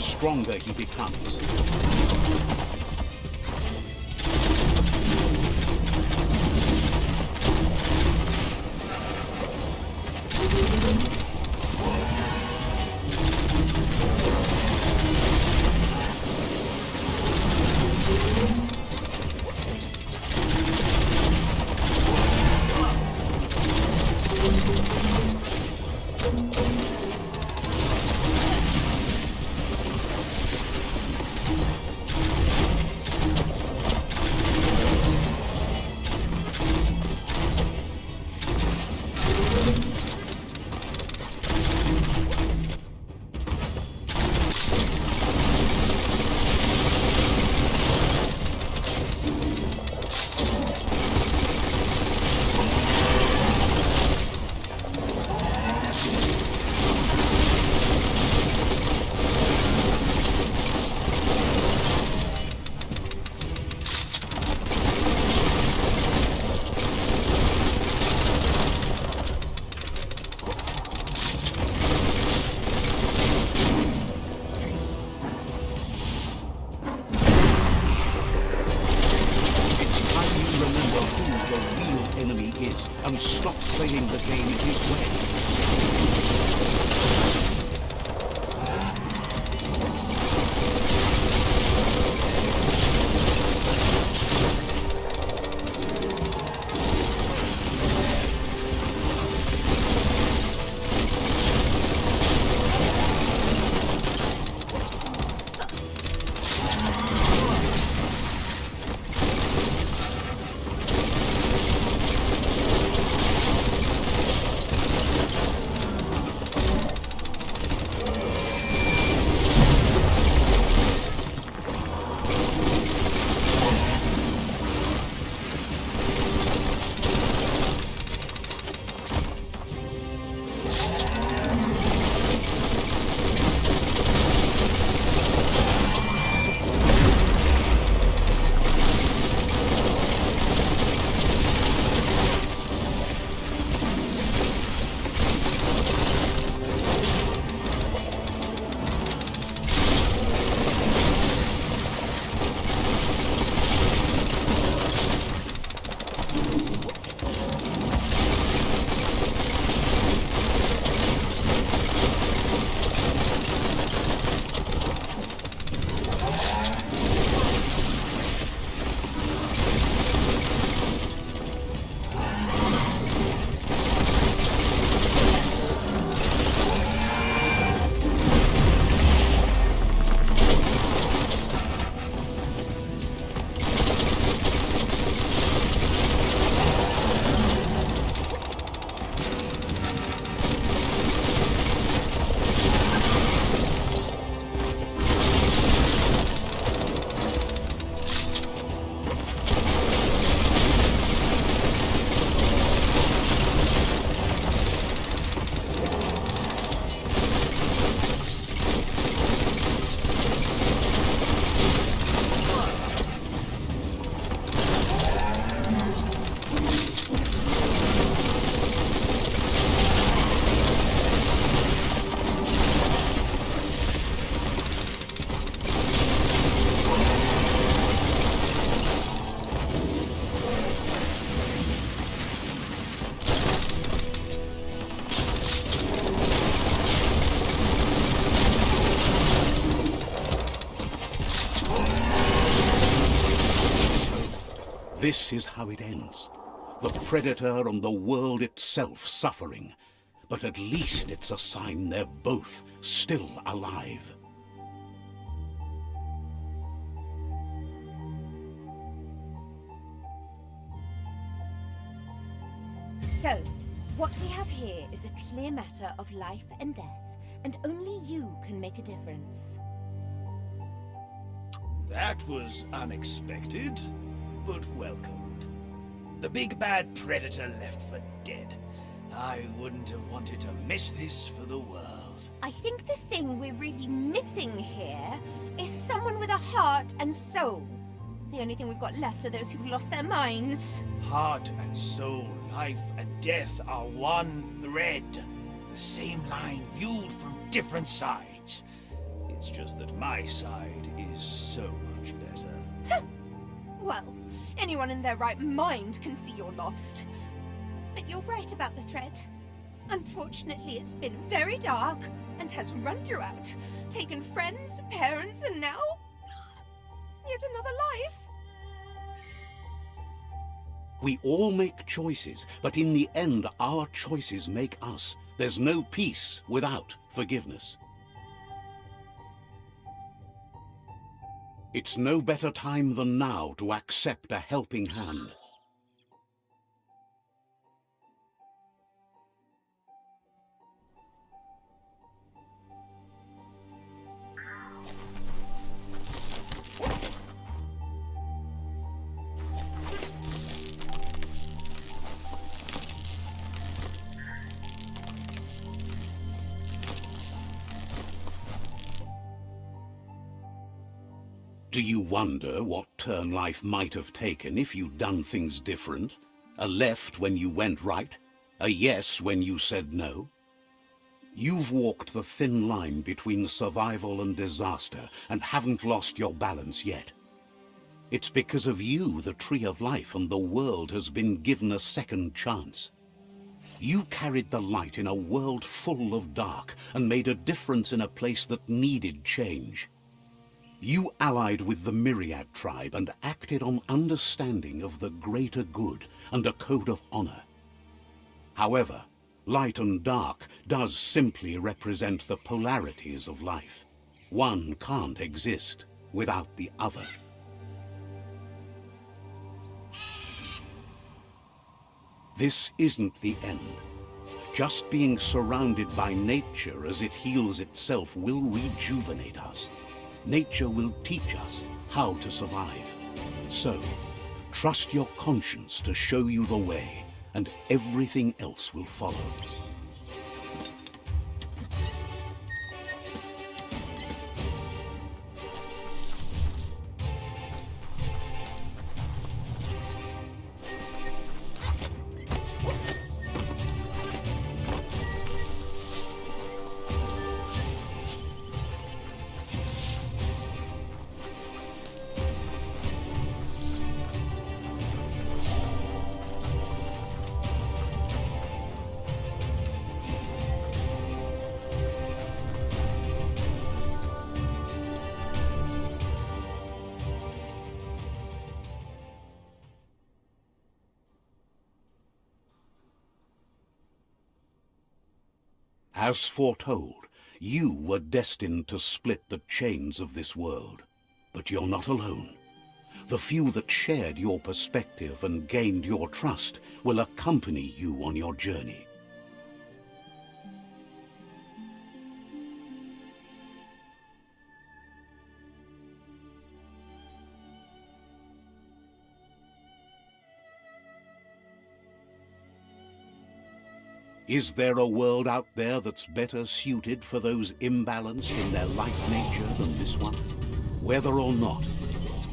stronger he becomes. And stop playing the game in his way. This is how it ends. The Predator and the world itself suffering. But at least it's a sign they're both still alive. So, what we have here is a clear matter of life and death, and only you can make a difference. That was unexpected, but welcomed. The big bad Predator left for dead. I wouldn't have wanted to miss this for the world. I think the thing we're really missing here is someone with a heart and soul. The only thing we've got left are those who've lost their minds. Heart and soul, life and death are one thread. The same line viewed from different sides. It It's just that my side is so much better. Well, anyone in their right mind can see you're lost. But you're right about the thread. Unfortunately, it's been very dark and has run throughout, taken friends, parents, and now yet another life. We all make choices, but in the end, our choices make us. There's no peace without forgiveness. It's no better time than now to accept a helping hand. Do you wonder what turn life might have taken if you'd done things different? A left when you went right? A yes when you said no? You've walked the thin line between survival and disaster and haven't lost your balance yet. It's because of you the Tree of Life and the world has been given a second chance. You carried the light in a world full of dark and made a difference in a place that needed change. You allied with the Myriad tribe and acted on understanding of the greater good and a code of honor. However, light and dark does simply represent the polarities of life. One can't exist without the other. This isn't the end. Just being surrounded by nature as it heals itself will rejuvenate us. Nature will teach us how to survive. So, trust your conscience to show you the way, and everything else will follow. As foretold, you were destined to split the chains of this world. But you're not alone. The few that shared your perspective and gained your trust will accompany you on your journey. Is there a world out there that's better suited for those imbalanced in their light nature than this one? Whether or not,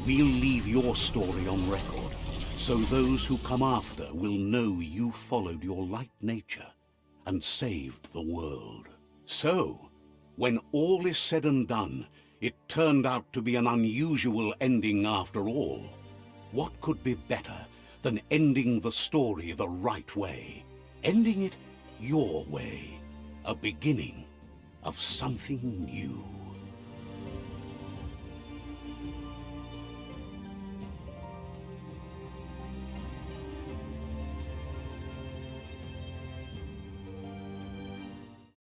we'll leave your story on record, so those who come after will know you followed your light nature and saved the world. So, when all is said and done, it turned out to be an unusual ending after all. What could be better than ending the story the right way? Ending it your way, a beginning of something new.